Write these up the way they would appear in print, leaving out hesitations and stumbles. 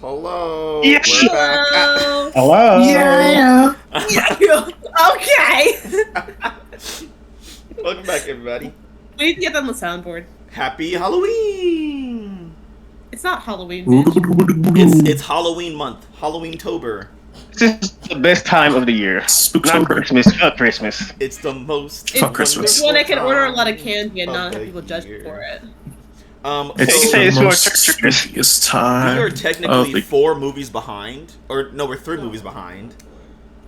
Hello. Yeah. We're back. Hello. Yeah. Okay. Welcome back, everybody. We need to get on the soundboard. Happy Halloween. It's not Halloween, bitch. It's Halloween month. Halloween-tober. This is the best time of the year. Not Spooktober. Christmas. Fuck Christmas. It's the most Fuck Christmas. It's when I can wonderful order a lot of time candy and not of have the people judge me year. for it. It's So say it's the your most trick-or-treaters. spookiest time. we are of technically the 4 movies behind. Or, no, we're 3 movies behind.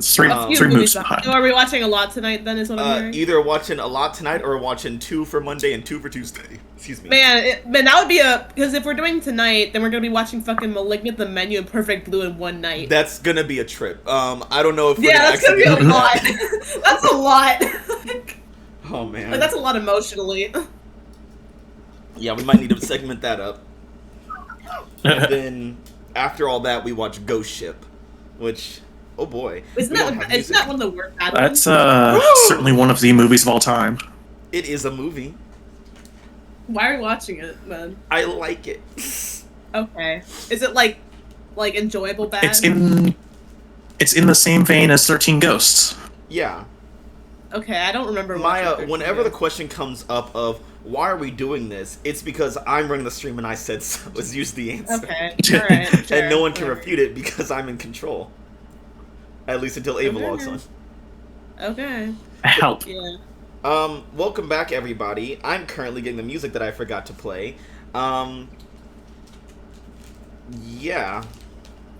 three, A Few three moves behind. behind. So are we watching a lot tonight then is what I'm hearing? Either watching a lot tonight or watching 2 for Monday and 2 for Tuesday. Excuse me. Man, that would be because if we're doing tonight, then we're gonna be watching fucking Malignant, The Menu, and Perfect Blue in one night. That's gonna be a trip. I don't know if we're Yeah, that's gonna be a do lot. that. That's a lot. Oh, man. Like, that's a lot emotionally. Yeah, we might need to segment that up. And then after all that, we watch Ghost Ship, which, oh boy, Isn't we don't have that music. one of the worst bad That's ones? certainly one of the movies of all time. It is a movie. Why are we watching it, man? I like it. Okay. Is it like enjoyable bad? It's in the same vein as 13 Ghosts. Yeah, Okay, I don't remember. my watching whenever the 13. question comes up of why are we doing this, it's because I'm running the stream and I said so. Let's use the answer. Okay, alright. And no one can refute it because I'm in control. At least until Ava Okay. logs on. Okay. Help. Yeah. Welcome back, everybody. I'm currently getting the music that I forgot to play. Yeah.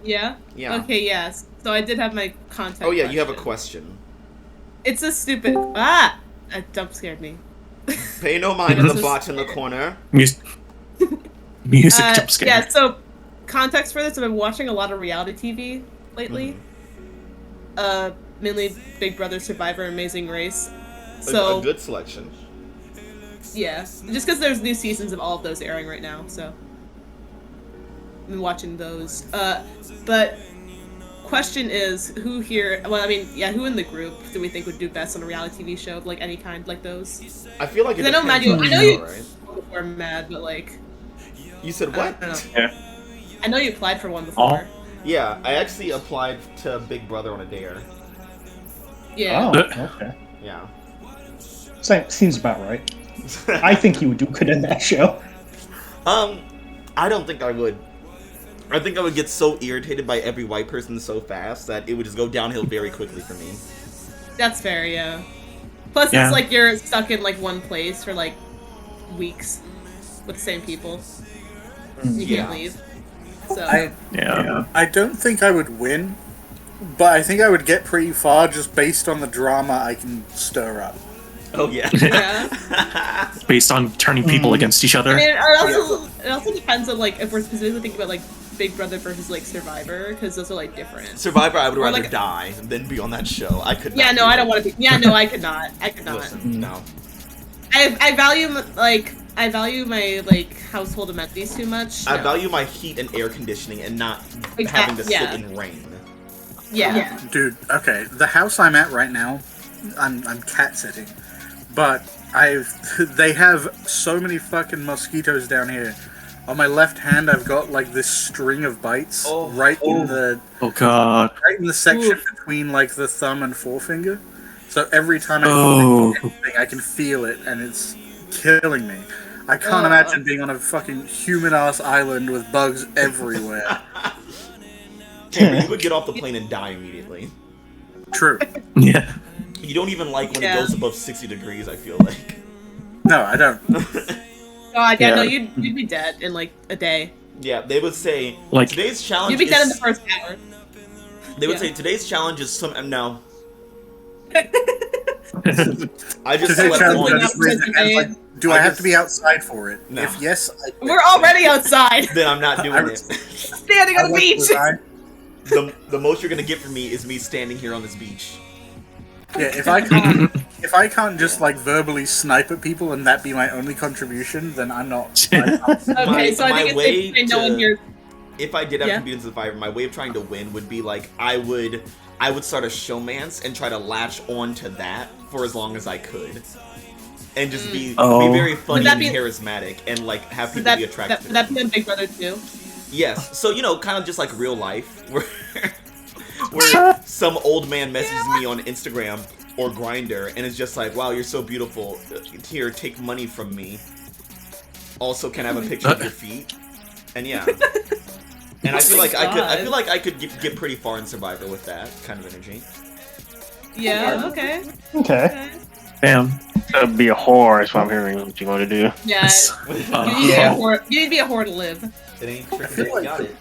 Yeah? Yeah. Okay, yes. So I did have my contact. Oh yeah, you have a question. It's a stupid. Ah! That jump scared me. Pay no mind to the This is bot in the weird. corner. Music jump scare. Yeah, so context for this, I've been watching a lot of reality TV lately. Mainly Big Brother, Survivor, Amazing Race. So A good selection. yeah, just because there's new seasons of all of those airing right now, so I've been watching those. But question is, who here? Well, I mean, yeah, who in the group do we think would do best on a reality TV show of like any kind, like those? I feel like it 'Cause I know, Matt, depends on I know the you show, right? before Mad, but like You said I what? don't know. Yeah. I know you applied for one before. Yeah, I actually applied to Big Brother on a dare. Yeah. Oh. Okay. Yeah. Seems about right. I think you would do good in that show. I don't think I would. I think I would get so irritated by every white person so fast that it would just go downhill very quickly for me. That's fair, yeah. Plus, Yeah. it's like you're stuck in like one place for like weeks with the same people. You Yeah. can't leave. So Yeah. I don't think I would win, but I think I would get pretty far just based on the drama I can stir up. Oh yeah. yeah. Based on turning people against each other. I mean, it also depends on like if we're specifically thinking about like Big Brother versus like Survivor, because those are like different. Survivor, I would Or, rather like- die than be on that show. I could. Yeah, not no, do I it. don't want to be. Yeah, no, I could not. I could not. Listen, no. I value I value my like household amenities too much. I No. value my heat and air conditioning and not Exact- having to yeah. sit in rain. Yeah. Dude, okay, the house I'm at right now, I'm cat sitting, but they have so many fucking mosquitoes down here. On my left hand, I've got like this string of bites right in the Oh god. section between like the thumb and forefinger. So every time I Oh. flick anything, I can feel it, and it's killing me. I can't imagine being on a fucking human-ass island with bugs everywhere. Cameron, you would get off the plane and die immediately. True. Yeah. You don't even like when Yeah. it goes above 60 degrees, I feel like. No, I don't. God, yeah, Yeah. no, you'd be dead in like a day. Yeah, they would say, Like- today's challenge You'd be dead in the is... first hour. They would yeah. say, today's challenge is some... No. I just Today's slept challenge, on I just raised my hand, like, do I have to be outside for it? No. If yes, I quit. We're already outside, Then I'm not doing it. standing on the I beach. want to die. The most you're gonna get from me is me standing here on this beach. Yeah, if I can't just like verbally snipe at people and that be my only contribution, then I'm not. Okay, My- so I my think it's way safe to say no to- one here. If I did have Yeah. to compete in Survivor, my way of trying to win would be like I would start a showmance and try to latch on to that for as long as I could, and just be Oh. very funny that and be- charismatic and like have Would people that, be attracted. would that be on Big Brother too? Yes. So, kind of just like real life, where some old man messages me on Instagram or Grindr, and it's just like, wow, you're so beautiful. Here, take money from me. Also, can I have a picture of your feet? And yeah. And I feel like I could get pretty far in Survivor with that kind of energy. Yeah. Okay. Okay. Damn. To be a whore is what I'm hearing what you want to do. Yeah. You need to be a whore to live. It ain't tricky. You got it.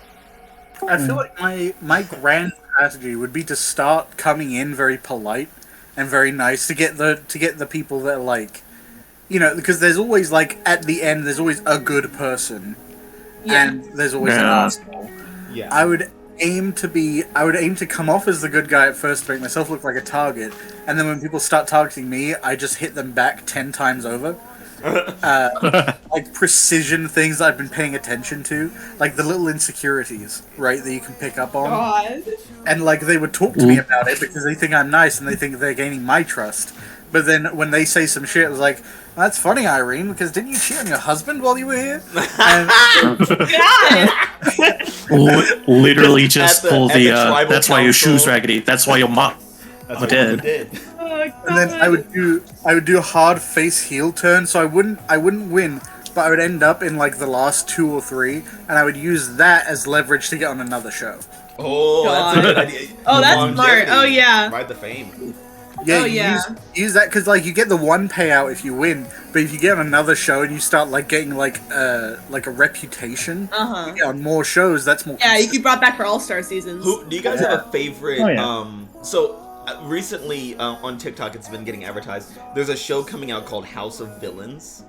I feel like my grand strategy would be to start coming in very polite and very nice to get the people that are like, because there's always like at the end there's always a good person, and there's always an asshole. Yeah. I would aim to come off as the good guy at first to make myself look like a target, and then when people start targeting me, I just hit them back 10 times over. Like precision things I've been paying attention to, like the little insecurities, right, that you can pick up on. God. And like they would talk to me about it because they think I'm nice and they think they're gaining my trust. But then when they say some shit, it was like, "That's funny, Irene, because didn't you cheat on your husband while you were here?" And, Literally just pull the tribal that's why your council. shoes raggedy. That's why your mom dead. and then I would do a hard face heel turn, so I wouldn't win, but I would end up in like the last 2 or 3, and I would use that as leverage to get on another show. Oh, that's a good idea. Oh, that's smart. Oh, yeah. Ride the fame. Yeah, Oh, yeah. Use that because like you get the one payout if you win, but if you get on another show and you start like getting like a reputation, you get on more shows. That's more. Yeah, you get brought back for All-Star seasons. Do you guys have a favorite? Oh, yeah. Recently on TikTok, it's been getting advertised. There's a show coming out called House of Villains.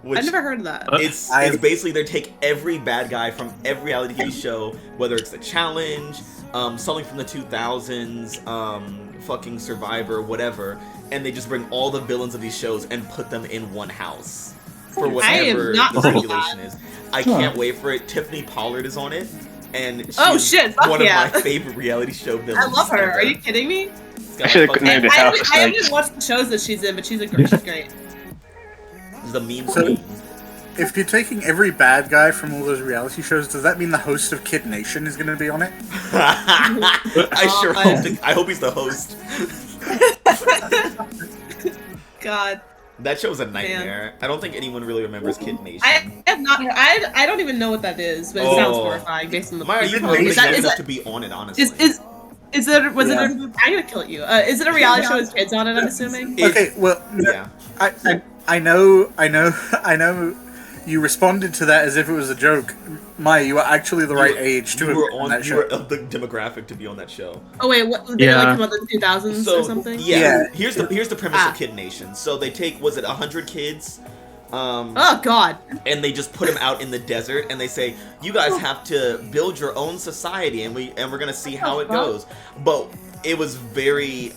Which I've never heard of that. It's basically they take every bad guy from every reality TV show, whether it's The Challenge, something from the 2000s, fucking Survivor, whatever, and they just bring all the villains of these shows and put them in one house for whatever not the heard of regulation is. I can't wait for it. Tiffany Pollard is on it, and she's one of my favorite reality show villains. I love her. ever. Are you kidding me? I should have named it House of I haven't Snakes. watched the shows that she's in, but she's great. The meme So- queen. If you're taking every bad guy from all those reality shows, does that mean the host of Kid Nation is going to be on it? I sure hope. I hope he's the host. God. That show was a nightmare. I don't think anyone really remembers Kid Nation. I have not. I don't even know what that is, but it sounds horrifying based on the. Maya, you probably young enough to be on it, honestly. Is it? I'm gonna kill you. Is it a reality show with kids on it? I'm assuming. Okay, well, Yeah. I know. You responded to that as if it was a joke. Maya, you were actually the right age to you have were been on on. that You show. were of the demographic to be on that show. Oh wait, what? Did it like come out in the 2000s or something? Yeah. Here's the premise of Kid Nation. So they take 100 kids. Oh God. And they just put them out in the desert, and they say, "You guys have to build your own society, and we're gonna see how it goes." But it was very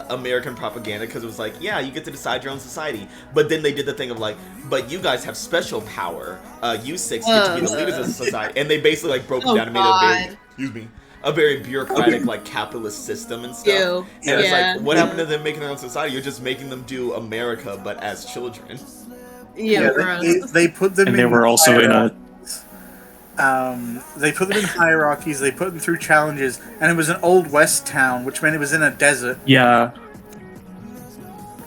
American propaganda because it was like, yeah, you get to decide your own society. But then they did the thing of like, but you guys have special power. You 6 get to be the leaders of the society, and they basically like broke it down and made a very bureaucratic like capitalist system and stuff. And it's like, what happened to them making their own society? You're just making them do America, but as children. They put them. And in they were also in a. They put them in hierarchies. They put them through challenges, and it was an old west town, which meant it was in a desert. Yeah.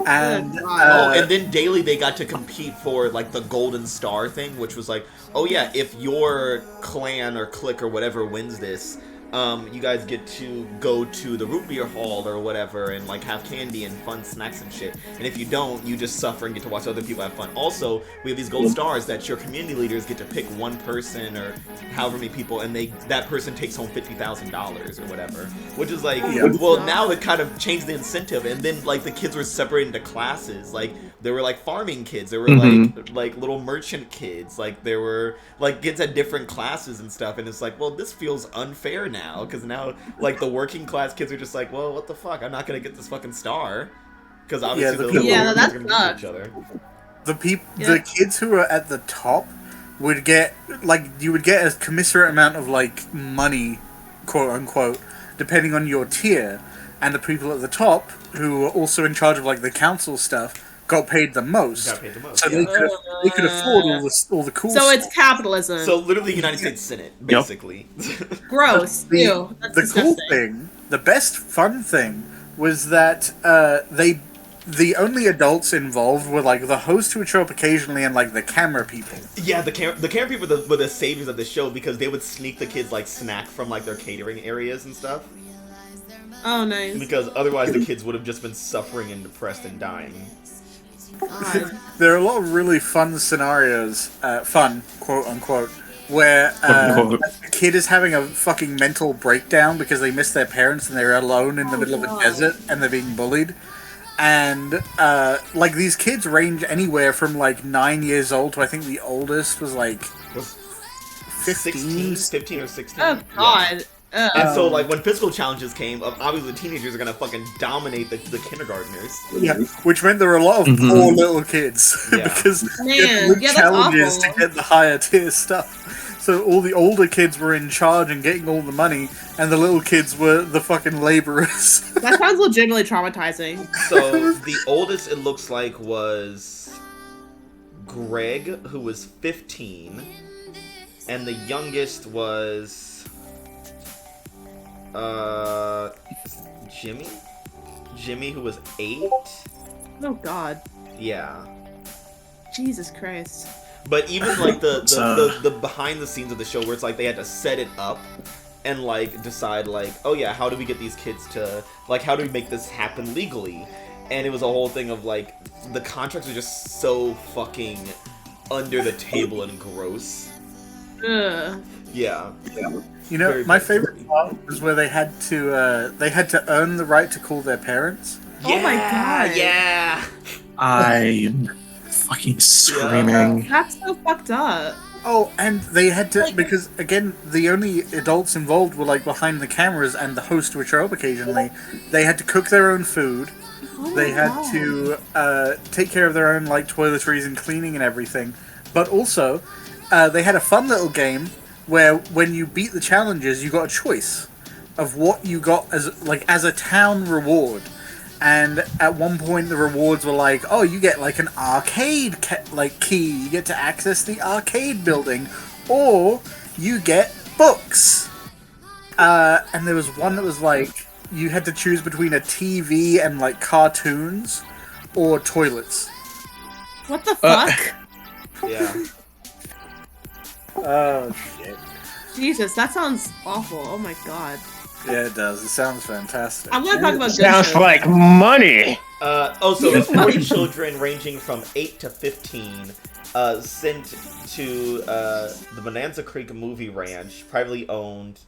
And and then daily they got to compete for like the golden star thing, which was like, oh yeah, if your clan or clique or whatever wins this, you guys get to go to the root beer hall or whatever and like have candy and fun snacks and shit. And if you don't, you just suffer and get to watch other people have fun. Also, we have these gold stars that your community leaders get to pick one person or however many people, and that person takes home $50,000 or whatever. Which is like, well, now it kind of changed the incentive, and then like the kids were separated into classes. Like there were like farming kids, there were like little merchant kids, like there were like kids at different classes and stuff. And it's like, well, this feels unfair now, because now like the working class kids are just like, well, what the fuck, I'm not gonna get this fucking star, because obviously the little kids are gonna beat each other. The kids who are at the top would get like, you would get a commiserate amount of like money, quote unquote, depending on your tier, and the people at the top who are also in charge of like the council stuff got paid the most. Got paid the most. So yeah. they could afford all the cool So stuff. it's capitalism. So literally, United States Senate, basically. Gross. Ew. That's The disgusting. cool thing, the best fun thing, was that the only adults involved were like the host who would show up occasionally and like the camera people. Yeah, the camera people were the saviors of the show because they would sneak the kids like snack from like their catering areas and stuff. Oh, nice. Because otherwise the kids would have just been suffering and depressed and dying. God. There are a lot of really fun scenarios, fun, quote unquote, where Quote-unquote. a kid is having a fucking mental breakdown because they miss their parents and they're alone in the middle of a desert and they're being bullied. And, like, these kids range anywhere from, like, 9 years old to I think the oldest was, like, 15 or 16. Oh, God. Yeah. And so, like, when physical challenges came, obviously the teenagers are gonna fucking dominate the kindergartners. Yeah, which meant there were a lot of poor little kids Yeah. because Man, you had to win yeah, that's challenges to awful. get the higher tier stuff. So all the older kids were in charge and getting all the money, and the little kids were the fucking laborers. That sounds legitimately traumatizing. So the oldest it looks like was Greg, who was 15, and the youngest was Jimmy, who was 8. Oh, God. Yeah. Jesus Christ. But even like the behind the scenes of the show where it's like they had to set it up and like decide like, oh yeah, how do we get these kids to like, how do we make this happen legally? And it was a whole thing of like the contracts are just so fucking under the table and gross. Ugh. Yeah. You know, Very my bad. favorite part was where they had to earn the right to call their parents. Oh my God. Yeah. I'm fucking screaming. That's so fucked up. Oh, and they had to, because again, the only adults involved were like behind the cameras and the host would show up occasionally. They had to cook their own food. Oh They my had God. to take care of their own like toiletries and cleaning and everything. But also, they had a fun little game where when you beat the challenges, you got a choice of what you got as a town reward. And at one point, the rewards were like, "Oh, you get like an arcade key. You get to access the arcade building, or you get books." And there was one that was like you had to choose between a TV and like cartoons, or toilets. What the fuck? Yeah. Oh shit! Jesus, that sounds awful. Oh my God. Yeah, it does. It sounds fantastic. I want to talk about good Sounds shows. like money. So 40 children ranging from 8 to 15 sent to the Bonanza Creek Movie Ranch, a privately owned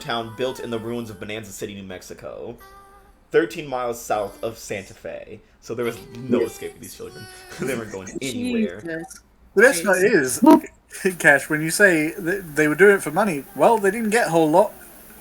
town built in the ruins of Bonanza City, New Mexico, 13 miles south of Santa Fe. So there was no escape for these children. They weren't going anywhere. Jesus. The best part is, Cash, when you say that they were doing it for money, well, they didn't get a whole lot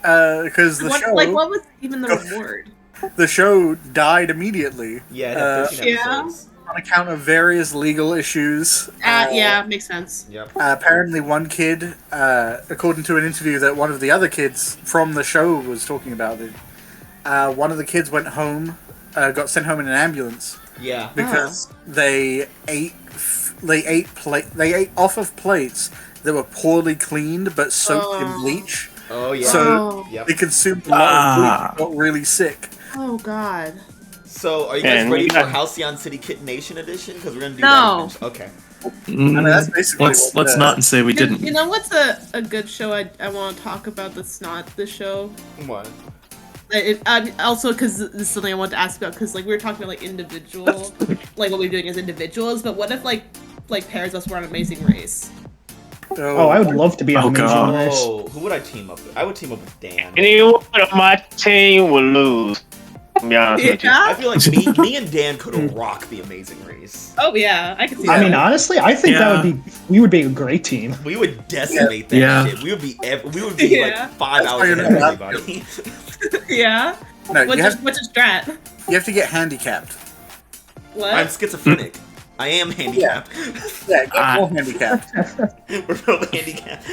because the show, what was even the reward? the show died immediately. Yeah, it had 13 Yeah. episodes. On account of various legal issues. Yeah, makes sense. Yep. Apparently, one kid, according to an interview that one of the other kids from the show was talking about it, one of the kids went home, got sent home in an ambulance Yeah. because they ate off of plates that were poorly cleaned but soaked in bleach. Oh yeah. So Yep. they consumed a lot of bleach and got really sick. Oh God. So are you guys And ready we for got- Halcyon City Kitten Nation edition? Because we're gonna do No. that. Okay. mean, that's basically let's what, not say we You didn't. know what's a good show I want to talk about that's not the show? What? Also, because this is something I want to ask about, because like we were talking about like individual, like what we're doing as individuals, but what if like pairs us were on Amazing Race? Oh, I would love to be on Oh, Amazing God. Race. Oh, who would I team up with? I would team up with Dan. Anyone on my team will lose. To be honest with you. I Yeah. feel like me and Dan could rock the Amazing Race. Oh yeah, I can see I that. mean, honestly, I think we would be a great team. We would decimate that Yeah. shit. We would be Yeah. like 5 That's hours why you're ahead of not- everybody. yeah. No, What's your strat? you have to get handicapped. What? I'm schizophrenic. I am handicapped. Yeah, get more handicapped. We're both handicapped.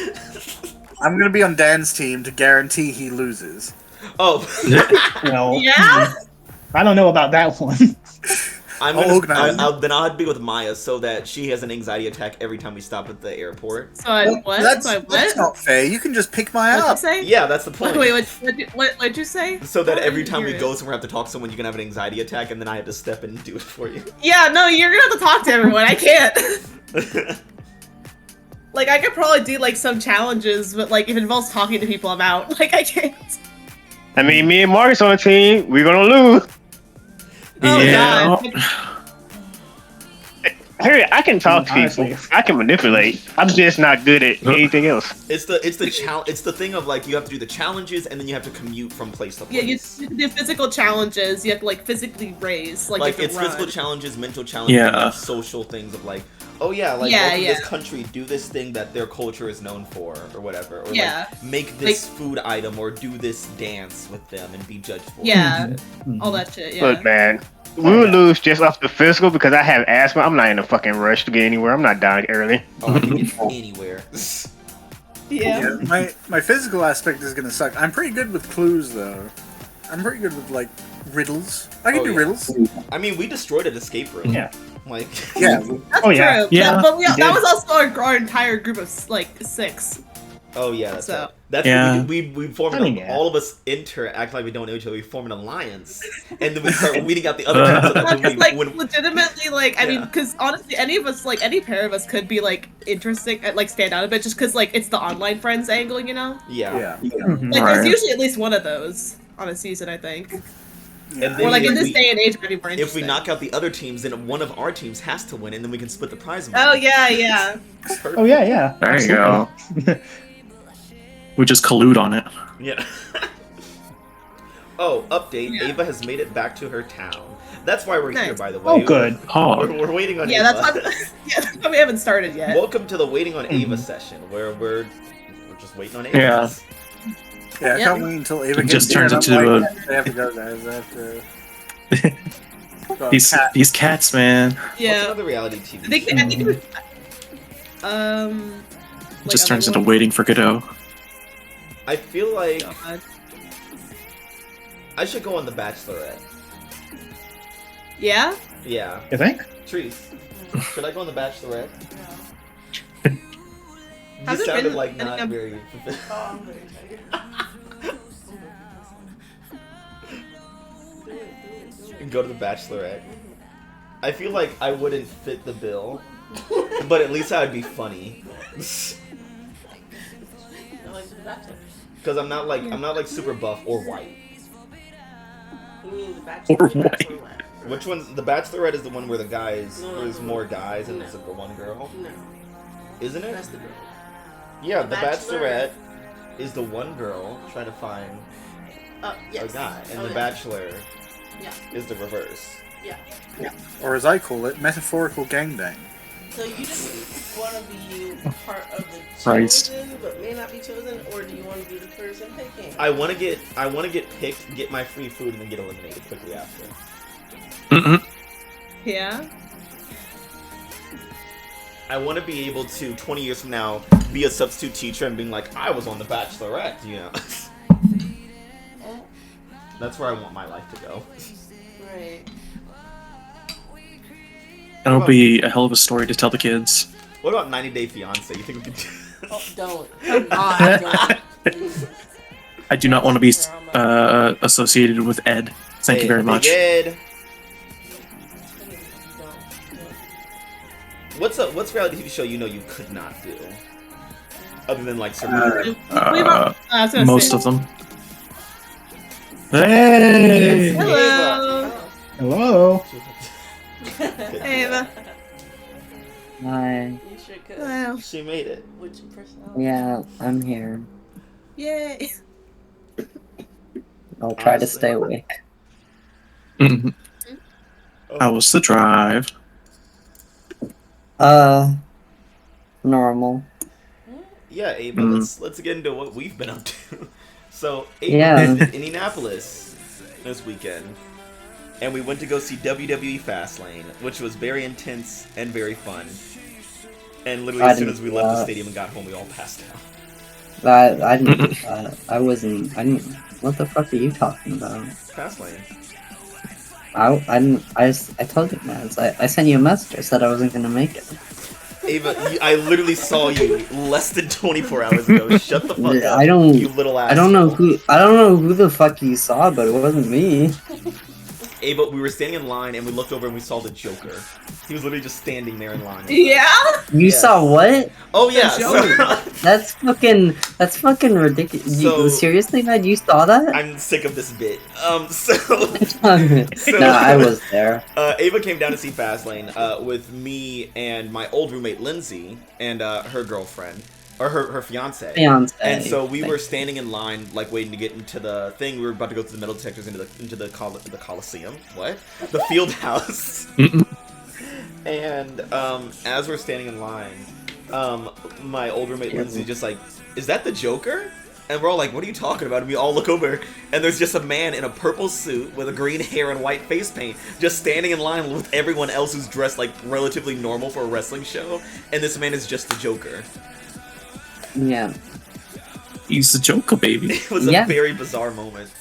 I'm gonna be on Dan's team to guarantee he loses. Oh. You know, Yeah. I don't know about that one. I'll organize it. Then I'll have to be with Maya so that she has an anxiety attack every time we stop at the airport. So I what? That's not fair. You can just pick Maya What'd you up. say? Yeah, that's the point. Wait, what'd you say? So that I every didn't time we hear go it. somewhere, have to talk to someone, you can have an anxiety attack, and then I have to step in and do it for you. Yeah, no, you're gonna have to talk to everyone. I can't. Like, I could probably do, like, some challenges, but, like, if it involves talking to people, I'm out. Like, I can't. I mean, me and Marcus on the team, we're gonna lose. Oh, Yeah. God. Here, I can talk to Honestly. people. I can manipulate. I'm just not good at anything else. It's the thing of like you have to do the challenges and then you have to commute from place to Yeah, place. you can do physical challenges. You have to, like, physically race. Like, you Like have to it's run. physical challenges, mental challenges, Yeah. and like social things of like, oh yeah, like Yeah, go to yeah. this country, do this thing that their culture is known for, or whatever, or Yeah. like make this food item or do this dance with them and be judged for. it. Yeah, all that shit, yeah. Look, man, we will lose just off the physical because I have asthma. I'm not in a fucking rush to get anywhere. I'm not dying early. Oh, I can get anywhere. Yeah. Yeah, my physical aspect is gonna suck. I'm pretty good with clues though. I'm pretty good with like riddles. I can Oh, do yeah. riddles. I mean, we destroyed an escape room. Yeah. Like, Yeah. That's Oh, yeah. true. Yeah. But did. that was also our entire group of, like, 6. oh yeah, that's So- right. That's Yeah. what we formed. I mean, yeah. All of us act like we don't know each other. We form an alliance, and then we start weeding out the other teams. So that when Because, we, like, when, legitimately, like, I mean, Yeah. because honestly, any of us, like, any pair of us could be, like, interesting, like, stand out a bit, just because, like, it's the online friends angle, you know? yeah. Yeah. Mhm. Like, Right. there's usually at least one of those on a season, I think. And then Or, like, in if this we- day and age, it'd be more If we interesting. knock out the other teams, then one of our teams has to win, and then we can split the prize money. Oh, yeah, yeah. Oh yeah, yeah. There you go. We just collude on it. Yeah. Oh, update. Yeah. Ava has made it back to her town. That's why we're here, Nice. by the way. Oh good. Oh, We're waiting on Yeah, Ava. that's why, yeah, that's why we haven't started yet. Welcome to the Waiting on Ava Mhm. session, where we're just waiting on Ava. Yeah. Yeah, I Yep. can't wait until Ava It gets just here turns and I'm into like, I have to go, guys. I have to. Got a cat. these cats, man. What's Yeah. another reality TV I think, show? I think it was, It just like, turns into other waiting for Godot. I feel like ones? I should go on The Bachelorette. Yeah? Yeah. You think? Trees. Should I go on The Bachelorette? You Has it sounded been like any not of- very... Go to The Bachelorette. I feel like I wouldn't fit the bill, but at least I would be funny. Because I'm not like super buff or white. Or white. Which one? The Bachelorette is the one where the guys, No, where there's no, more no. guys and No. there's like the one girl, No, isn't it? that's the girl. Yeah, The the Bachelorette. Bachelorette is the one girl trying to find Yes. a guy, and Oh, the yeah. Bachelor Yeah. is the reverse. Yeah. Or as I call it, metaphorical gangbang. So you just want to be part of the Christ. chosen, but may not be chosen, or do you want to be the person picking? I want to get picked, get my free food, and then get eliminated quickly after. Mm-mm. Yeah? I want to be able to 20 years from now be a substitute teacher and being like, I was on the Bachelorette, you know. That's where I want my life to go. Right. That'll be a hell of a story to tell the kids. What about 90 Day Fiance? You think we could do? Oh, don't. Come on, don't. I do not want to be associated with Ed. Thank you very much. Ed. Don't. What's reality TV show you know you could not do? Other than like Survivor. I was gonna Most say- of them. Hey! Hello! Hello. Hey, Ava. Hi. You sure could. Hello. She made it. Which personality? Yeah, I'm here. Yay. I'll try to Honestly. stay awake. Mhm. How was the drive? Normal. Yeah, Ava, let's get into what we've been up to. So, Ava Yeah. was in Indianapolis this weekend, and we went to go see WWE Fastlane, which was very intense and very fun. And literally, I as soon didn't as we do left the that. stadium and got home, we all passed out. I didn't. I didn't. What the fuck are you talking about? Fastlane. I told you, man. I sent you a message. I said I wasn't gonna make it. Ava, I literally saw you less than 24 hours ago. Shut the fuck up, I don't. you little asshole. I don't know who. I don't know who the fuck you saw, but it wasn't me. Ava, we were standing in line and we looked over and we saw the Joker. He was literally just standing there in line. Yeah. You Yes. saw what? Oh yeah. Joker. That's fucking ridiculous. So- Seriously, man, you saw that? I'm sick of this bit. No, I was there. Ava came down to see Fastlane with me and my old roommate Lindsay and her girlfriend. Or her fiance. And so we were standing in line, like waiting to get into the thing. We were about to go through the metal detectors into the Coliseum. What? The field house. And as we're standing in line, my old roommate Lindsay just like, is that the Joker? And we're all like, what are you talking about? And we all look over, and there's just a man in a purple suit with a green hair and white face paint, just standing in line with everyone else who's dressed like relatively normal for a wrestling show. And this man is just the Joker. Yeah. He's the Joker, baby. It was a very bizarre moment.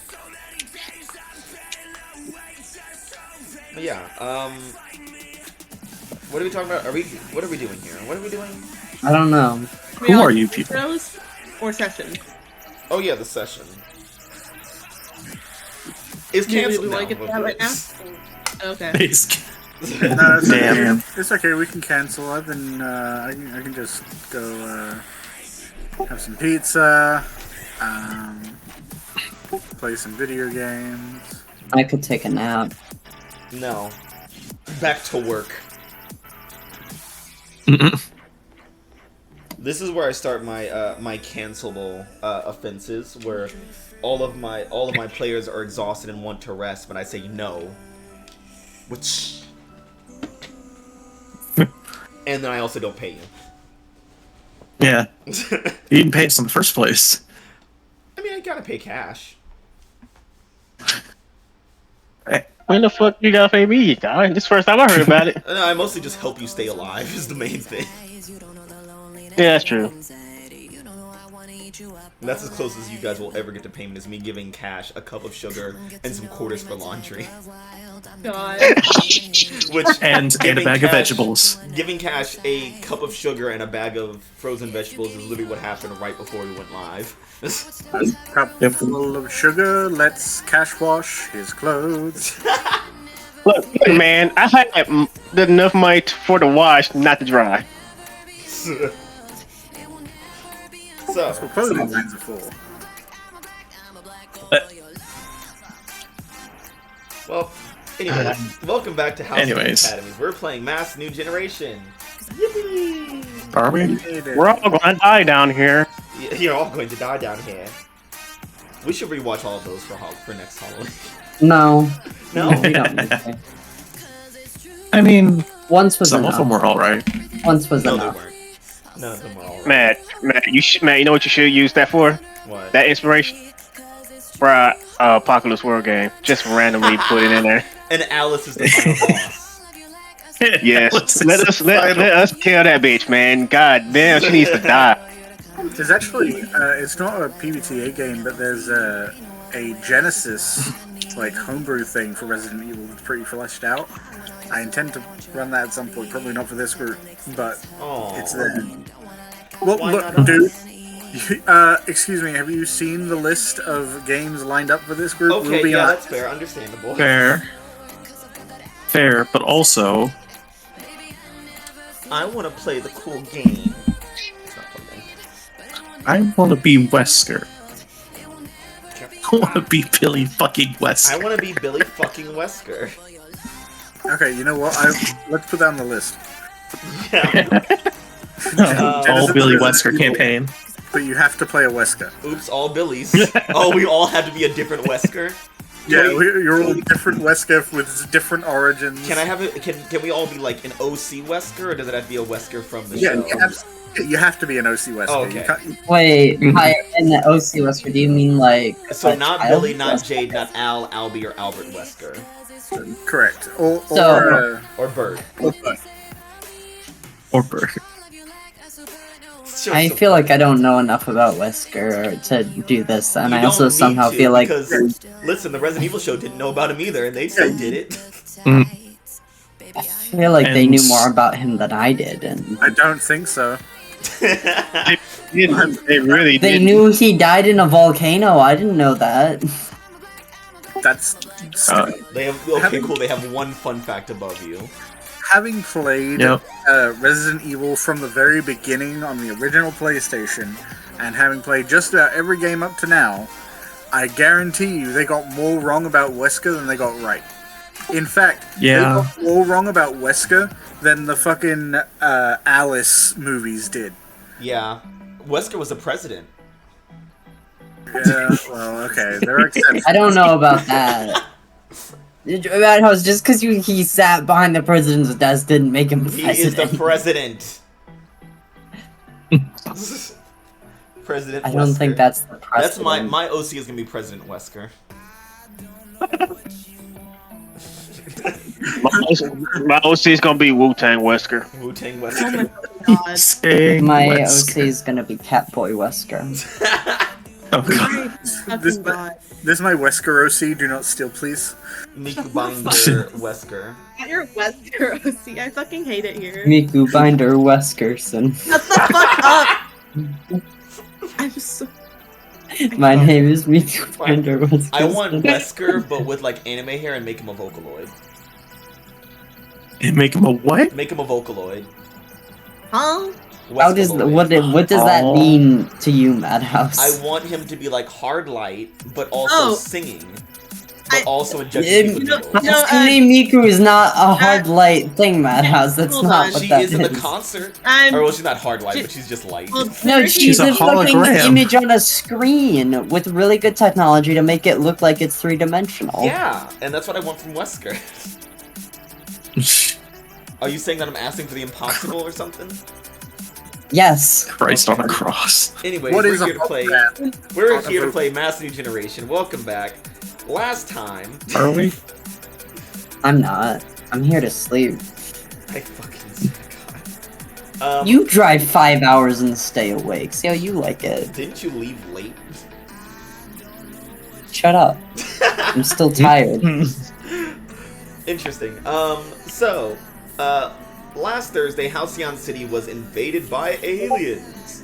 But yeah, what are we talking about? What are we doing here? What are we doing? I don't know. Who are you people? Intros or session? Oh yeah, the session. It's Do we canceled want now. to get to that right now? Okay. No, it's Damn. okay. It's okay. We can cancel. I've been. I can just go have some pizza. Play some video games. I could take a nap. No. Back to work. This is where I start my my cancelable offenses, where all of my players are exhausted and want to rest, but I say no. Which and then I also don't pay you. Yeah. You didn't pay us in the first place. I mean, I gotta pay cash. When the fuck you gotta pay me, guy? This is the first time I heard about it. No, I mostly just help you stay alive is the main thing. Yeah, that's true. And that's as close as you guys will ever get to payment, is me giving Cash a cup of sugar and some quarters for laundry. God. Which And a giving bag of Cash- vegetables. Giving Cash a cup of sugar and a bag of frozen vegetables is literally what happened right before we went live. Cup Yep. full of sugar. Let's cash wash his clothes. Look, man, I had enough money for the wash, not to dry. So, Clothing lines are full. well, anyways, welcome back to Halcyon Anyways. Academies. We're playing Mass New Generation. Yippee! Are we? We're all gonna die down here. You're all going to die down here. We should rewatch all of those for next Halloween. No. No? We don't need to. I mean, Once was some enough. of them were alright. Once was No, they enough. weren't. None of them were all right. Matt, you know what you should use that for? What? That inspiration for Apocalypse World game. Just randomly put it in there. And Alice is the final boss. Yes. let us kill that bitch, man. God damn, she needs to die. There's actually, it's not a PBTA game, but there's a Genesis like homebrew thing for Resident Evil that's pretty fleshed out. I intend to run that at some point, probably not for this group, but Aww. it's there. Well, Why look, not dude. Excuse me, have you seen the list of games lined up for this group? Okay, be yeah, on- that's fair. Understandable. Fair, but also, I want to play the cool game. It's not fun then. I want to be Wesker. I want to be Billy fucking Wesker. I want to be Billy fucking Wesker. Okay, you know what? Let's put that on the list. Yeah. All Billy Wesker campaign. But you have to play a Wesker. Oops, all Billies. Oh, we all have to be a different Wesker. Yeah, Wait. you're all different Wesker with different origins. Can I have it? Can we all be like an OC Wesker, or does it have to be a Wesker from the Yeah, show? you have to be an OC Wesker. Oh, You okay. can't- Wait, in the OC Wesker, do you mean like... So a not child Billy, not Wesker? Jade, not Al, Albie, or Albert Wesker, Correct. Or So- or Bird. Or Bird. Show's I so feel funny. like I don't know enough about Wesker to do this, and You I also don't need somehow to, feel like because listen, the Resident Evil show didn't know about him either, and they still did it. they And- knew more about him than I did, and I don't think so. They really they did. knew he died in a volcano. I didn't know that. That's They have okay, cool. They have one fun fact above you. having played Yep. Resident Evil from the very beginning on the original PlayStation, and having played just about every game up to now, I guarantee you they got more wrong about Wesker than they got right. In fact, they Yeah. got more wrong about Wesker than the fucking Alice movies did. Yeah, Wesker was the president. Yeah, well, okay, there are exceptions. I don't know about that. Madhouse, just because he sat behind the president's desk didn't make him He is the president. president. President. I don't think Wesker. that's the That's president. my OC is gonna be President Wesker. My OC is gonna be Wu-Tang Wesker. Wu-Tang Oh Wesker. my god. Say My Wesker. OC is gonna be Catboy Wesker. Oh, God. My This, fucking god. this is my Wesker OC. Do not steal, please. Miku Binder Wesker. Not your Wesker OC. I fucking hate it here. Miku Binder Weskerson. Shut the fuck up! I'm so. My name is Miku Binder Weskerson. I want Wesker, but with like anime hair, and make him a Vocaloid. And make him a what? Make him a Vocaloid. Huh? How does Wescaloid. what does that Oh. mean to you, Madhouse? I want him to be like hard light, but also Oh. singing, but I- also injecting Um, people with no, needles. Miku is not a hard light thing, Madhouse. That's hold not on. what She that is in the is. concert. I'm. Or well, she's not hard light, She- but she's just light. Well, No, Ricky- she's a a fucking hologram. image on a screen with really good technology to make it look like it's three-dimensional. Yeah, and that's what I want from Wesker. Are you saying that I'm asking for the impossible or something? Yes. Christ on a cross. Anyway, What we're is a here to play. hologram? We're here to play Mass New Generation. Welcome back. Last time, Are we? I'm not. I'm here to sleep. I fucking swear to God. You drive 5 hours and stay awake. See how you like it. Didn't you leave late? Shut up. I'm still tired. Interesting. Last Thursday, Halcyon City was invaded by aliens.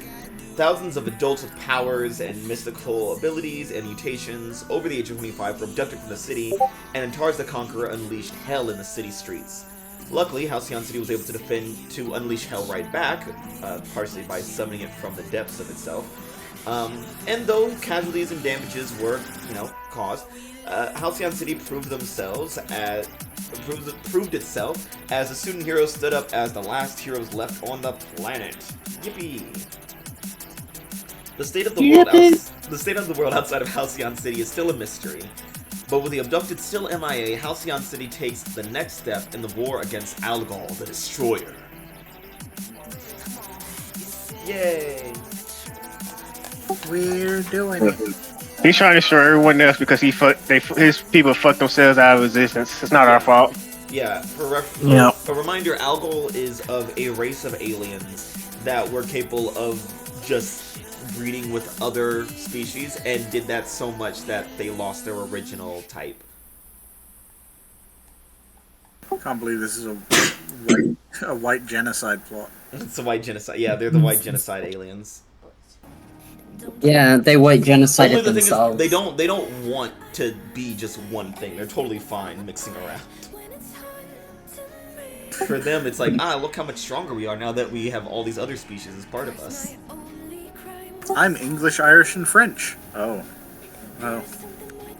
Thousands of adults with powers and mystical abilities and mutations over the age of 25 were abducted from the city, and Antares the Conqueror unleashed hell in the city streets. Luckily, Halcyon City was able to unleash hell right back, partially by summoning it from the depths of itself. And though casualties and damages were, caused, Halcyon City proved itself as the student heroes stood up as the last heroes left on the planet. Yippee! The state of the world outside of Halcyon City is still a mystery. But with the abducted still MIA, Halcyon City takes the next step in the war against Algol, the Destroyer. Yay! We're doing it. He's trying to show everyone else because his people fucked themselves out of existence. It's not our fault. Yeah, Yeah. a reminder, Algol is of a race of aliens that were capable of just breeding with other species and did that so much that they lost their original type. I can't believe this is a white genocide plot. It's a white genocide. Yeah, they're the white genocide aliens. Yeah, they white Only genocided the thing themselves. is, they don't want to be just one thing. They're totally fine mixing around. For them, it's like, look how much stronger we are now that we have all these other species as part of us. I'm English, Irish, and French. Oh. Oh.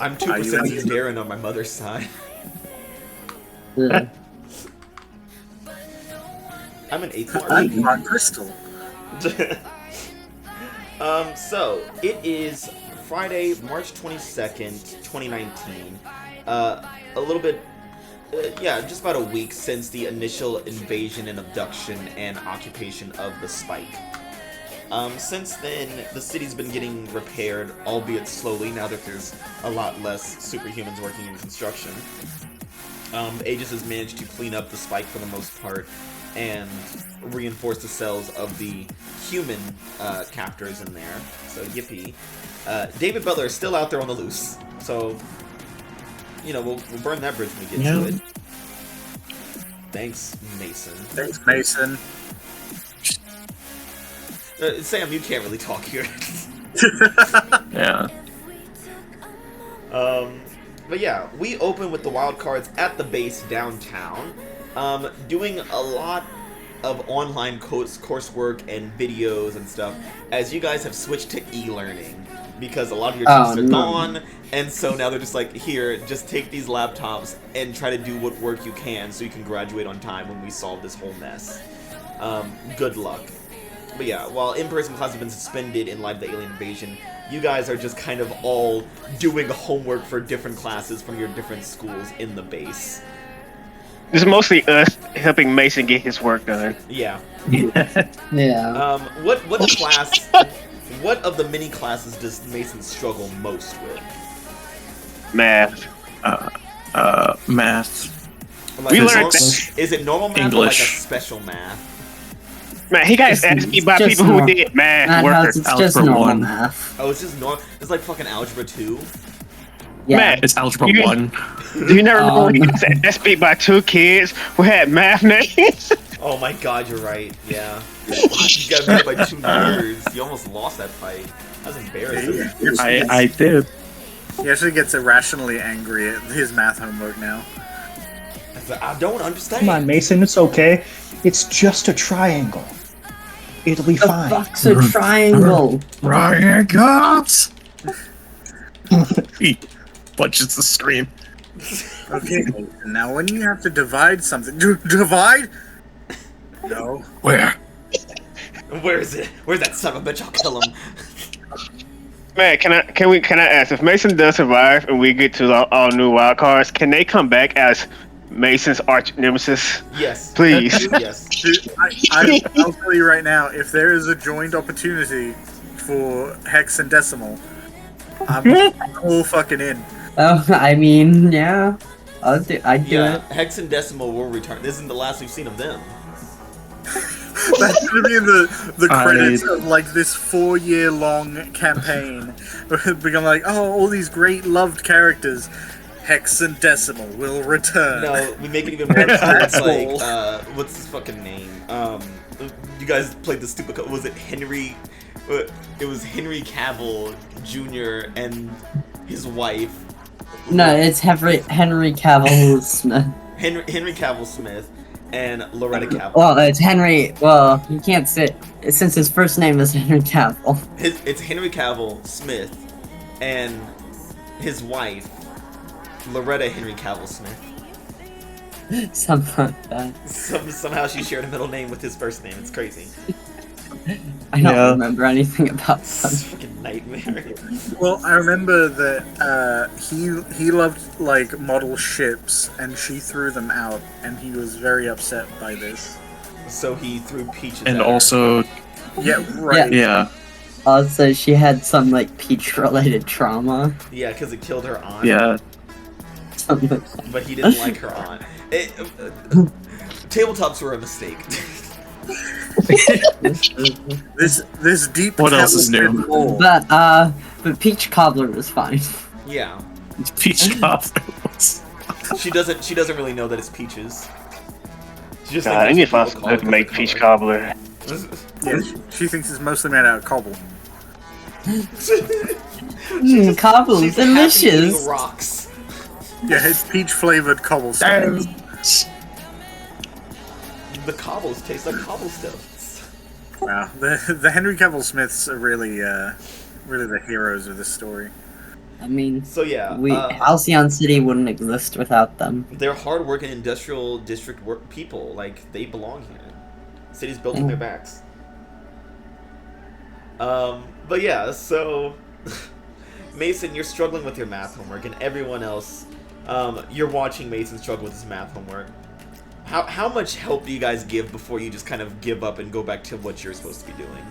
I'm Are you 2% Indian? Darren on my mother's side. Yeah. I'm an 8th I'm Mark. Mark Crystal. So, it is Friday, March 22nd, 2019. A little bit, just about a week since the initial invasion and abduction and occupation of the Spike. Since then, the city's been getting repaired, albeit slowly, now that there's a lot less superhumans working in construction. Aegis has managed to clean up the Spike for the most part, and reinforce the cells of the human captors in there. So yippee. David Butler is still out there on the loose. So, we'll burn that bridge when we get to it. Thanks, Mason. Thanks, Mason. Sam, you can't really talk here. Yeah. But yeah, we open with the Wildcards at the base downtown, doing a lot of online coursework and videos and stuff, as you guys have switched to e-learning, because a lot of your teachers are gone, and so now they're just like, here, just take these laptops and try to do what work you can so you can graduate on time when we solve this whole mess. Good luck. But yeah, while in-person classes have been suspended in light of the alien invasion, you guys are just kind of all doing homework for different classes from your different schools in the base. It's mostly us helping Mason get his work done. Yeah. Yeah. What of the mini classes does Mason struggle most with? Math. Math. Like We learned is it normal math English. or like a special math? Man, he got asked me by people who did math work. It's just Algebra normal 1. math. Oh, it's just normal. It's like fucking algebra 2. Yeah. Man, It's Algebra You- 1. Do you never remember when he was asked me by two kids who had math names? Oh my god, you're right. Yeah. You got beat by 2 nerds. You almost lost that fight. That was embarrassing. I did. He actually gets irrationally angry at his math homework now. I don't understand. Come on, Mason, it's okay. It's just a triangle. It'll be The fine. fuck's a triangle? Triangles! He punches the screen. Okay, now when you have to divide something, divide? No. Where? Where is it? Where's that son of a bitch? I'll kill him. Man, can I ask, if Mason does survive and we get to the all new wild cards, can they come back as Mason's arch nemesis? Yes. Please. Yes. Dude, I'll tell you right now, if there is a joined opportunity for Hex and Decimal, I'm all fucking in. Oh, I mean, yeah. I'd do Yeah, it. Hex and Decimal will return. This isn't the last we've seen of them. That's gonna be in the credits of like this 4-year-long campaign. Become like, oh, all these great loved characters. Hex and Decimal will return. No, we make it even more cool. It's like, what's his fucking name? You guys played the stupid. Was it Henry? It was Henry Cavill Jr. and his wife. No, it's Henry Cavill Smith. Henry Cavill Smith and Loretta Cavill. Well, it's Henry. Well, you can't say since his first name is Henry Cavill. It's Henry Cavill Smith and his wife, Loretta Henry Cavill Smith. Something like that. Somehow she shared a middle name with his first name. It's crazy. I don't remember anything about It's them. a fucking nightmare. Well, I remember that he loved like model ships, and she threw them out, and he was very upset by this. So he threw peaches. And at her. also, Yeah, right. yeah. Also, she had some like peach-related trauma. Yeah, because it killed her aunt. Yeah. Something like that. But he didn't like her aunt. Tabletops were a mistake. This deep. What else is Cavill new? lore. But Peach Cobbler was fine. Yeah, Peach Cobbler. she doesn't really know that it's peaches. She just I thinks need to find people something call to it make the peach color. cobbler. Yeah, she thinks it's mostly made out of cobble. Cobble's She's happy eating delicious. rocks. Yeah, it's peach flavored cobblestone. The cobbles taste like cobblestones. Wow, the Henry Cavill Smiths are really the heroes of this story. I mean, So yeah, Halcyon City wouldn't exist without them. they're hardworking industrial district people. Like, they belong here. City's built on their backs. But yeah, so Mason, you're struggling with your math homework, and everyone else, you're watching Mason struggle with his math homework. How much help do you guys give before you just kind of give up and go back to what you're supposed to be doing?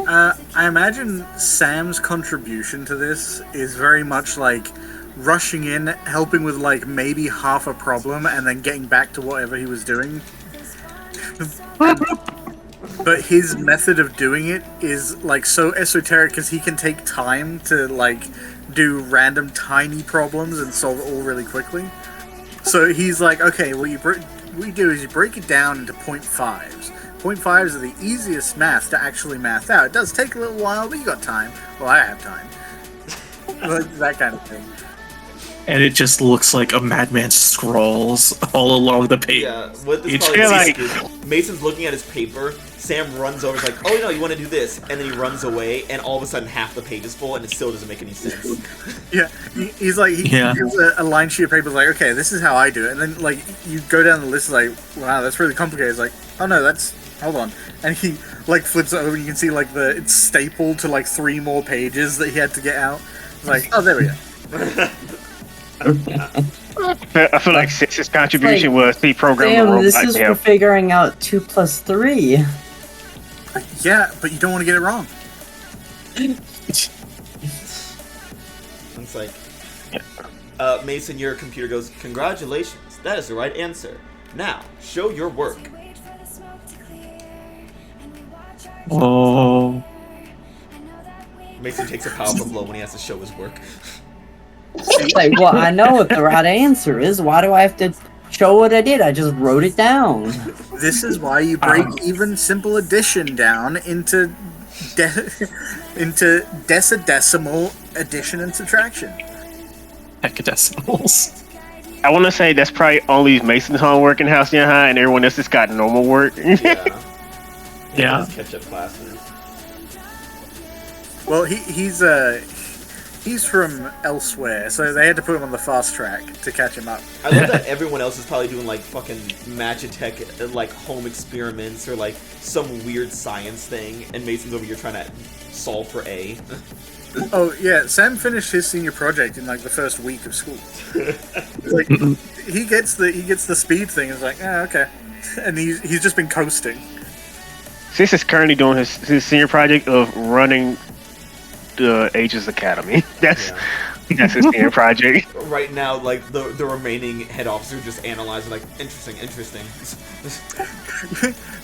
I imagine Sam's contribution to this is very much like rushing in, helping with like maybe half a problem, and then getting back to whatever he was doing. But his method of doing it is like so esoteric because he can take time to like do random tiny problems and solve it all really quickly. So he's like, okay, what you do is you break it down into 0.5s. 0.5s are the easiest math to actually math out. It does take a little while, but you got time. Well, I have time. Like, that kind of thing. And it just looks like a madman scrawls all along the page. Yeah, what this It's probably like- is Mason's looking at his paper. Sam runs over, is like, "Oh no, you want to do this?" And then he runs away, and all of a sudden half the page is full, and it still doesn't make any sense. Yeah, he's like, he Yeah. gives a line sheet of paper, like, okay, this is how I do it. And then, like, you go down the list, like, wow, that's really complicated. It's like, oh no, hold on. And he, like, flips it over, and you can see, like, it's stapled to, like, 3 more pages that he had to get out. It's like, oh, there we go. I feel like Six's contribution was he programmed the Damn, robot this is to for help. figuring out 2 plus 3. Yeah, but you don't want to get it wrong. It's like, Mason, your computer goes, "Congratulations, that is the right answer. Now, show your work." Oh. Mason takes a powerful blow when he has to show his work. Like, well, I know what the right answer is. Why do I have to show what I did? I just wrote it down. This is why you break even simple addition down into decimal addition and subtraction. Hecadecimals. I want to say that's probably only Mason's homework in Halcyon High, and everyone else just got normal work. Yeah. Yeah. Catch up classes. Well, he's from elsewhere, so they had to put him on the fast track to catch him up. I love that everyone else is probably doing like fucking Magitech, like home experiments or like some weird science thing, and Mason's over here trying to solve for A. Oh yeah, Sam finished his senior project in like the first week of school. Like he gets the speed thing. And it's like, okay, and he's just been coasting. Sis is currently doing his senior project of running the Aegis Academy. That's his senior project. Right now, like the remaining head officer just analyzing, like, interesting.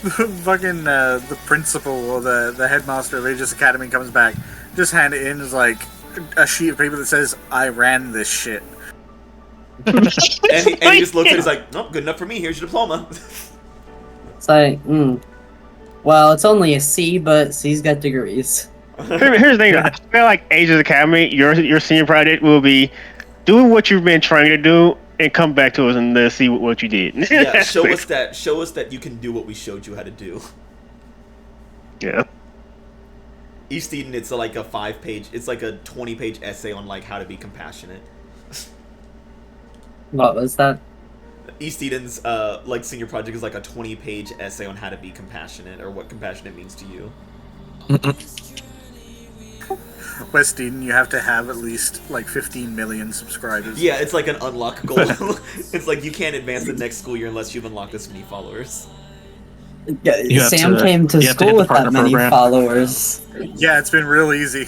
The principal or the headmaster of Aegis Academy comes back, just hand it in as like a sheet of paper that says, "I ran this shit." and he just looks at it, he's like, "Nope, good enough for me. Here's your diploma." It's like, well, it's only a C, but C's got degrees. Here's the thing. I feel like Aegis Academy, your senior project will be doing what you've been trying to do and come back to us and see what you did. Yeah, show us that you can do what we showed you how to do. Yeah. East Eden, it's like a 20-page essay on like how to be compassionate. What was that? East Eden's like senior project is like a 20-page essay on how to be compassionate or what compassionate means to you. West Eden, you have to have at least like 15 million subscribers. Yeah, it's like an unlock goal. It's like you can't advance the next school year unless you've unlocked this many followers. Yeah, Sam came to school with that many followers. Yeah, it's been real easy.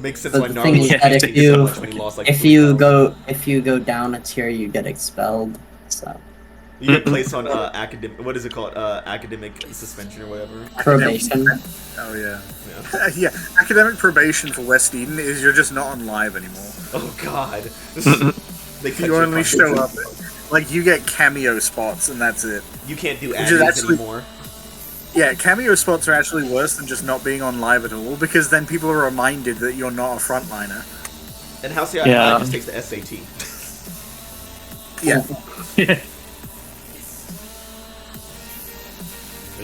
Makes sense But why the thing is Naruto that hated it so much when he lost like 3 pounds. if you go down a tier, you get expelled. So You get placed on academic. What is it called? Academic suspension or whatever. probation. Oh yeah. Yeah. Academic probation for West Eden is you're just not on live anymore. Oh God. They cut You your only fucking- show up. Like you get cameo spots and that's it. You can't do is admins actually- anymore. Yeah, cameo spots are actually worse than just not being on live at all because then people are reminded that you're not a frontliner. And Halcyon Yeah. just takes the SAT. Yeah. But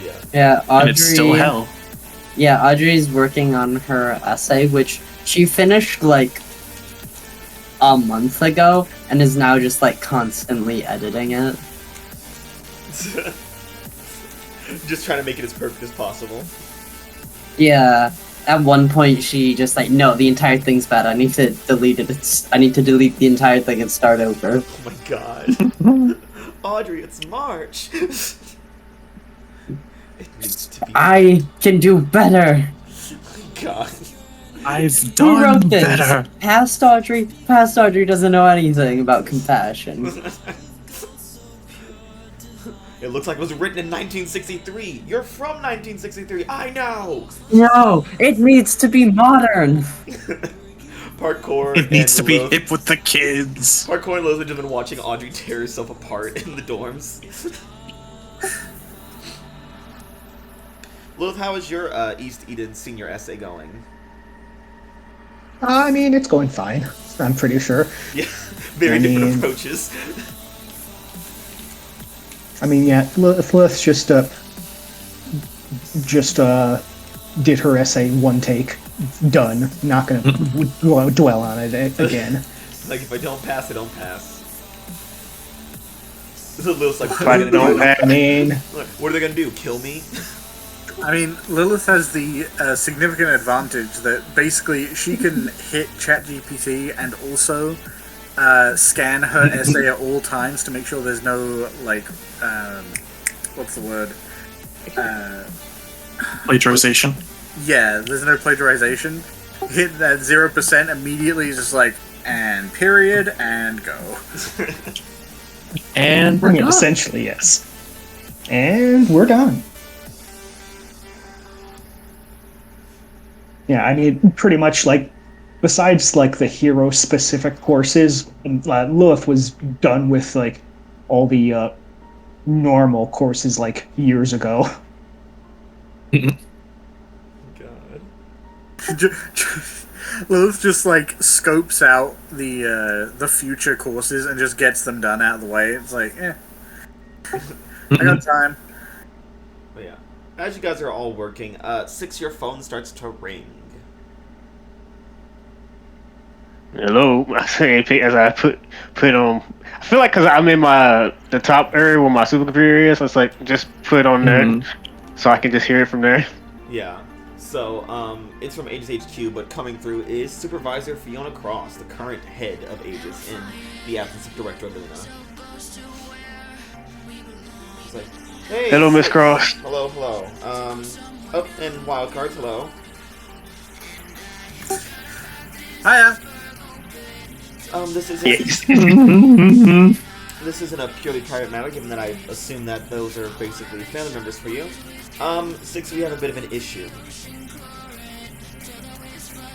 yeah. Yeah, Audrey. And it's still hell. Yeah, Audrey's working on her essay, which she finished like a month ago, and is now just like constantly editing it. Just trying to make it as perfect as possible. Yeah. At one point, she just like, no, the entire thing's bad. I need to delete it. I need to delete the entire thing and start over. Oh my God. Audrey, it's March. It needs to be. I can do better. god. I've Who done wrote this? better. Past Audrey? Past Audrey doesn't know anything about compassion. It looks like it was written in 1963. You're from 1963. I know. No, it needs to be modern. Parkour. It needs to and be Lilith- hip with the kids. Parkour and Lilith have just been watching Audrey tear herself apart in the dorms. Lilith, how is your East Eden senior essay going? I mean, it's going fine. I'm pretty sure. Yeah, very different approaches. I mean, yeah, Lilith just did her essay one take, done. Not gonna dwell on it again. Like, if I don't pass, I don't pass. So Lilith's like, If I don't pass. I mean, what are they gonna do? Kill me? I mean, Lilith has the significant advantage that basically she can hit ChatGPT and also scan her essay at all times to make sure there's no, like, what's the word? Plagiarization. Yeah, there's no plagiarization. Hit that 0% immediately, just like, and period, and go. And we're done. essentially, yes. And we're done. Yeah, I mean, pretty much, like, besides, like, the hero-specific courses, Lilith was done with, like, all the normal courses, like, years ago. God. Lilith just, like, scopes out the future courses and just gets them done out of the way. It's like, I got time. But yeah, as you guys are all working, Six, your phone starts to ring. Hello, I say as I put on. I feel like because I'm in the top area where my supercomputer is, so it's like just put on there, so I can just hear it from there. Yeah. So, it's from Aegis HQ, but coming through is Supervisor Fiona Cross, the current head of Aegis in the absence of Director Luna. It's like, hey. Hello, Miss Six. Cross. Hello. Oh, and Wildcards, hello. Hiya. This isn't. Yes. This isn't a purely private matter, given that I assume that those are basically family members for you. Six, we have a bit of an issue.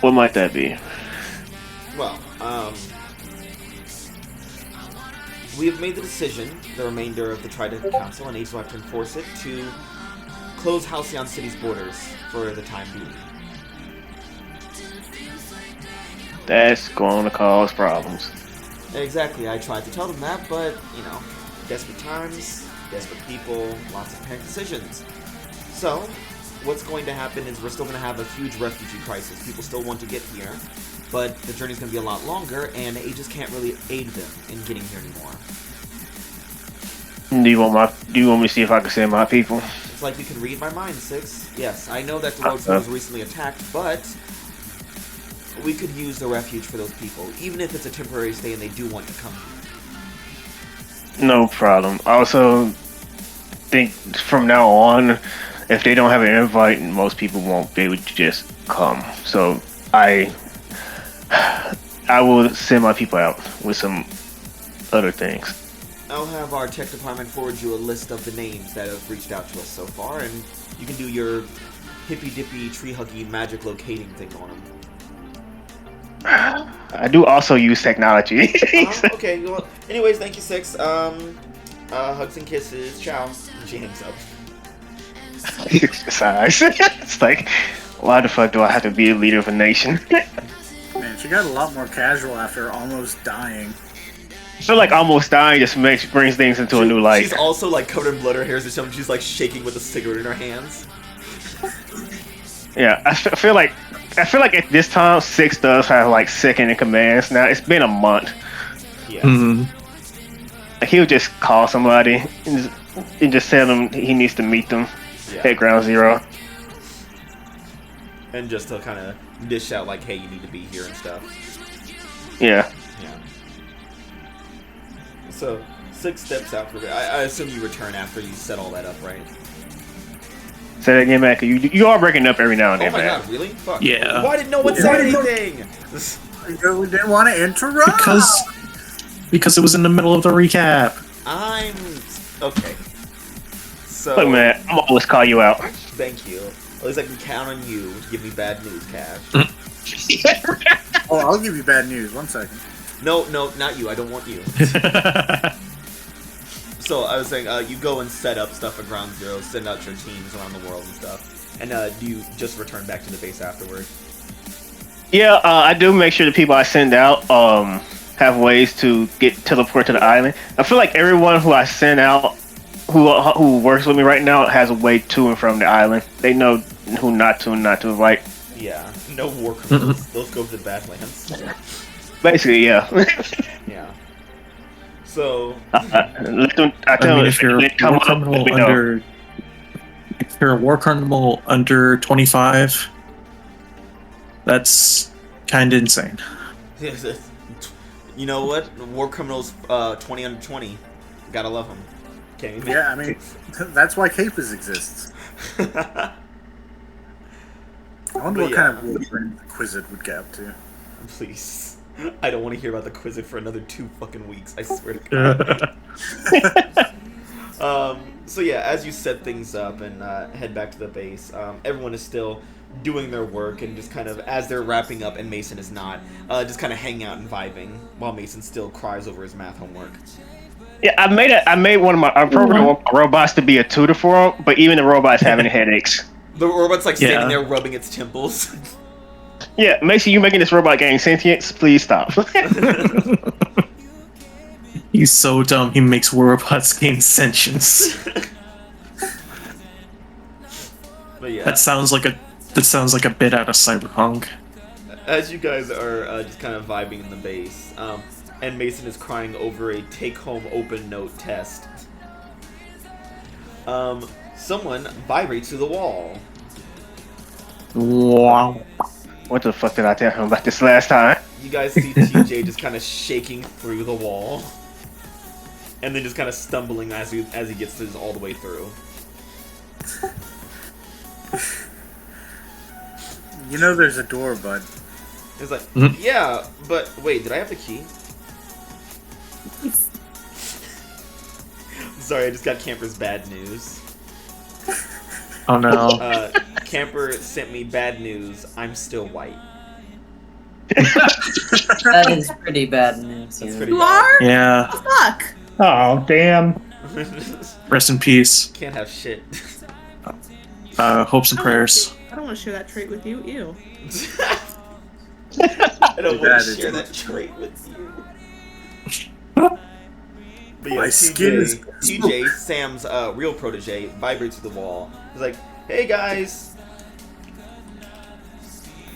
What might that be? Well, we have made the decision, the remainder of the Trident Council, and Aegis will have to enforce it, to close Halcyon City's borders for the time being. That's going to cause problems. Exactly, I tried to tell them that, but, you know, desperate times, desperate people, lots of panic decisions. So, what's going to happen is we're still going to have a huge refugee crisis. People still want to get here, but the journey's going to be a lot longer, and Aegis can't really aid them in getting here anymore. Do you want me to see if I can send my people? It's like you can read my mind, Six. Yes, I know that the roadside was recently attacked, but we could use the refuge for those people, even if it's a temporary stay and they do want to come here. No problem. I also think from now on, if they don't have an invite, most people won't be able to just come. So I will send my people out with some other things. I'll have our tech department forward you a list of the names that have reached out to us so far, and you can do your hippy-dippy, tree-huggy, magic locating thing on them. I do also use technology. Okay, well, anyways, thank you, Six. Hugs and kisses. Ciao. And she hangs up. Besides, it's like, why the fuck do I have to be a leader of a nation? Man, she got a lot more casual after almost dying. I feel like almost dying just brings things into a new light. She's also like covered in blood. Her hair's or something. She's like shaking with a cigarette in her hands. Yeah, I feel like at this time Six does have like second in commands. Now it's been a month. Yeah. Like, he'll just call somebody and just tell them he needs to meet them at Ground Zero. And just to kind of dish out like, hey, you need to be here and stuff. Yeah. Yeah. So, Six steps out for a bit. I assume you return after you set all that up, right? Say that again, Mac. You are breaking up every now and Oh then, my man. god, really? Fuck. Yeah. Why didn't no one say anything? We didn't want to interrupt. Because it was in the middle of the recap. I'm okay. So Look, man, I'm always call you out. thank you. At least I can count on you to give me bad news, Cash. Oh, I'll give you bad news. 1 second. No, not you. I don't want you. So I was saying, you go and set up stuff at Ground Zero, send out your teams around the world and stuff. And do you just return back to the base afterward? Yeah, I do make sure the people I send out have ways to teleport to the island. I feel like everyone who I send out who works with me right now has a way to and from the island. They know who not to invite. Yeah, no war criminals. Those go to the Badlands. Basically, yeah. Yeah. So If you're a war criminal under 25, that's kind of insane. You know what? War criminals 20 under 20. Gotta love them. Can't even. Yeah, I mean, that's why Capers exists. I wonder what kind of warframe the Quizzed would get up to. Please. I don't want to hear about the Quizzed for another 2 fucking weeks. I swear to God. So yeah, as you set things up and head back to the base, everyone is still doing their work and just kind of, as they're wrapping up and Mason is not, just kind of hanging out and vibing while Mason still cries over his math homework. Yeah, I made one of my programmed robots to be a tutor for him, but even the robot's having headaches. The robot's like standing there rubbing its temples. Yeah, Mason, you making this robot gain sentience? Please stop. He's so dumb, he makes robots gain sentience. But yeah. That sounds like a bit out of Cyberpunk. As you guys are just kind of vibing in the base, and Mason is crying over a take-home open note test, someone vibrates through the wall. Wow. What the fuck did I tell him about this last time? You guys see TJ just kind of shaking through the wall, and then just kind of stumbling as he gets this all the way through. You know there's a door, bud. It's like, yeah, but wait, did I have the key? Sorry, I just got Camper's bad news. Oh no. Camper sent me bad news. I'm still white. That is pretty bad news. That's Yeah. pretty You bad. are? Yeah. Oh, fuck. Oh, damn. Rest in peace. Can't have shit. Hopes and prayers. I don't want to share that trait with you. Ew. I don't want to share that trait with you. But yeah, My skin is- TJ, Sam's real protege, vibrates through the wall. He's like, "Hey guys."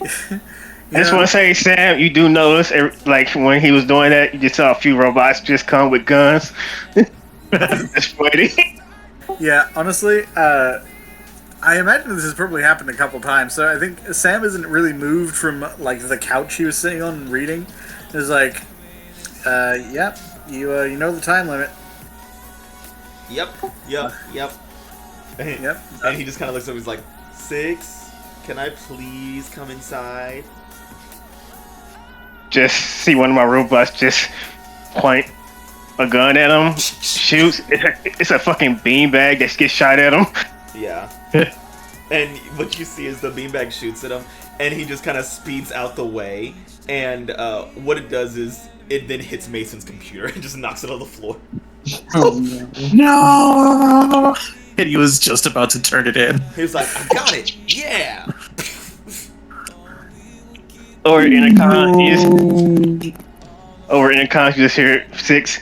I just want to say, Sam, you do notice, like, when he was doing that, you just saw a few robots just come with guns. That's funny. Yeah, honestly, I imagine this has probably happened a couple times. So I think Sam isn't really moved from like the couch he was sitting on and reading. It's like, yep, you know the time limit. Yep. And, Yep. and he just kind of looks up. He's like, 6, can I please come inside? Just see one of my robots just point a gun at him, shoots. It's a fucking beanbag that gets shot at him. Yeah. And what you see is the beanbag shoots at him, and he just kind of speeds out the way. And what it does is it then hits Mason's computer and just knocks it on the floor. Oh, no. No! And he was just about to turn it in. He was like, "I got it, yeah." Or in a con, you just hear 6,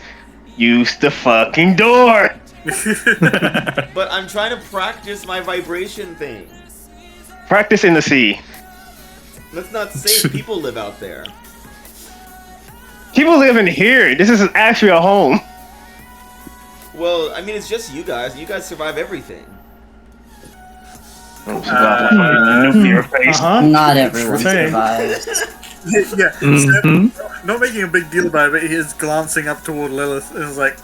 use the fucking door. But I'm trying to practice my vibration thing. Practice in the sea. That's not safe. People live out there. People live in here. This is actually a home. Well, I mean, it's just you guys. You guys survive everything. Nuclear face. Not everyone Same. survives. Yeah, Mhm. Sam, not making a big deal about it, but he is glancing up toward Lilith and is like,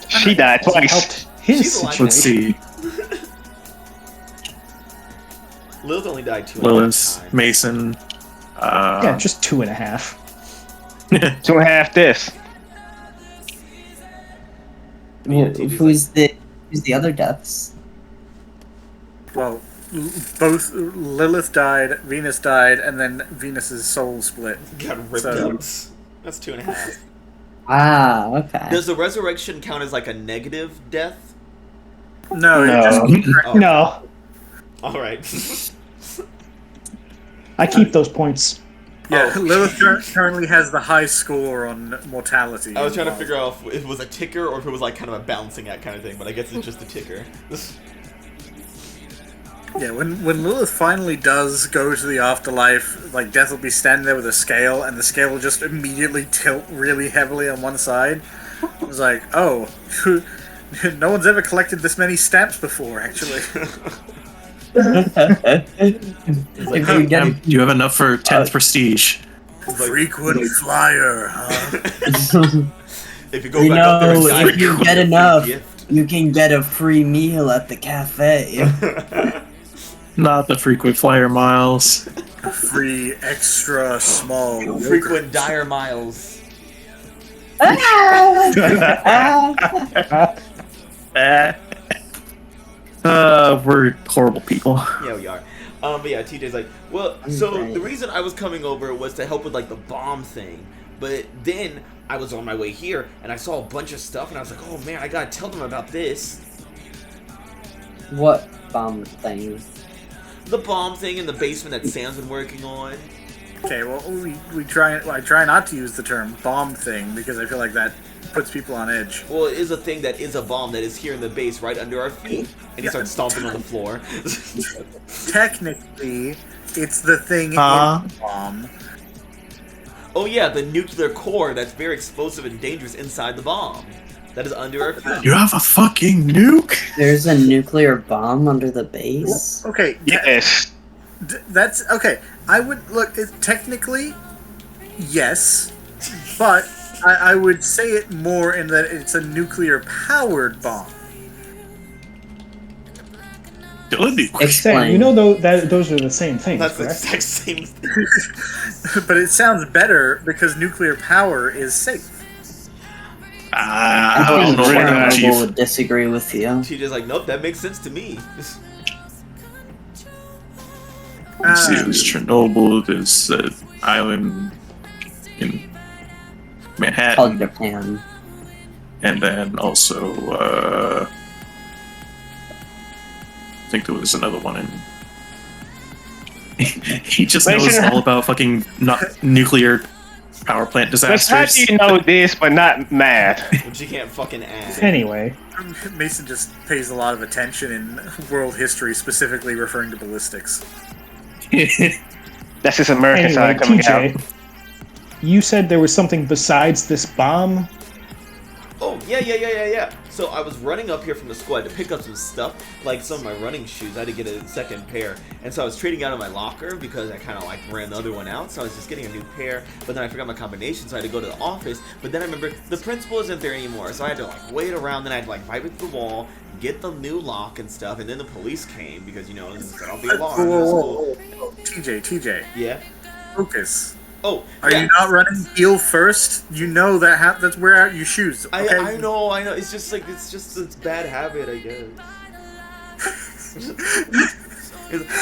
She died twice. Helped his She's alive. situation. Let's see. Lilith only died 2.5 Lilith, times. Mason. Yeah, just 2.5. 2.5 this. Who's the other deaths? Well, both Lilith died, Venus died, and then Venus's soul split. Got ripped So- out. That's 2.5. Ah, okay. Does the resurrection count as like a negative death? No, No. it just Oh. No, All right. I keep those points. yeah. Oh. Lilith currently has the high score on mortality. I was trying to figure out if it was a ticker or if it was like kind of a balancing act kind of thing, but I guess it's just a ticker. Yeah, when Lilith finally does go to the afterlife, like Death will be standing there with a scale, and the scale will just immediately tilt really heavily on one side. It was like, oh, no one's ever collected this many stamps before, actually. If you get Do you have enough for 10th prestige? Frequent flyer, huh? If you go back up there and die, if you get get a enough, gift. you can get a free meal at the cafe. Not the frequent flyer miles. Free extra small. Frequent dire miles. We're horrible people. Yeah, we are. But yeah, TJ's like, well, so the reason I was coming over was to help with like the bomb thing. But then I was on my way here and I saw a bunch of stuff and I was like, oh man, I gotta tell them about this. What bomb thing? The bomb thing in the basement that Sam's been working on. Okay, well, I try not to use the term bomb thing because I feel like that puts people on edge. Well, it is a thing that is a bomb that is here in the base right under our feet. And he starts stomping on the floor. Technically, it's the thing in Huh? the bomb. Oh yeah, the nuclear core that's very explosive and dangerous inside the bomb. That is under our feet. You have a fucking nuke? There's a nuclear bomb under the base. Okay, Yes. that's okay. I would look. Technically, yes, but I would say it more in that it's a nuclear-powered bomb. Sam, you know those are the same things, That's the correct? exact same thing. But it sounds better because nuclear power is safe. I I don't think know what that Chernobyl achieve. would disagree with you. TJ's like, nope, that makes sense to me. See, there's Chernobyl, there's an island in Called Manhattan, Japan. and then also, I think there was another one in. He just knows Mention- all about fucking nuclear power plant But how disasters. do you know this but not math? Which you can't fucking add. Anyway, Mason just pays a lot of attention in world history, specifically referring to ballistics. That's his American anyway, side coming TJ, out. you said there was something besides this bomb. Oh, yeah. So I was running up here from the school. I had to pick up some stuff, like some of my running shoes. I had to get a second pair. And so I was trading out of my locker because I kind of like ran the other one out. So I was just getting a new pair. But then I forgot my combination, so I had to go to the office. But then I remembered the principal isn't there anymore. So I had to like wait around. Then I had to like vibrate the wall, get the new lock and stuff. And then the police came because, you know, I'll be alarmed. Whoa. TJ, Yeah. focus. Oh, Are yeah. you not running heel first? You know that that's wear out your shoes. Okay? I know. It's just like it's a bad habit, I guess.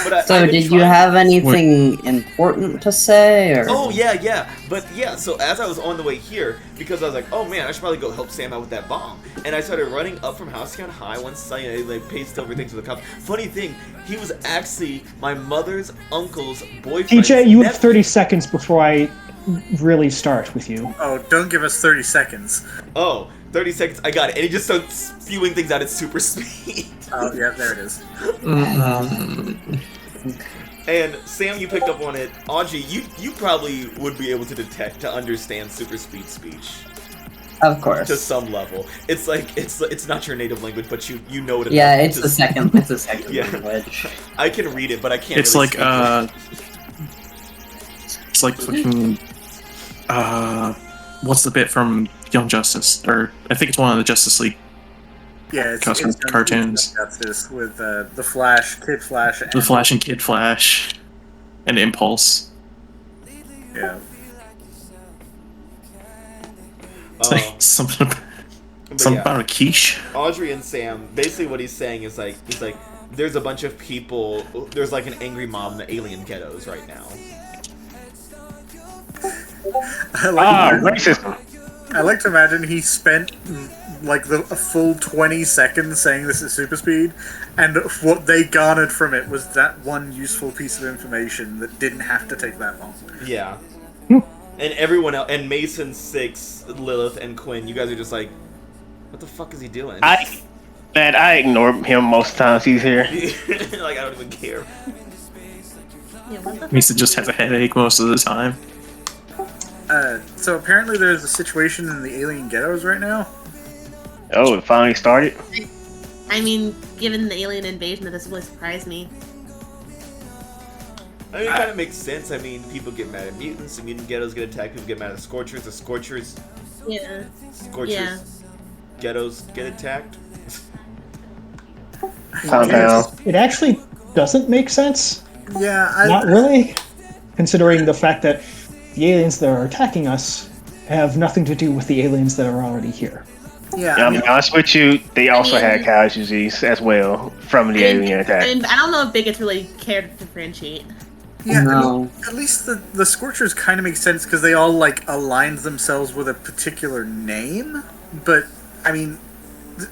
But So, did you have anything important to say, or? Oh yeah. But yeah. So as I was on the way here, because I was like, oh man, I should probably go help Sam out with that bomb, and I started running up from Halcyon High one Sunday, like pasted over things with a cop. Funny thing, he was actually my mother's uncle's boyfriend. TJ, you have 30 seconds before I really start with you. Oh, don't give us 30 seconds. Oh, 30 seconds. I got it. And he just started spewing things out at super speed. Oh, yeah, there it is. And Sam, you picked up on it. Audrey, you probably would be able to understand super speed speech Of course. to some level. It's like it's not your native language, but you know it. Yeah, enough it's to the second. It's the second Yeah. language. I can read it, but I can't. It's really like speak it's like fucking what's the bit from Young Justice, or I think it's one of the Justice League Yeah, it's Comes from it's cartoons. Justice with the Flash, Kid Flash, and The Flash and Kid Flash, and Impulse. yeah. It's like something But about a quiche. Audrey and Sam, basically what he's saying is like, there's a bunch of people, there's like an angry mob in the alien ghettos right now. Racism. I like to imagine he spent like a full 20 seconds saying this is super speed, and what they garnered from it was that one useful piece of information that didn't have to take that long. Yeah. And everyone else, and Mason, Six, Lilith, and Quinn, you guys are just like, what the fuck is he doing? I ignore him most times he's here. Like, I don't even care. Yeah, what the Mason just has a headache most of the time. So apparently there's a situation in the alien ghettos right now. Oh, it finally started? I mean, given the alien invasion, that doesn't really surprise me. I mean, it kind of makes sense. I mean, people get mad at mutants, the mutant ghettos get attacked, people get mad at Scorchers, the Scorchers ghettos get attacked. It actually doesn't make sense. Yeah, Not really, considering the fact that the aliens that are attacking us have nothing to do with the aliens that are already here. Yeah, I'll be honest with you, they also had casualties as well from the alien attack. I don't know if bigots really care to differentiate. Yeah, No. at least the Scorchers kind of make sense because they all like aligned themselves with a particular name. But I mean,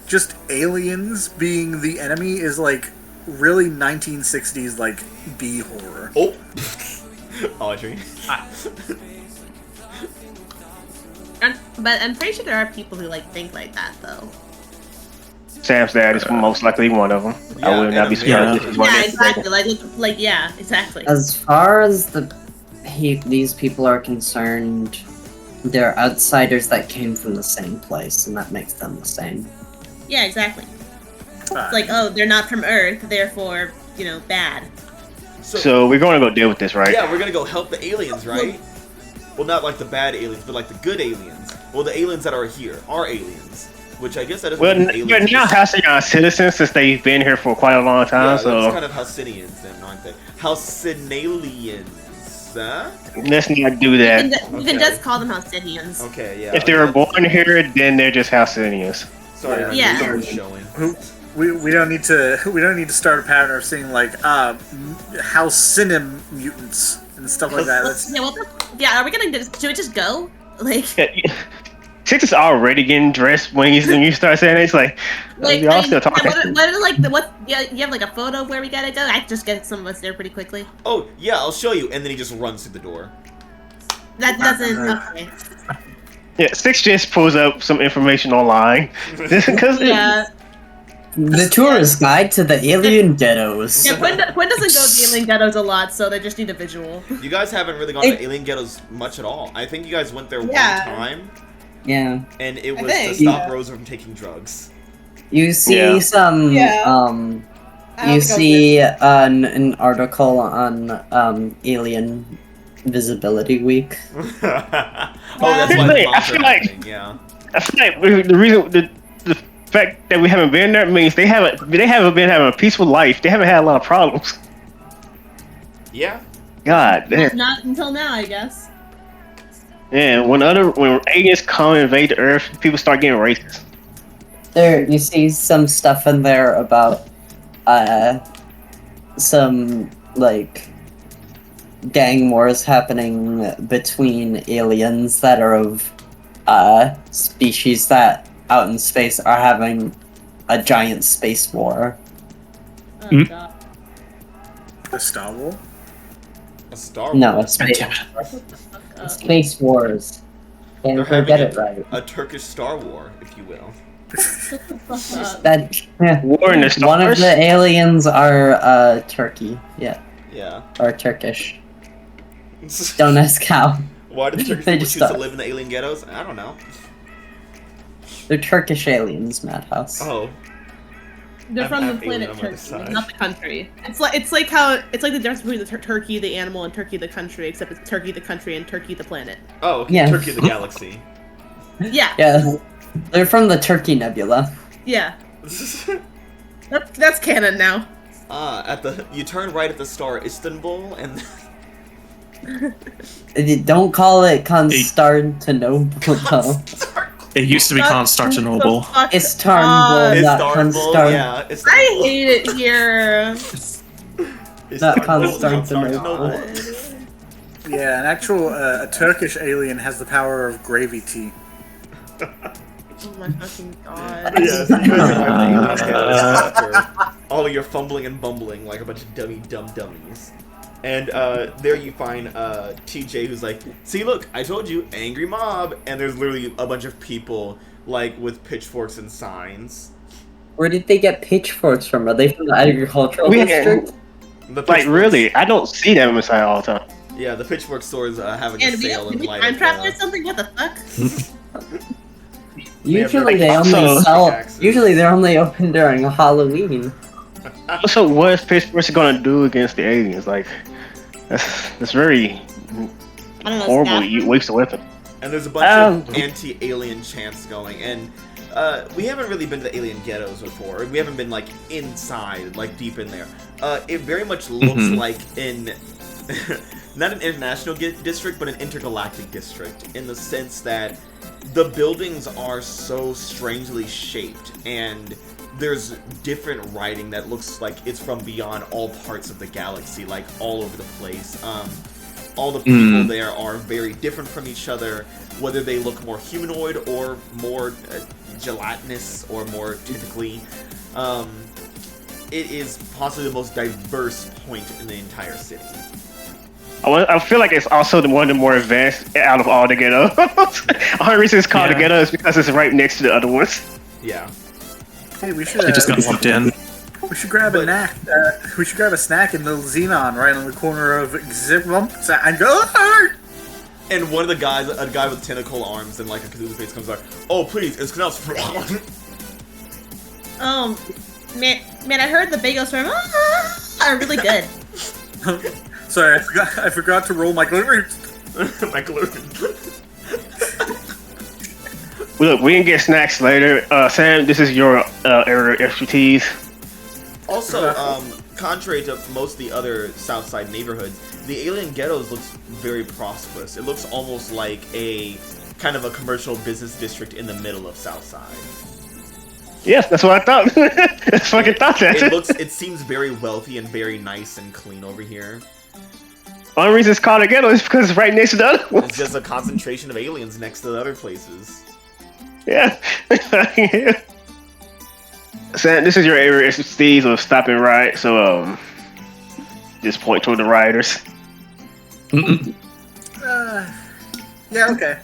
just aliens being the enemy is like really 1960s like B horror. Oh, Audrey. But I'm pretty sure there are people who like think like that, though. Sam's dad is most likely one of them. Yeah, I would not be surprised if it's one Yeah, of them. exactly. Yeah, exactly. As far as these people are concerned, they're outsiders that came from the same place, and that makes them the same. Yeah, exactly. It's like, oh, they're not from Earth, therefore, bad. So we're going to go deal with this, right? Yeah, we're gonna go help the aliens, right? Well, not like the bad aliens, but like the good aliens. Well, the aliens that are here are aliens, which I guess that doesn't Well, mean you're aliens. now Halcyon citizens since they've been here for quite a long time, Yeah, so that's kind of Halcyonians then, aren't they? Halcynalians, huh? let's not do that. You can just call them Halcyonians. Okay, yeah. If they were born here, then they're just Halcyonians. Sorry, my Yeah. laser was showing. We don't need to start a pattern of seeing like Halcyon mutants and stuff like that. That's, Are we gonna should we just go? Like, Six is already getting dressed when you start saying it. It's like y'all still talking. You have like a photo of where we gotta go? I can just get some of us there pretty quickly. Oh, yeah, I'll show you. And then he just runs through the door. That doesn't. Okay. Yeah, Six just pulls up some information online. Yeah. The tourist guide to the alien ghettos. Yeah, Quinn doesn't go to the alien ghettos a lot, so they just need a visual. You guys haven't really gone to alien ghettos much at all. I think you guys went there one time. Yeah. And it was to stop Rosa from taking drugs. You see some. You see an article on Alien Visibility Week. Oh, that's why the bombs are happening, yeah. I feel like the reason the fact that we haven't been there means they haven't been having a peaceful life. They haven't had a lot of problems. Yeah. God damn. Not until now, I guess. Yeah, when aliens come and invade the Earth, people start getting racist. There, you see some stuff in there about some like gang wars happening between aliens that are of species that out in space are having a giant space war. Oh, God. a Star Wars. A Star Wars? No, a space wars. They're Can't having get it right. a Turkish Star War, if you will. War in the stars? One of the aliens are Turkey. Yeah. Yeah. Or Turkish. Don't ask how. Why do Turkish They people just choose to start. live in the alien ghettos? I don't know. They're Turkish aliens, Madhouse. Oh. They're I'm from the half alien planet on the other Turkey, side. not the country. It's like the difference between the Turkey the animal and Turkey the country, except it's Turkey the country and Turkey the planet. Oh, okay. Yeah. Turkey of the galaxy. Yeah. Yeah. They're from the Turkey Nebula. Yeah. That's canon now. You turn right at the star Istanbul, and Don't call it Constantinople, though. It used to be Constantinople. It's Tarnbull, not Istanbul, Constant. yeah, I Istanbul. hate it here. Not Constantinople. Yeah, an actual a Turkish alien has the power of gravy tea. Oh my fucking god. Yes, you guys are after all of your fumbling and bumbling like a bunch of dumb dummies. And there you find TJ, who's like, see, look, I told you, angry mob. And there's literally a bunch of people like with pitchforks and signs. Where did they get pitchforks from? Are they from the agricultural district? Like, really? I don't see them inside all the time. Yeah, the pitchfork store is having a And sale in we light time of travel or something? What the fuck? Usually they only Also- sell. Usually they're only open during Halloween. So what is Pitchfork gonna do against the aliens? Like, that's very I don't know. horrible. Staff? You waste a weapon. And there's a bunch of anti-alien chants going, and we haven't really been to the alien ghettos before. We haven't been like inside, like deep in there. It very much looks like not an international district, but an intergalactic district, in the sense that the buildings are so strangely shaped, and there's different writing that looks like it's from beyond all parts of the galaxy, like all over the place. All the people there are very different from each other, whether they look more humanoid or more gelatinous or more tentacly. It is possibly the most diverse point in the entire city. I feel like it's also one of the more advanced out of all the ghettos. The only reason it's called the ghetto is because it's right next to the other ones. Yeah. Hey, we should. They just got lumped in. We should grab a snack. We should grab a snack in the Xenon right on the corner of Zipmumps and go. And one of the guys, a guy with tentacle arms and like a Cthulhu face, comes like, "Oh, please, it's pronounced." Man, I heard the bagels from are really good. Sorry, I forgot to roll my gluten. My gluten. Look, we can get snacks later. Sam, this is your area of expertise. Also, contrary to most of the other Southside neighborhoods, the alien ghettos looks very prosperous. It looks almost like a kind of a commercial business district in the middle of Southside. Yes, that's what I thought. I fucking thought that. It seems very wealthy and very nice and clean over here. Only reason it's called a ghetto is because it's right next to the other ones. It's just a concentration of aliens next to the other places. Yeah. Sam, this is your area of expertise of stop and ride, so just point toward the riders. Yeah, okay.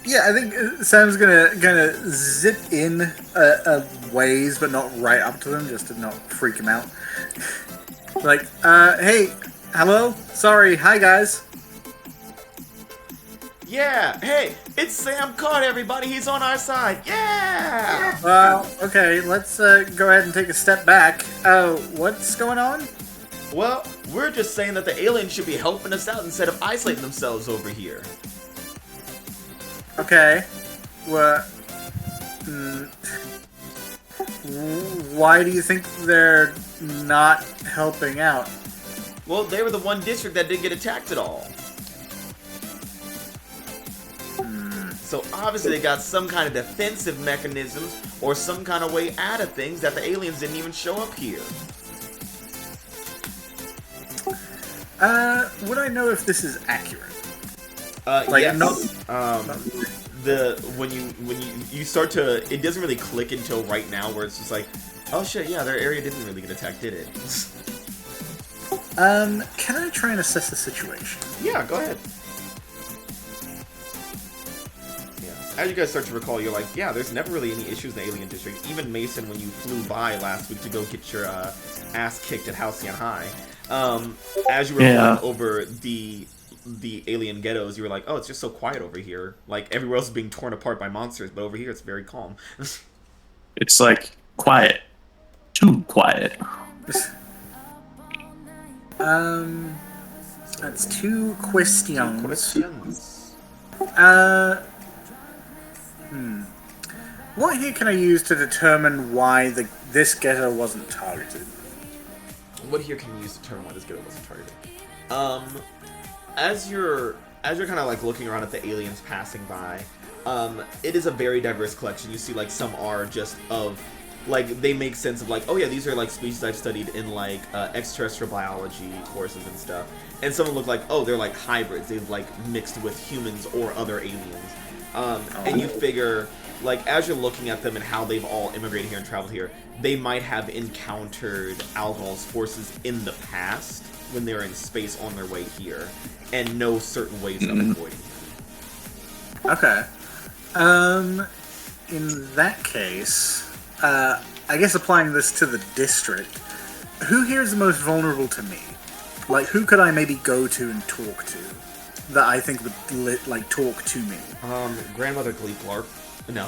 Yeah, I think Sam's gonna zip in a ways, but not right up to them, just to not freak him out. Like, hey, hello? Sorry, hi guys. Yeah, hey, it's Sam Caught, everybody. He's on our side. Yeah! Well, okay, let's go ahead and take a step back. What's going on? Well, we're just saying that the aliens should be helping us out instead of isolating themselves over here. Okay. Well, why do you think they're not helping out? Well, they were the one district that didn't get attacked at all. So obviously they got some kind of defensive mechanisms or some kind of way out of things that the aliens didn't even show up here. Would I know if this is accurate? Yes. When you start to, it doesn't really click until right now, where it's just like, oh shit, yeah, their area didn't really get attacked, did it? Can I try and assess the situation? Yeah, go ahead. Yeah. As you guys start to recall, you're like, yeah, there's never really any issues in the Alien District. Even Mason, when you flew by last week to go get your ass kicked at Halcyon High, as you were going over the alien ghettos, you were like, oh, it's just so quiet over here. Like, everywhere else is being torn apart by monsters, but over here it's very calm. It's like quiet. Too quiet. That's two questions. Questions. What here can I use to determine why this ghetto wasn't targeted? What here can you use to determine why this ghetto wasn't targeted? As you're kind of like looking around at the aliens passing by, it is a very diverse collection. You see, like, some are just of, like, they make sense of, like, oh yeah, these are, like, species I've studied in, like, extraterrestrial biology courses and stuff. And some look like, oh, they're, like, hybrids. They've, like, mixed with humans or other aliens. And you figure, like, as you're looking at them and how they've all immigrated here and traveled here, they might have encountered Algol's forces in the past when they were in space on their way here, and know certain ways of avoiding them. Okay. In that case, I guess applying this to the district, who here is the most vulnerable to me? Like, who could I maybe go to and talk to that I think would, like, talk to me? Grandmother Gleeplarp. No.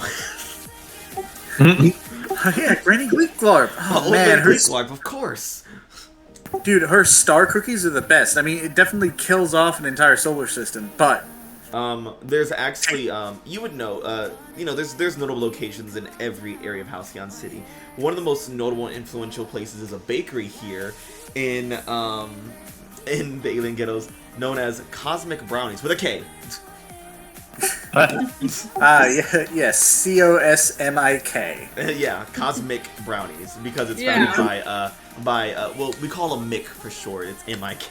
Yeah, Granny Gleeplarp. Oh, man, her Gleeplarp, of course. Dude, her star cookies are the best. I mean, it definitely kills off an entire solar system, but... there's actually, you would know, there's notable locations in every area of Halcyon City. One of the most notable and influential places is a bakery here in the alien ghettos known as Cosmic Brownies, with a K. Yes, C-O-S-M-I-K. Yeah, Cosmic Brownies, because it's founded by well, we call them Mick for short. It's M-I-K.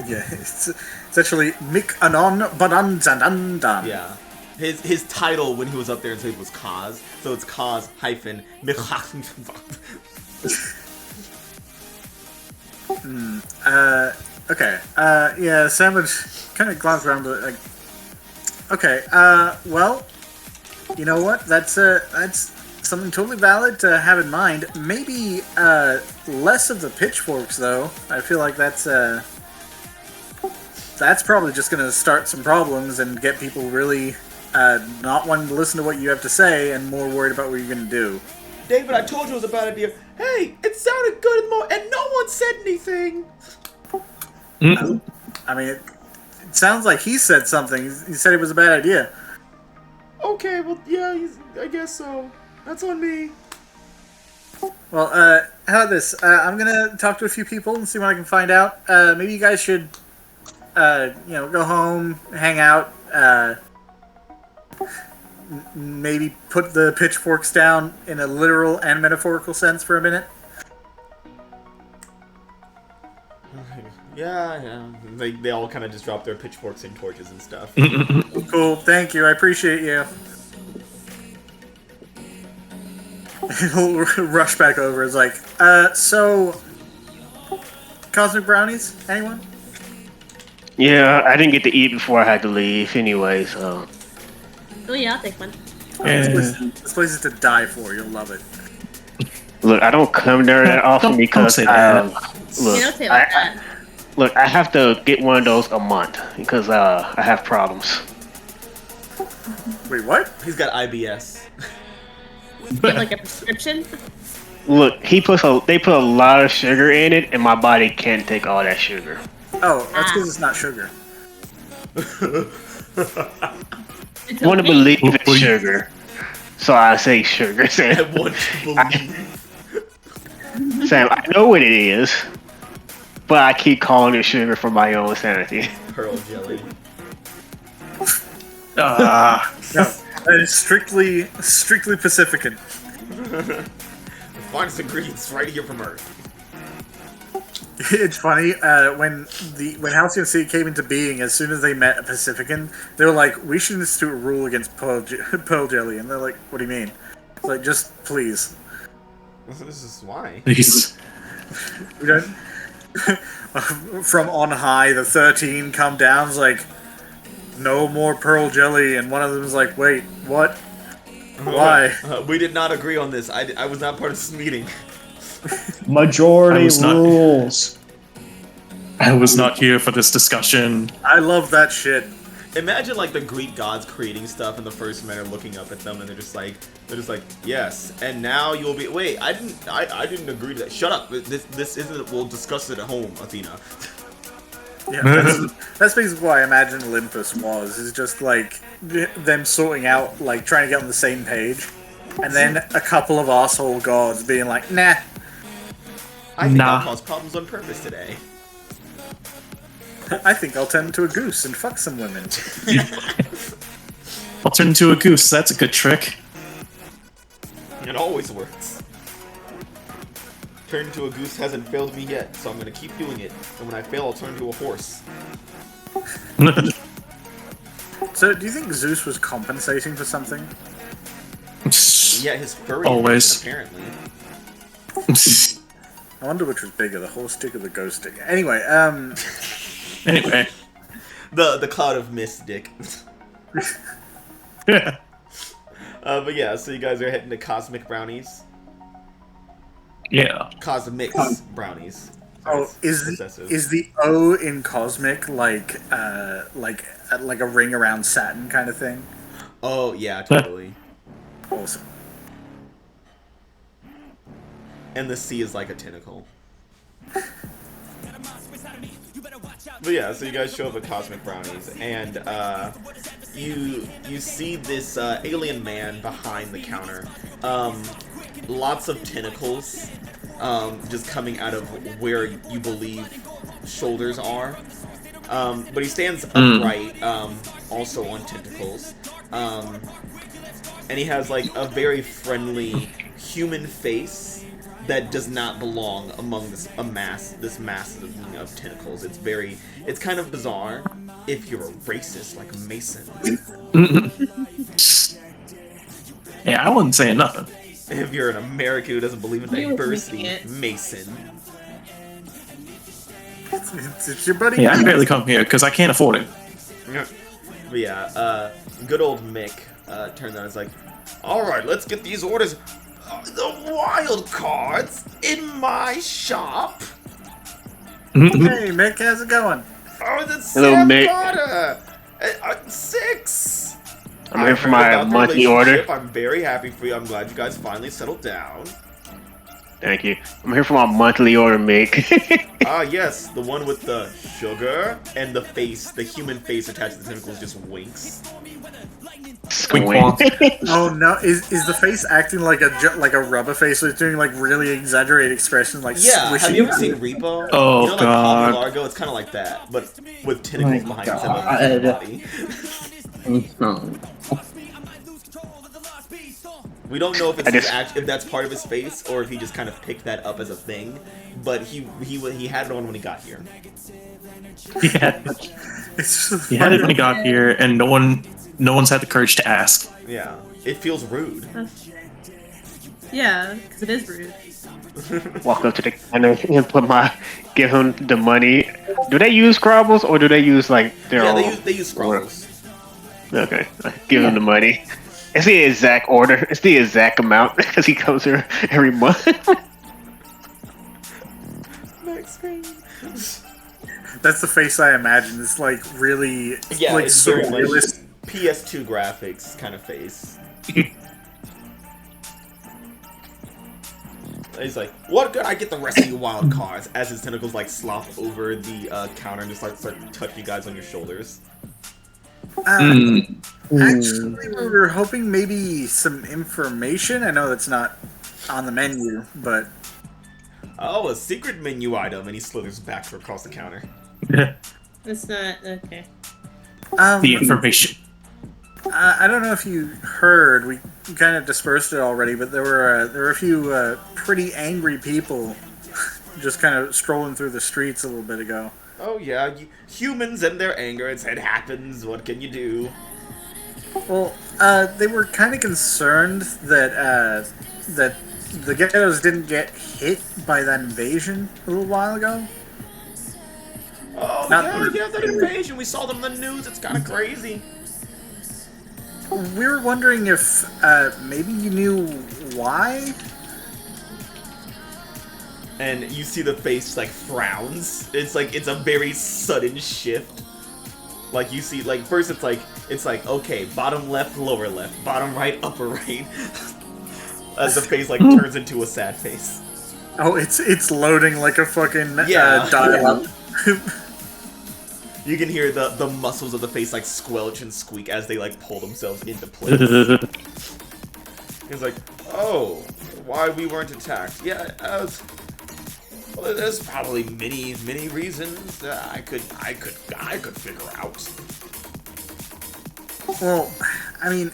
Yeah, it's actually Mick Anon Badanzandan. Yeah. His title when he was up there and said was Cos, so it's Cos hyphen Mick. Okay. Yeah, Sandwich kind of glanced around, like, okay, well, you know what? That's something totally valid to have in mind. Maybe, less of the pitchforks, though. I feel like that's probably just gonna start some problems and get people really, not wanting to listen to what you have to say and more worried about what you're gonna do. David, I told you it was a bad idea. Hey, it sounded good and no one said anything. I mean, it sounds like he said something. He said it was a bad idea. Okay, well, yeah, I guess so. That's on me. Well, how about this? I'm gonna talk to a few people and see what I can find out. Maybe you guys should, go home, hang out, maybe put the pitchforks down in a literal and metaphorical sense for a minute. Yeah. They all kind of just drop their pitchforks and torches and stuff. Cool, thank you, I appreciate you. He'll rush back over. It's like, so... Cosmic Brownies? Anyone? Yeah, I didn't get to eat before I had to leave anyway, so... Oh yeah, I'll take one. This place is to die for, you'll love it. Look, I don't come there that often because Look, I have to get one of those a month because I have problems. Wait, what? He's got IBS. Get like a prescription? Look, they put a lot of sugar in it, and my body can't take all that sugar. Oh, that's because it's not sugar. I want to believe it's sugar, so I say sugar. Sam. I want to believe. Sam, I know what it is, but I keep calling it sugar for my own sanity. Pearl jelly. No, that is strictly Pacifican. The finest ingredients right here from Earth. It's funny, when Halcyon City came into being, as soon as they met a Pacifican, they were like, we should institute a rule against pearl jelly. And they're like, what do you mean? It's like, just please. This is why. Please. We don't... From on high, the 13 come down, it's like, no more pearl jelly, and one of them is like, wait, what? Why? We did not agree on this. I was not part of this meeting. Majority rules. I was not here for this discussion. I love that shit. Imagine like the Greek gods creating stuff and the first men are looking up at them and they're just like, yes, and now you'll be. Wait, I didn't agree to that. Shut up. This isn't. We'll discuss it at home, Athena. Yeah, that's basically what I imagine Olympus was. Is just like them sorting out, like trying to get on the same page, and then a couple of asshole gods being like, "Nah." I think I'll Nah. cause problems on purpose today. I think I'll turn into a goose and fuck some women. I'll turn into a goose. That's a good trick. It always works. Turn into a goose hasn't failed me yet, so I'm gonna keep doing it. And when I fail, I'll turn into a horse. So, do you think Zeus was compensating for something? Yeah, his furry Always. apparently. I wonder which was bigger, the horse dick or the ghost dick. Anyway, Anyway. The cloud of mist dick. Yeah. But yeah, so you guys are heading to Cosmic Brownies. Yeah. Cosmix Brownies. oh, Possessive. is the O in cosmic like a ring around Saturn kind of thing? Oh yeah, totally. Awesome. And the C is like a tentacle. But yeah, so you guys show up at Cosmic Brownies, and you see this alien man behind the counter. Lots of tentacles, just coming out of where you believe shoulders are. But he stands upright, also on tentacles. And he has like a very friendly human face that does not belong among this mass of tentacles. It's kind of bizarre if you're a racist like Mason. Yeah, I wasn't saying nothing. If you're an American who doesn't believe in You diversity, can't. Mason. It's your buddy. Yeah, I barely come here because I can't afford it. But yeah, good old Mick turns out and is like, alright, let's get these orders. The Wildcards in my shop? Hey, Mick, how's it going? Oh, that's Hello, Sam Mick. Carter! 6! I'm here for I heard my about the monthly order. relationship. I'm very happy for you. I'm glad you guys finally settled down. Thank you. I'm here for my monthly order, Mick. Ah, yes, the one with the sugar and the face, the human face attached to the tentacles just winks. Wink wonk. Oh no, is the face acting like a rubber face? So it's doing like really exaggerated expressions, like Yeah, squishy. have you ever seen Repo? Oh, you know, like God. Pablo Largo? It's kind of like that, but with tentacles My behind his body. Mhm. We don't know if I just- if that's part of his face or if he just kind of picked that up as a thing, but he had it on when he got here. Yeah. It's just He had it when he got here, and no one's had the courage to ask. Yeah, it feels rude. Yeah, because it is rude. Walk up to the counter and give him the money. Do they use Scrabbles or do they use like their Yeah, own? they use scrolls. Okay, give him the money. It's the exact order. It's the exact amount because he comes here every month. Next screen. that's the face I imagine. It's like really, Yeah, like it's very much surrealist. PS2 graphics kind of face. He's like, what could I get the rest of you wild cards? As his tentacles like slop over the counter and just like start touching you guys on your shoulders. Actually, we were hoping maybe some information. I know that's not on the menu, but Oh, a secret menu item, and he slithers back across the counter. It's not okay. The information. I don't know if you heard. We kind of dispersed it already, but there were a few pretty angry people just kind of strolling through the streets a little bit ago. Oh yeah, humans and their anger, it happens, what can you do? Well, they were kind of concerned that that the ghettos didn't get hit by that invasion a little while ago. Oh Not- yeah, that invasion, we saw them in the news, it's kind of crazy. We were wondering if maybe you knew why. And you see the face like frowns. It's a very sudden shift. Like you see, like first it's like okay, bottom left, lower left, bottom right, upper right. As the face like turns into a sad face. Oh, it's loading like a fucking Yeah. dial-up. You can hear the muscles of the face like squelch and squeak as they like pull themselves into place. He's like, oh, why we weren't attacked? Yeah, well, there's probably many reasons that I could figure out. Well, I mean,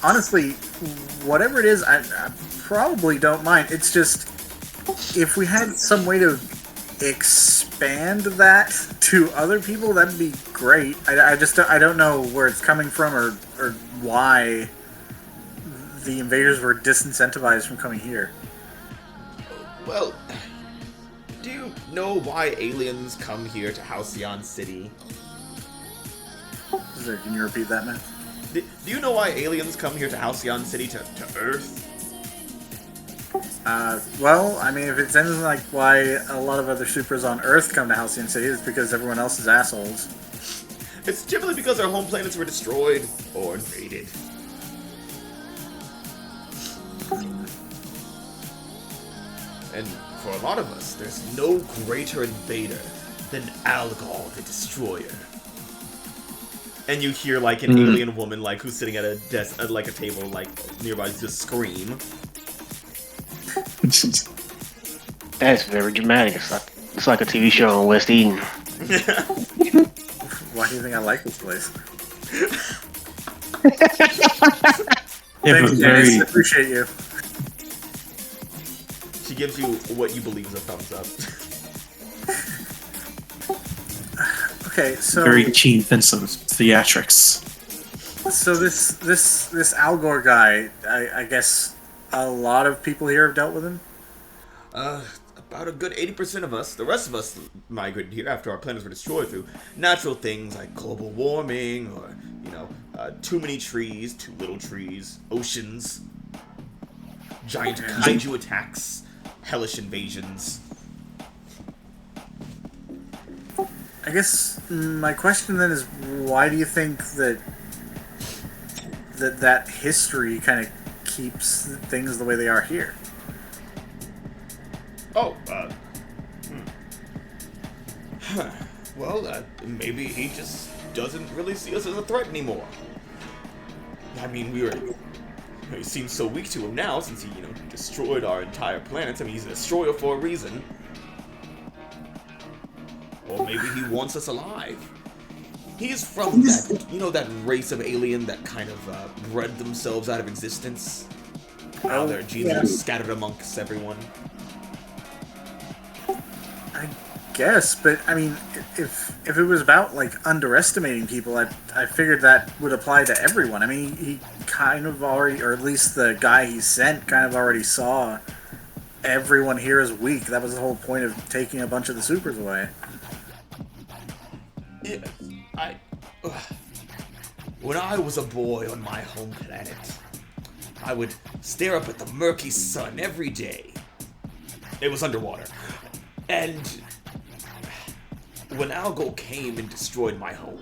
honestly, whatever it is, I probably don't mind. It's just, if we had some way to expand that to other people, that'd be great. I don't know where it's coming from or why the invaders were disincentivized from coming here. Well, do you know why aliens come here to Halcyon City? Sorry, can you repeat that, man? Do you know why aliens come here to Halcyon City to Earth? Well, I mean, if it's anything like why a lot of other supers on Earth come to Halcyon City, it's because everyone else is assholes. It's typically because our home planets were destroyed or invaded. And for a lot of us, there's no greater invader than Algol the Destroyer. And you hear like an alien woman like who's sitting at a desk, at like a table like nearby, just scream. That's very dramatic. It's like a TV show on West Eden. Why do you think I like this place? Yeah, Thanks, guys. Appreciate you. She gives you what you believe is a thumbs up. Okay, so very Gene Vincent theatrics. So this Al Gore guy, I guess a lot of people here have dealt with him. About a good 80% of us. The rest of us migrated here after our planets were destroyed through natural things like global warming, or too many trees, too little trees, oceans, giant kaiju attacks, hellish invasions. I guess my question then is, why do you think that history kind of keeps things the way they are here? Well, maybe he just doesn't really see us as a threat anymore. I mean, he seems so weak to him now since he, destroyed our entire planet. I mean, he's a destroyer for a reason. Or maybe he wants us alive. He's from that race of alien that kind of bred themselves out of existence. Now their genes are scattered amongst everyone. I guess, but I mean, if it was about underestimating people, I figured that would apply to everyone. I mean, he kind of already, or at least the guy he sent, kind of already saw everyone here as weak. That was the whole point of taking a bunch of the supers away. Yeah, when I was a boy on my home planet, I would stare up at the murky sun every day. It was underwater. And when Algol came and destroyed my home,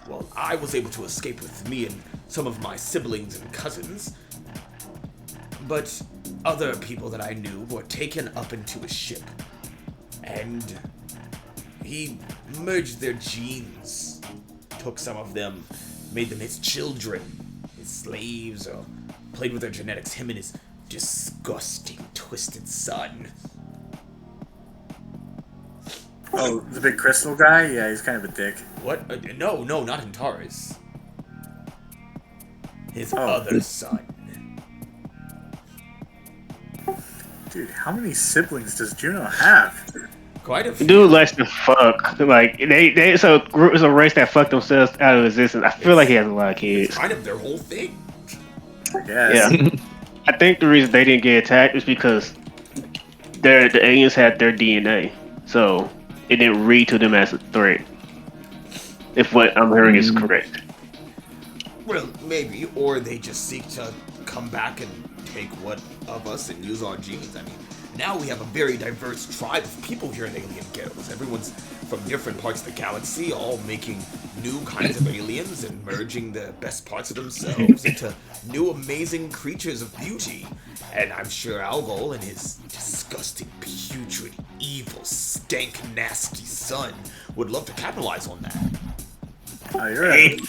well, I was able to escape with me and some of my siblings and cousins. But other people that I knew were taken up into a ship. And he merged their genes, took some of them, made them his children, his slaves, or played with their genetics, him and his disgusting, twisted son. Oh, the big crystal guy? Yeah, he's kind of a dick. What? No, not Antares. His other son. Dude, how many siblings does Juno have? Quite a few. Dude likes to fuck. Like it's a race that fucked themselves out of existence. I feel like he has a lot of kids. It's kind of their whole thing. I guess. Yeah. I think the reason they didn't get attacked is because the aliens had their DNA, so it didn't read to them as a threat. If what I'm hearing is correct. Well, maybe, or they just seek to come back and take what of us and use our genes. I mean, now we have a very diverse tribe of people here in Alien Ghettos. Everyone's from different parts of the galaxy, all making new kinds of aliens and merging the best parts of themselves into new amazing creatures of beauty. And I'm sure Algol and his disgusting, putrid, evil, stank, nasty son would love to capitalize on that. Oh, you're right.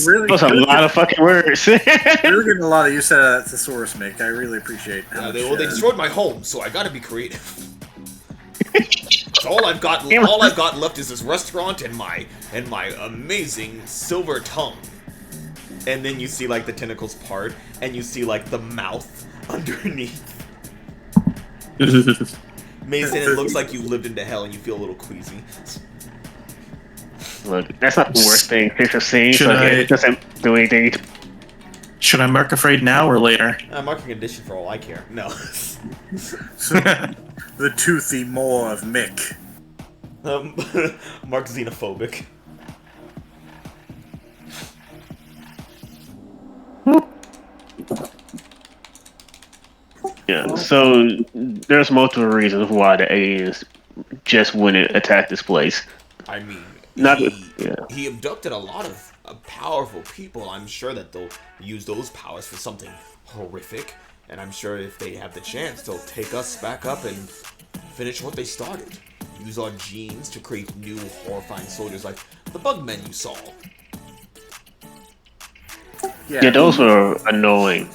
Really, That's a lot of fucking words. you're getting a lot of use out of that thesaurus, Mick. I really appreciate how They much, destroyed my home, so I gotta be creative. So all I've got left is this restaurant and my amazing silver tongue. And then you see like the tentacles part, and you see like the mouth underneath. Mason, it looks like you lived into hell, and you feel a little queasy. Look, that's not the worst thing Picture seeing, Should so I- it doesn't do anything. Should I mark afraid now or later? I'm marking condition for all I care. No. So, the toothy maw of Mick. Mark xenophobic. Yeah, so there's multiple reasons why the aliens just wouldn't attack this place. I mean, Not- he, yeah. he abducted a lot of powerful people. I'm sure that they'll use those powers for something horrific. And I'm sure if they have the chance, they'll take us back up and finish what they started. Use our genes to create new horrifying soldiers like the Bugmen you saw. Yeah, those were annoying.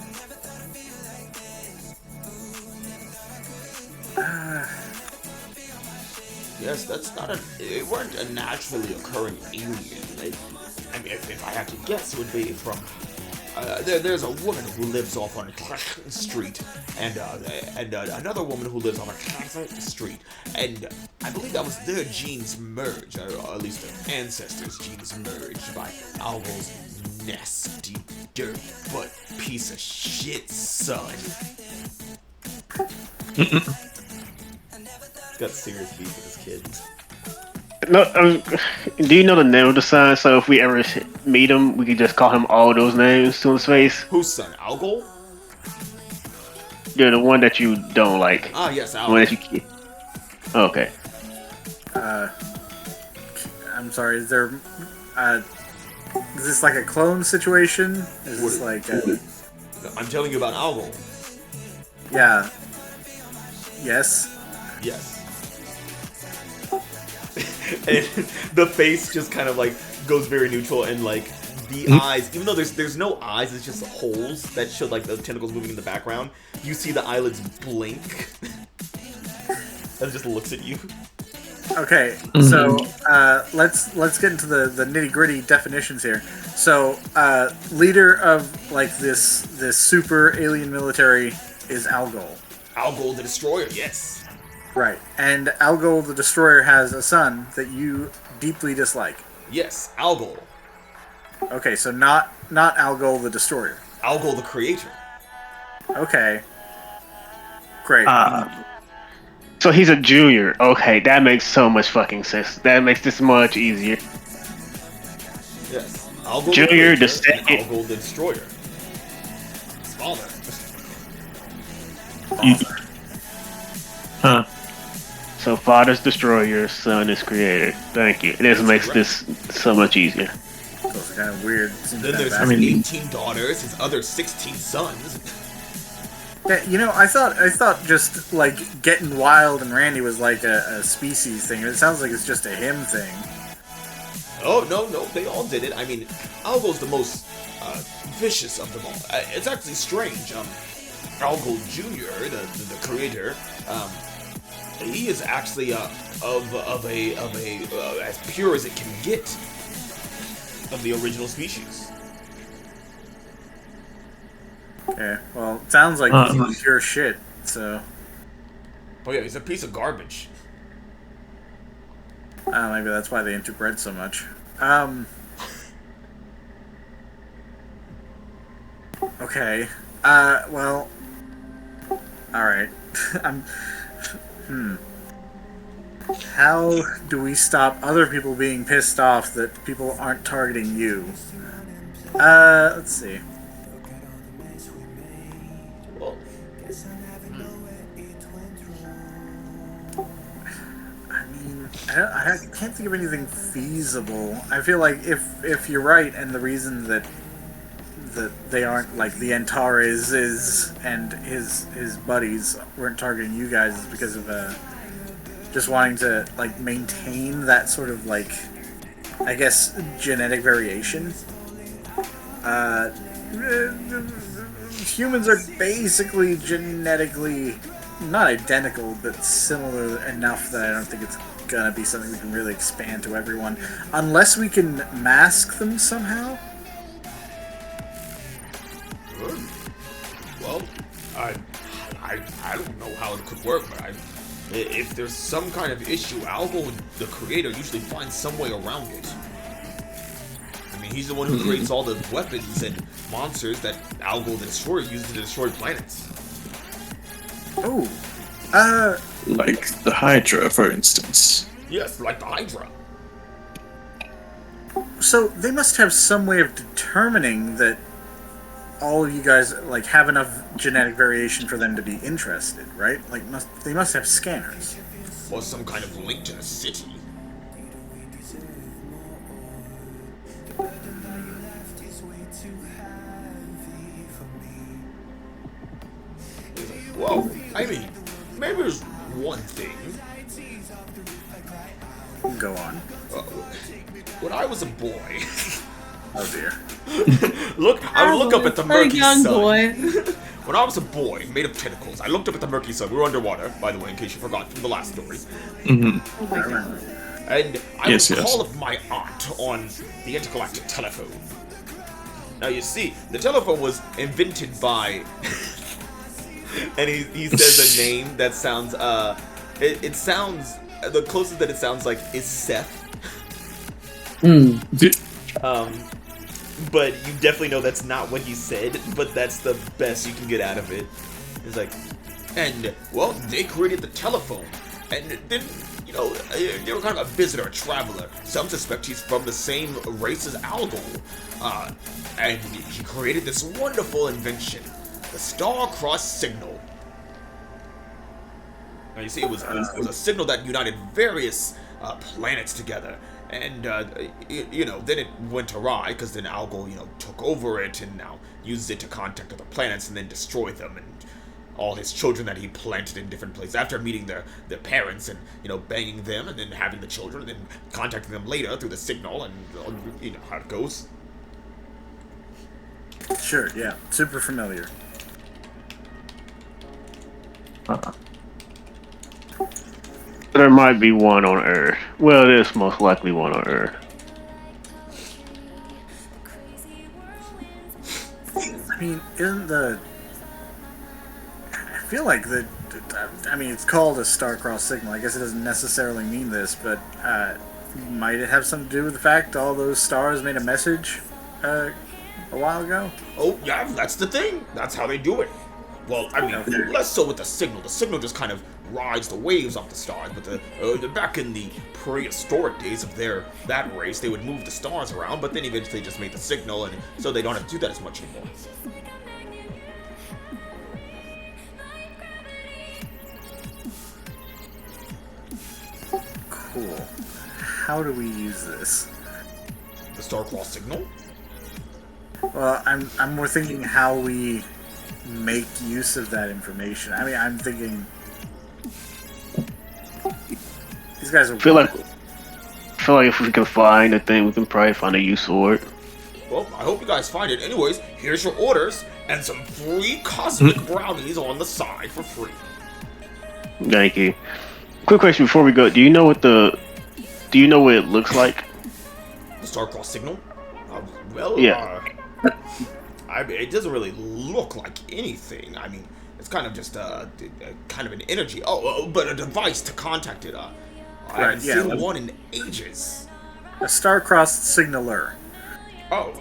Yes, that's not a. It weren't a naturally occurring alien. I mean, if I had to guess, it would be from. There's a woman who lives off on Crescent Street, and another woman who lives on a Crescent Street, and I believe that was their genes merged, or at least their ancestors' genes merged by Algol's nasty, dirty, butt piece of shit son. Got serious beef with this kid. No, do you know the name of the son? So if we ever meet him, we could just call him all those names to his face. Whose son? Algol? Yeah, the one that you don't like. Ah, yes, The one Algol. that you. Okay. I'm sorry, is there... is this like a clone situation? Is this like... I'm telling you about Algol. yeah. Yes. Yes. And the face just kind of like goes very neutral, and like the eyes, even though there's no eyes, it's just holes that show like the tentacles moving in the background. You see the eyelids blink. And it just looks at you. Okay, so let's get into the nitty gritty definitions here. So leader of like this super alien military is Algol. Algol the Destroyer, yes. Right, and Algol the Destroyer has a son that you deeply dislike. Yes, Algol. Okay, so not Algol the Destroyer. Algol the Creator. Okay, great. So he's a junior. Okay, that makes so much fucking sense. That makes this much easier. Yes. Algol Junior, the the Creator, and second- Algol the Destroyer. His father. Huh. So father's destroyer, son is creator. Thank you. This makes this so much easier. So it's kind of weird. Seems Then kind of there's bad. his 18 daughters, his other 16 sons. Yeah, you know, I thought just like getting wild and randy was like a species thing. It sounds like it's just a him thing. Oh, no, they all did it. I mean, Algol's the most vicious of them all. It's actually strange. Algol Jr., the creator, he is actually of a as pure as it can get of the original species. Okay, well, it sounds like he's pure shit. So Oh yeah, he's a piece of garbage. maybe that's why they interbred so much. Okay. Well. All right. How do we stop other people being pissed off that people aren't targeting you? Let's see. Well, I can't think of anything feasible. I feel like if you're right, and the reason that they aren't like the Antares is and his buddies weren't targeting you guys is because of just wanting to like maintain that sort of like, I guess, genetic variation. Humans are basically genetically not identical, but similar enough that I don't think it's gonna be something we can really expand to everyone, unless we can mask them somehow. Well, I don't know how it could work, but if there's some kind of issue, Algo, the creator, usually finds some way around it. I mean, he's the one who creates all the weapons and monsters that Algo the Destroyer uses to destroy planets. Oh, Like the Hydra, for instance. Yes, like the Hydra. so they must have some way of determining that all of you guys like have enough genetic variation for them to be interested, right? Like, they must have scanners. Or some kind of link to the city. Well, I mean, maybe there's one thing. Go on. When I was a boy, Oh dear. I would look up at the A murky young sun. boy. When I was a boy, made of tentacles, I looked up at the murky sun. We were underwater, by the way, in case you forgot from the last story. Oh my I god. remember. And I Yes, would yes. call up my aunt on the intergalactic telephone. Now you see, the telephone was invented by, and he says a name that sounds it sounds the closest that it sounds like is Seth. But you definitely know that's not what he said. But that's the best you can get out of it. It's like, and well, they created the telephone, and then. You know, they were kind of a visitor, a traveler. Some suspect he's from the same race as Algo. And he created this wonderful invention, the star-crossed signal. Now you see, it was a signal that united various planets together. And, you know, then it went awry, because then Algo, you know, took over it and now uses it to contact other planets and then destroy them. And all his children that he planted in different places after meeting their parents and, you know, banging them and then having the children and then contacting them later through the signal and, you know, how it goes. Sure, yeah. Super familiar. There might be one on Earth. Well, there's most likely one on Earth. I mean, isn't the... I feel like I mean, it's called a star-crossed signal. I guess it doesn't necessarily mean this, but might it have something to do with the fact all those stars made a message a while ago? Oh, yeah, that's the thing. That's how they do it. Well, I mean, less so with the signal. The signal just kind of rides the waves off the stars, but back in the prehistoric days of that race, they would move the stars around, but then eventually just make the signal, and so they don't have to do that as much anymore. Cool. How do we use this? The star-crossed signal? Well, I'm more thinking how we make use of that information. I mean, I'm thinking these guys are. I feel like if we can find a thing, we can probably find a use for it. Well, I hope you guys find it. Anyways, here's your orders and some free cosmic brownies on the side for free. Thank you. Quick question before we go: Do you know what it looks like? The star-crossed signal? Yeah. I mean, it doesn't really look like anything. I mean, it's kind of just kind of an energy. But a device to contact it. I haven't seen one in ages. A star-crossed signaler. Oh,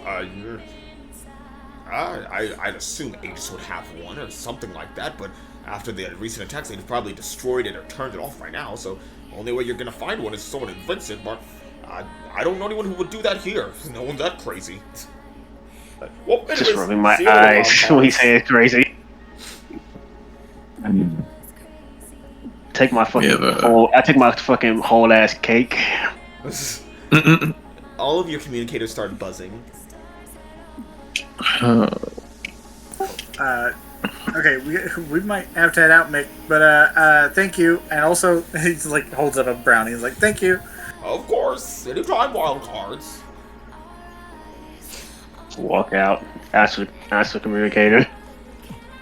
I'd assume Aegis would have one or something like that, but after the recent attacks, they've probably destroyed it or turned it off by now, so the only way you're gonna find one is someone invents it, but I don't know anyone who would do that here. No one's that crazy. Well, anyways, Just rubbing my see you later, eyes when he Wildcards. says crazy. take my fucking Yeah, but- whole. I take my fucking whole ass cake. All of your communicators start buzzing. Okay, we might have to head out, Mick, but thank you. And also, he's like holds up a brownie. He's like, thank you. Of course, anytime Wildcards. Walk out. Ask the communicator.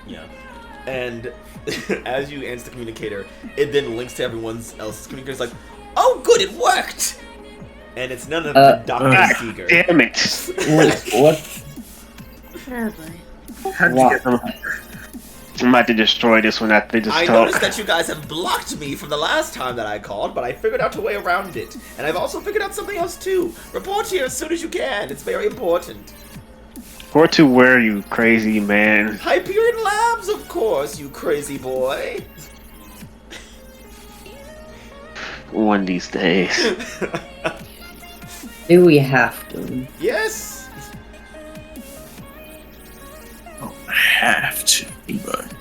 Yeah. And as you answer the communicator, it then links to everyone else's communicator. It's like, oh, good, it worked! And it's none of Dr. Seeger. Damn it! What? Oh boy. How'd you Wow. get I'm about to destroy this one after they just I talk. noticed that you guys have blocked me from the last time that I called, but I figured out a way around it. And I've also figured out something else too. Report here as soon as you can. It's very important. Or to where, you crazy man? Hyperion Labs, of course, you crazy boy. One of these days. Do we have to? Yes. Have to, but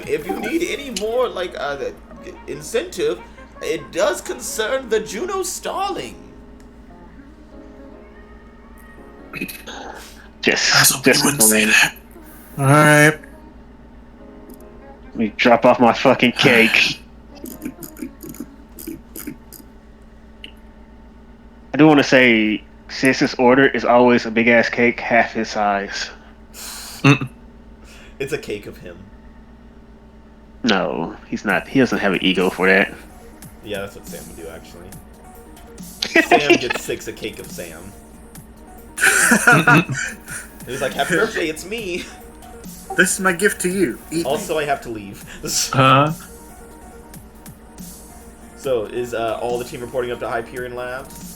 If you need any more like incentive, it does concern the Juno Starling. that's what you wouldn't say let that. All right. me drop off my fucking cake. I do want to say, since this order is always a big ass cake, half his size. It's a cake of him. No, he's not. He doesn't have an ego for that. Yeah, that's what Sam would do, actually. Sam gets 6 a cake of Sam. He was like, happy birthday, it's me. This is my gift to you. Eat Also, I have to leave. So, is all the team reporting up to Hyperion Labs?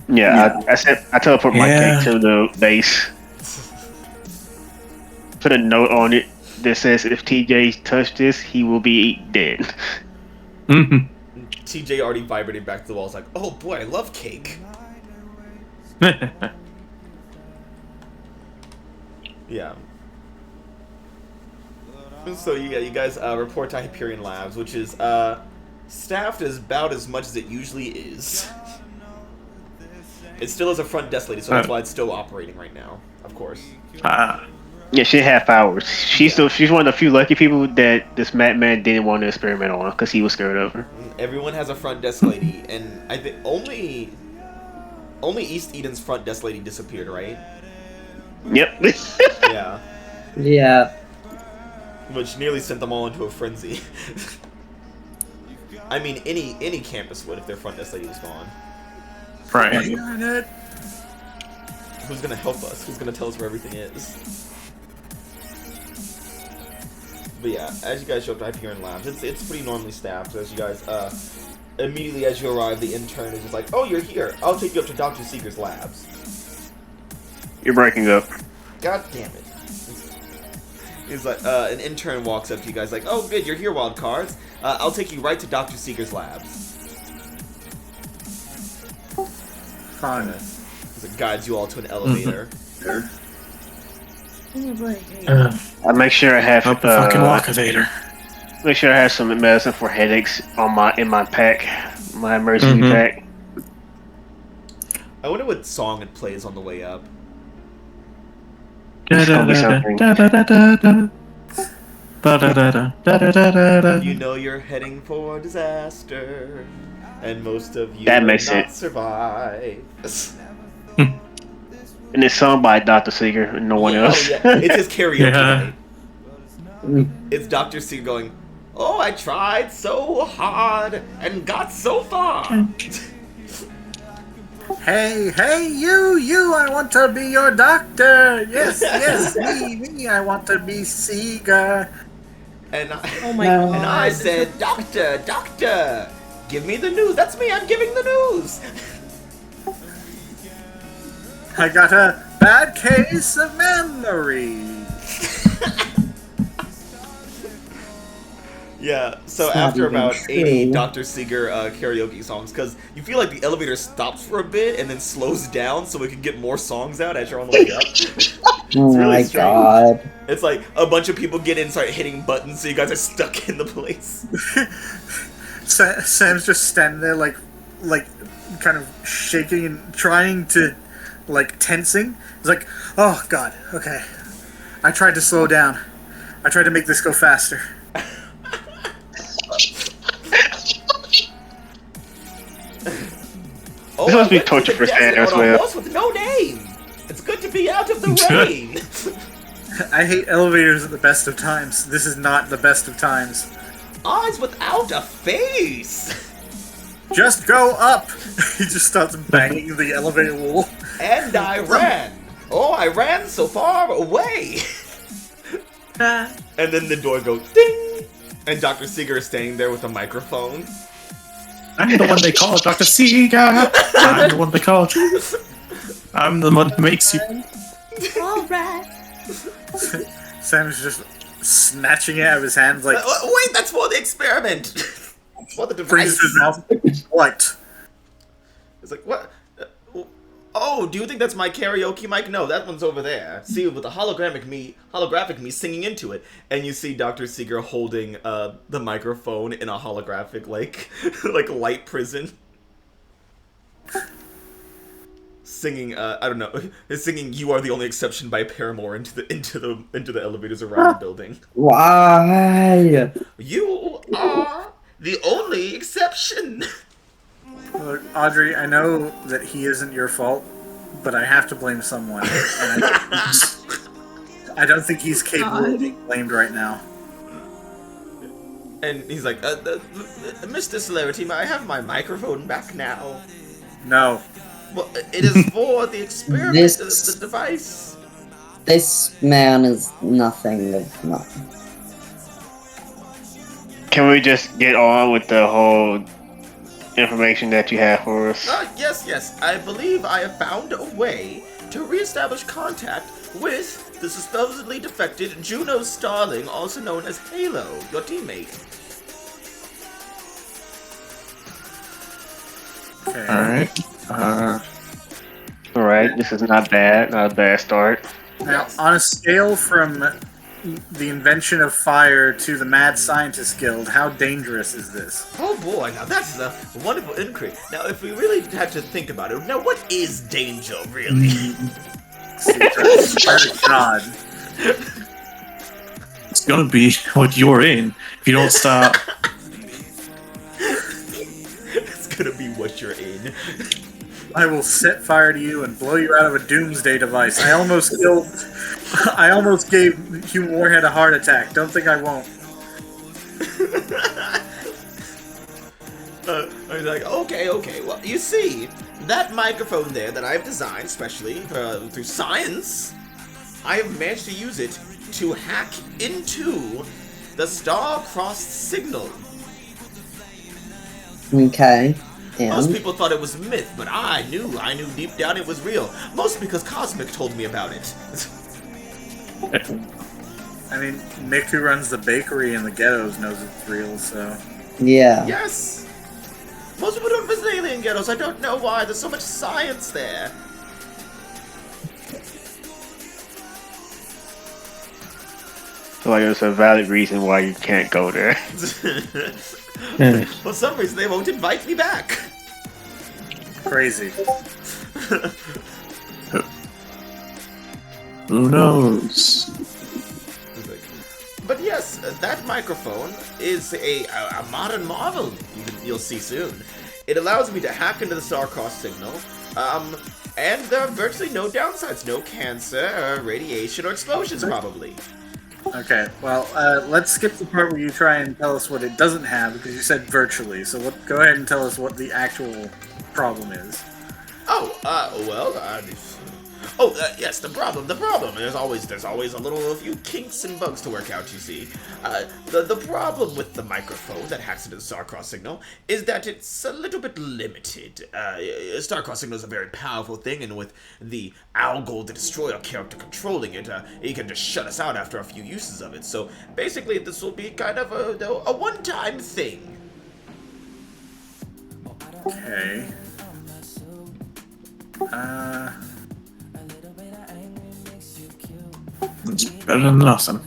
Yeah, I said I teleport my Yeah. cake to the base. Put a note on it that says if TJ touched this, he will be dead. TJ already vibrated back to the wall. It's like, oh boy, I love cake. Yeah. So you guys report to Hyperion Labs, which is staffed as about as much as it usually is. It still is a front desk lady, so that's why it's still operating right now, of course. Yeah, she had half hours. She's one of the few lucky people that this madman didn't want to experiment on because he was scared of her. Everyone has a front desk lady, and I think only East Eden's front desk lady disappeared, right? Yep. Yeah. Yeah. Which nearly sent them all into a frenzy. I mean, any campus would if their front desk lady was gone. Right. it. Who's gonna help us? Who's gonna tell us where everything is? But yeah, as you guys show up to Hyperion Labs, it's pretty normally staffed. So as you guys, immediately as you arrive, the intern is just like, "Oh, you're here. I'll take you up to Dr. Seeger's labs." You're breaking up. God damn it! He's like, an intern walks up to you guys like, "Oh, good, you're here, Wildcards. I'll take you right to Dr. Seeger's labs." Fine. As it guides you all to an elevator. I make sure I have Up the fucking walkavator. make sure I have some medicine for headaches in my pack, my emergency pack. I wonder what song it plays on the way up. It's gonna be something. You know you're heading for disaster, and most of you That will makes not it. survive. And it's sung by Dr. Seeger and no one else. Oh, yeah. It's his karaoke Yeah. night. It's Dr. Seeger going, "Oh, I tried so hard and got so far." Hey, you! I want to be your doctor. Yes, me. I want to be Seeger. And Oh my No. god. and I said, Doctor, give me the news. That's me. I'm giving the news." I got a bad case of memory. Yeah, so It's not after even about 80 true. Dr. Seeger karaoke songs, because you feel like the elevator stops for a bit and then slows down so we can get more songs out as you're on the way up. Oh It's really my strange. god. It's like a bunch of people get in and start hitting buttons, so you guys are stuck in the place. Sam's just standing there, like, kind of shaking and trying to, like, tensing. He's like, oh god, okay. I tried to slow down. I tried to make this go faster. Oh, This must be I went through torture the for desert Stan as on a well. horse with no name. It's good to be out of the rain. I hate elevators at the best of times. This is not the best of times. Eyes without a face. Just go up! He just starts banging the elevator wall. And I ran. Oh, I ran so far away. And then the door goes ding. And Dr. Seeger is standing there with a microphone. I'm the one they call Dr. Seeger. I'm the one they call. I'm the one who makes you. Alright. Sam's just snatching it out of his hands like Wait, that's for the experiment. For the freezes his device. mouth. What? It's like, what? Oh, do you think that's my karaoke mic? No, that one's over there. See, with the holographic me singing into it, and you see Dr. Seeger holding the microphone in a holographic like light prison, singing. I don't know, singing "You Are the Only Exception" by Paramore into the elevators around the building. Why? You are the only exception. Look, Audrey, I know that he isn't your fault, but I have to blame someone. And I don't think he's capable of being blamed right now. And he's like, Mr. Celerity, may I have my microphone back now? No. Well, it is for the experiment, the device. This man is nothing of mine. Can we just get on with the whole information that you have for us? Yes. I believe I have found a way to reestablish contact with the supposedly defected Juno Starling, also known as Halo, your teammate. Okay. Alright, this is not bad. Not a bad start. Now, on a scale from the invention of fire to the Mad Scientist Guild, how dangerous is this? Oh boy, now that's a wonderful inquiry. Now, if we really had to think about it, now what is danger, really? God. It's gonna be what you're in if you don't stop. It's gonna be what you're in. I will set fire to you and blow you out of a doomsday device. I almost gave Human Warhead a heart attack. Don't think I won't. I was like, okay. Well, you see, that microphone there that I've designed specially through science, I have managed to use it to hack into the star-crossed signal. Okay. Most And people thought it was myth, but I knew deep down it was real. Mostly because Cosmic told me about it. I mean, Nick, who runs the bakery in the ghettos, knows it's real, so... yeah. Yes! Most people don't visit alien ghettos. I don't know why. There's so much science there. So like there's a valid reason why you can't go there. For some reason, they won't invite me back. Crazy. Who knows? But yes, that microphone is a modern marvel. You'll see soon. It allows me to hack into the star-crossed signal, and there are virtually no downsides. No cancer, radiation, or explosions, probably. Okay, well, let's skip the part where you try and tell us what it doesn't have, because you said virtually, so go ahead and tell us what the actual problem is. Oh, well, Oh, yes, the problem. There's always a few kinks and bugs to work out, you see. The problem with the microphone that hacks into the star-crossed signal is that it's a little bit limited. Star-crossed signal is a very powerful thing, and with the Algol the Destroyer character controlling it, he can just shut us out after a few uses of it. So basically, this will be kind of a one-time thing. Okay. It's better than nothing.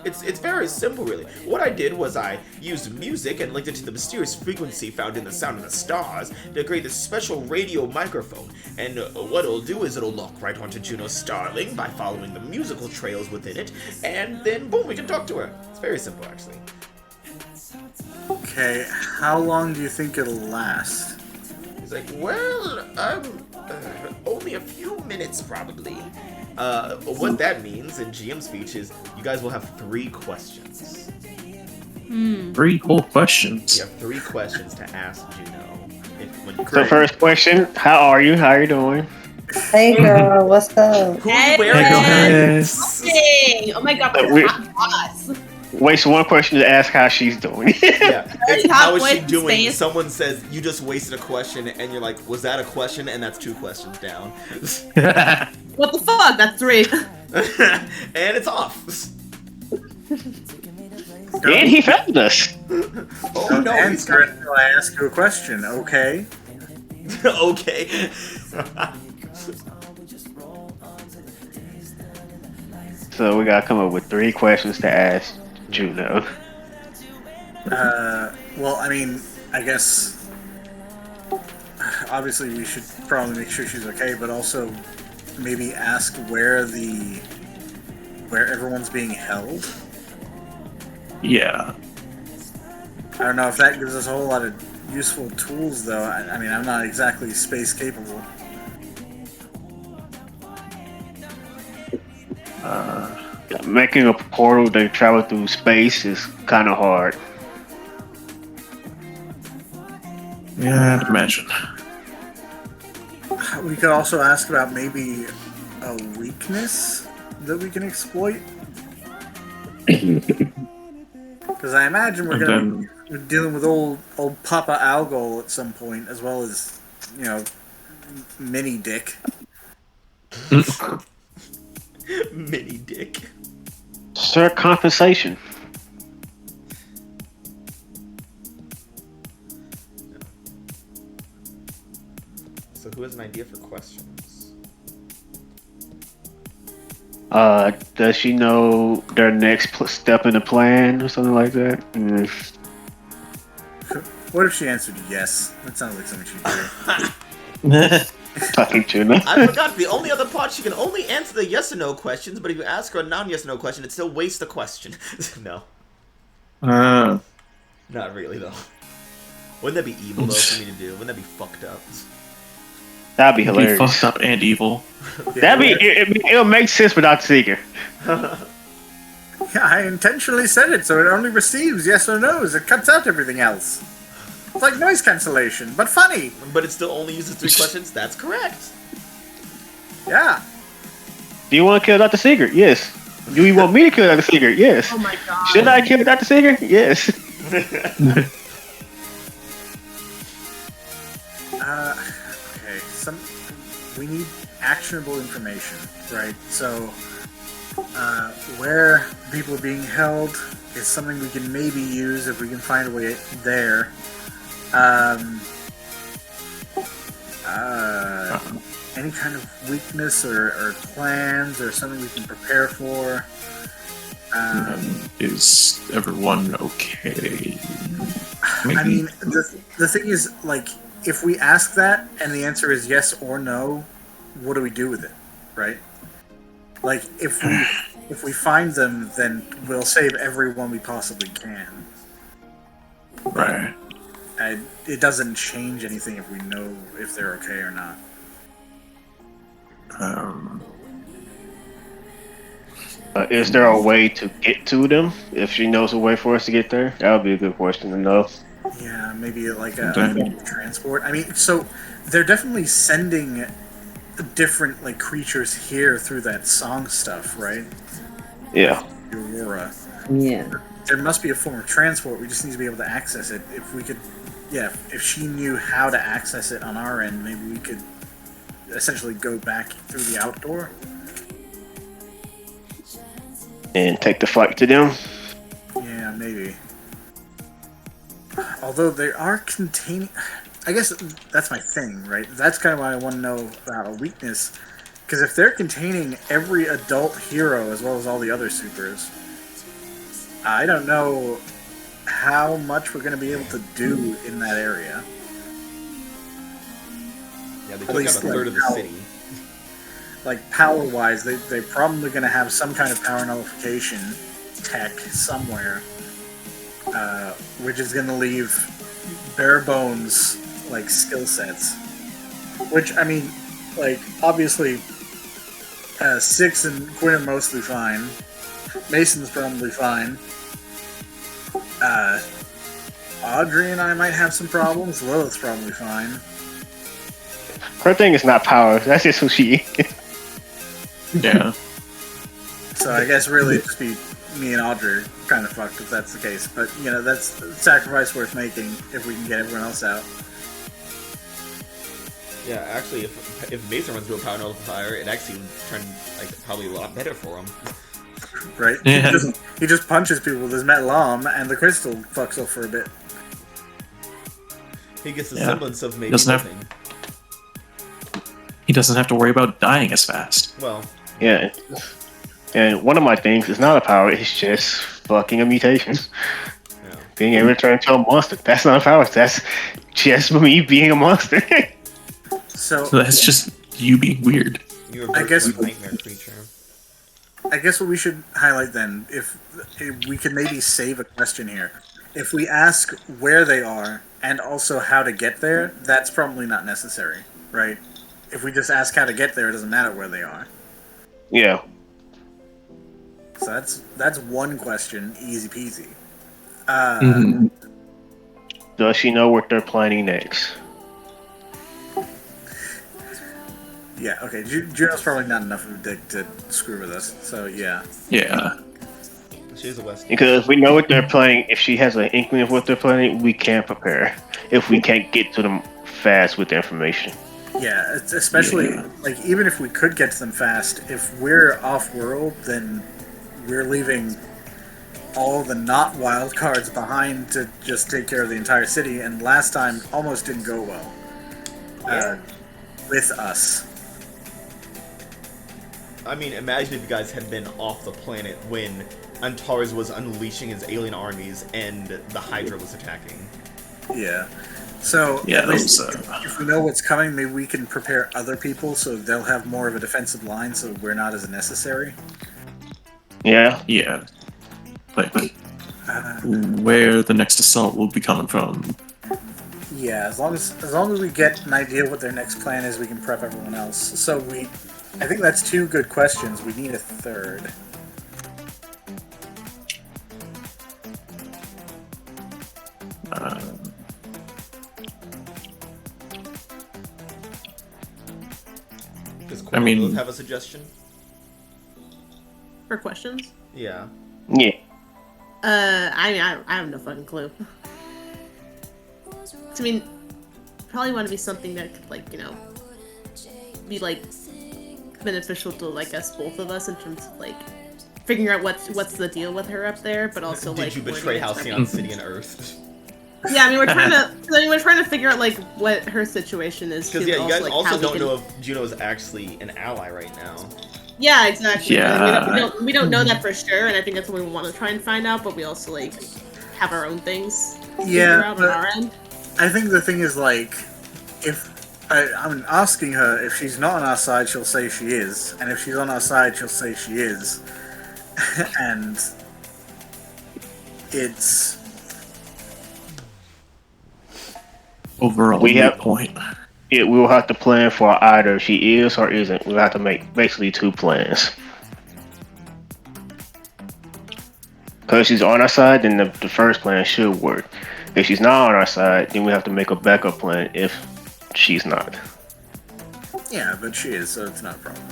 It's very simple, really. What I did was I used music and linked it to the mysterious frequency found in the sound of the stars to create this special radio microphone. And what it'll do is it'll lock right onto Juno's starling by following the musical trails within it, and then boom, we can talk to her. It's very simple, actually. Okay, how long do you think it'll last? He's like, well, only a few minutes, probably. What that means in GM speech is you guys will have 3 questions. 3 whole questions. You have 3 questions to ask Juno. So first question, how are you? How are you doing? Hey girl, what's up? Who's Hey, wearing Yes. Dang! Oh my god, we- hot boss. Wait, so one question to ask how she's doing. Yeah. It's, Top how is she voice doing? space. Someone says you just wasted a question, and you're like, was that a question? And that's 2 questions down. What the fuck? That's 3. And it's off. And he found us. Oh Don't no, he's answer it until I ask you a question, okay? okay. So we gotta come up with 3 questions to ask Juno. Well, I mean, I guess obviously we should probably make sure she's okay, but also maybe ask where everyone's being held. Yeah. I don't know if that gives us a whole lot of useful tools, though. I mean, I'm not exactly space capable. Making a portal to travel through space is kind of hard. Yeah, I'd imagine. We could also ask about maybe a weakness that we can exploit. Because I imagine we're going to be dealing with old Papa Algol at some point, as well as, Mini Dick. Mini dick. Sir, compensation. So who has an idea for questions? Does she know their next step in the plan or something like that? What if she answered yes? That sounds like something she'd do. Fucking Juno. I forgot, the only other part, she can only answer the yes or no questions, but if you ask her a non-yes or no question, it still wastes the question. No. Not really, though. Wouldn't that be evil, though, for me to do? Wouldn't that be fucked up? That'd be Be hilarious. fucked up and evil. That'd be. It'll make sense for Dr. Seeker. Yeah, I intentionally said it so it only receives yes or no's. It cuts out everything else. It's like noise cancellation, but funny. But it still only uses 3 questions? That's correct. Yeah. Do you want to kill Dr. Seeker? Yes. Do you want me to kill Dr. Seeker? Yes. Oh my god. Should I kill Dr. Seeker? Yes. Okay. We need actionable information, right? So, where people are being held is something we can maybe use if we can find a way there. Any kind of weakness or plans or something we can prepare for. Is everyone okay? Maybe. I mean, the thing is, like, if we ask that and the answer is yes or no, what do we do with it, right? Like, if we find them, then we'll save everyone we possibly can. Right. And it doesn't change anything if we know if they're okay or not. Is there a way to get to them? If she knows a way for us to get there, that would be a good question to know. Yeah, maybe like a transport. I mean, so they're definitely sending different like creatures here through that song stuff, right? Yeah. Aurora. Yeah. There must be a form of transport. We just need to be able to access it. If we could, yeah, if she knew how to access it on our end, maybe we could essentially go back through the outdoor. And take the fight to them. Yeah, maybe. Although they are containing... I guess that's my thing, right? That's kind of why I want to know about a weakness. Because if they're containing every adult hero as well as all the other supers, I don't know how much we're going to be able to do in that area. Yeah, they took out a third of the city. Like, power-wise, they're probably going to have some kind of power nullification tech somewhere, which is going to leave bare bones, like, skill sets. Which, I mean, like, obviously, Six and Quinn are mostly fine. Mason's probably fine. Audrey and I might have some problems. Lilith's probably fine. Her thing is not power. That's just who she is. Yeah. So I guess really it'd just be me and Audrey kind of fucked if that's the case. But, you know, that's a sacrifice worth making if we can get everyone else out. Yeah, actually, if Mason runs into a power nullifier, it actually would turn like probably a lot better for him. Right? Yeah. He just punches people with his metal arm, and the crystal fucks off for a bit. He gets a Yeah. semblance of maybe Doesn't have- nothing. He doesn't have to worry about dying as fast. Well, Yeah. And one of my things is not a power, it's just fucking a mutation. yeah. Being able to turn into a monster. That's not a power. That's just me being a monster. So So that's just you being weird. You're I a guess- virtual nightmare creature. I guess what we should highlight then, if we could maybe save a question here. If we ask where they are and also how to get there, that's probably not necessary, right? If we just ask how to get there, it doesn't matter where they are. Yeah. So that's one question, easy peasy. Does she know what they're planning next? Yeah, okay. Juno's probably not enough of a dick to screw with us, so yeah. Yeah. She's a West. Because if we know what they're planning, if she has an inkling of what they're planning, we can't prepare. If we can't get to them fast with the information. Yeah, it's especially, like, even if we could get to them fast, if we're off-world, then we're leaving all the not wildcards behind to just take care of the entire city, and last time almost didn't go well. With us. I mean, imagine if you guys had been off the planet when Antares was unleashing his alien armies and the Hydra was attacking. Yeah. So, Yeah, at least those, if we know what's coming, maybe we can prepare other people so they'll have more of a defensive line so we're not as necessary. Yeah. Yeah. But where the next assault will be coming from. Yeah, as long as we get an idea what their next plan is, we can prep everyone else. So I think that's two good questions. We need a third. Does I mean- Cornelius have a suggestion? For questions? Yeah. Yeah. I mean, I have no fucking clue. I mean, probably want to be something that could, like, you know, be, like, beneficial to, like, us, both of us, in terms of, like, figuring out what's the deal with her up there, but also, Did like... you where betray to get Halcyon started. City and Earth? Yeah, I mean, we're trying to figure out, like, what her situation is, Because too, yeah, but you guys like, also how we don't can- know if Juno is actually an ally right now. Yeah, exactly. Yeah. We don't know that for sure, and I think that's what we want to try and find out, but we also, like, have our own things to figure Yeah, out on but our end. I think the thing is, like, if I'm asking her if she's not on our side, she'll say she is, and if she's on our side, she'll say she is, and it's Overall, We have- point. We will have to plan for either she is or isn't. We'll have to make basically two plans. Because she's on our side, then the first plan should work. If she's not on our side, then we have to make a backup plan if she's not. Yeah, but she is, so it's not a problem.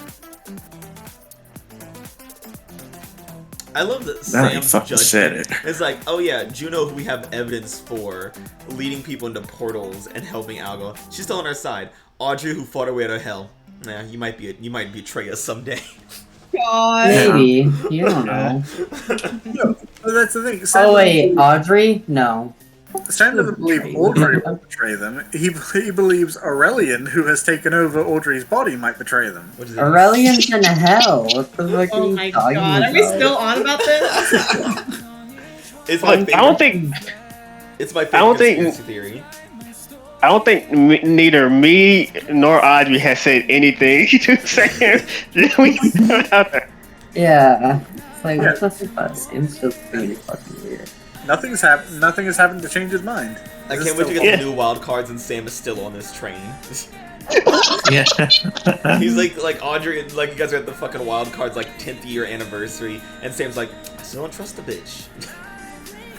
I love that Now you Sam's fucking said judgment. it. It's like, oh yeah, Juno, who we have evidence for leading people into portals and helping Algo. She's still on our side. Audrey, who fought her way out of hell. Nah, you might betray us someday. God. Maybe. You don't know. But that's the thing. Oh wait, Audrey? No. Sam doesn't believe Audrey will betray them. He believes Aurelian, who has taken over Audrey's body, might betray them. What is it? Aurelian's in hell. What the fuck are Oh you my talking god, about? are we still on about this? It's my favorite. I don't think. It's my I don't favorite think- conspiracy theory. I don't think neither me nor Audrey has said anything to Sam. Yeah. It's like, what the fuck? It's just really fucking weird. Nothing has happened to change his mind. I This can't is wait to still- get the new Wildcards and Sam is still on this train. Yeah. He's like Audrey, like you guys are at the fucking Wildcards like 10th year anniversary, and Sam's like, I still don't trust the bitch.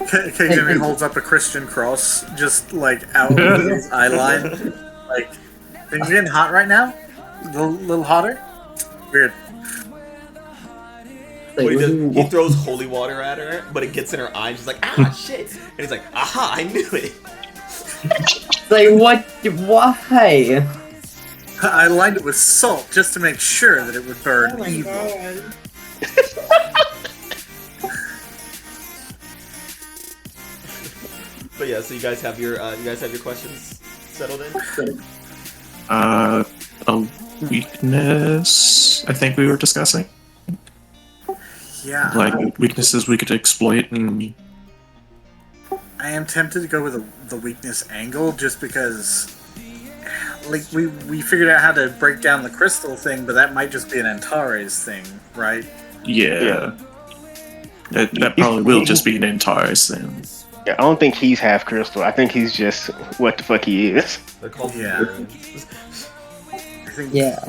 Occasionally holds up a Christian cross, just like out of his eye line. Like, things are getting hot right now? A little hotter? Weird. What he does, he throws holy water at her, but it gets in her eye, and she's like, ah, shit. And he's like, aha, I knew it. It's like, what? Why? I lined it with salt just to make sure that it would burn Oh my evil. god. But yeah, so you guys have your questions settled in? A weakness, I think we were discussing. Yeah. Like, weaknesses we could exploit and... I am tempted to go with the weakness angle just because, like, we figured out how to break down the crystal thing, but that might just be an Antares thing, right? Yeah. That probably will just be an Antares thing. Yeah, I don't think he's half crystal. I think he's just what the fuck he is. They're called Yeah. brewing. I think. Yeah.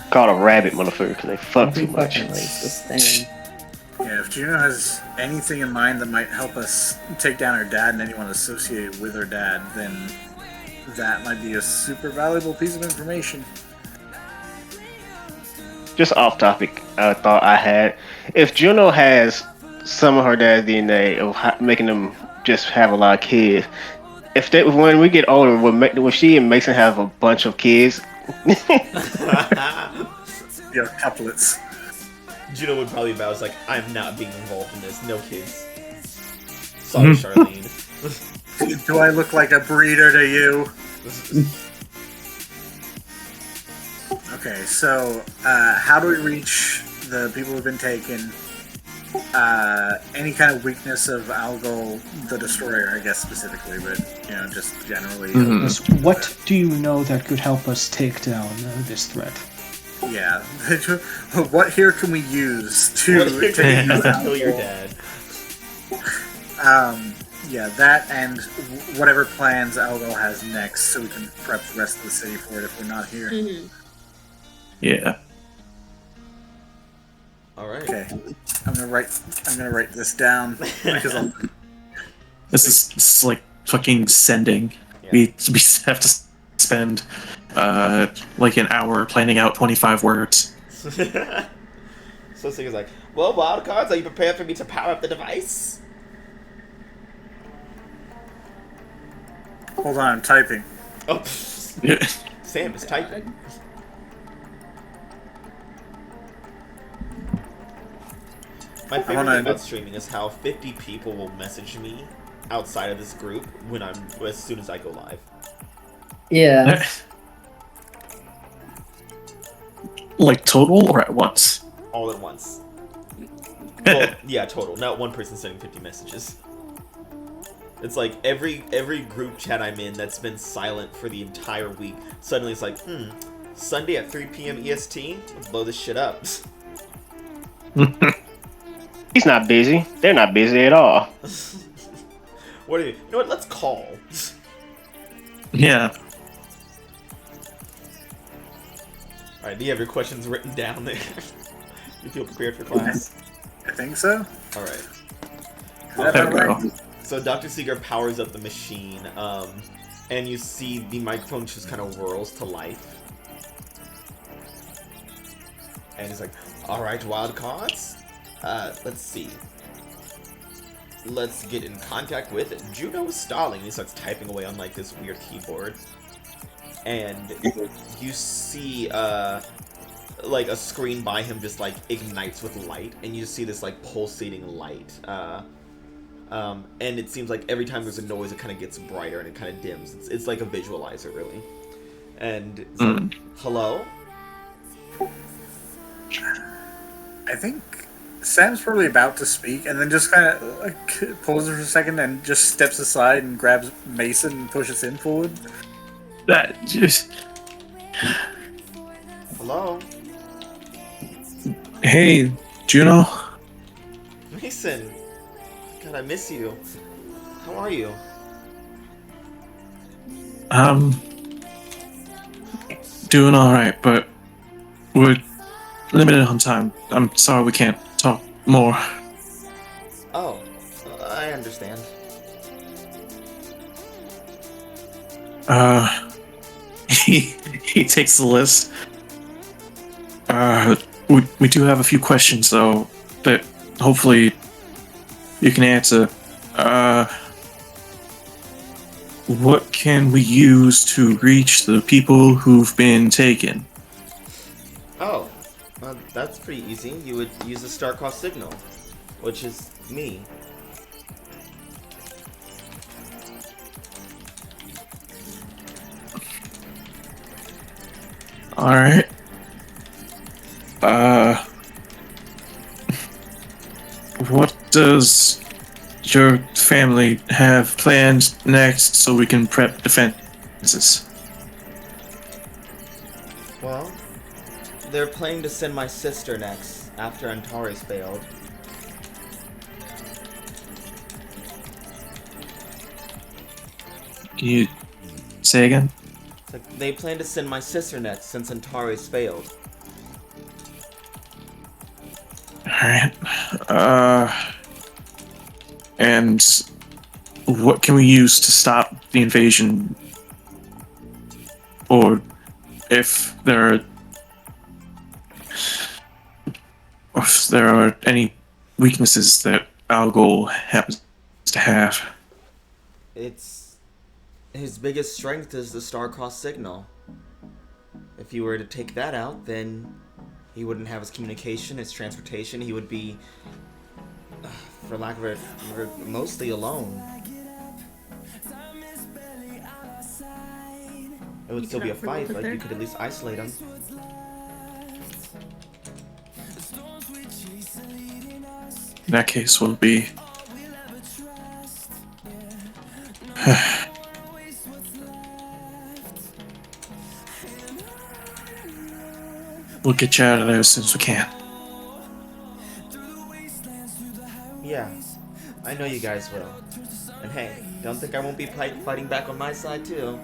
Called a rabbit motherfucker because they fuck too Every much. fucking racist thing. Yeah, if Juno has anything in mind that might help us take down her dad and anyone associated with her dad, then that might be a super valuable piece of information. Just off topic, I thought I had. If Juno has some of her dad's DNA of making them just have a lot of kids, when we get older, will she and Mason have a bunch of kids? Yeah, couplets. Juno would probably bow. It's like, I'm not being involved in this. No kids. Sorry, Charlene. Do I look like a breeder to you? Okay, so how do we reach the people who've been taken? Any kind of weakness of Algol the Destroyer, I guess specifically, but just generally. Yes, what do you know that could help us take down this threat? Yeah. What here can we use to Kill your dad. Yeah, that and whatever plans Algol has next, so we can prep the rest of the city for it if we're not here. Mhm. Yeah. All right. Okay, I'm gonna write this down because This is like fucking sending. Yeah. We have to spend like an hour planning out 25 words. So Sig is like, well, Wildcards, are you prepared for me to power up the device? hold on, I'm typing. Oh, Yeah. Sam is typing. My favorite wanna- thing about streaming is how 50 people will message me outside of this group as soon as I go live. Yeah. Like total or at once? All at once. Well, yeah, total. Not one person sending 50 messages. It's like every group chat I'm in that's been silent for the entire week, suddenly it's like, Sunday at 3 p.m. EST? Let's blow this shit up. He's not busy. They're not busy at all. What are you know what, let's call. Yeah. Alright, do you have your questions written down there? You feel prepared for class? I think so. Alright. There we go. So Dr. Seeger powers up the machine, and you see the microphone just kind of whirls to life. And he's like, all right, Wildcards. Let's see. Let's get in contact with Juno Stalling. He starts typing away on like this weird keyboard. And you see like a screen by him just like ignites with light, and you just see this like pulsating light. And it seems like every time there's a noise, it kind of gets brighter and it kind of dims. It's like a visualizer, really. And it's like, hello? I think Sam's probably about to speak, and then just kind of like, pauses for a second and just steps aside and grabs Mason and pushes him forward. That just. Hello? Hey, Juno. Mason. God, I miss you. How are you? Doing all right, but we're limited on time. I'm sorry we can't talk more. Oh, I understand. He takes the list. We do have a few questions though that hopefully you can answer. What can we use to reach the people who've been taken? Oh, that's pretty easy. You would use the star-crossed signal, which is me. Alright. What does your family have planned next so we can prep defenses? Well, they're planning to send my sister next, after Antares failed. Can you say again? It's like they plan to send my sister next since Antares failed. Alright. And what can we use to stop the invasion? Or if there are any weaknesses that Algol happens to have. It's his biggest strength is the star-crossed signal. If you were to take that out, then he wouldn't have his communication, his transportation. He would be, for lack of a word, mostly alone. It would still be a fight, but you could at least isolate him. In that case, will be. We'll get you out of there as soon as we can. Yeah, I know you guys will. And hey, don't think I won't be fighting back on my side too.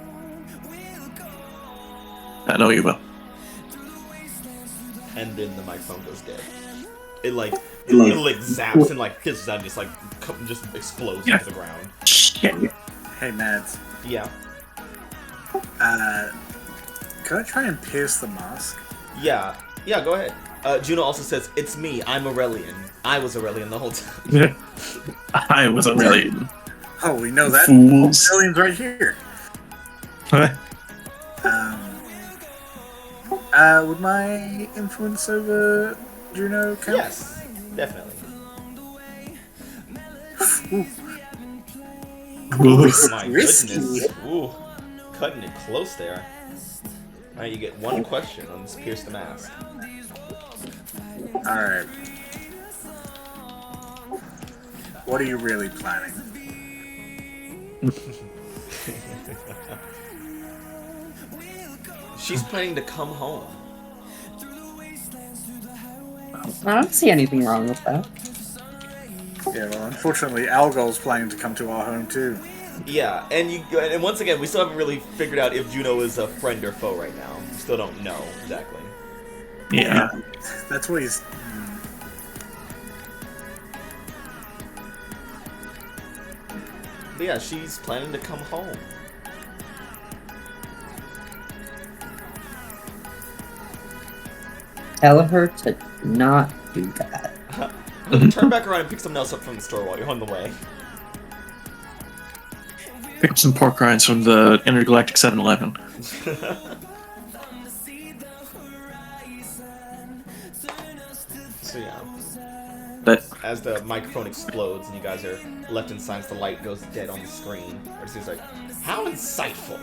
I know you will. And then the microphone goes dead. It zaps and like fizzes out and just like just explodes into the ground. Hey, Mads. Yeah. Could I try and pierce the mask? Yeah, go ahead. Juno also says, it's me, I'm Aurelian. I was Aurelian the whole time. I was Aurelian. Oh, we know that. Fools. Aurelian's right here. Would my influence over Juno count? Yes, definitely. Ooh. My Risky. goodness. Ooh, cutting it close there. Alright, you get one question on this Pierce the Mask. Alright. What are you really planning? She's planning to come home. I don't see anything wrong with that. Yeah, well, unfortunately, Algol's planning to come to our home too. Yeah, and once again, we still haven't really figured out if Juno is a friend or foe right now. We still don't know exactly. Yeah. That's what he's. But yeah, she's planning to come home. tell her to not do that. Turn back around and pick something else up from the store while you're on the way. Pick up some pork rinds from the intergalactic 7-Eleven. So yeah. That As the microphone explodes and you guys are left in silence, the light goes dead on the screen. It's just like, how insightful.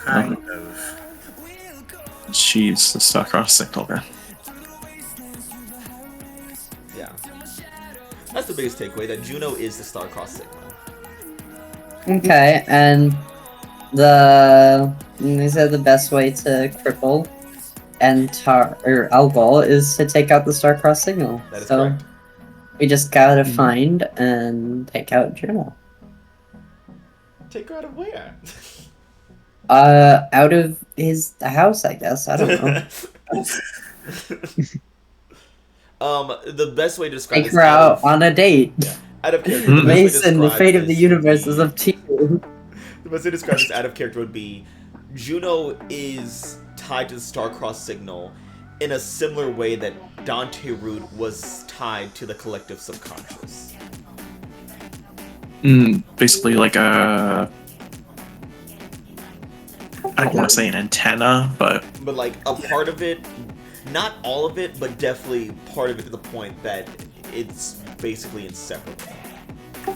Kind of. she's the star-crossed signal then. Yeah. That's the biggest takeaway, that Juno is the star-crossed signal. Okay, and they said the best way to cripple Algol is to take out the star-crossed signal. That is so correct. we just gotta find and take out Juno. Take her out of where? Out of his house, I guess. I don't know. The best way to describe Take this her out on a date. out of character. The best way to Mason, the describe fate of the this universe would is be- up to you. The best way to describe this out of character would be Juno is tied to the star-crossed signal in a similar way that Dante Root was tied to the collective subconscious. Basically like a... I don't want to say an antenna, but But like a part of it, not all of it, but definitely part of it to the point that it's basically inseparable.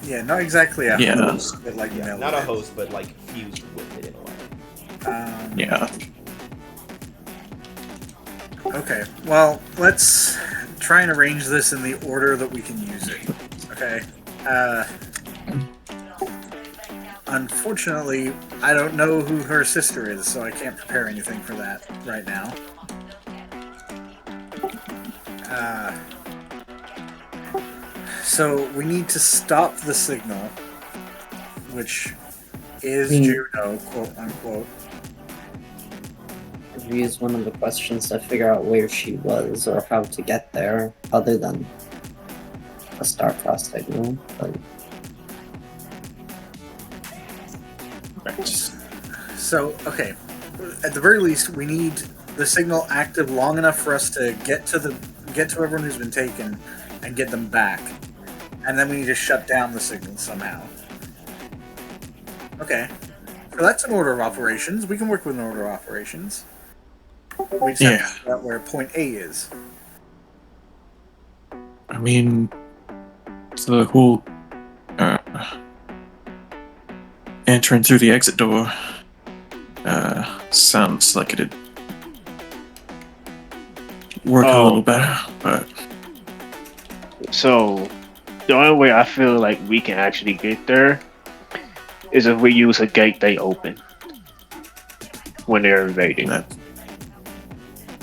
Yeah, not exactly a Yeah. host, but like Yeah, not a host, but like fused with it in a way. yeah. Okay, well, let's try and arrange this in the order that we can use it. Okay. Unfortunately, I don't know who her sister is, so I can't prepare anything for that right now. So we need to stop the signal, which is Juno, quote unquote. Use one of the questions to figure out where she was or how to get there, other than a star-crossed signal. But So, okay, at the very least, we need the signal active long enough for us to get to everyone who's been taken and get them back, and then we need to shut down the signal somehow. Okay, so that's an order of operations. We can work with an order of operations. We just have to figure out where point A is. I mean, the whole entering through the exit door sounds like it'd work a little better, but So, the only way I feel like we can actually get there is if we use a gate they open when they're invading.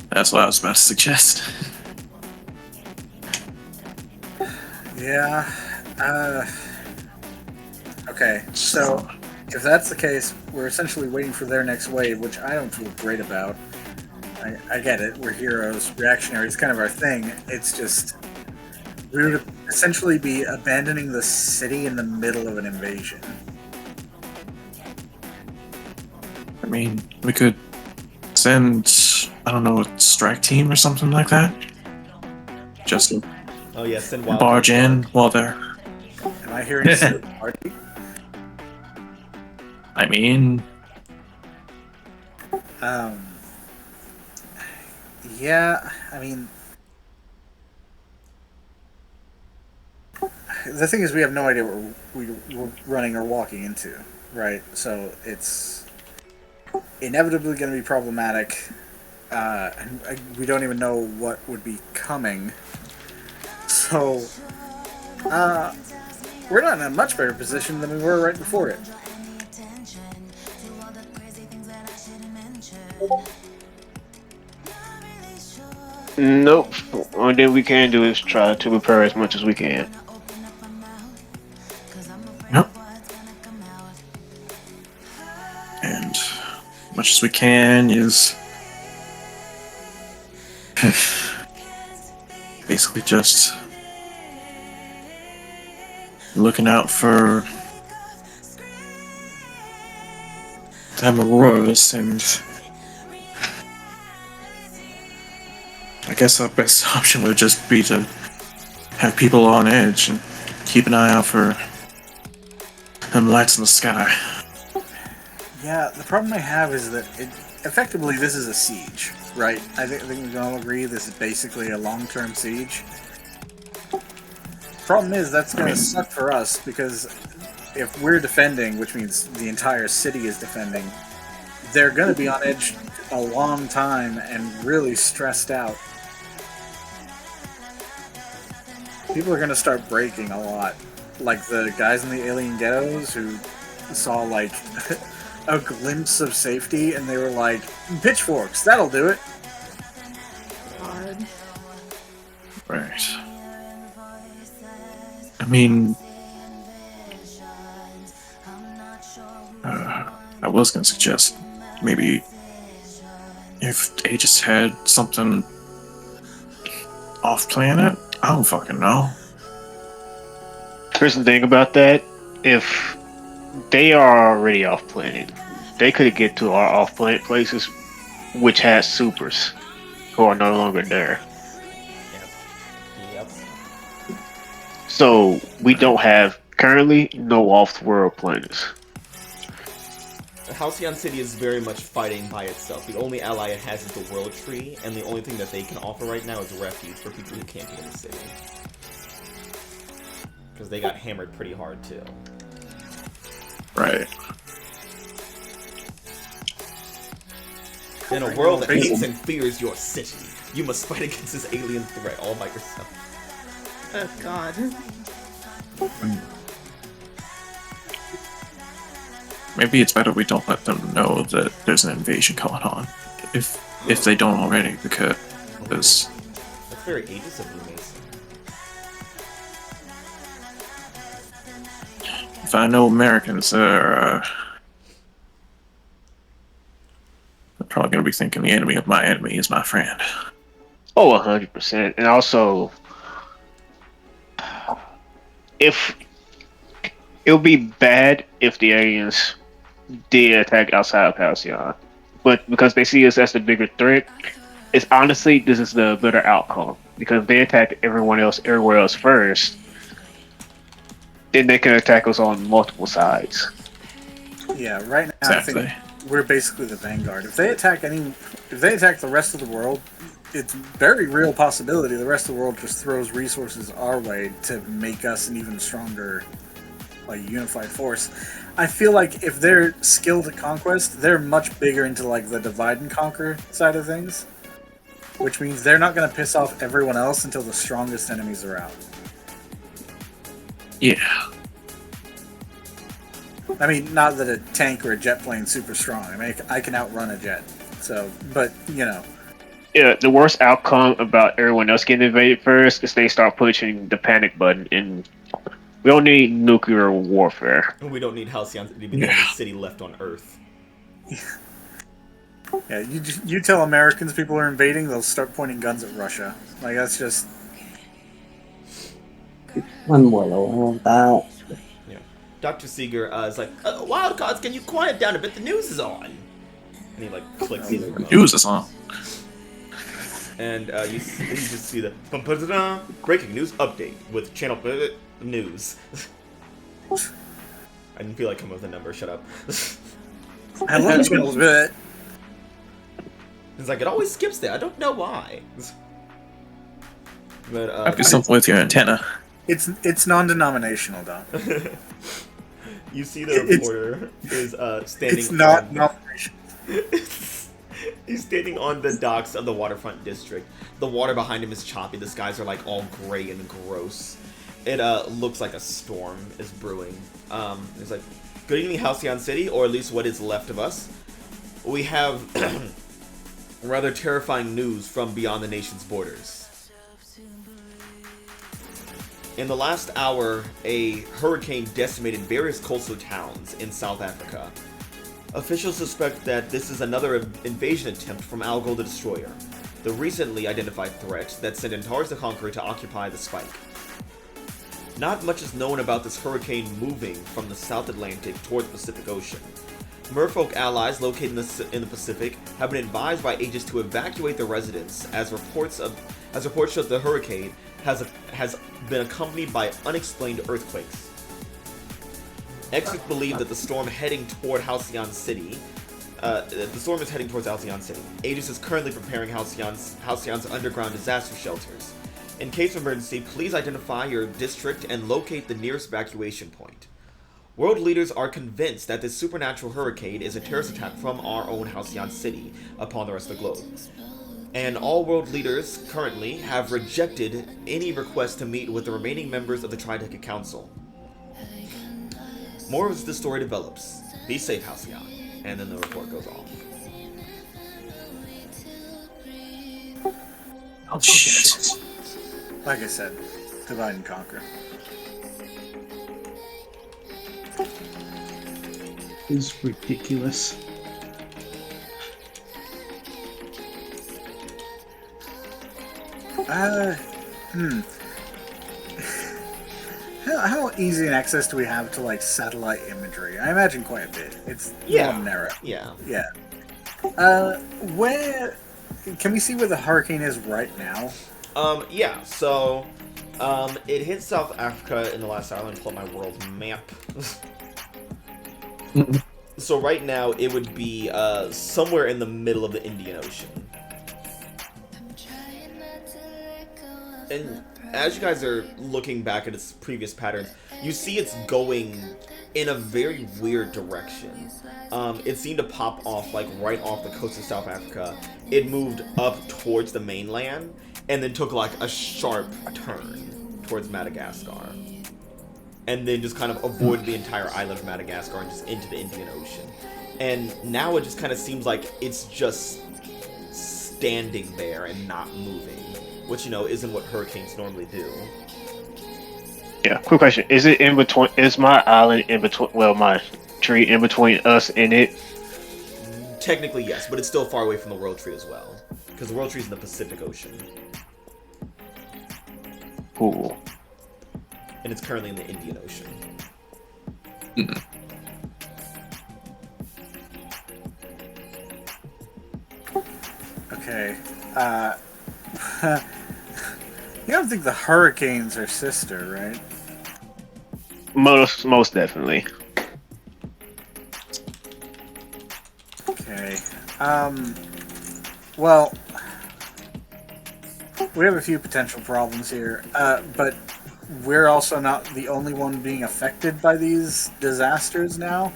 that's what I was about to suggest. Yeah. Okay, so if that's the case, we're essentially waiting for their next wave, which I don't feel great about. I get it. We're heroes. Reactionary is kind of our thing. It's just... we would essentially be abandoning the city in the middle of an invasion. I mean, we could send, I don't know, a strike team or something like that. Just Oh yeah, send Wildcards. barge in while they're... Am I hearing a party? I mean, Yeah, I mean... the thing is, we have no idea what we're running or walking into, right? So it's inevitably going to be problematic. And we don't even know what would be coming. So, we're not in a much better position than we were right before it. Nope. Only thing we can do is try to prepare as much as we can. yep. And much as we can is basically just looking out for I'm a royalist, and I guess our best option would just be to have people on edge and keep an eye out for them lights in the sky. Yeah, the problem I have is that effectively this is a siege, right? I think we can all agree this is basically a long-term siege. Problem is, that's going to suck for us, because if we're defending, which means the entire city is defending, they're going to be on edge a long time and really stressed out. People are going to start breaking a lot. Like the guys in the alien ghettos who saw, like, a glimpse of safety, and they were like, pitchforks, that'll do it. God. Right. I mean, I was gonna suggest maybe if they just had something off planet. I don't fucking know. Here's the thing about that: if they are already off planet, they could get to our off planet places, which has supers who are no longer there. Yep. So we don't have currently no off-world planets. Halcyon City is very much fighting by itself. The only ally it has is the World Tree, and the only thing that they can offer right now is refuge for people who can't get in the city. Because they got hammered pretty hard, too. Right. In a world that hates and fears your city, you must fight against this alien threat all by yourself. Oh, God. Maybe it's better we don't let them know that there's an invasion going on, if they don't already, because That's very ageist of you, Mason. if I know Americans, they're probably going to be thinking the enemy of my enemy is my friend. Oh, 100%. And also, if it would be bad if the aliens did attack outside of Halcyon, but because they see us as the bigger threat, it's honestly this is the better outcome, because if they attack everyone else everywhere else first, then they can attack us on multiple sides. Yeah, right now Exactly. I think we're basically the vanguard. If they attack the rest of the world, it's very real possibility the rest of the world just throws resources our way to make us an even stronger, like, unified force. I feel like if they're skilled at conquest, they're much bigger into, like, the divide and conquer side of things, which means they're not going to piss off everyone else until the strongest enemies are out. Yeah. I mean, not that a tank or a jet plane's super strong. I mean, I can outrun a jet. So, but, you know. Yeah, the worst outcome about everyone else getting invaded first is they start pushing the panic button, and we don't need nuclear warfare. We don't need Halcyon City to be the only city left on Earth. Yeah, you tell Americans people are invading, they'll start pointing guns at Russia. Like, that's just... I'm well aware of that. Yeah. Dr. Seeger is like, Wildcards, can you quiet it down a bit? The news is on. And he, like, clicks his remote. Use this on. And you just see the breaking news update with channel news. I didn't feel like coming up with a number. Shut up. I love channels, but... It's like, it always skips there. I don't know why. But, Might be something with your antenna. It's non-denominational, Don. You see the reporter is standing... It's not non-denominational. He's standing on the docks of the waterfront district. The water behind him is choppy. The skies are like all gray and gross. It looks like a storm is brewing. It's like, good evening, Halcyon City, or at least what is left of us. We have rather terrifying news from beyond the nation's borders. In the last hour, a hurricane decimated various coastal towns in South Africa. Officials suspect that this is another invasion attempt from Algol the Destroyer, the recently identified threat that sent Antares the Conqueror to occupy the Spike. Not much is known about this hurricane moving from the South Atlantic toward the Pacific Ocean. Merfolk allies located in the Pacific have been advised by agents to evacuate their residents as reports show the hurricane has been accompanied by unexplained earthquakes. Experts believe that the storm heading toward Halcyon City. The storm is heading towards Halcyon City. Aegis is currently preparing Halcyon's underground disaster shelters. In case of emergency, please identify your district and locate the nearest evacuation point. World leaders are convinced that this supernatural hurricane is a terrorist attack from our own Halcyon City upon the rest of the globe. And all world leaders currently have rejected any request to meet with the remaining members of the Trideca Council. More as the story develops. Be safe, Halcyon. And then the report goes off. Oh shit. Like I said, divide and conquer. Is ridiculous. How easy an access do we have to like satellite imagery? I imagine quite a bit. It's Yeah. narrow. Yeah. Yeah. Where can we see where the hurricane is right now? Yeah, so, it hit South Africa in the last hour. I'm gonna pull up my world map. So right now, it would be, somewhere in the middle of the Indian Ocean. And as you guys are looking back at its previous patterns, you see it's going in a very weird direction. It seemed to pop off, like, right off the coast of South Africa. It moved up towards the mainland, and then took, like, a sharp turn towards Madagascar. And then just kind of avoided the entire island of Madagascar and just into the Indian Ocean. And now it just kind of seems like it's just standing there and not moving. Which, you know, isn't what hurricanes normally do. Yeah, quick question. Is it in between? Is my island in between? Well, my tree in between us and it? Technically, yes, but it's still far away from the World Tree as well. Because the World Tree is in the Pacific Ocean. Cool. And it's currently in the Indian Ocean. Okay. You don't think the hurricanes are sister, right? Most definitely. Okay. Well, we have a few potential problems here, but we're also not the only one being affected by these disasters now.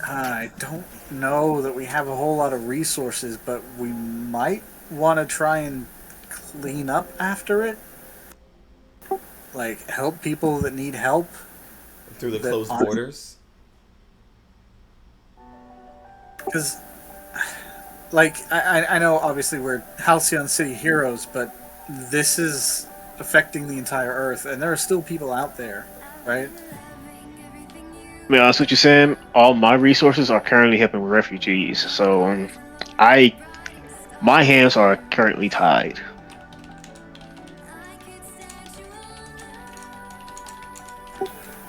I don't know that we have a whole lot of resources, but we might want to try and clean up after it. Like, help people that need help. Through the closed borders? Because, like, I know obviously we're Halcyon City heroes, but this is affecting the entire Earth, and there are still people out there, right? To be honest with you, Sam, all my resources are currently helping refugees, so my hands are currently tied.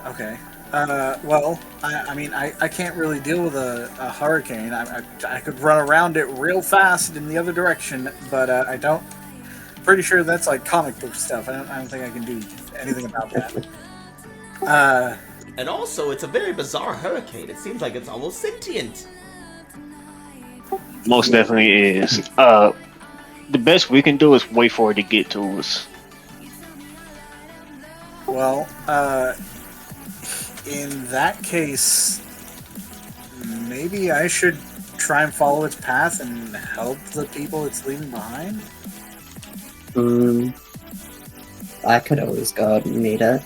Okay. Well, I mean, I can't really deal with a hurricane. I could run around it real fast in the other direction, but I don't. Pretty sure that's like comic book stuff. I don't think I can do anything about that. And also, it's a very bizarre hurricane. It seems like it's almost sentient. Most definitely is. The best we can do is wait for it to get to us. Well, in that case, maybe I should try and follow its path and help the people it's leaving behind? I could always go out and meet it.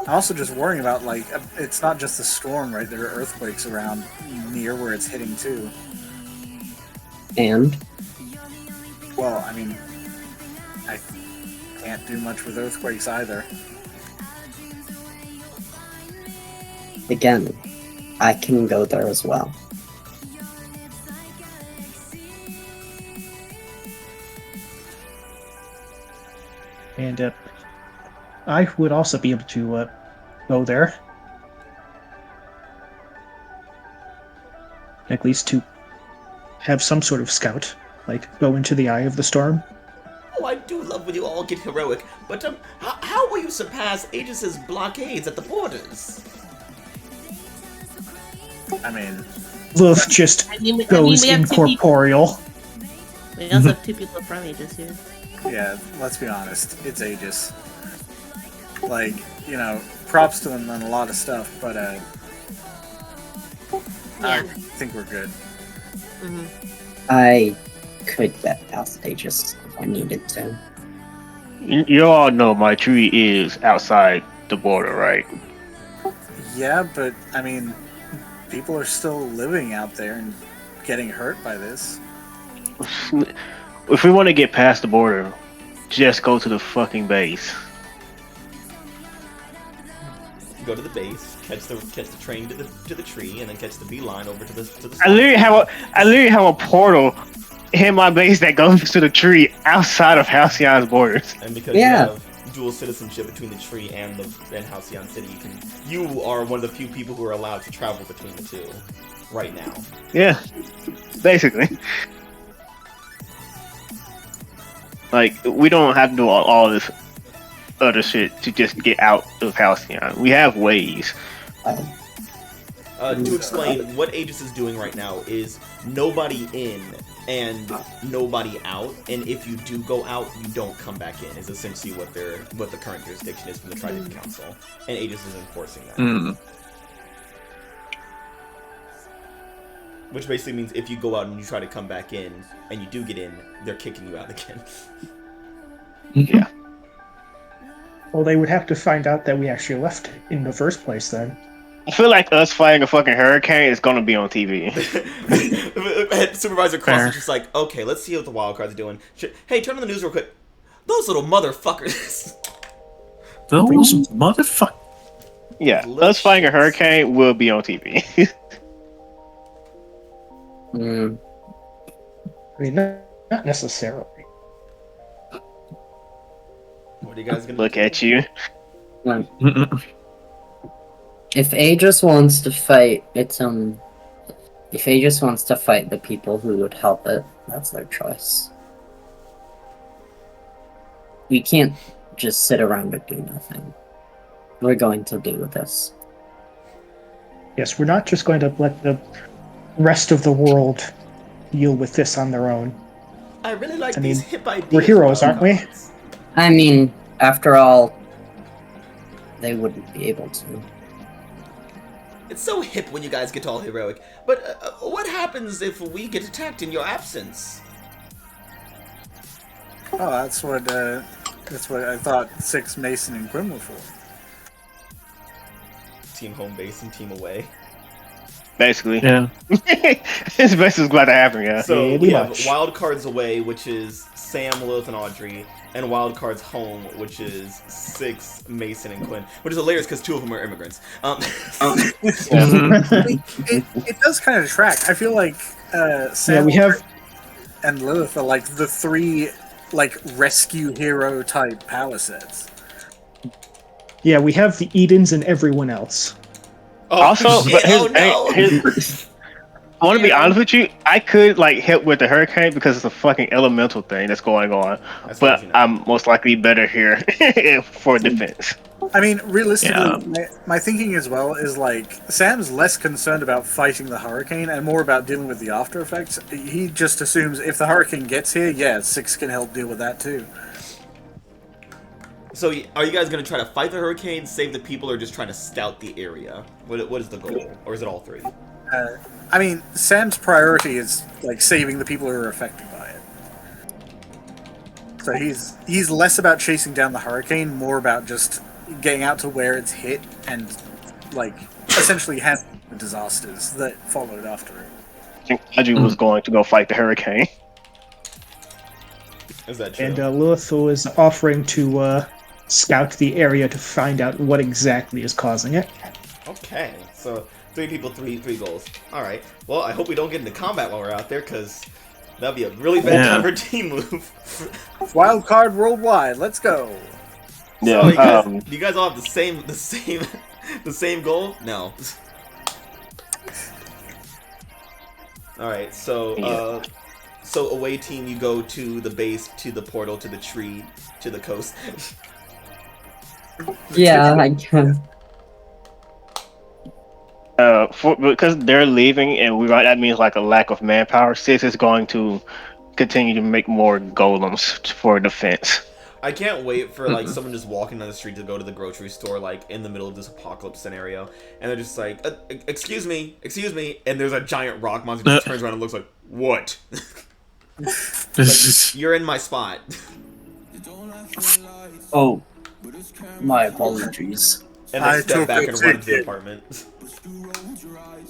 I'm also just worrying about, like, it's not just the storm, right? There are earthquakes around near where it's hitting, too. And? Well, I mean, I can't do much with earthquakes either. Again, I can go there as well. And I would also be able to go there. At least to have some sort of scout, like go into the eye of the storm. Oh, I do love when you all get heroic, but how will you surpass Aegis's blockades at the borders? I mean, Lilith just goes we have incorporeal. We also have 2 people from Aegis here. yeah, let's be honest, it's Aegis. Like, you know, props to them on a lot of stuff, but I think we're good. I could get past Aegis if I needed to. You all know my tree is outside the border, right? Yeah, but I mean, people are still living out there and getting hurt by this. If we want to get past the border, just go to the fucking base. Go to the base, catch the train to the tree, and then catch the beeline over to the. I literally have a portal in my base that goes to the tree outside of Halcyon's borders. And because you have dual citizenship between the tree and Halcyon City, you are one of the few people who are allowed to travel between the two right now. Yeah, basically. Like, we don't have to do all this other shit to just get out of Halcyon. We have ways. To explain, what Aegis is doing right now is nobody in and nobody out, and if you do go out, you don't come back in, is essentially what the current jurisdiction is from the Trident Council, and Aegis is enforcing that. Which basically means if you go out and you try to come back in, and you do get in, they're kicking you out again. Yeah. Well, they would have to find out that we actually left in the first place then. I feel like us fighting a fucking hurricane is gonna be on TV. Supervisor Cross is just like, okay, let's see what the Wildcards are doing. Hey, turn on the news real quick. Those little motherfuckers. Those motherfuckers. Yeah, us fighting a hurricane will be on TV. I mean, not necessarily. What are you guys gonna Look do? at you. If Aegis wants to fight if Aegis wants to fight the people who would help it, that's their choice. We can't just sit around and do nothing. We're going to do this. Yes, we're not just going to let the rest of the world deal with this on their own. I really like I these mean, hip ideas. we're heroes, aren't we? Wildcards. I mean, after all, they wouldn't be able to. It's so hip when you guys get all heroic. But what happens if we get attacked in your absence? Oh, that's what I thought Six, Mason, and Grim were for. Team home base and team away. Basically. Yeah. This best is glad to happen, yeah. So Pretty we have much. Wildcards away, which is Sam, Lilith, and Audrey, and Wildcards home, which is Six, Mason, and Quinn. Which is hilarious because 2 of them are immigrants. It does kind of track. I feel like Sam Yeah, we have. and Lilith are like the 3 like rescue hero type power sets. Yeah, we have the Edens and everyone else. Also, shit, but oh no! I want to be honest with you. I could like help with the hurricane because it's a fucking elemental thing that's going on. That's But crazy, I'm most likely better here for defense. I mean, realistically, Yeah. my thinking as well is like Sam's less concerned about fighting the hurricane and more about dealing with the after effects. He just assumes if the hurricane gets here, yeah, Six can help deal with that too. So, are you guys going to try to fight the hurricane, save the people, or just try to scout the area? What is the goal? Or is it all 3? I mean, Sam's priority is like saving the people who are affected by it. So he's less about chasing down the hurricane, more about just getting out to where it's hit and like essentially handling the disasters that followed after it. I think Audrey was going to go fight the hurricane. Is that true? And Lilith was offering to scout the area to find out what exactly is causing it. Okay, so 3 people, 3 goals. Alright, well, I hope we don't get into combat while we're out there, because that'd be a really bad time for team move. Wild card worldwide, let's go. Yeah. So you guys all have the same goal? No. All right. So so away team, you go to the base, to the portal, to the tree, to the coast. Yeah, I can. Because they're leaving, and that means like a lack of manpower. Sis is going to continue to make more golems for defense. I can't wait for like someone just walking down the street to go to the grocery store, like in the middle of this apocalypse scenario, and they're just like, excuse me," and there's a giant rock monster that just turns around and looks like, "What?" Like, you're in my spot. Oh, my apologies. And they step back and run to the apartment.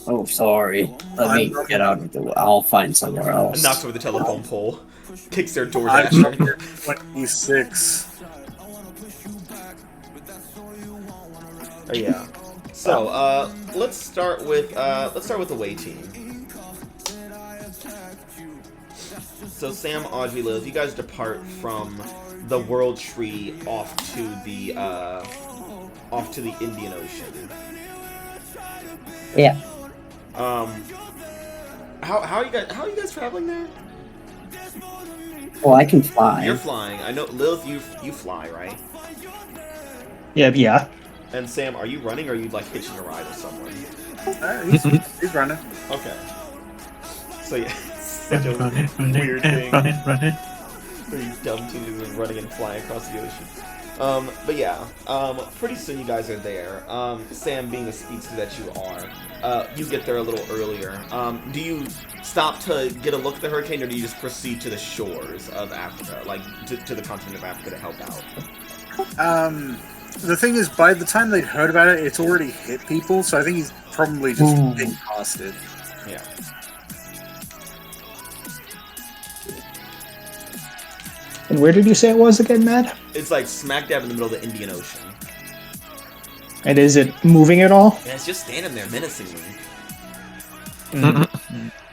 Oh, sorry. Let me get out of the way. I'll find somewhere else. Knocks over the telephone pole. Kicks their doors I'm after. 26. Oh, yeah. So, let's start with away team. So Sam, Audrey, Liz, you guys depart from the World Tree off to the Indian Ocean. Yeah. How are you guys traveling there? Well, I can fly. You're flying. I know, Lilith, you fly, right? Yeah. And Sam, are you running or are you like hitching a ride with someone? He's running. Okay. So yeah, it's such a weird thing. Running. Pretty dumb to do running and flying across the ocean. But yeah, pretty soon you guys are there. Sam, being the speedster that you are, you get there a little earlier. Do you stop to get a look at the hurricane, or do you just proceed to the shores of Africa, like to the continent of Africa to help out? The thing is, by the time they'd heard about it, it's already hit people, so I think he's probably just being costed. Yeah. And where did you say it was again, Matt? It's like smack dab in the middle of the Indian Ocean. And is it moving at all? Yeah, it's just standing there menacingly.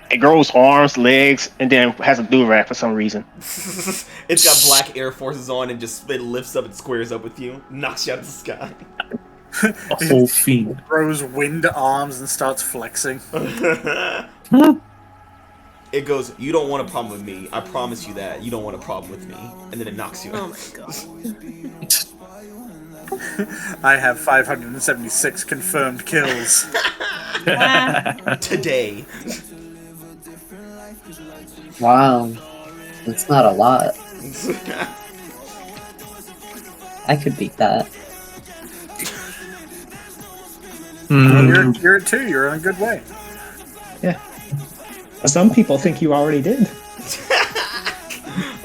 It grows arms, legs, and then has a do-rag for some reason. It's got black Air Forces on and just it lifts up and squares up with you, knocks you out of the sky. A whole fiend. Grows wind arms and starts flexing. It goes, "You don't want a problem with me. I promise you that. You don't want a problem with me." And then it knocks you out. Oh my god. I have 576 confirmed kills. Today. Wow. That's not a lot. I could beat that. You're at 2. You're on a good way. Yeah. Some people think you already did.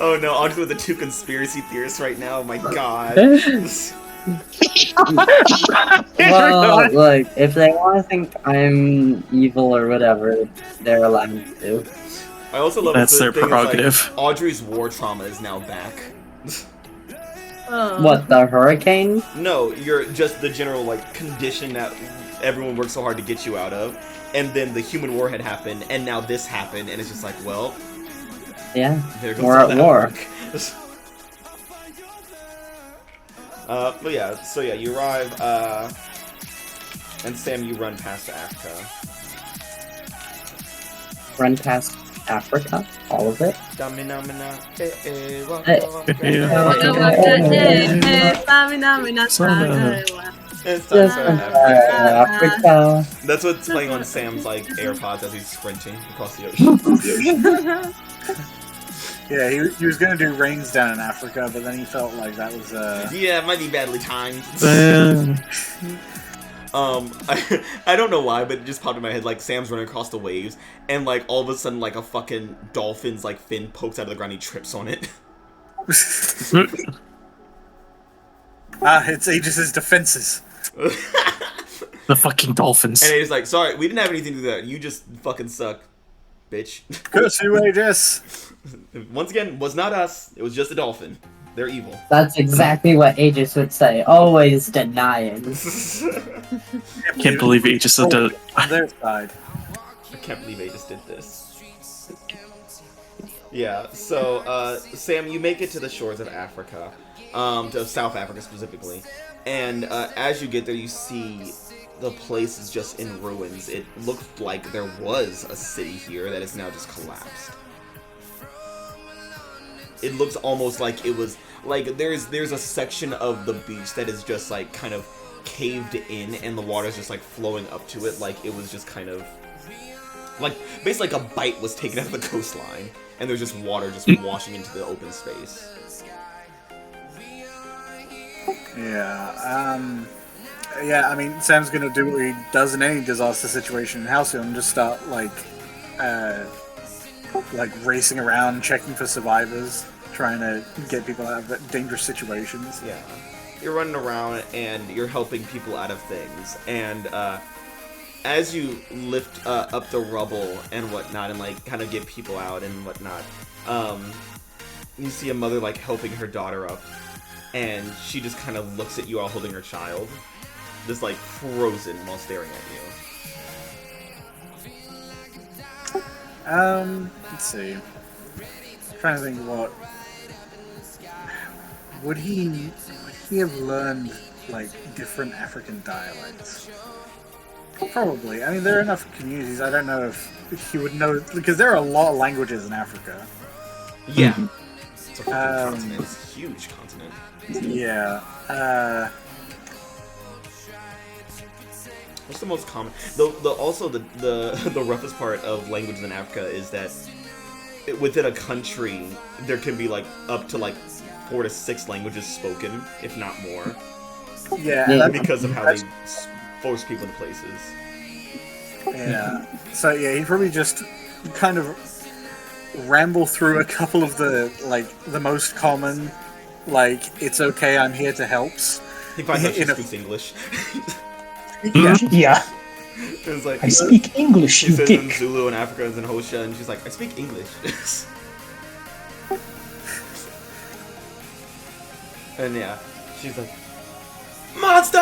Oh no, I'll just with the 2 conspiracy theorists right now. Oh my god. Well, look, if they want to think I'm evil or whatever, they're allowed to. I also love That's the their thing is, prerogative. like, Audrey's war trauma is now back. What, the hurricane? No, you're just the general like condition that everyone worked so hard to get you out of, and then the human war had happened, and now this happened, and it's just like, well, Yeah, there goes we're all at that war. work. But yeah, so yeah, you arrive, and Sam, you run past Africa. Run past Africa? All of it? It's Just Africa. That's what's playing on Sam's like AirPods as he's sprinting across the ocean. Yeah, he was gonna do Rains Down in Africa, but then he felt like that was Yeah, it might be badly timed. I don't know why, but it just popped in my head. Like Sam's running across the waves, and like all of a sudden, like a fucking dolphin's like fin pokes out of the ground. He trips on it. it's Aegis's defenses. The fucking dolphins. And he's like, "Sorry, we didn't have anything to do with that. You just fucking suck, bitch." Curse you, Aegis. Once again, was not us. It was just a dolphin. They're evil. That's exactly what Aegis would say. Always denying. Can't believe Aegis did it. On their side. I can't believe Aegis did this. Yeah, so, Sam, you make it to the shores of Africa. to South Africa specifically. And as you get there, you see the place is just in ruins. It looked like there was a city here that is now just collapsed. It looks almost like it was like there's a section of the beach that is just like kind of caved in, and the water's just like flowing up to it, like it was just kind of like basically like a bite was taken out of the coastline, and there's just water just washing into the open space. Yeah, I mean, Sam's gonna do what he does in any disaster situation in Halcyon, just start like racing around, checking for survivors, trying to get people out of dangerous situations. Yeah, you're running around and you're helping people out of things, and as you lift up the rubble and whatnot, and like kind of get people out and whatnot, you see a mother like helping her daughter up, and she just kind of looks at you all holding her child, just like frozen while staring at you. Let's see. I'm trying to think what would he have learned, like different African dialects? Probably. I mean, there are enough communities. I don't know if he would know, because there are a lot of languages in Africa. Yeah. It's a fucking continent. It's a huge continent. Yeah. What's the most common? The roughest part of languages in Africa is that within a country there can be like up to like 4 to 6 languages spoken, if not more. Yeah, because of how they force people into places. Yeah. So yeah, he probably just kind of ramble through a couple of the most common, like, it's okay, I'm here to helps. He finds out she speaks English. Yeah. It's like, I speak English, she you says dick. in Zulu and Africa and in Hosha, and she's like, I speak English. And yeah, she's like, monster!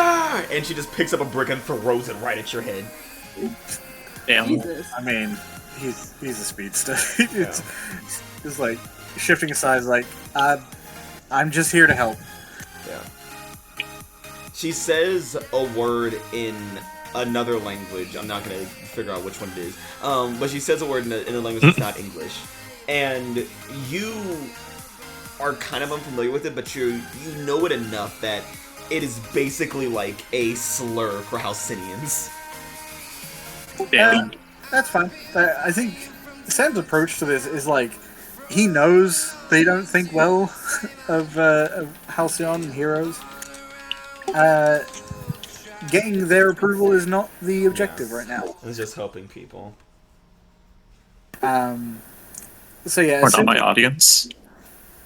And she just picks up a brick and throws it right at your head. Damn. Jesus. I mean, he's a speedster. It's like shifting aside, like, I'm just here to help. Yeah. She says a word in another language. I'm not gonna figure out which one it is. But she says a word in a language that's not English, and you are kind of unfamiliar with it, but you know it enough that it is basically like a slur for Halcyonians. Damn. That's fine. I think Sam's approach to this is like, he knows they don't think well of Halcyon and heroes. Getting their approval is not the objective right now. It's just helping people. So yeah, Or not my audience.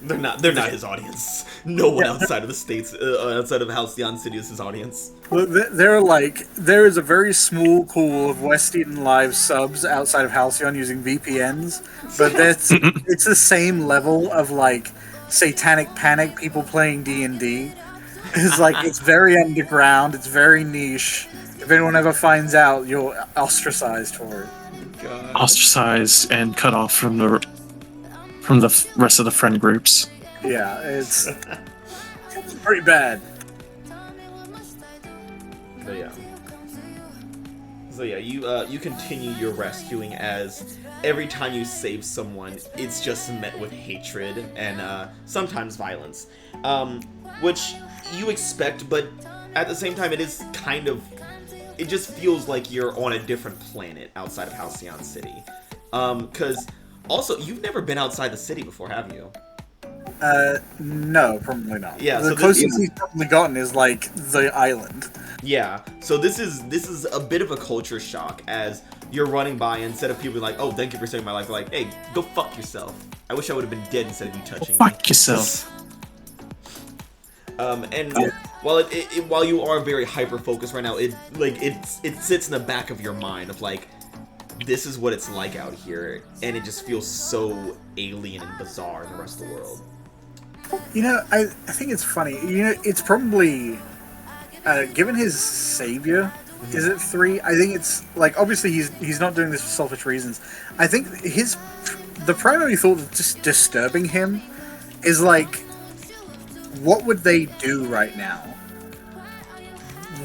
They're not his audience. No one outside of the states, outside of Halcyon City is his audience. There is a very small pool of West Eden Live subs outside of Halcyon using VPNs, but it's the same level of like satanic panic people playing D&D. It's like, it's very underground, it's very niche. If anyone ever finds out, you're ostracized for it. God. Ostracized and cut off from the rest of the friend groups. Yeah, it's pretty bad. But yeah. So yeah, you continue your rescuing, as every time you save someone, it's just met with hatred and sometimes violence, which you expect, but at the same time, it just feels like you're on a different planet outside of Halcyon City. Because also, you've never been outside the city before, have you? No, probably not. Yeah, the so closest he's probably gotten is like the island. Yeah, so this is a bit of a culture shock, as you're running by, and instead of people being like, oh, thank you for saving my life, they're like, hey, go fuck yourself. I wish I would have been dead instead of you touching me. Fuck yourself. And while you are very hyper focused right now, it sits in the back of your mind of like, this is what it's like out here, and it just feels so alien and bizarre in the rest of the world. You know, I think it's funny. You know, it's probably given his savior. Is it 3? I think it's like, obviously he's not doing this for selfish reasons. I think the primary thought of just disturbing him is like, what would they do right now?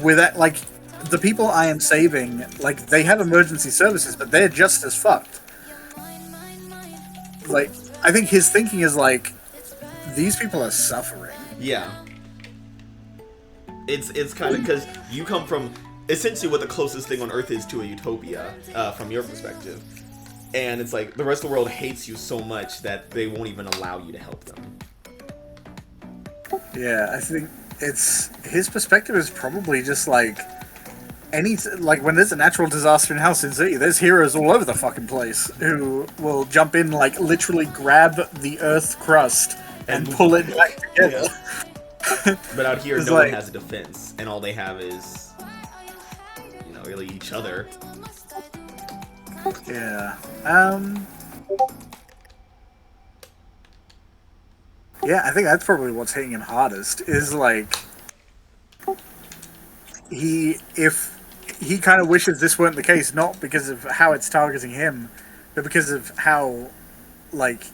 With that, like, the people I am saving, like, they have emergency services, but they're just as fucked. Like, I think his thinking is like, these people are suffering. Yeah. It's kind of because you come from essentially what the closest thing on Earth is to a utopia, from your perspective. And it's like the rest of the world hates you so much that they won't even allow you to help them. Yeah, I think it's his perspective is probably just like when there's a natural disaster in Halcyon City, there's heroes all over the fucking place who will jump in, like literally grab the Earth crust and pull it back together. Yeah. But out here, no one has a defense, and all they have is, really each other. Yeah. Yeah, I think that's probably what's hitting him hardest. Is like if he kind of wishes this weren't the case, not because of how it's targeting him, but because of how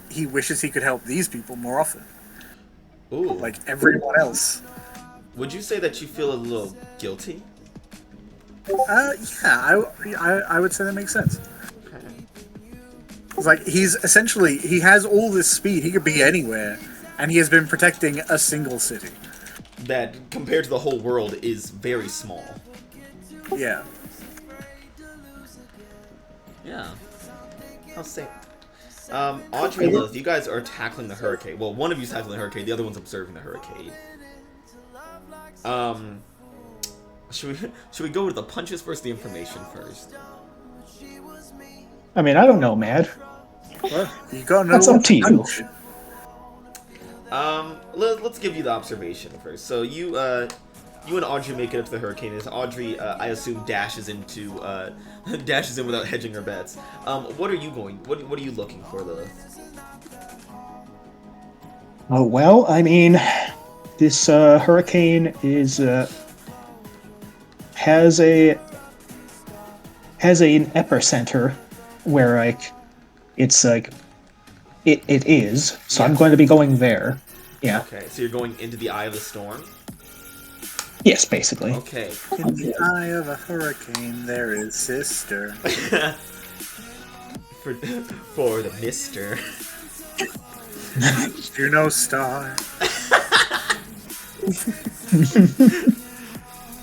he wishes he could help these people more often. Ooh. Like everyone else. Would you say that you feel a little guilty? Yeah, I would say that makes sense. It's like he has all this speed, he could be anywhere, and he has been protecting a single city. That, compared to the whole world, is very small. Yeah. Yeah. I'll say. Audrey and Lilith, you guys are tackling the hurricane. Well, one of you's tackling the hurricane, the other one's observing the hurricane. Should we go with the punches first, the information first? I mean, I don't know, Mad. Well, you gotta know. That's up to you. Let's give you the observation first. So you and Audrey make it up to the hurricane. As Audrey, I assume, dashes in without hedging her bets. What are you going? What are you looking for, Lilith? Oh well, I mean, this hurricane is has an epicenter where it's it is. So I'm going to be going there. Yeah. Okay, so you're going into the eye of the storm? Yes, basically. Okay. In the eye of a hurricane, there is sister. for the mister. You're no star.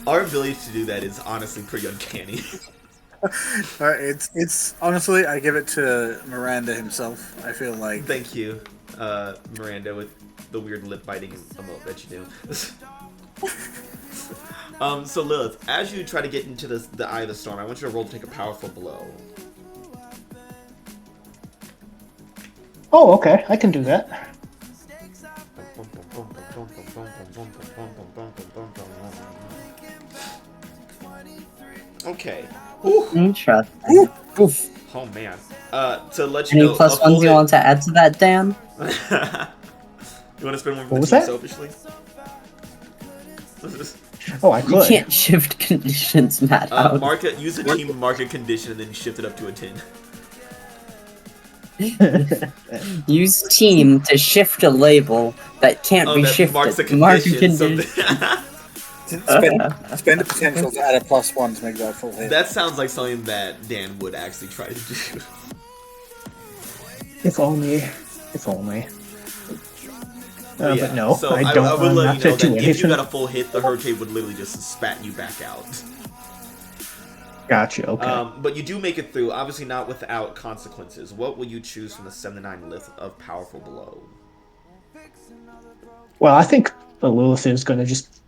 Our ability to do that is honestly pretty uncanny. It's honestly, I give it to Miranda himself. I feel like. Thank you, Miranda, with the weird lip biting emote that you do. So Lilith, as you try to get into the eye of the storm, I want you to roll to take a powerful blow. Oh, okay, I can do that. Okay. Interesting. Oof. Oh man. To let you Any know. plus ones you want to add to that, Dan? You want to spend one What was for the that? team selfishly? Oh, I You could. can't shift conditions, Matt. Use a team market condition and then shift it up to a 10. Use team to shift a label that can't be that shifted. marks a Mark a condition. Spend a potential to add a +1 to make that full hit. That sounds like something that Dan would actually try to do. If only. If only. Yeah, But no, so I don't. I would let not you know to do that if you anything. got a full hit, the hurricane would literally just spat you back out. Gotcha. Okay. But you do make it through, obviously not without consequences. What will you choose from the 7 to 9 list of powerful blow? Well, I think the Lilith is going to just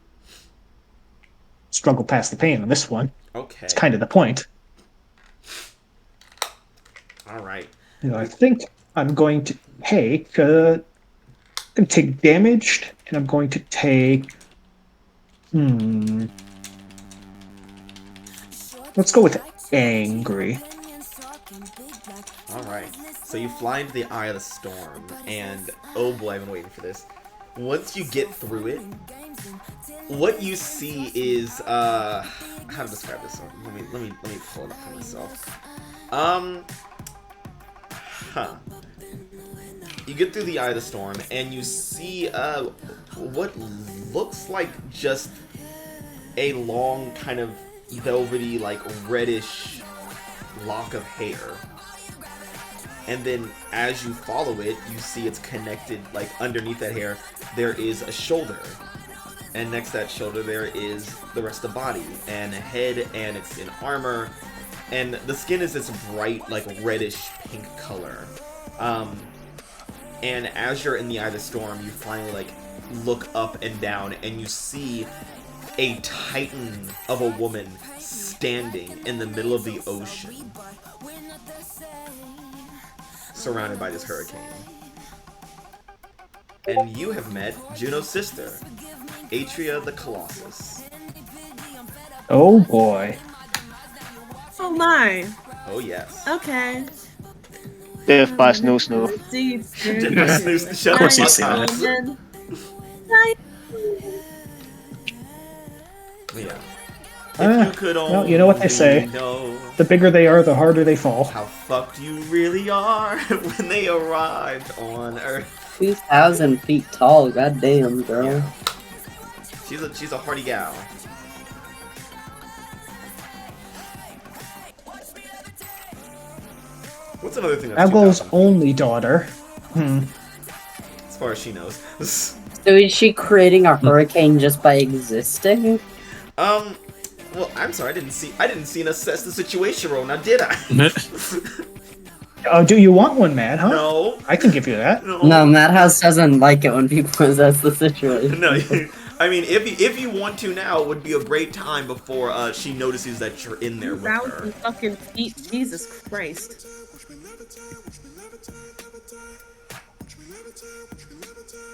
struggle past the pain on this one. Okay. It's kind of the point. All right. I think I'm going to take damaged, and I'm going to take. Let's go with angry. All right. So you fly into the eye of the storm, and oh boy, I've been waiting for this. Once you get through it, what you see is how to describe this one? Let me pull it up for myself. You get through the eye of the storm, and you see what looks like just a long kind of velvety, like reddish lock of hair. And then as you follow it, you see it's connected, like underneath that hair, there is a shoulder. And next to that shoulder there is the rest of the body, and a head, and it's in armor. And the skin is this bright, like reddish pink color. And as you're in the eye of the storm, you finally like look up and down, and you see a titan of a woman standing in the middle of the ocean, surrounded by this hurricane. And you have met Juno's sister, Atria the Colossus. Oh boy. Oh my. Oh yes. Okay. Death by Snoo Snoo. Of course you've seen it. Yeah. If you could well, you know what they say. know The bigger they are, the harder they fall. how fucked you really are when they arrived on Earth. 2,000 feet tall, goddamn, girl. Yeah. She's a hardy gal. What's another thing that's Algol's 2000? only daughter. As far as she knows. So is she creating a hurricane just by existing? Well, I'm sorry, I didn't see an assess the situation roll, now did I? Oh, do you want one, Mad, huh? No. I can give you that. No, Madhouse doesn't like it when people assess the situation. No, I mean, if you want to now, would be a great time before she notices that you're in there with her. 2,000 fucking feet. Jesus Christ.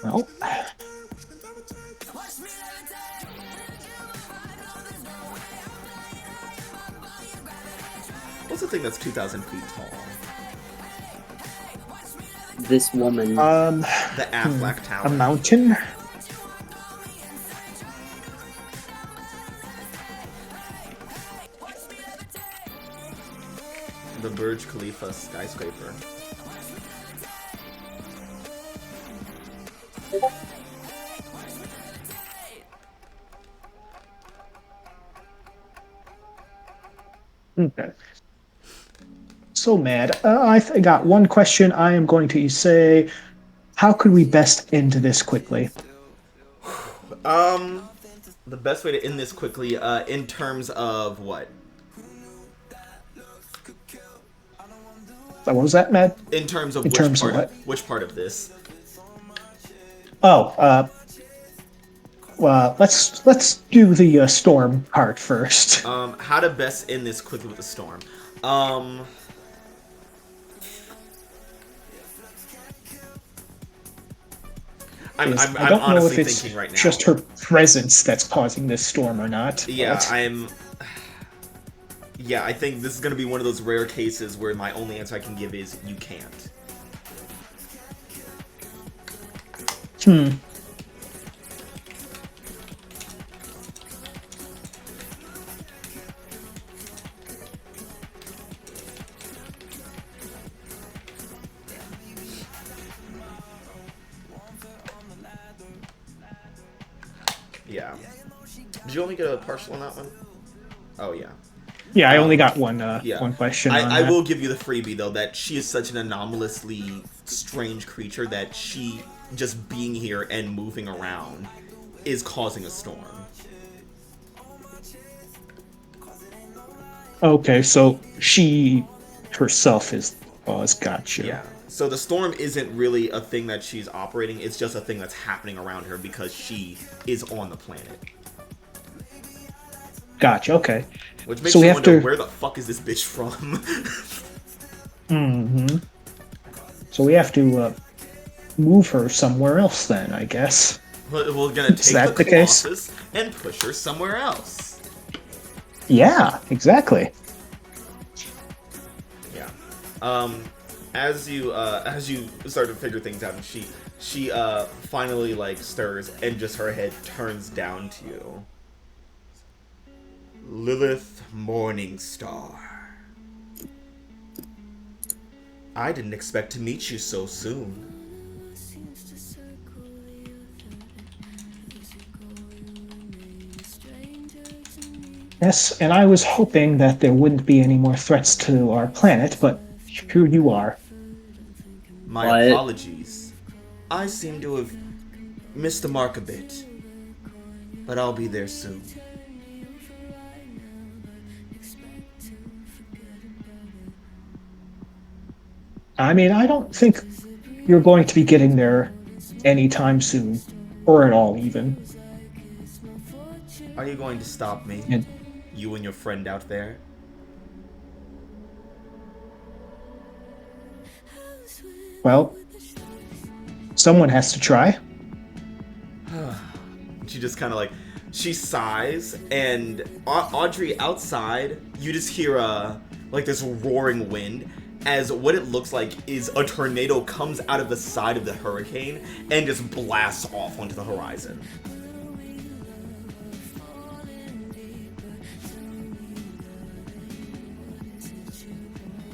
Well, What's the thing that's 2,000 feet tall? This woman. The Aflac Tower. a mountain. The Burj Khalifa skyscraper. Okay. So, Mad, I got one question. I am going to say, how could we best end this quickly? The best way to end this quickly, in terms of what? What was that, Mad? In terms of In which terms part of what? which part of this? Oh, well, let's do the storm part first. How to best end this quickly with the storm. I'm I don't know if honestly it's thinking right now. just her presence that's causing this storm or not. Yeah, but- Yeah, I think this is gonna be one of those rare cases where my only answer I can give is you can't. Yeah. Did you only get a partial on that one? Oh yeah. Yeah, I only got one Yeah. one question. on I that. will give you the freebie though that she is such an anomalously strange creature that she just being here and moving around is causing a storm. Okay, so she herself is the cause. Gotcha. Yeah. So the storm isn't really a thing that she's operating, it's just a thing that's happening around her because she is on the planet. Gotcha. Okay. Which makes So we you have wonder, to- where the fuck is this bitch from? So we have to move her somewhere else then, I guess. We're gonna take that the the case? Colossus and push her somewhere else. Yeah, exactly. Yeah. As you start to figure things out, and she finally like stirs and just her head turns down to you. Lilith Morningstar. I didn't expect to meet you so soon. Yes, and I was hoping that there wouldn't be any more threats to our planet, but here you are. My What? apologies. I seem to have missed the mark a bit. But I'll be there soon. I mean, I don't think you're going to be getting there anytime soon, or at all, even. Are you going to stop me? Yeah. You and your friend out there? Well, someone has to try. She just kind of like, she sighs, and Audrey, outside, you just hear like this roaring wind, as what it looks like is a tornado comes out of the side of the hurricane and just blasts off onto the horizon.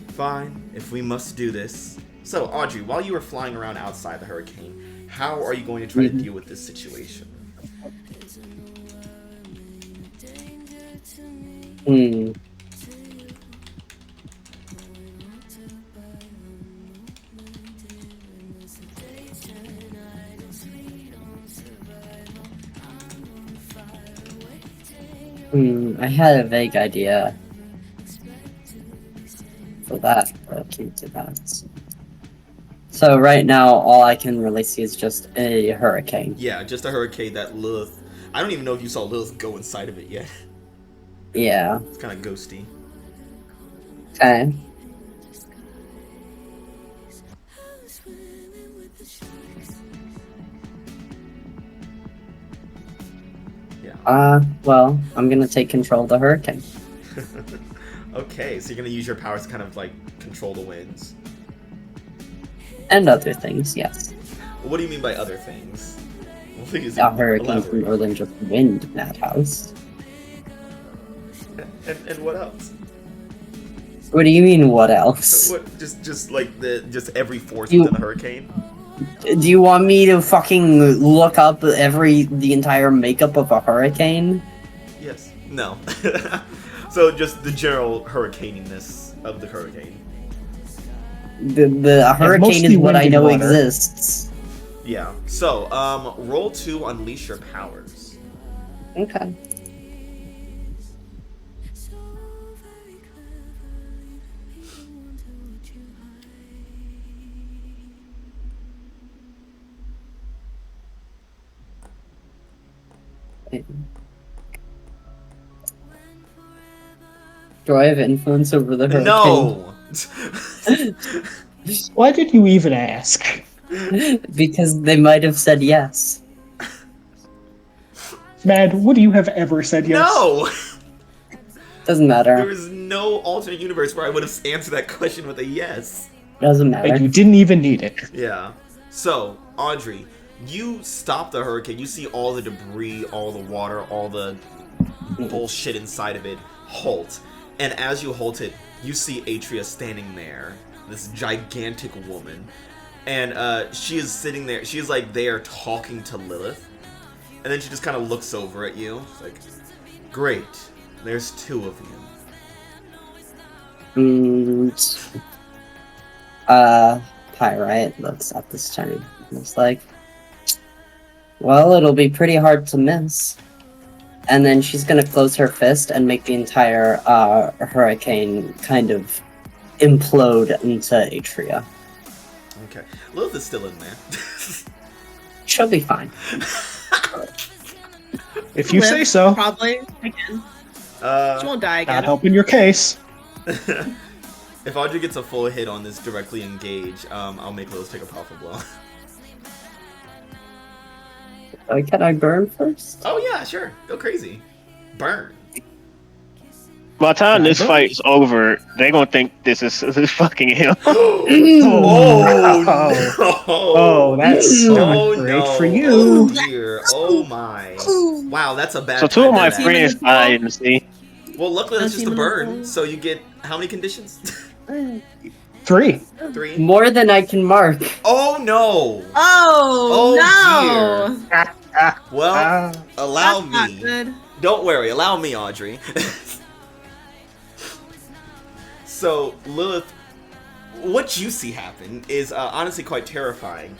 Fine, if we must do this. So, Audrey, while you were flying around outside the hurricane, how are you going to try to deal with this situation? I had a vague idea for that, but I'll keep to that. So right now, all I can really see is just a hurricane. Yeah, just a hurricane that Lilith... I don't even know if you saw Lilith go inside of it yet. Yeah. It's kind of ghosty. Okay. Yeah. Well, I'm gonna take control of the hurricane. Okay, so you're gonna use your powers to kind of, like, control the winds. And other things, yes. What do you mean by other things? Please A hurricane's elaborate. more than just wind, Madhouse. And what else? What do you mean, what else? What, just like just every force You- within the hurricane? Do you want me to fucking look up the entire makeup of a hurricane? Yes. No. So just the general hurricaniness of the hurricane. The hurricane mostly is what wind I and know water. exists. Yeah. So, roll to unleash your powers. Okay. Do I have influence over the hurricane? No. Why did you even ask? Because they might have said yes. Mad, would you have ever said yes? No. Doesn't There matter. is no alternate universe where I would have answered that question with a yes. Doesn't And matter. you didn't even need it. Yeah. So, Audrey, you stop the hurricane. You see all the debris, all the water, all the bullshit inside of it halt. And as you halt it, you see Atria standing there, this gigantic woman. And she is sitting there. She is like there talking to Lilith. And then she just kind of looks over at you. She's like, great. There's two of you. Pyrite looks at this time. Looks like, well, it'll be pretty hard to miss. And then she's gonna close her fist and make the entire hurricane kind of implode into Atria. Okay. Lilith is still in there. She'll be fine. If you Live, say so. Probably. Again. She won't die Not again. helping your case. If Audrey gets a full hit on this directly engage, I'll make Lilith take a powerful blow. Can I burn first? Oh yeah, sure. Go crazy. Burn. By the time this fight's over, they're gonna think this is fucking him. Oh, no. Oh, that's not great no. for you. Oh dear. Oh my. Wow, that's a bad So two of time my to die. friends died in the sea. Well, luckily that's just a Team burn. Liverpool. So you get how many conditions? 3. 3. More than I can mark. Oh no. Oh, Oh, no! Well, allow That's not me. good. Don't worry, allow me, Audrey. So, Lilith, what you see happen is honestly quite terrifying.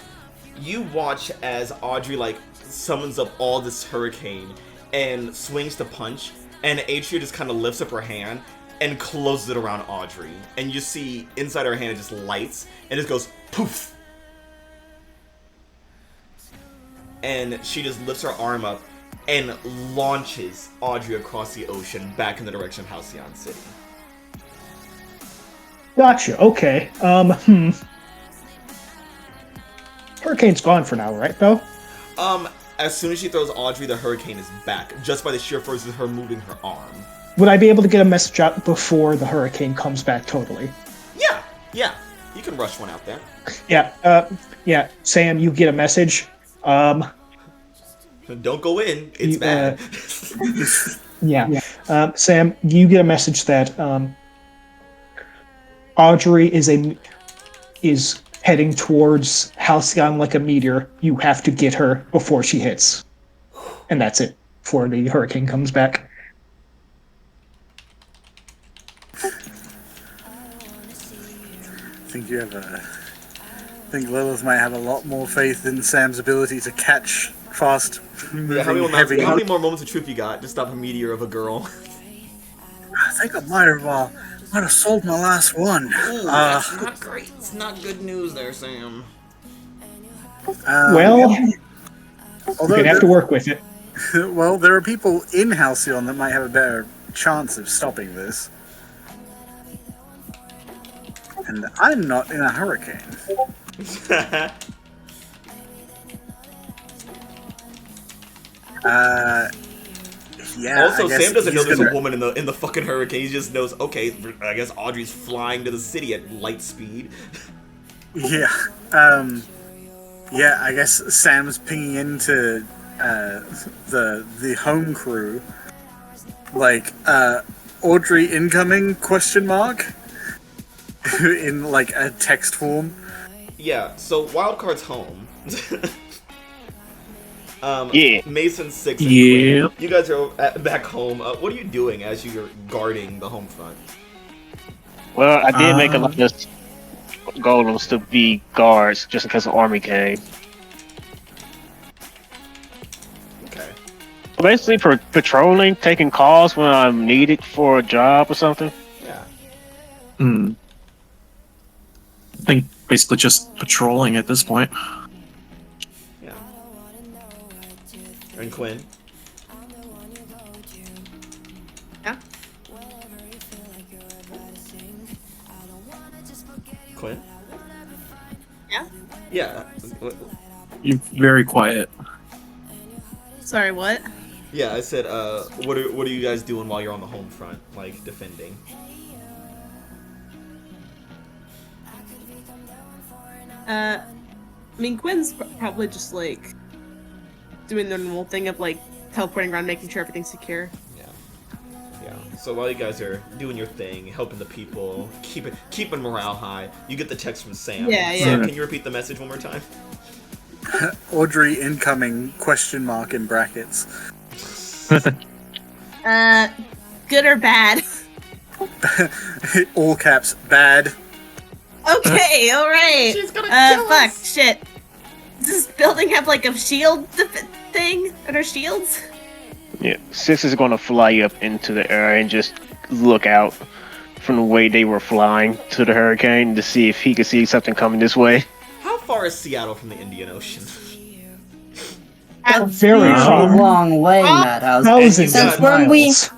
You watch as Audrey, like, summons up all this hurricane and swings to punch, and Atria just kind of lifts up her hand and closes it around Audrey. And you see inside her hand it just lights, and it goes poof! And she just lifts her arm up and launches Audrey across the ocean back in the direction of Halcyon City. Gotcha. Okay. Hurricane's gone for now, right, though? As soon as she throws Audrey, the hurricane is back, just by the sheer force of her moving her arm. Would I be able to get a message out before the hurricane comes back totally? Yeah. You can rush one out there. Yeah. Sam, you get a message. Don't go in. It's bad. Sam, you get a message that Audrey is heading towards Halcyon like a meteor. You have to get her before she hits. And that's it, before the hurricane comes back. I think Lilith might have a lot more faith in Sam's ability to catch fast moving heavy. How many more moments of truth you got to stop a meteor of a girl? I think I might have sold my last one. Ooh, that's not great. It's not good news there, Sam. You're gonna have to work with it. Well, there are people in Halcyon that might have a better chance of stopping this. And I'm not in a hurricane. Yeah. Also, Sam doesn't know there's a woman in the fucking hurricane. He just knows, okay, I guess Audrey's flying to the city at light speed. Yeah. Yeah, I guess Sam's pinging into the home crew. Like, Audrey incoming, question mark? In, like, a text form. Yeah, so Wildcards home. Mason 6 and Yeah. Quinn, you guys are back home. What are you doing as you're guarding the home front? Well, I did make a lot of golems to be guards just in case the army came. Okay. Basically, for patrolling, taking calls when I'm needed for a job or something. Yeah. I think basically just patrolling at this point. Yeah. And Quinn? Yeah. Quinn? Yeah. Yeah. You're very quiet. Sorry, what? Yeah, I said, what are you guys doing while you're on the home front, like, defending? I mean, Quinn's probably just, like, doing the normal thing of, like, teleporting around, making sure everything's secure. Yeah. So while you guys are doing your thing, helping the people, keeping morale high, you get the text from Sam. Yeah. Sam, can you repeat the message one more time? Audrey incoming, question mark in brackets. Good or bad? All caps, bad. Okay, alright. She's gonna kill fuck, us. shit. Does this building have, like, a shield thing? Are there shields? Yeah, Six is going to fly up into the air and just look out from the way they were flying to the hurricane to see if he could see something coming this way. How far is Seattle from the Indian Ocean? Very far. long way, Madhouse. Thousands Since of weren't miles.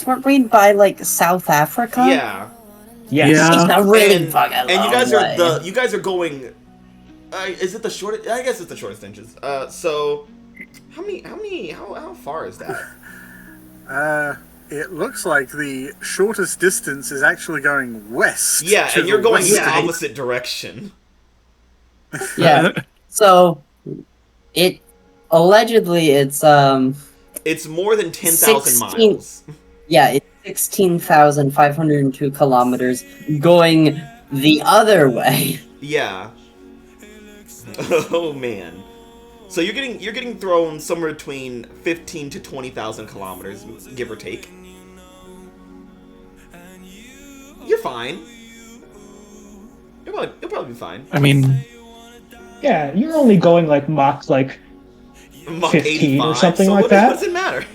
weren't we by like South Africa? Yeah. Yes. Yeah. It's a really and, fucking and you long guys way. are you guys are going. Is it the shortest? I guess it's the shortest inches. So, how far is that? It looks like the shortest distance is actually going west. Yeah, to and you're the going west. the opposite direction. Yeah. So it allegedly it's It's more than 10,000 16 miles. yeah, it's 16,502 kilometers going the other way. Yeah. Oh man. So you're getting thrown somewhere between 15 to 20,000 kilometers, give or take. You're fine. You'll probably be fine. I mean, Yeah, you're only going like Mach Mach 15 or 85, something so like what that. does it matter?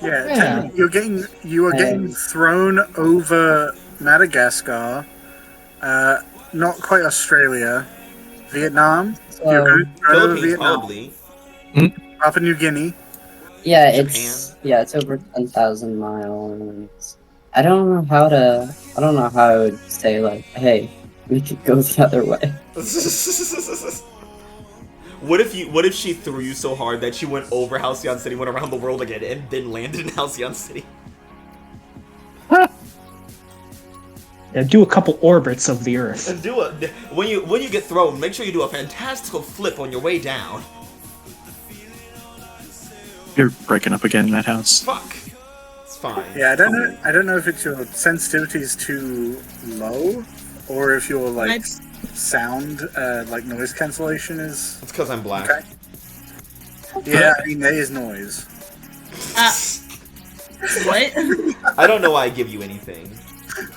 Yeah, Yeah. technically you are getting thrown over Madagascar, not quite Australia, Vietnam. You're going over Philippines, Vietnam, probably. Papua New Guinea. Yeah, Japan. it's over 10,000 miles. I don't know how I would say like, hey, we could go the other way. What if she threw you so hard that she went over Halcyon City, went around the world again, and then landed in Halcyon City? Yeah, do a couple orbits of the Earth. And when you get thrown, make sure you do a fantastical flip on your way down. you're breaking up again in that house. Fuck. It's fine. Yeah, I don't know if it's your sensitivity is too low, or if your like sound, like noise cancellation is. It's because I'm black. Okay. Yeah, I mean there is noise. What? I don't know why I give you anything.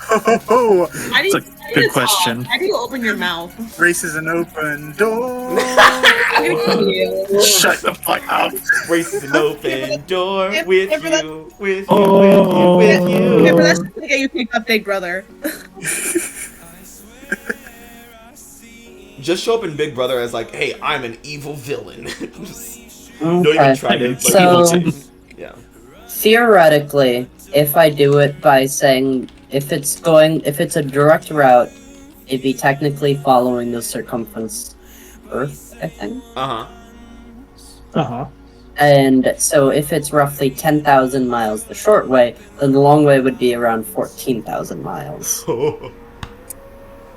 Oh, How do It's you, a how do good you talk? question. How do you open your mouth? race is an open door. Shut the fuck up. Race an open door with you, with you, Oh. with you, with you. Remember, that's gonna get you kicked up, Big Brother. Just show up in Big Brother as like, hey, I'm an evil villain. Don't even try to. Like, So- yeah. Theoretically, if I do it by saying if it's a direct route, it'd be technically following the circumference Earth, I think. Uh-huh. And so if it's roughly 10,000 miles the short way, then the long way would be around 14,000 miles.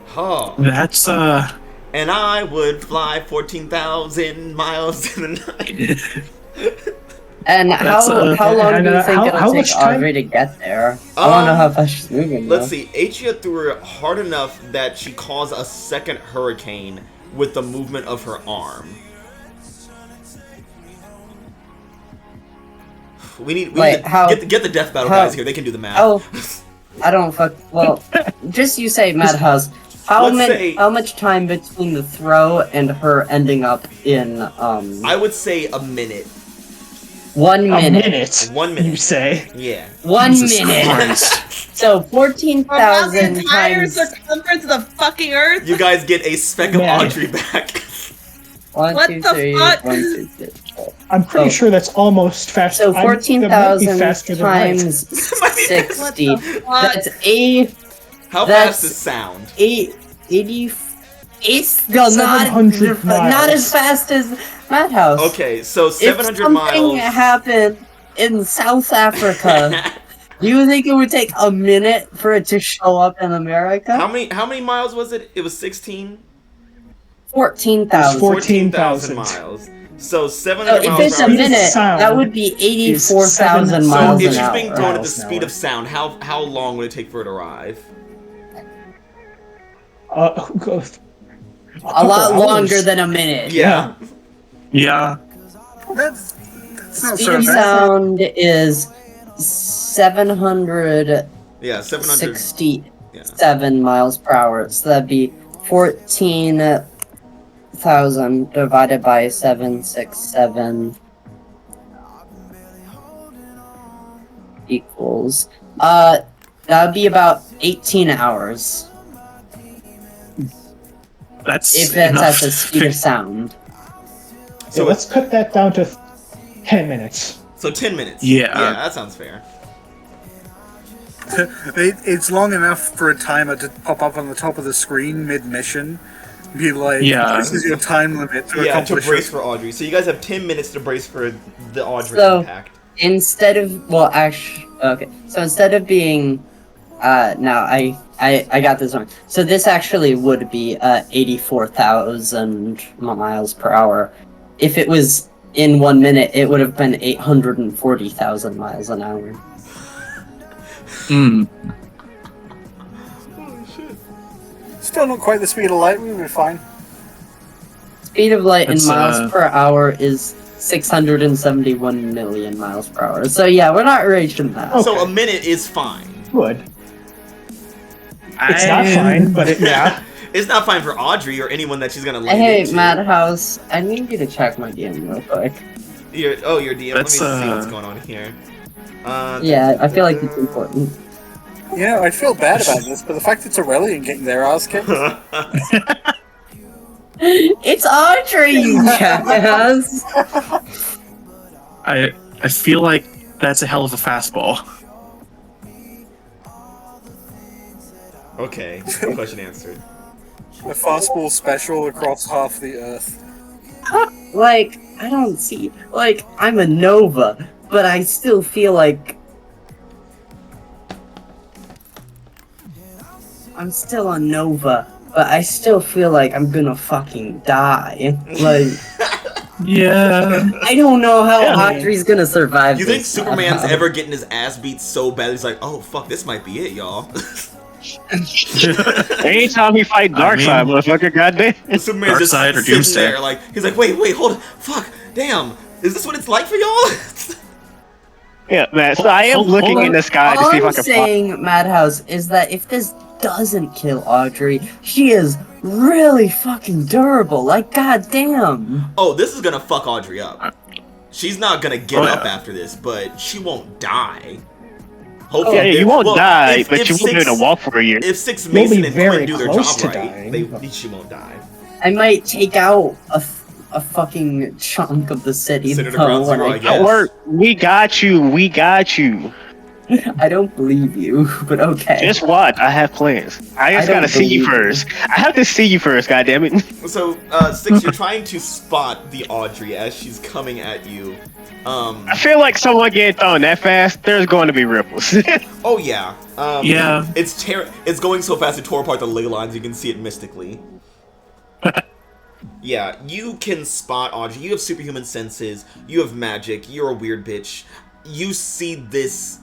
Huh. That's And I would fly 14,000 miles in the night. And That's, how long do you think how it'll much take time- Audrey to get there? I want to know how fast she's moving. Let's though. see. Atia threw her hard enough that she caused a second hurricane with the movement of her arm. We need Wait, to how- get the death battle how- guys here. They can do the math. Oh, I don't fuck. Well, just you say Madhouse. Let's say- How much time between the throw and her ending up in I would say a minute. 1 A minute? minute, 1 minute. you say? Yeah. 1 Jesus minute. Christ. So Around the 14,000 entire times circumference of the fucking Earth? You guys get a speck of Man. Audrey back. 1, What 2, the 3, fuck? 1, 2, 3, 4. I'm pretty Oh. sure that's almost faster. So that might be 14,000 faster than light. times What 60. the fuck? That's a How That's- fast does sound? 80. It's not 700 not miles. as fast as Madhouse. Okay, so If 700 something miles. happened in South Africa, do you think it would take a minute for it to show up in America? How many miles was it? It was 16? 14,000. 14,000 14,000 miles. So So 700 if miles it's per a hour. minute, sound that would be 84,000 is miles So if an she's hour. being thrown at the Miles an speed hour. of sound, how long would it take for her to arrive? A lot longer than a minute. Yeah. Yeah. That's not Speed so of bad. sound is 767 Yeah, 700. miles per hour. So that'd be 14,000 divided by 767 equals that would be about 18 hours That's if that's enough at the to speed of sound. So let's cut that down to 10 minutes. So 10 minutes. Yeah. Yeah, that sounds fair. It's long enough for a timer to pop up on the top of the screen mid-mission. Be like, Yeah. this is your time limit to Yeah, to accomplish brace it. for Audrey. So you guys have 10 minutes to brace for the Audrey So- impact. Instead of so instead of being no, I got this wrong. So this actually would be 84,000 miles per hour. If it was in 1 minute, it would have been 840,000 miles an hour. Hmm. Still not quite the speed of light, we'll be fine. speed of light in That's, miles per hour is 671 million miles per hour. So yeah, we're not reaching that. So a minute is fine. Good. It's not fine, but yeah. It's not fine for Audrey or anyone that she's gonna land Hey, into. Madhouse, I need you to check my DM real quick. Your DM. That's, Let me see what's going on here. Yeah, I feel like it's important. Yeah, I feel bad about this, but the fact it's Aurelian getting their ass kicked. It's Audrey, you jackass! I feel like that's a hell of a fastball. Okay, question answered. A fastball special across half the earth. Like, I don't see. Like, I'm a Nova, but I still feel like. I'm still a Nova, but I still feel like I'm gonna fucking die. Like. Yeah. I don't know how Audrey's gonna survive. You think this Superman's stuff. ever getting his ass beat so bad he's like, oh fuck, this might be it, y'all. Anytime he fight Darkseid, motherfucker, goddamn. Superman's just Darkseid or sitting Doomsday. there, like he's like, wait, hold on, fuck, damn, is this what it's like for y'all? Yeah, man. So I am looking in the sky to All see if I I'm can find. saying, Madhouse, is that if this doesn't kill Audrey, she is really fucking durable. Like, goddamn. Oh, this is gonna fuck Audrey up. She's not gonna get Oh, up yeah. after this, but she won't die. Yeah, Hopefully, you won't die, if- but if you won't be able to walk for a year. If Six You'll be Mason and very Quinn do their close job to right, dying. she won't die. I might take out a fucking chunk of the city. Sit at though, ground zero, when I I guess. Don't worry, we got you. We got you. I don't believe you, but okay. Just watch. I have plans. I just I don't gotta see you believe you. first. I have to see you first. Goddammit. So, Six, you're trying to spot the Audrey as she's coming at you. I feel like someone getting thrown that fast. There's going to be ripples. Oh yeah. Yeah. It's going so fast it tore apart the ley lines. You can see it mystically. Yeah, you can spot Audrey. You have superhuman senses. You have magic. You're a weird bitch. You see this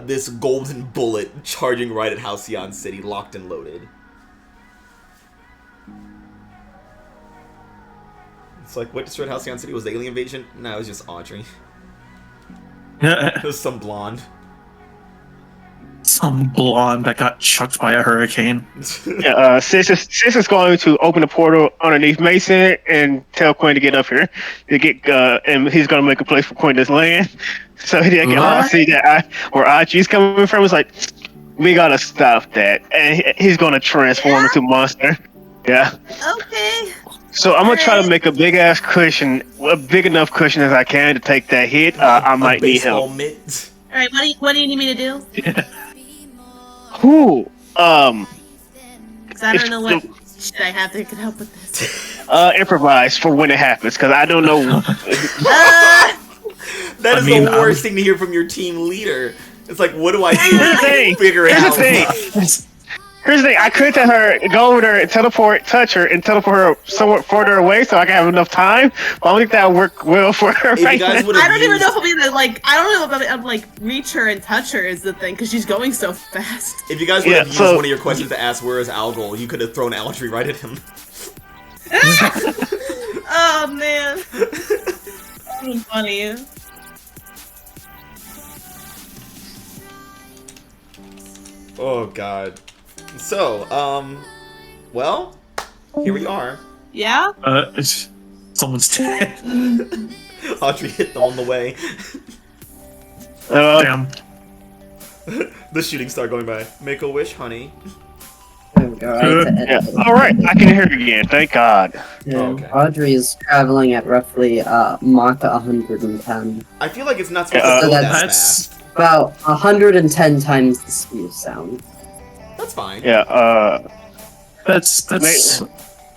this golden bullet charging right at Halcyon City, locked and loaded. It's like, what destroyed Halcyon City? Was the alien invasion? No, it was just Audrey. It was some blonde. Some blonde that got chucked by a hurricane. Yeah, Sis is going to open the portal underneath Mason and tell Quinn to get up here. To get and he's going to make a place for Quinn to land. So he can see that where Archie's coming from. It's like, we gotta stop that, and he's going to transform into monster. Yeah. Okay. So I'm gonna try to make a big ass cushion, a big enough cushion as I can to take that hit. I might need help. Mitt. All right. What do you need me to do? Who? 'Cause I don't know what should I have that could help with this. Improvise for when it happens, because I don't know. That is I mean, the worst thing to hear from your team leader. It's like, what do I Here's the do? thing. Figure it Here's out. the thing. Here's the thing. I could tell her, go over there and teleport, touch her, and teleport her somewhat further away so I can have enough time. But I don't think that would work well for her If you right guys now. would I have don't even used, know if I'll be able to, like. I don't know if I'll like reach her and touch her is the thing because she's going so fast. if you guys would Yeah, have used so- one of your questions to ask where is Algol, you could have thrown Audrey right at him. Oh man. That was funny. Oh god. So, well, here we are. Yeah. Someone's dead. Audrey hit them on the way. Damn. The shooting star going by. Make a wish, honey. There we go. Yeah. All right, I can hear you again. Thank God. Yeah, Oh, okay. Audrey is traveling at roughly Mach 110. I feel like it's not supposed Yeah, to go that that's- fast. About 110 times the speed of sound. That's fine. Yeah. That's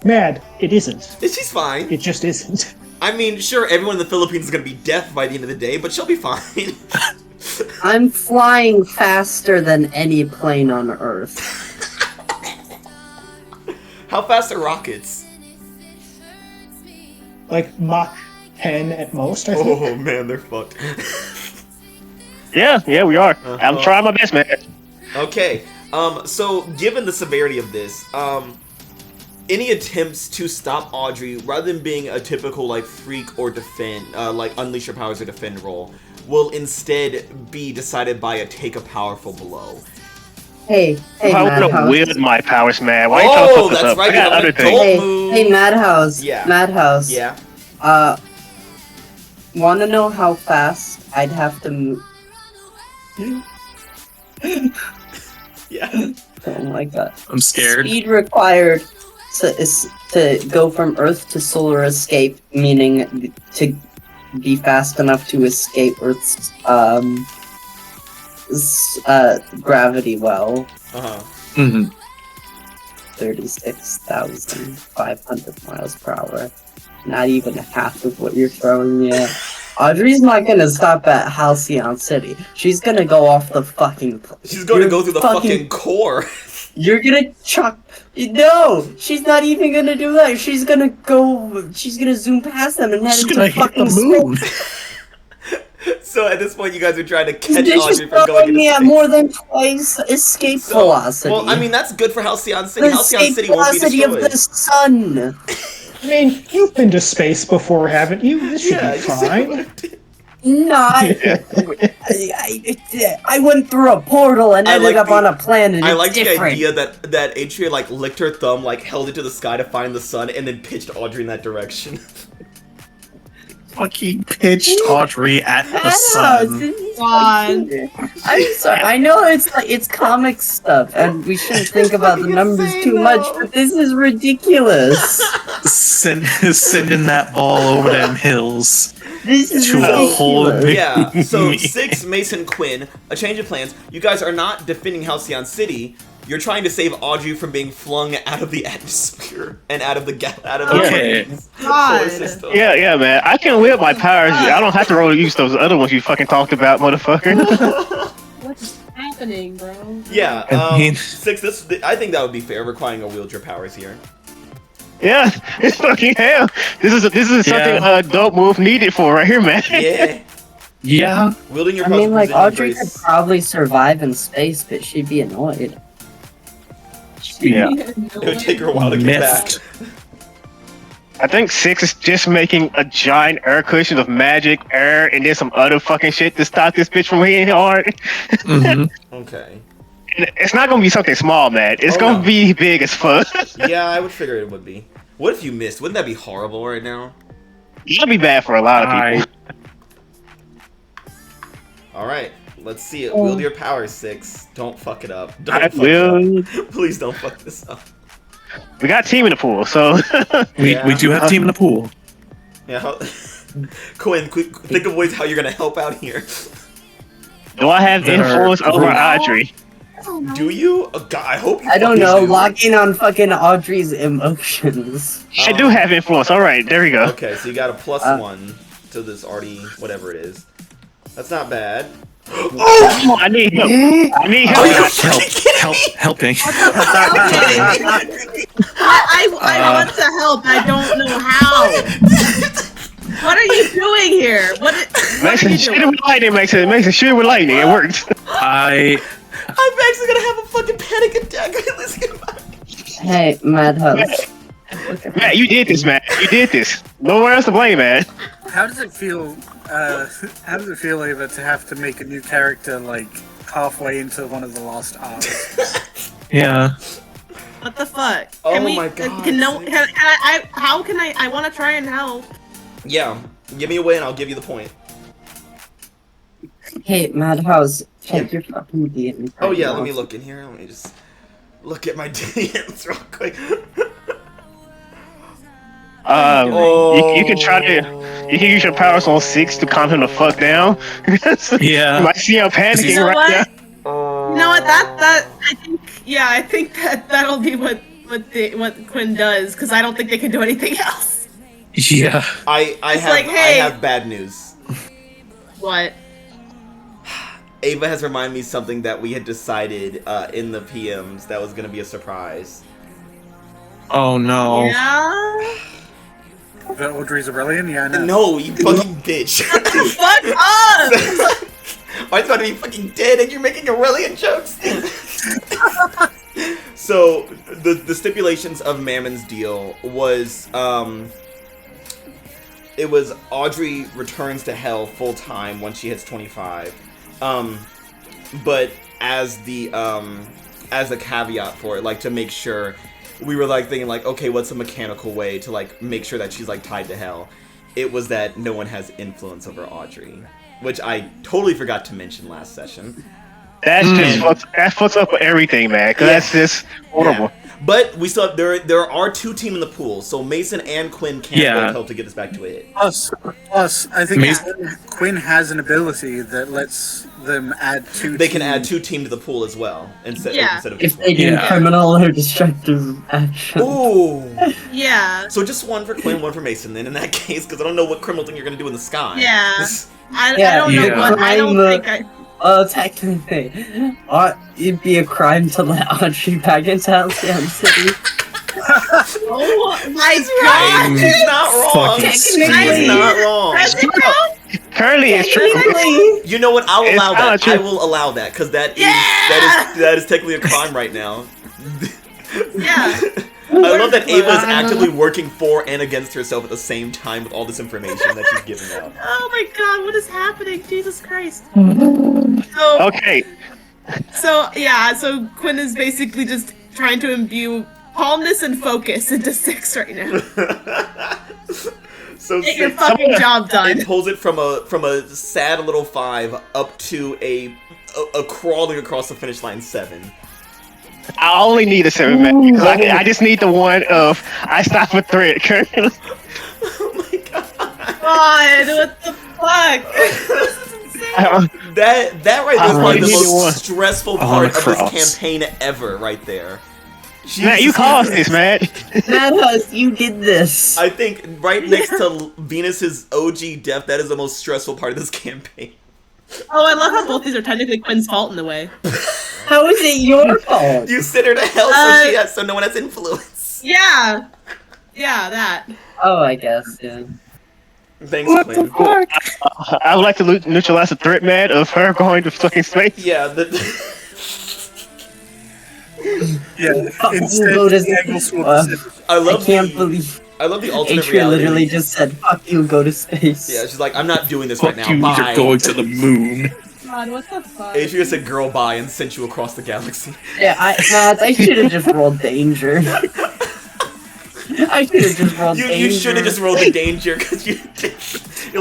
Mad, it isn't. She's fine. It just isn't. I mean, sure, everyone in the Philippines is gonna be deaf by the end of the day, but she'll be fine. I'm flying faster than any plane on Earth. How fast are rockets? Like Mach 10 at most, I think. Oh man, they're fucked. Yeah, we are. I'm Uh-huh. trying my best, man. Okay, so given the severity of this, any attempts to stop Audrey, rather than being a typical like freak or defend, like unleash your powers or defend roll, will instead be decided by a take a powerful blow. Hey, I want to Madhouse. wield my powers, man. Why are you trying to fuck this that's up? right. I got You have other an things. adult move. Hey, Madhouse. Yeah. Madhouse. Yeah. Wanna know how fast I'd have to move? Yeah. Oh my god. I'm scared. Speed required to go from Earth to solar escape, meaning to be fast enough to escape Earth's gravity well. Uh-huh. Mm-hmm. 36,500 miles per hour. Not even half of what you're throwing me at. Audrey's not gonna stop at Halcyon City. She's gonna go off the fucking. She's going to go through the fucking core. You're gonna chuck. No, she's not even gonna do that. She's gonna go. She's gonna zoom past them and head She's into gonna hit fucking the moon. So at this point, you guys are trying to catch She's Audrey from going throwing into me at space. more than twice escape velocity. Well, I mean, that's good for Halcyon City. the Halcyon escape City won't be velocity of destroyed. the sun. I mean, you've been to space before, haven't you? This should Yeah, be you see fine. what I did? Not. I went through a portal and I ended like up on a planet. I It's like the different. idea that Atria like licked her thumb, like held it to the sky to find the sun, and then pitched Audrey in that direction. Fucking pitched Audrey at the I sun. I'm sorry. I know it's comic stuff, and we shouldn't think about the numbers too much, but this is ridiculous. Sending that ball over them hills This is to a whole ridiculous. big Yeah, so 6, Mason, Quinn, a change of plans. You guys are not defending Halcyon City. You're trying to save Audrey from being flung out of the atmosphere and out of the Okay. solar system. Yeah, man. I can wield my powers. I don't have to roll to use those other ones you fucking talked about, motherfucker. What's happening, bro? Yeah, I mean- 6. I think that would be fair, requiring a wield your powers here. Yeah, it's fucking hell. This is something dope move needed for right here, man. Yeah, Yeah. wielding your I powers. mean, like, presents Audrey grace. could probably survive in space, but she'd be annoyed. Yeah. It would take her a while to get back. Miffed. I think 6 is just making a giant air cushion of magic, air, and then some other fucking shit to stop this bitch from hitting hard. Mhm. Okay. And it's not gonna be something small, man. It's Oh, gonna no. be big as fuck. Yeah, I would figure it would be. What if you missed? Wouldn't that be horrible right now? It'll be bad for a lot of people. Alright, let's see it. Wield your powers, 6. Don't fuck it up. Don't I fuck will. it up. Please don't fuck this up. We got team in the pool, so We do have team in the pool. Yeah. Quinn, think of ways how you're gonna help out here. do I have That are- influence over Audrey? Do you? God, I hope you I don't fucking know, do. locking on fucking Audrey's emotions. I do have influence. All right, there we go. Okay, so you got a +1 to this already, whatever it is. That's not bad. Oh! I need help. I need Are you help. fucking kidding me? Helping. I want to help. I don't know how. What are you doing here? What are Mason, you shoot it doing? with lightning, Mason, shoot it with lightning. It worked. I I'm actually gonna have a fucking panic attack. Hey, Madhouse. Matt, you did this, man. You did this. Nowhere else to blame, man. How does it feel? How does it feel, Ava, to have to make a new character like halfway into one of the last arcs? yeah. What the fuck? Oh Can we, my God. Can no? Can I? How can I? I want to try and help. Yeah, give me away and I'll give you the point. Hey, Madhouse, check your fucking DMs. Oh yeah, let me look in here. Let me just look at my DMs real quick. You can try to. You can use your powers on 6 to calm him the fuck down. Yeah. You might see him panicking You know right what? now. You know what? That I think that'll be what Quinn does, because I don't think they can do anything else. Yeah. I It's have like, hey. I have bad news. What? Ava has reminded me something that we had decided in the PMs that was gonna be a surprise. Oh no. Yeah. That Audrey's a rebellion? Yeah, I know. No, you fucking bitch. Fuck up! I thought to be fucking dead and you're making Aurelian jokes. So the stipulations of Mammon's deal was it was Audrey returns to hell full time once she hits 25, but as the caveat for it, like to make sure, we were like thinking like, okay, what's a mechanical way to like make sure that she's like tied to hell? It was that no one has influence over Audrey, which I totally forgot to mention last session. That's just that fucks up everything, man. Cause that's just horrible. Yeah. But we still have, there are 2 team in the pool, so Mason and Quinn can both help to get us back to a hit. Plus, I think Quinn has an ability that lets them add 2. They can add 2 team to the pool as well instead of if they do criminal or destructive action. Ooh. Yeah. So just 1 for Quinn, 1 for Mason. Then in that case, because I don't know what criminal thing you're gonna do in the sky. Yeah. I don't know what. I don't think I. Technically, it'd be a crime to let Audrey back into Halcyon City. Oh my god! He's not wrong. He's not wrong. Currently, it's true. You know what? I'll allow that. I will allow that because that is technically a crime right now. Yeah. I love that Ava is actively working for and against herself at the same time with all this information that she's giving out. Oh my god, what is happening? Jesus Christ. Okay. So Quinn is basically just trying to imbue calmness and focus into 6 right now. So get your fucking job done. It pulls it from a sad little 5 up to a crawling across the finish line 7. I only need a 7, man. I just need the one of I stop a threat currently. Oh my god. God, what the fuck? This is insane. That right there is probably the most stressful part of cross. this campaign ever, right there. Man, you caused this, man. Madhouse, you did this. I think right next to Venus's OG death, that is the most stressful part of this campaign. Oh, I love how both these are technically Quinn's fault in a way. How is it your fault? You sent her to hell so no one has influence. Yeah, that. Oh, I guess, yeah. Thanks, Quinn. I would like to neutralize the threat, man, of her going to fucking space. Yeah, instead I love the alternate Atria reality. literally just said, "Fuck you, go to space." Yeah, she's like, I'm not doing this Fuck right now. you, Bye. you're going to the moon. God, what the fuck? Atria said girl bye and sent you across the galaxy. Yeah, I should have just rolled danger. I should have just rolled danger. You should have just rolled the danger because you're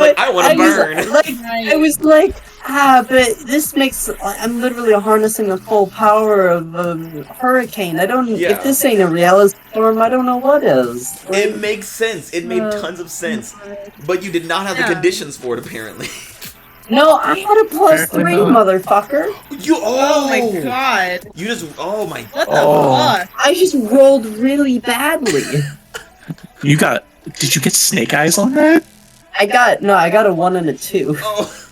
like, I want to burn. I was like, but this makes. I'm literally harnessing the full power of a hurricane. I don't. Yeah. If this ain't a reality storm, I don't know what is. It makes sense. It made tons of sense. But you did not have the conditions for it, apparently. No, I had a +3, motherfucker. Oh my god. You just. Oh my. What the fuck? I just rolled really badly. Did you get snake eyes on that? I got a 1 and a 2. Oh.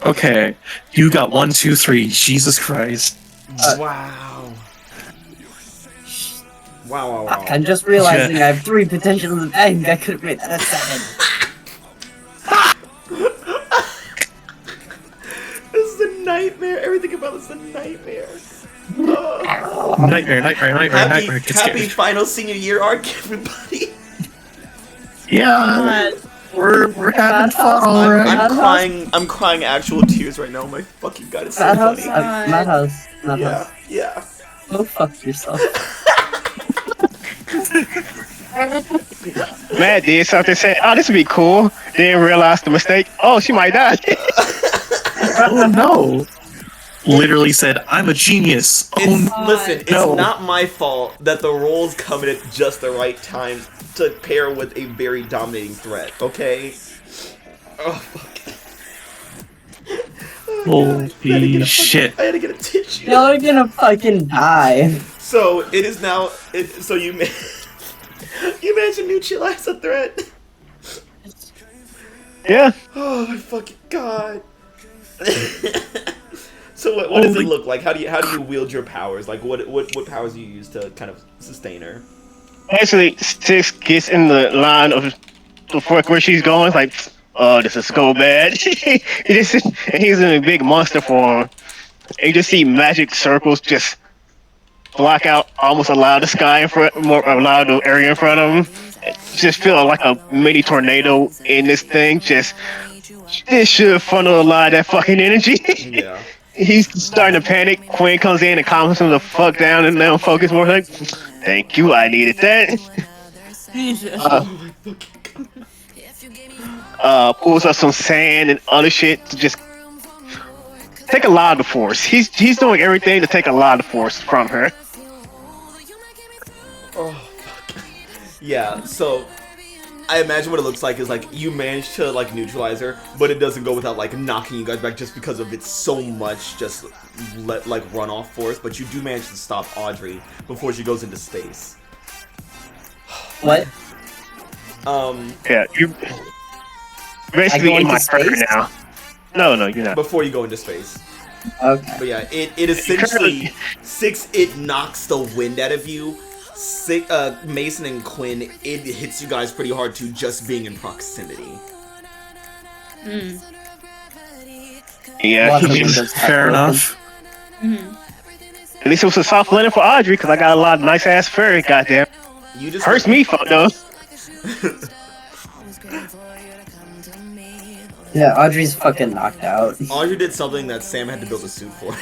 Okay. You got 1, 2, 3. Jesus Christ. Wow. Wow. I'm just realizing I have 3 potential in the bag. I could have made that a 7. This is a nightmare. Everything about this is a nightmare. Nightmare. Happy final senior year arc, everybody. Yeah. We're having fun, alright. I'm crying actual tears right now. Oh my fucking god, it's so Madhouse? funny. Madhouse. Yeah. Go fuck yourself. Man did something, said, oh, this would be cool. Didn't realize the mistake. Oh, she might die. Oh no. Literally said, I'm a genius. Listen, it's not my fault that the rolls come in at just the right time to pair with a very dominating threat, okay? Oh, fuck. Holy shit. I had to get a tissue. Y'all are gonna fucking die. So, it is now... So, you managed to neutralize the threat? Yeah. Oh, my fucking god. So what does it look like? How do you wield your powers? Like what powers do you use to kind of sustain her? Actually, 6 gets in the line of where she's going. It's like, oh, this is so bad. And he's in a big monster form. And you just see magic circles just block out almost allow the sky in front, more allow the area in front of him. Just feel like a mini tornado in this thing. Just it should funnel a lot of that fucking energy. Yeah. He's starting to panic. Quinn comes in and calms him the fuck down and now focus more. Like, thank you, I needed that. Jesus. Pulls up some sand and other shit to just take a lot of the force. He's doing everything to take a lot of the force from her. Yeah, so I imagine what it looks like is like you manage to like neutralize her, but it doesn't go without like knocking you guys back just because of it's so much just like run off force. But you do manage to stop Audrey before she goes into space. What? Yeah, you basically go in my into fur space? now. No, you're not. Before you go into space. Okay. But yeah, it essentially it knocks the wind out of you. Mason and Quinn, it hits you guys pretty hard too, just being in proximity. Yeah, Well, he I mean, just, that's Fair enough. at least it was a soft landing for Audrey because I got a lot of nice ass fur. Goddamn, You just hurts me, fuck though. Yeah, Audrey's fucking knocked out. Audrey did something that Sam had to build a suit for.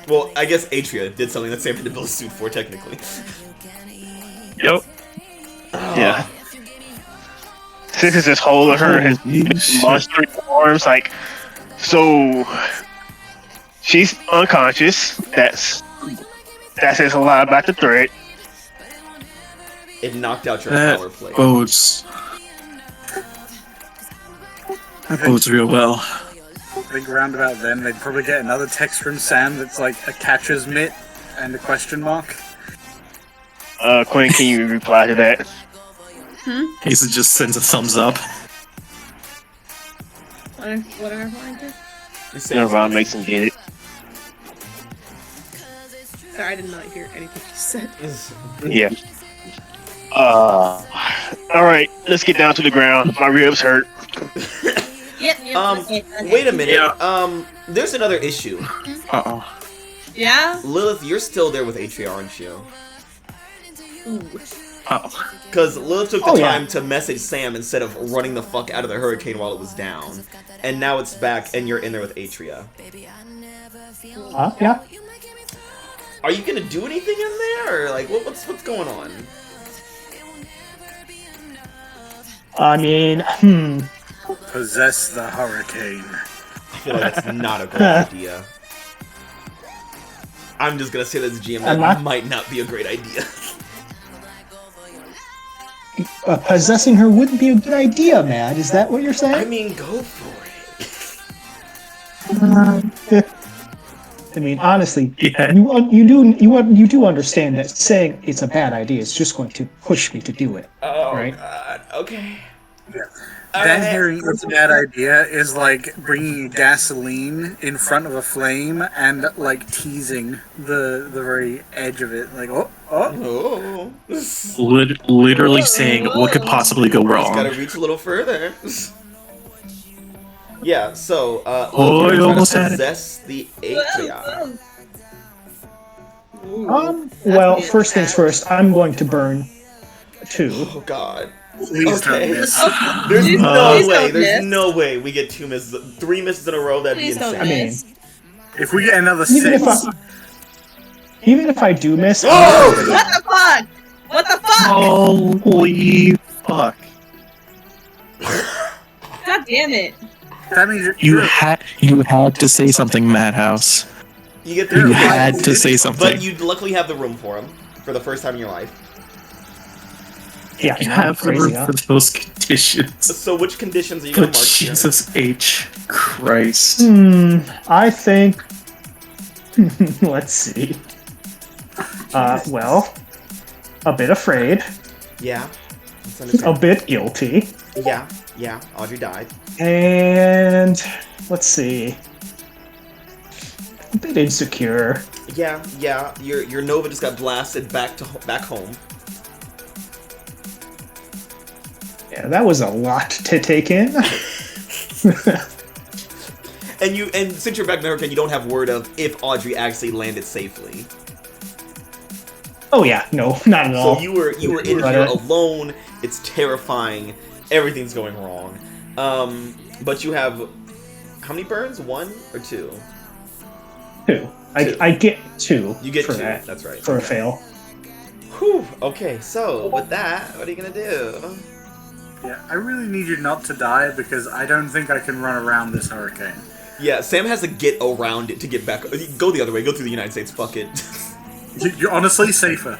Well, I guess Atria did something that Sam had to build a suit for, technically. Yep. Yeah. This is just holding her in his monstrous arms, like, so she's unconscious. That says a lot about the threat. It knocked out your That power play. bodes. That bodes real well. I think roundabout then they'd probably get another text from Sam that's like a catcher's mitt and a question mark. Quinn, can you reply to that? Asa just sends a thumbs up. What am I replying to? Nirvana makes him get it. Sorry, I did not hear anything you said. Yeah. Alright, let's get down to the ground. My ribs hurt. Wait a minute. There's another issue. Uh-oh. Yeah? Lilith, you're still there with Atria, aren't you? Ooh. Uh-oh. Because Lilith took the yeah. time to message Sam instead of running the fuck out of the hurricane while it was down. And now it's back and you're in there with Atria. Yeah. Are you gonna do anything in there? Or like, what's going on? I mean, Possess the hurricane. I feel like that's not a good idea. I'm just gonna say this GM, that might not be a great idea. Possessing her wouldn't be a good idea, Matt. Is that what you're I saying? mean, go for it. I mean, honestly, Yeah. you do understand that saying it's a bad idea is just going to push me to do it. Oh, Right. God. Okay. Then hearing it's a bad idea is like bringing gasoline in front of a flame and like teasing the very edge of it. Like, oh. Oh. Literally saying what could possibly go Just gotta wrong. reach a little further. Yeah, so, Oh, Lilith, you you're trying almost to had it. possess the Atria. Well, first things first, I'm going to burn 2. Oh, God. Please don't Okay. miss. There's Please there's don't miss. no way we get 2 misses, 3 misses in a row, that'd Please be don't insane. I mean, miss. If we get another even 6, even if I do miss, Oh! What the fuck? What the fuck? Holy fuck. God damn it. that means You had to say something, Madhouse. You get You 3 had misses, to say but something. you luckily have the room for him for the first time in your life. yeah, You I'm have the crazy, room huh? for those conditions. So which conditions are you gonna But mark here? Jesus H. Christ. I think. Let's see. Well, a bit afraid, Yeah. That's a understandable. bit guilty, Yeah. Audrey died. and let's see. A bit insecure. Yeah. Your Nova just got blasted back home. Yeah, that was a lot to take in. and since you're back in America, you don't have word of if Audrey actually landed safely. Oh yeah, no, not at all. So you were in here alone. It's terrifying. Everything's going wrong. But you have how many burns? 1 or 2? 2. I get 2. You get for 2. that, That's right. for a fail. Whew. Okay, so with that, what are you gonna do? Yeah, I really need you not to die because I don't think I can run around this hurricane. Yeah, Sam has to get around it to get back. Go the other way. Go through the United States. Fuck it. You're honestly safer.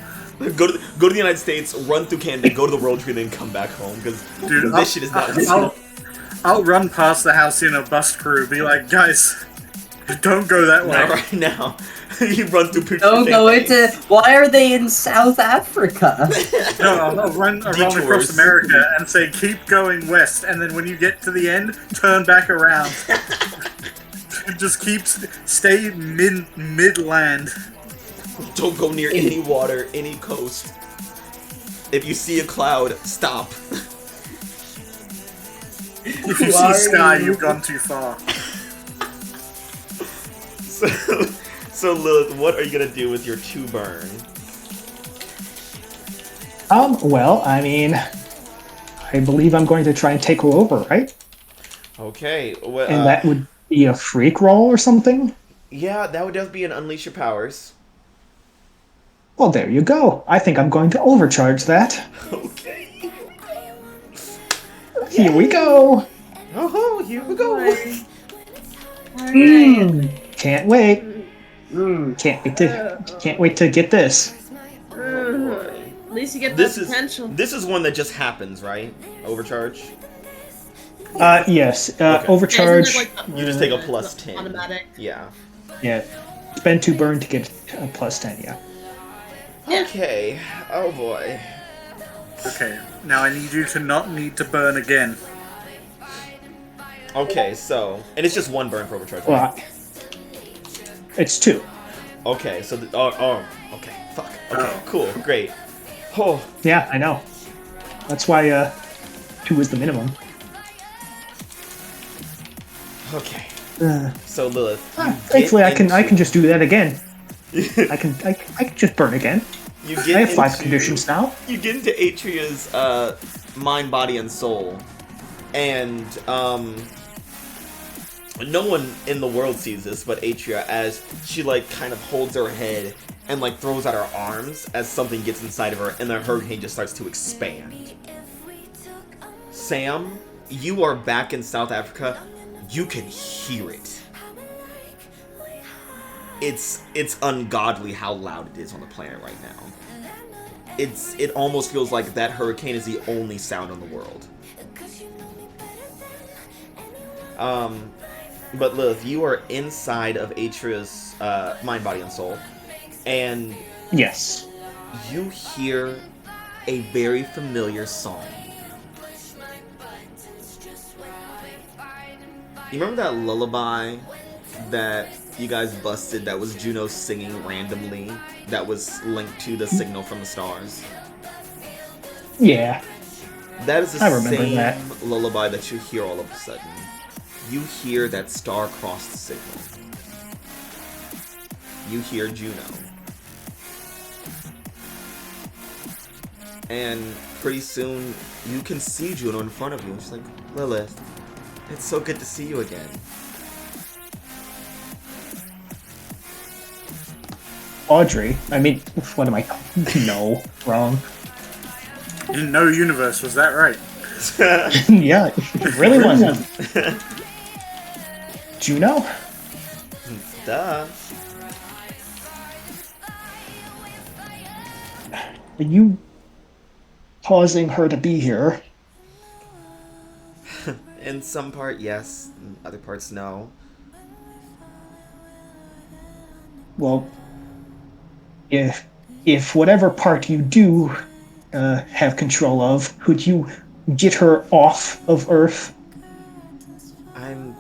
Go to the United States, run through Canada, go to the Road Tree, then come back home because this shit is not. I'll run past the Halcyon bus crew, be like, guys, don't go that way. Not right now. You run through. Don't go into. Why are they in South Africa? No, I'll run across America and say, keep going west, and then when you get to the end, turn back around. Just stay midland. Don't go near any water, any coast. If you see a cloud, stop. If you see sky, you've gone too far. So Lilith, what are you gonna do with your 2 burn? Well, I mean, I believe I'm going to try and take her over, right? Okay. Well, And that would be a freak roll or something? Yeah, that would just be an unleash your powers. Well, there you go. I think I'm going to overcharge that. Okay. Here we go. Oh, here we go. Can't wait. Can't wait to get this. At least you get This that potential. This is one that just happens, right? Overcharge. Yes. Okay. Overcharge. Yeah, isn't it like You just take a plus 10. automatic. Yeah. Yeah. Spend 2 burn to get a plus 10. Yeah. Okay. Oh boy. Okay, now I need you to not need to burn again. Okay, so and it's just 1 burn for overcharge. Right? Well, it's 2. Okay, so okay, fuck. Okay, cool, great. Oh, Yeah, I know. That's why 2 is the minimum. okay. So Lilith, Thankfully, I can just do that again. I can just burn again. You get I have 5 into- conditions now. You get into Atria's mind, body, and soul, and no one in the world sees this but Atria, as she like kind of holds her head and like throws out her arms as something gets inside of her, and the hurricane just starts to expand. Sam, you are back in South Africa. You can hear it. It's ungodly how loud it is on the planet right now. It almost feels like that hurricane is the only sound in the world. But Lilith, you are inside of Atria's mind, body, and soul, and Yes. you hear a very familiar song. You remember that lullaby that you guys busted that was Juno singing randomly that was linked to the signal from the stars? Yeah. That is the I remember same that. lullaby that you hear all of a sudden. You hear that star-crossed signal. You hear Juno. And pretty soon, you can see Juno in front of you. And she's like, Lilith, it's so good to see you again. Audrey. I mean, what am I? No, wrong. In no universe was that right? Yeah, it really wasn't. Juno? Duh. Are you causing her to be here? In some part, yes. In other parts, no. Well, if whatever part you do have control of, could you get her off of Earth? I'm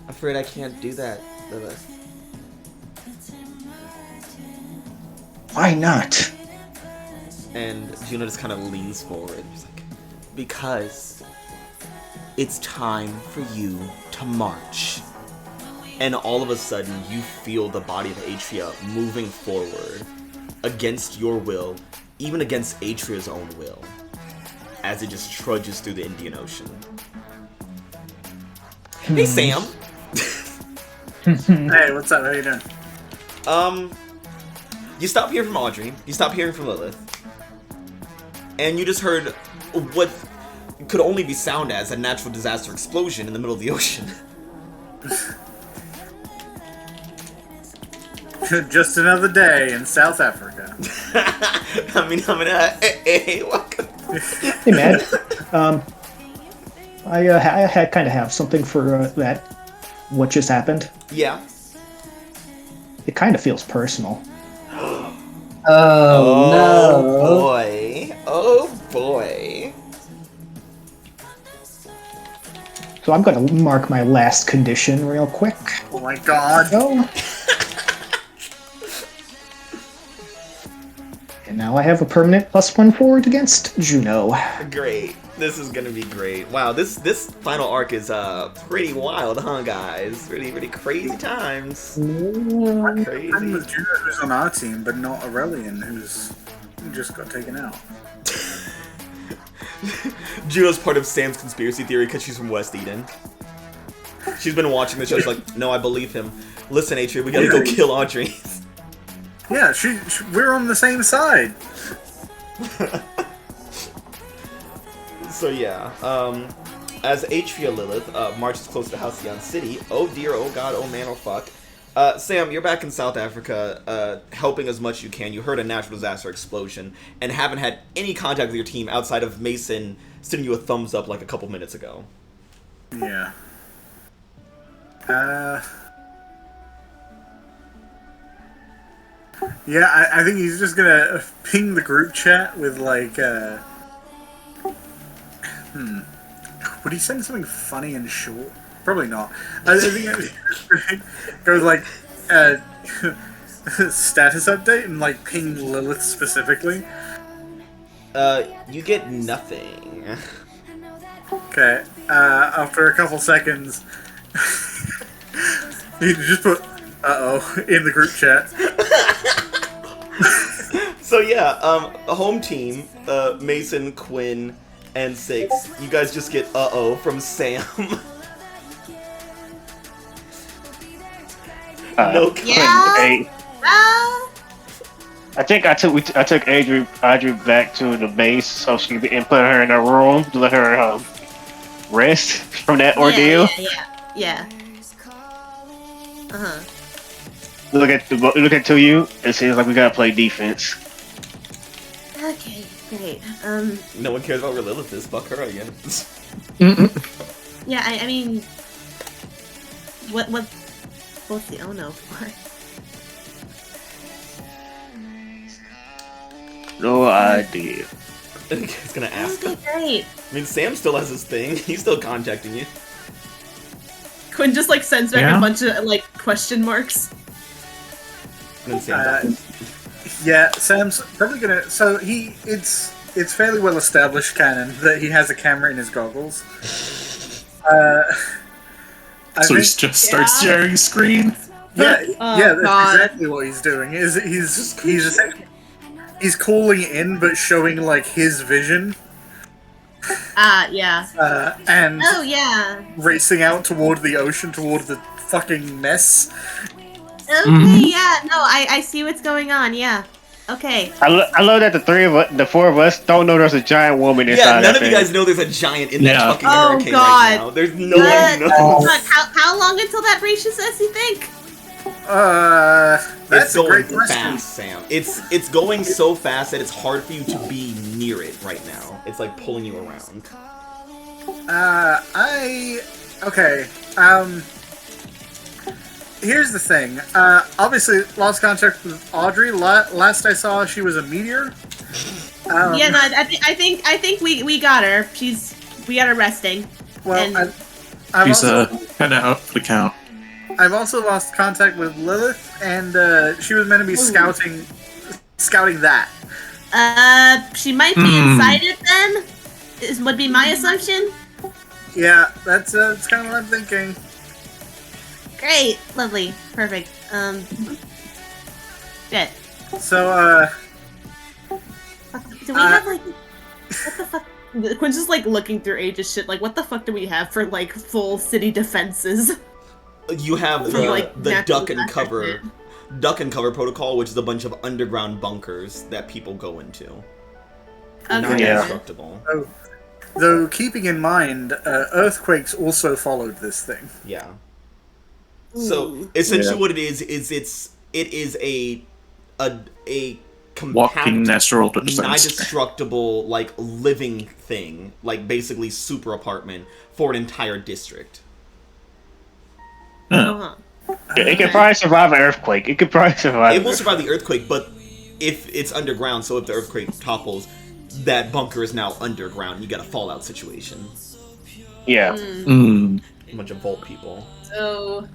afraid I can't do that, Lilith. Why not? And Juno just kind of leans forward. She's like, because it's time for you to march. and all of a sudden you feel the body of Atria moving forward against your will, even against Atria's own will, as it just trudges through the Indian Ocean. Hey, Sam. Hey, what's up? How you doing? You stop hearing from Audrey, you stop hearing from Lilith, and you just heard what could only be sound as a natural disaster explosion in the middle of the ocean. Just another day in South Africa. Hey, welcome. Hey, man. I kind of have something for that. What just happened? Yeah. It kind of feels personal. Oh no! Boy. Oh boy. So I'm gonna mark my last condition real quick. Oh my god. Go. And now I have a permanent +1 forward against Juno. Great. This is gonna be great. Wow, this final arc is pretty wild, huh, guys? Really crazy times. Crazy. I'm with Juno, who's on our team, but not Aurelian, who just got taken out. Juno's part of Sam's conspiracy theory because she's from West Eden. She's been watching the show. She's like, no, I believe him. Listen, Atria, we gotta go kill Audrey. Yeah, we're on the same side. So yeah, as Atria Lilith marches close to Halcyon City, oh dear, oh god, oh man, oh fuck. Sam, you're back in South Africa, helping as much as you can. You heard a natural disaster explosion, and haven't had any contact with your team outside of Mason sending you a thumbs up like a couple minutes ago. Yeah. Yeah, I think he's just gonna ping the group chat with like, would he send something funny and short? Probably not. I think it goes like, status update and like ping Lilith specifically. You get nothing. Okay, after a couple seconds, you just put, uh-oh, in the group chat. So yeah, a home team, Mason, Quinn, and Six, you guys just get uh-oh from Sam. No comment. Yeah. I think I took Audrey back to the base so she could put her in her room to let her rest from that ordeal. Yeah. Look at to you. It seems like we gotta play defense. Okay, great. No one cares about where Lilith is. Fuck her again. Yeah, I mean, what's the oh no for? No idea. He's gonna ask. Okay, great. I mean, Sam still has his thing. He's still contacting you. Quinn just like sends back a bunch of like question marks. And then Sam Yeah, Sam's probably gonna. So it's fairly well established canon that he has a camera in his goggles. So he just starts sharing screen. Yeah, that's God. exactly what he's doing. He's calling in, but showing like his vision. Yeah. And Oh yeah. racing out toward the ocean, toward the fucking mess. Okay, yeah. No, I see what's going on. Yeah. Okay. I love that the four of us don't know there's a giant woman inside. Yeah, none of that you thing. guys know there's a giant in that fucking Oh, hurricane God. right now. There's no one knows. How long until that reaches us, you think? That's It's a great going question. fast, Sam. It's going so fast that it's hard for you to be near it right now. It's like pulling you around. Okay. Here's the thing. Obviously, lost contact with Audrey. Last I saw, she was a meteor. Yeah, no, I think we got her. We got her resting. Well, He's kind of out for the count. I've also lost contact with Lilith, and she was meant to be scouting that. She might be inside it then. Would be my assumption. Yeah, that's kind of what I'm thinking. Great, lovely, perfect. Shit. So, Do we have like what the fuck? Quinn's just like looking through Aegis shit. Like, what the fuck do we have for like full city defenses? You have For, like, the natural duck and disaster cover protocol, which is a bunch of underground bunkers that people go into. Okay. Not Yeah. indestructible. though keeping in mind, earthquakes also followed this thing. Yeah. So Ooh. essentially, Yeah. what it is it is a Walking compact, natural defense. non-destructible, like living thing, like basically super apartment for an entire district. Uh-huh. It could probably survive an earthquake. It could probably survive. It will survive the earthquake, but if it's underground, so if the earthquake topples, that bunker is now underground. You got a fallout situation. Yeah. Mm. A bunch of vault people. So,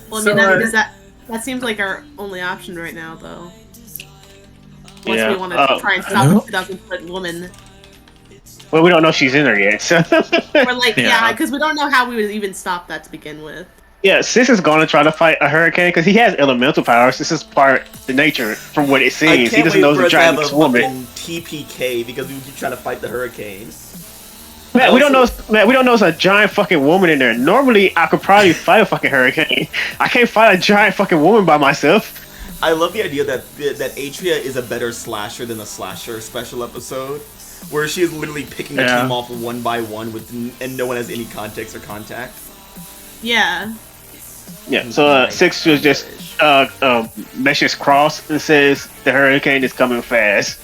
well, I So, mean, that seems like our only option right now, though. Unless Yeah. we want to try and stop the 2,000-foot woman. Well, we don't know she's in there yet. So. Or like, yeah, Yeah. because we don't know how we would even stop that to begin with. Yeah, Sis is going to try to fight a hurricane because he has elemental powers. This is part of the nature, from what it I seems. He can't doesn't wait know for the us to have giant a woman. fucking TPK because we keep trying to fight the hurricane. Man, we don't know. Man, we don't know it's a giant fucking woman in there. Normally, I could probably fight a fucking hurricane. I can't fight a giant fucking woman by myself. I love the idea that Atria is a better slasher than the slasher special episode, where she is literally picking the Yeah. team off one by one and no one has any context or contact. Yeah. Yeah. So Six was just meshes cross and says the hurricane is coming fast.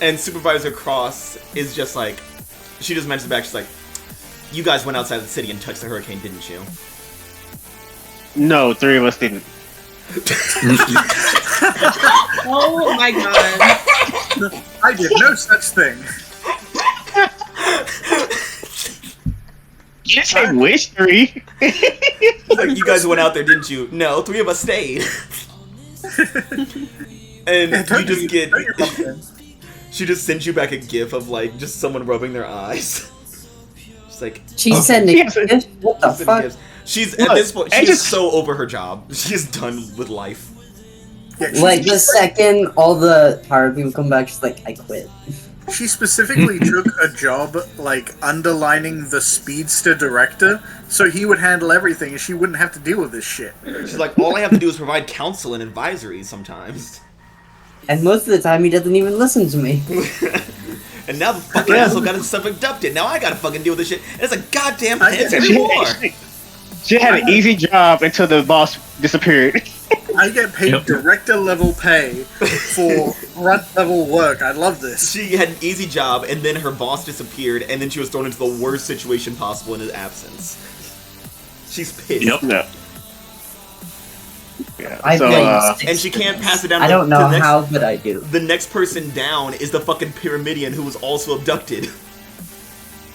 And Supervisor Cross is just like, she just mentions back, she's like, you guys went outside the city and touched the hurricane, didn't you? No, three of us didn't. Oh my god. I did no such thing. You say wish three. Like, you guys went out there, didn't you? No, three of us stayed. And you just get... She just sends you back a gif of, like, just someone rubbing their eyes. She's like... She's sending Yes. gifts? What the sending fuck? gifs. She's, at Look, this point, I she is just- so over her job. She is done with life. Yeah, Like, the second all the tired people come back, she's like, I quit. she specifically took a job, like, underlining the speedster director, so he would handle everything and she wouldn't have to deal with this shit. She's like, all I have to do is provide counsel and advisory sometimes. And most of the time, he doesn't even listen to me. And now the fucking asshole got himself abducted. Now I gotta fucking deal with this shit. And it's a goddamn planetary She- war. She had an easy job until the boss disappeared. I get paid Yep. director level pay for front level work. I love this. She had an easy job, and then her boss disappeared, and then she was thrown into the worst situation possible in his absence. She's pissed. Yep. No. Yeah. I So, played six And she can't pass it down I to don't know the next, how, but I do. The next person down is the fucking Pyramidian who was also abducted.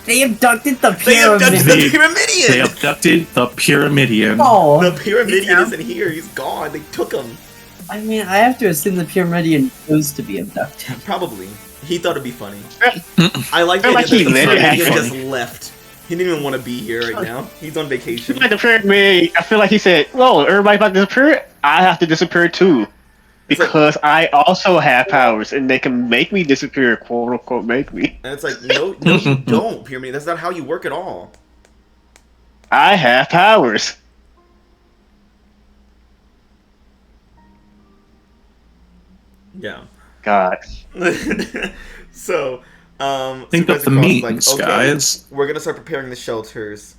They abducted the They abducted pyramid. the Pyramidian! They abducted the Pyramidian. Oh, The Pyramidian Yeah. isn't here, he's gone. They took him. I mean, I have to assume the Pyramidian chose to be abducted. Probably. He thought it'd be funny. I like the I like idea he that the let it Pyramidian happen. just left. He didn't even want to be here right now. He's on vacation. like the pyramid, I feel like he said, "Whoa, everybody about to disappear. I have to disappear too, because I also have powers, and they can make me disappear, quote unquote, make me. And it's like, no, you don't, Pyramid. That's not how you work at all. I have powers." Yeah. God, So, Think of Supervisor the Cross is means, guys. We're gonna start preparing the shelters.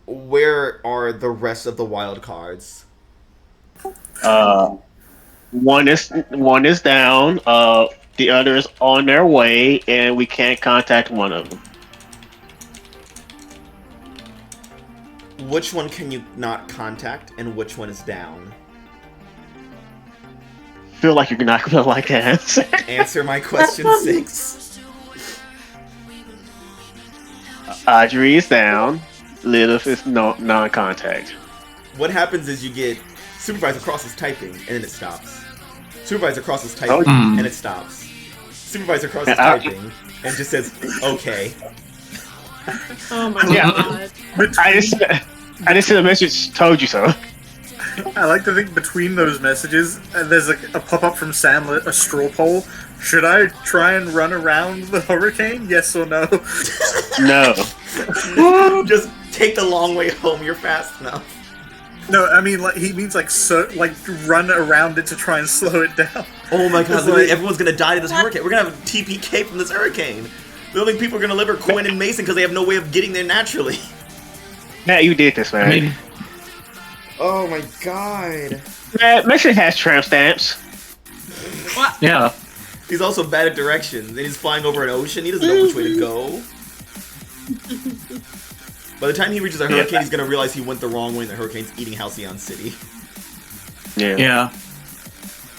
Where are the rest of the wild cards? one is down. The other is on their way, and we can't contact one of them. Which one can you not contact, and which one is down? Feel like you're not gonna like that answer. Answer my question 6. Audrey is down. Lilith is non-contact. What happens is you get Supervisor Cross is typing, and then it stops. Supervisor Cross is typing, Oh. and it stops. Supervisor crosses typing and just says, "Okay." Oh my Yeah. god. I just sent a message. Told you so. I like to think between those messages, there's a pop-up from Sam, a straw poll. Should I try and run around the hurricane? Yes or no? No. Just take the long way home. You're fast enough. No, I mean, like, he means, like, run around it to try and slow it down. Oh my god, It's literally like- everyone's gonna die to this hurricane. We're gonna have a TPK from this hurricane. The only people are gonna live are Quinn and Mason because they have no way of getting there naturally. Matt, you did this, man. I mean, Oh my god. Matt, Mason has tramp stamps. yeah. He's also bad at directions, and he's flying over an ocean. He doesn't know which way to go. By the time he reaches a hurricane, he's gonna realize he went the wrong way and the hurricane's eating Halcyon City. Yeah.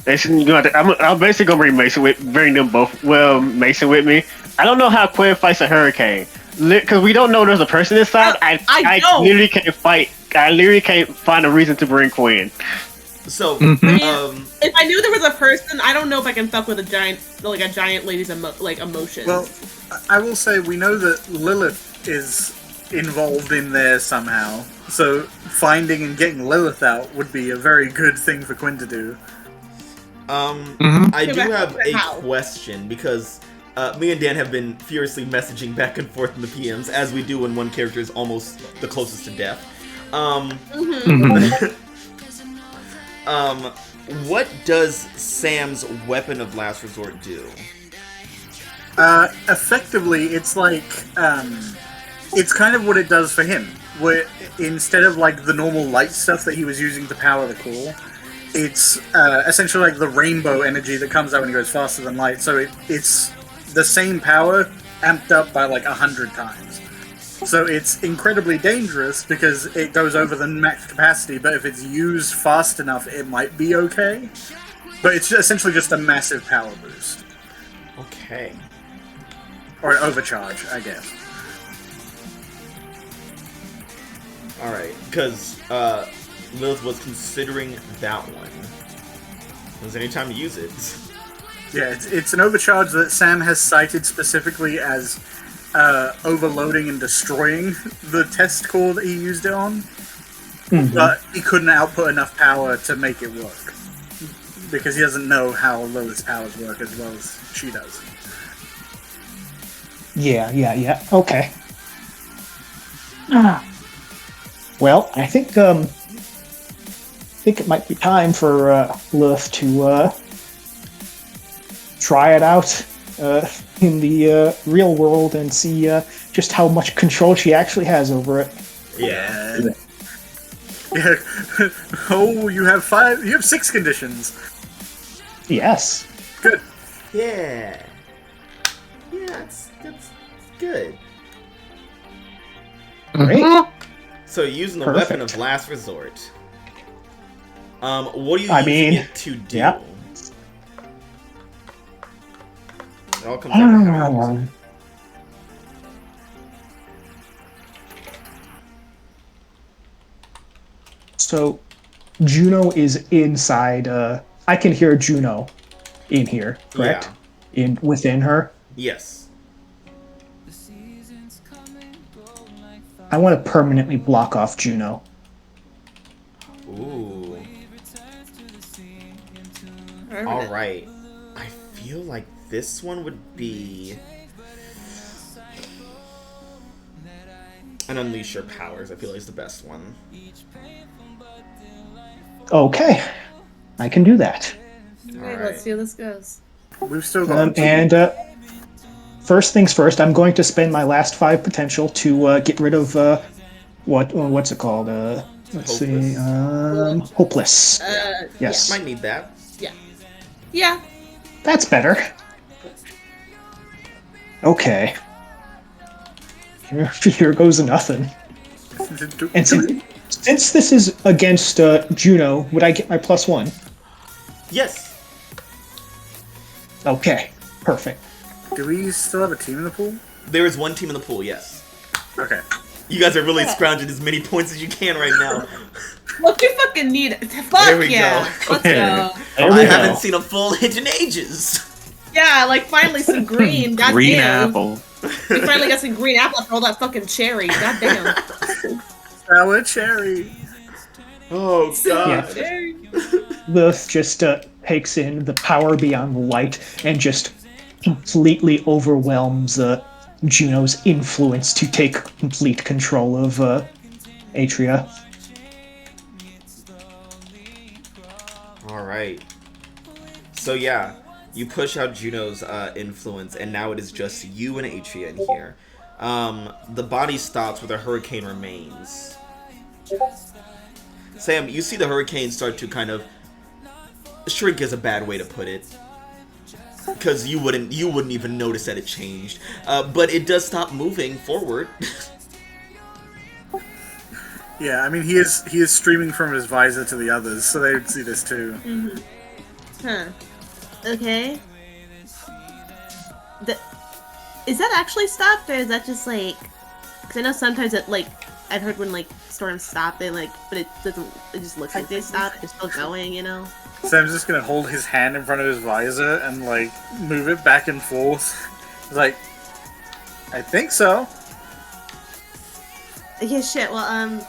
Mason, I'm basically gonna bring them both. Well, Mason with me. I don't know how Quinn fights a hurricane because we don't know there's a person inside. I don't. literally can't fight. I literally can't find a reason to bring Quinn. So, If I knew there was a person, I don't know if I can fuck with a giant lady's emotions. Well, I will say we know that Lilith is involved in there somehow, so finding and getting Lilith out would be a very good thing for Quinn to do. I do back have to a how. question because me and Dan have been furiously messaging back and forth in the PMs, as we do when one character is almost the closest to death. What does Sam's weapon of last resort do? Effectively, it's like, it's kind of what it does for him, where instead of like the normal light stuff that he was using to power the core, it's essentially like the rainbow energy that comes out when he goes faster than light, so it's the same power amped up by like 100 times. So it's incredibly dangerous because it goes over the max capacity, but if it's used fast enough, it might be okay. But it's essentially just a massive power boost. Okay. Or an overcharge, I guess. Alright, because Lilith was considering that one. There's any time to use it. Yeah, it's an overcharge that Sam has cited specifically as overloading and destroying the test core that he used it on. But he couldn't output enough power to make it work. Because he doesn't know how Lilith's powers work as well as she does. Yeah. Okay. Well, I think it might be time for Lilith to try it out in the real world and see just how much control she actually has over it. Yeah. Yeah. Oh, you have 6 conditions. Yes. Good. Yeah. Yeah, that's good. Great. So using the Perfect. weapon of last resort. What are you I using mean, it to do? yeah. It all comes down to how you use it. So, Juno is inside. I can hear Juno in here, correct? Within her. Yes. I want to permanently block off Juno. Ooh. All right. I feel like this one would be an unleash your powers. I feel like is the best one. Okay, I can do that. Alright, Alright. let's see how this goes. We've still got First things first, I'm going to spend my last 5 potential to get rid of what's it called? Let's see, hopeless. Yes, Might need that. Yeah. that's better. Okay. Here goes nothing. And since this is against Juno, would I get my +1? Yes. Okay, perfect. Do we still have a team in the pool? There is one team in the pool. Yes. Okay. You guys are really scrounging as many points as you can right now. Look, we fucking need it. Fuck There we yeah. go. Let's Okay. go. There I we haven't go. seen a full hit in ages. Yeah, like finally some green. God Green damn. apple. We finally got some green apple after all that fucking cherry. God damn. Sour cherry. Oh god. Cherry. Lilith just takes in the power beyond the light and just completely overwhelms Juno's influence to take complete control of Atria. All right. So yeah, you push out Juno's influence, and now it is just you and Atria in here. The body stops where the hurricane remains. Sam, you see the hurricane start to kind of shrink is a bad way to put it, because you wouldn't even notice that it changed. But it does stop moving forward. Yeah, I mean he is streaming from his visor to the others, so they would see this too. Mm-hmm. Huh. Okay. Is that actually stopped, or is that just like? Because I know sometimes it like I've heard when like storms stop, they like, but it doesn't. It just looks like they stopped. They're still going, you know. Sam's just gonna hold his hand in front of his visor and like move it back and forth. He's like, I think so. Yeah, shit. Well,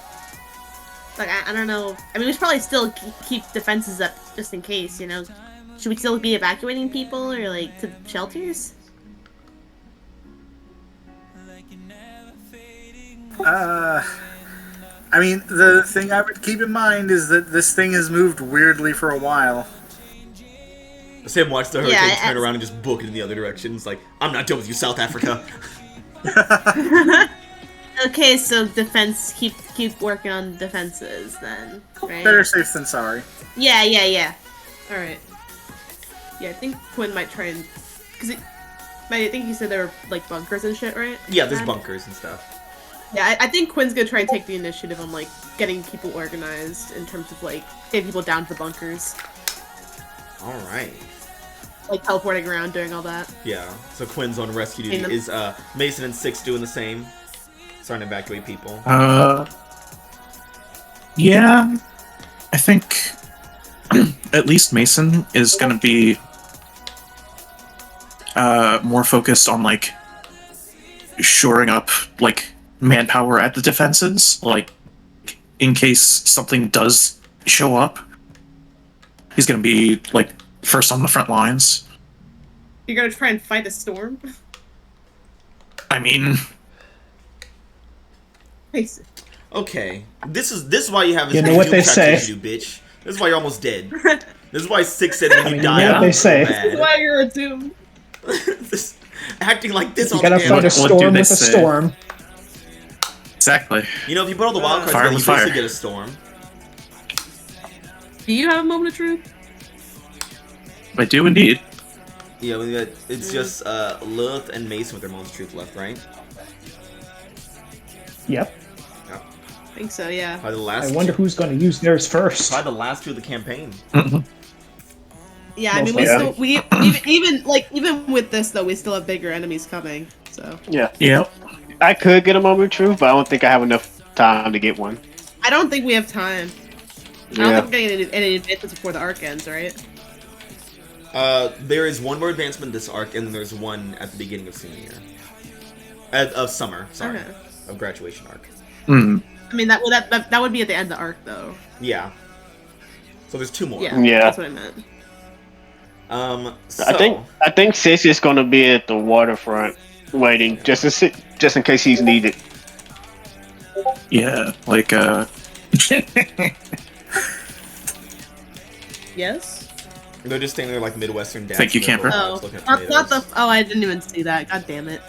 like I don't know. I mean, we should probably still keep defenses up just in case, you know. Should we still be evacuating people or like to shelters? I mean, the thing I would keep in mind is that this thing has moved weirdly for a while. Sam watched the hurricane turn around and just book it in the other direction. It's like, I'm not done with you, South Africa. Okay, so keep working on defenses then, right? Better safe than sorry. Yeah. All right. Yeah, I think Quinn might try and I think you said there were like bunkers and shit, right? Yeah, there's bunkers and stuff. Yeah, I think Quinn's gonna try and take the initiative on like getting people organized in terms of like getting people down to the bunkers. All right. Like teleporting around, doing all that. Yeah. So Quinn's on rescue duty. Is Mason and Six doing the same? Starting to evacuate people. Yeah. I think at least Mason is gonna be more focused on like shoring up like manpower at the defenses, like in case something does show up. He's gonna be like first on the front lines. You're gonna try and fight a storm? I mean, okay, this is why you have this. You know what they say, issue, bitch. This is why you're almost dead. This is why Six said when you die. You know what they say. This is why you're a doom. Acting like this you all the gotta damn fight a time. storm with a storm. Exactly. You know, if you put all the wildcards Fire together, you with fire. basically get a storm. Do you have a moment of truth? I do indeed. Yeah, it's just Lilith and Mason with their moments of truth left, right? Yep. Yeah. I think so, yeah. Probably the last. I wonder who's going to use theirs first. Probably the last two of the campaign. Yeah, I mean, even with this though, we still have bigger enemies coming. So Yeah. Yep. I could get a moment of truth, but I don't think I have enough time to get one. I don't think we have time. I don't think we're getting any advances before the arc ends, right? There is one more advancement this arc, and then there's one at the beginning of senior year. Of summer, sorry. Okay. Of graduation arc. Mm. I mean, that would be at the end of the arc, though. Yeah. So there's two more. Yeah, Yeah. that's what I meant. So, I think Six is going to be at the waterfront waiting just in case he's needed. Yeah, like Yes. they're just standing there like Midwestern dads. Thank you, camper. Oh, looking at not tomatoes. I didn't even see that. God damn it.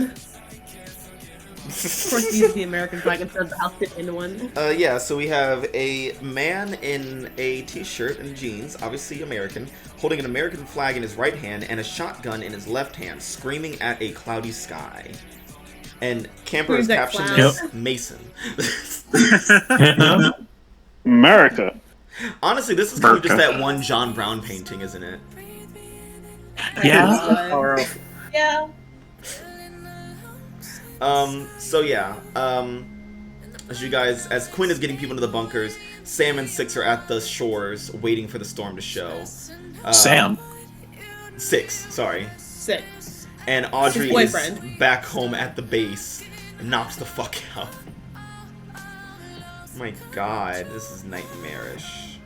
Of course, use the American flag instead of the Halcyon one. Yeah, so we have a man in a t-shirt and jeans, obviously American, holding an American flag in his right hand and a shotgun in his left hand, screaming at a cloudy sky. And Camper has Who's that captioned clown? this Mason. America. Honestly, this is kind of just that one John Brown painting, isn't it? Yeah. Yeah. So yeah, as Quinn is getting people into the bunkers, Sam and Six are at the shores waiting for the storm to show. Sam. Six, sorry. Sick. And Audrey His is boyfriend. back home at the base, knocked the fuck out. My god, this is nightmarish.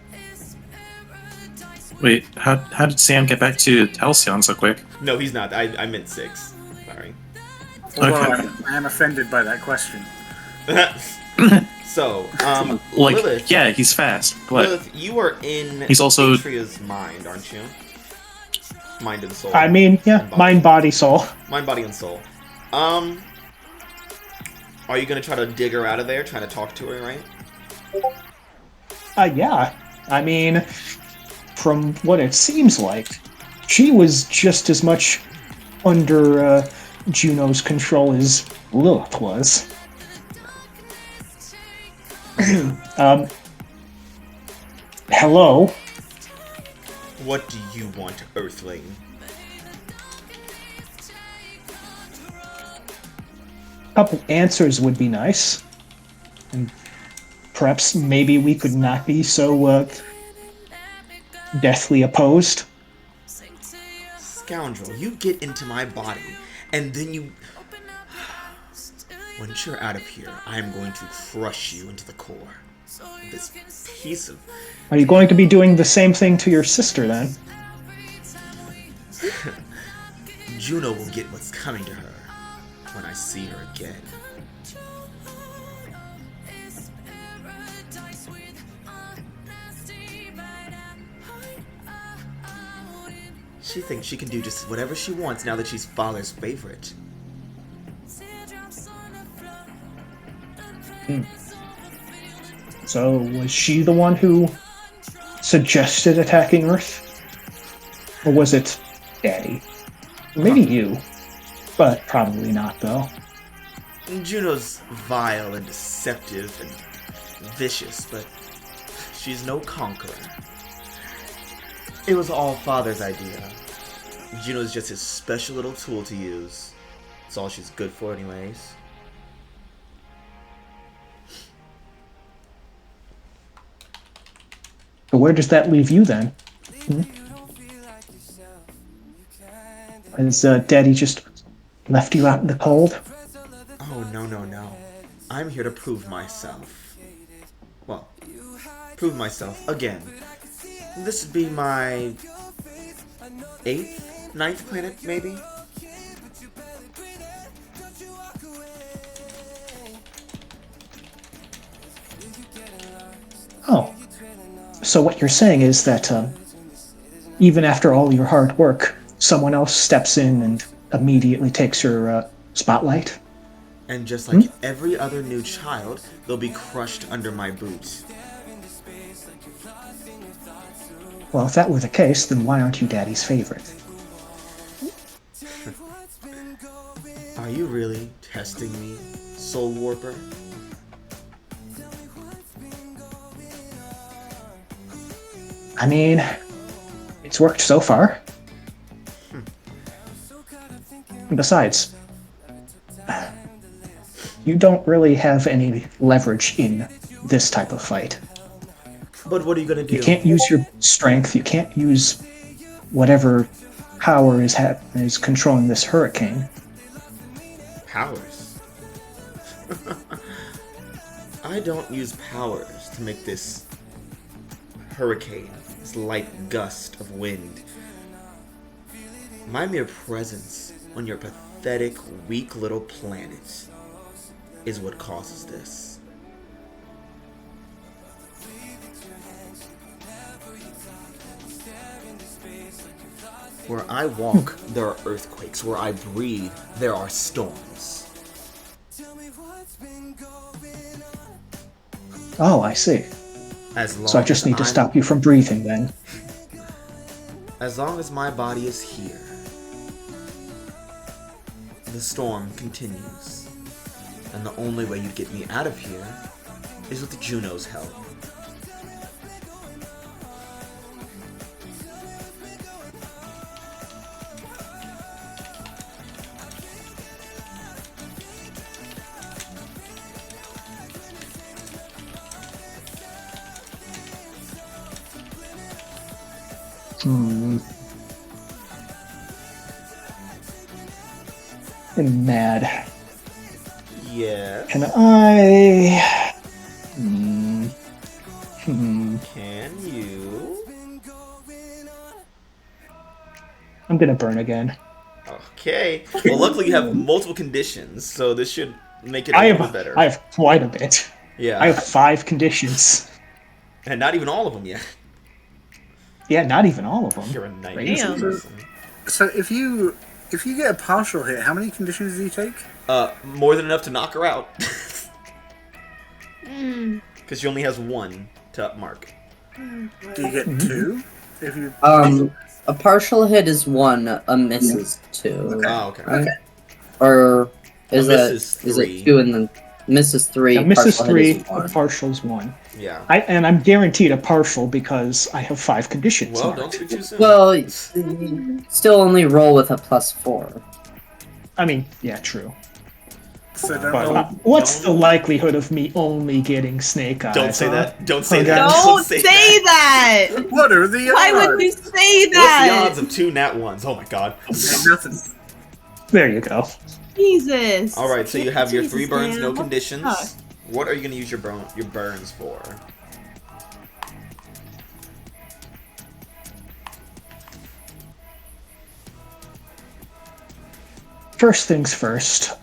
Wait, how did Sam get back to Halcyon so quick? No, he's not. I meant 6. Sorry. Although Okay. I am offended by that question. So, Like, Lilith, yeah, he's fast, but Lilith, you are in He's also- Atria's mind, aren't you? Mind and soul. I mean, yeah, And body. mind, body, soul. Mind, body, and soul. Are you gonna try to dig her out of there? Try to talk to her, right? Yeah. I mean, from what it seems like, she was just as much under Juno's control as Lilith was. Hello? What do you want, Earthling? A couple answers would be nice. And perhaps maybe we could not be so deathly opposed. Scoundrel, you get into my body, and then you... Once you're out of here, I am going to crush you into the core. This piece of... Are you going to be doing the same thing to your sister then? Juno will get what's coming to her when I see her again. She thinks she can do just whatever she wants now that she's father's favorite. So, was she the one who suggested attacking Earth? Or was it Daddy? Maybe you. But probably not, though. Juno's vile and deceptive and vicious, but she's no conqueror. It was all Father's idea. Juno's just his special little tool to use. It's all she's good for anyways. So where does that leave you then? Has Daddy just left you out in the cold? Oh, no, no, no. I'm here to prove myself. Well, prove myself again. This would be my 8th, 9th planet, maybe? Oh. So what you're saying is that even after all your hard work, someone else steps in and immediately takes your spotlight? And just like every other new child, they'll be crushed under my boots. Well, if that were the case, then why aren't you Daddy's favorite? Are you really testing me, Soul Warper? I mean, it's worked so far. And besides, you don't really have any leverage in this type of fight. But what are you gonna do? You can't use your strength, you can't use whatever power is controlling this hurricane. Powers? I don't use powers to make this hurricane, this light gust of wind. My mere presence on your pathetic, weak little planet is what causes this. Where I walk, there are earthquakes. Where I breathe, there are storms. Oh, I see. As long So I just as need to I'm- stop you from breathing then. As long as my body is here, the storm continues. And the only way you get me out of here is with Juno's help. am mad. Yes. Can I? Can you? I'm gonna burn again. Okay. Well, luckily you have multiple conditions, so this should make it a I little have better. I have quite a bit. Yeah. I have 5 conditions. And not even all of them yet. Yeah, not even all of them. You're a nightmare. Damn. person. So if you get a partial hit, how many conditions do you take? More than enough to knock her out. Mm. Because she only has 1 to mark. Do you get 2? If you A partial hit is 1, a miss is 2. Oh, okay. Right? Or is A miss is is 3. it 2 and then miss is 3? Yeah, misses partial hit 3, is a 1. partial's 1. Yeah. And I'm guaranteed a partial because I have 5 conditions. Well, marked. don't speak too soon. Well, still only roll with a +4. I mean, yeah, true. so don't But roll. what's the likelihood of me only getting snake eyes? Don't say huh? that. Don't say Okay. that. Don't say that! What are the Why odds? would you say What's the that? odds of 2 nat 1s? Oh my god. Nothing. There you go. Jesus. Alright, so you have your 3 Jesus, burns, man, no what the conditions. fuck? What are you going to use your burns for? First things first.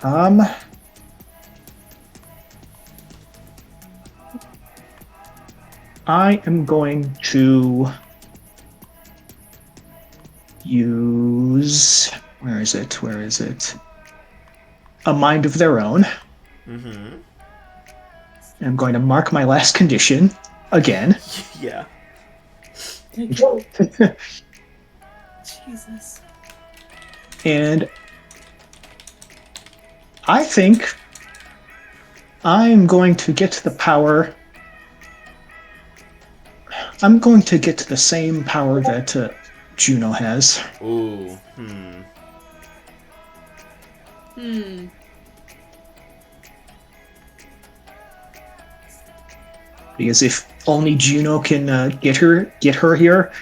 I am going to use where is it? A mind of their own. Mm-hmm. I'm going to mark my last condition again. Yeah. Jesus. And I think I'm going to get the power. I'm going to get the same power that Juno has. Ooh. Because if only Juno can get her here,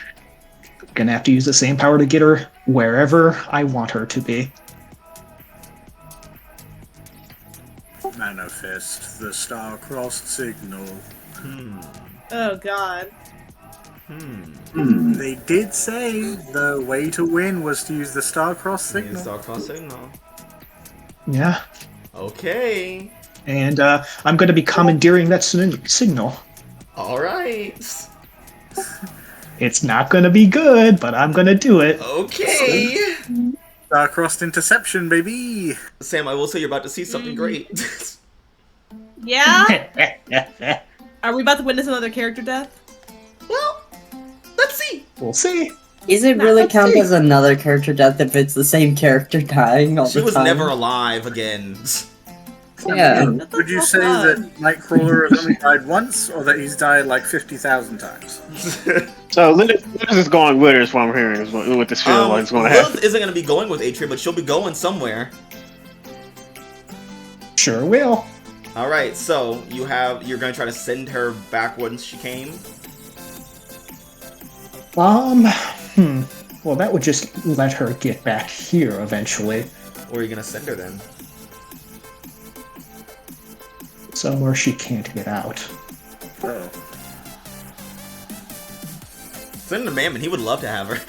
I'm gonna have to use the same power to get her wherever I want her to be. Manifest the star-crossed signal. Oh god. They did say the way to win was to use the star-crossed signal. Star-crossed signal. Yeah, Okay. and I'm gonna be commandeering that signal. Alright. It's not gonna be good, but I'm gonna do it. Okay. Star-crossed interception, baby! Sam, I will say you're about to see something great. Yeah? Are we about to witness another character death? Well, let's see. We'll see. Is it Nah, really let's count see. as another character death if it's the same character dying all She the was time? never alive again. Yeah. Would you say that Nightcrawler has only died once, or that he's died like 50,000 times? So Linus is going with her, is what I'm hearing, is what this feels like is going to happen. Lilith isn't going to be going with Atria, but she'll be going somewhere. Sure will. All right, so you're going to try to send her back once she came. Well, that would just let her get back here eventually. Where are you going to send her then? Somewhere she can't get out. Oh. Send her to Mammon. He would love to have her.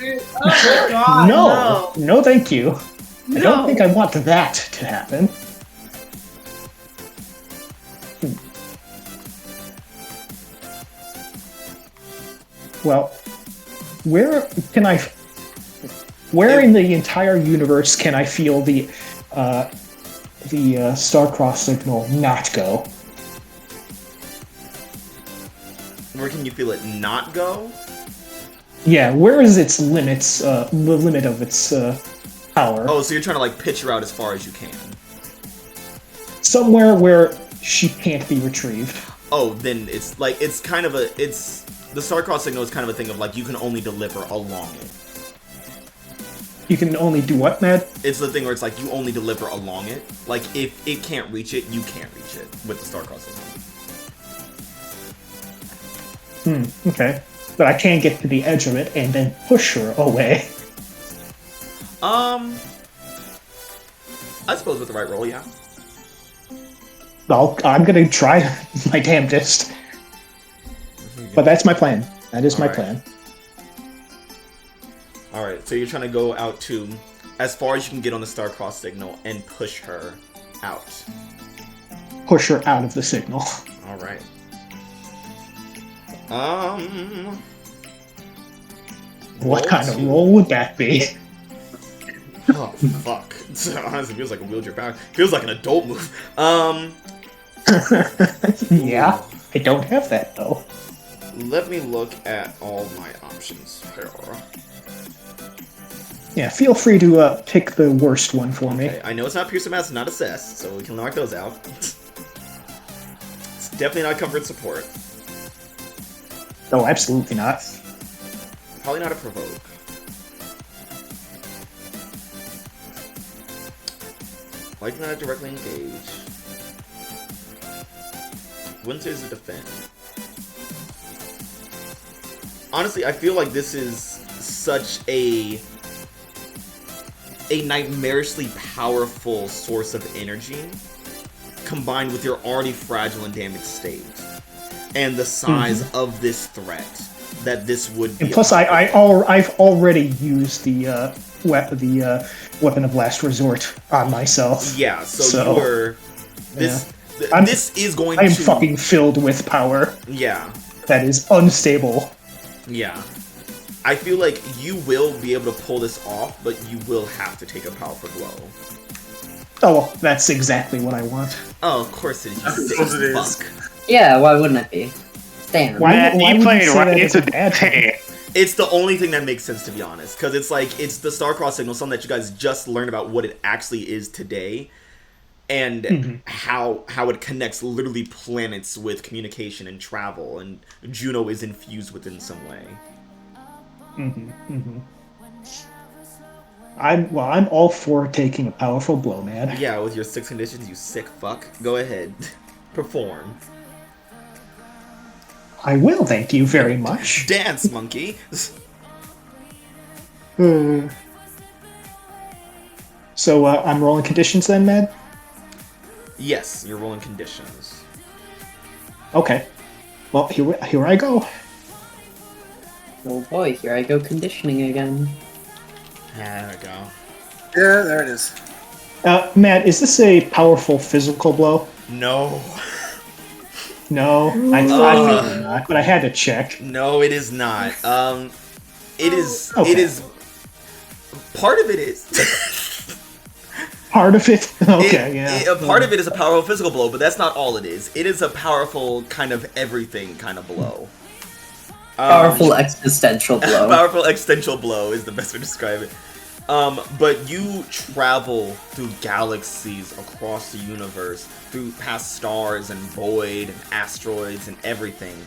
Oh my god. No, thank you. I don't No. think I want that to happen. Well, where in the entire universe can I feel the star-crossed signal not go? Where can you feel it not go? Yeah, where is its limits? The limit of its power? Oh, so you're trying to like pitch her out as far as you can. Somewhere where she can't be retrieved. Oh, then it's the star-crossed signal is kind of a thing of like you can only deliver along it. You can only do what, Matt? It's the thing where it's like you only deliver along it. Like if it can't reach it, you can't reach it with the star-crossed signal. Okay. But I can get to the edge of it and then push her away. I suppose with the right roll, yeah. Well, I'm gonna try my damnedest. But that's my plan. That is my Alright. plan. Alright, so you're trying to go out to as far as you can get on the star-crossed signal and push her out. Push her out of the signal. Alright. What roll kind of two. roll would that be? Oh, fuck. Honestly, feels like a wheelchair power. Feels like an adult move. Yeah, I don't have that though. Let me look at all my options here. Yeah, feel free to pick the worst one for me. Okay, I know it's not Pierce Mass, not Assess, so we can knock those out. It's definitely not Comfort Support. Oh, absolutely not. Probably not a Provoke. Like not directly engage. Wednesday's a Defend. Honestly, I feel like this is such a nightmarishly powerful source of energy combined with your already fragile and damaged state and the size of this threat that this would be. And plus, I've already used the weapon of last resort on myself. Yeah, so you're this. I'm- This is going I am to. fucking filled with power Yeah, that is unstable. yeah. I feel like you will be able to pull this off, but you will have to take a powerful blow. Oh, well, that's exactly what I want. Oh, of course it is. You sick course it is. fuck. Yeah, why wouldn't it be? Damn. Why- Man, why you would played you say right that it's into a bad thing? the It's the only thing that makes sense, to be honest, because it's like it's the star-crossed signal, something that you guys just learned about what it actually is today, and how it connects literally planets with communication and travel, and Juno is infused with it in some way. I'm all for taking a powerful blow, man. Yeah, with your 6 conditions, you sick fuck. Go ahead, perform. I will, thank you very much. Dance, monkey. So I'm rolling conditions then, man? Yes, you're rolling conditions. Okay. Well, here I go. Oh boy, here I go conditioning again. There we go. Yeah, there it is. Matt, is this a powerful physical blow? No. No, I figured not, but I had to check. No, it is not. It is. Okay. It is. Part of it is. Part of it? Okay, yeah. Part of it is a powerful physical blow, but that's not all it is. It is a powerful kind of everything kind of blow. Powerful existential blow. Powerful existential blow is the best way to describe it. But you travel through galaxies across the universe, through past stars and void and asteroids and everything,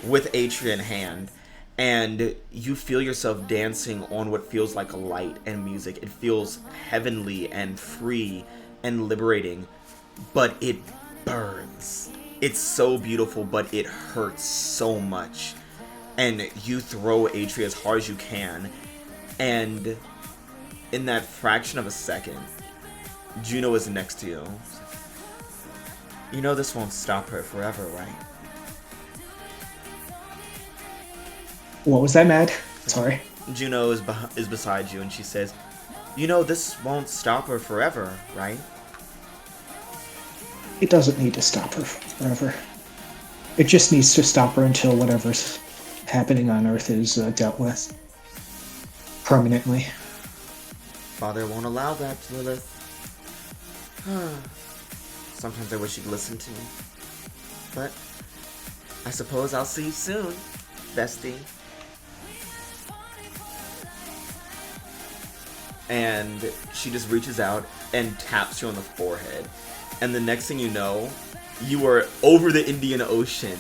with Atria in hand, and you feel yourself dancing on what feels like light and music. It feels heavenly and free and liberating, but it burns. It's so beautiful, but it hurts so much. And you throw Atria as hard as you can, and in that fraction of a second, Juno is next to you. You know this won't stop her forever, right? What was that, Matt? Sorry. Juno is beside you, and she says, "You know this won't stop her forever, right?" It doesn't need to stop her forever. It just needs to stop her until whatever's happening on Earth is dealt with permanently. Father won't allow that, Lilith. Sometimes I wish you'd listen to me. But I suppose I'll see you soon, bestie. And she just reaches out and taps you on the forehead. And the next thing you know, you are over the Indian Ocean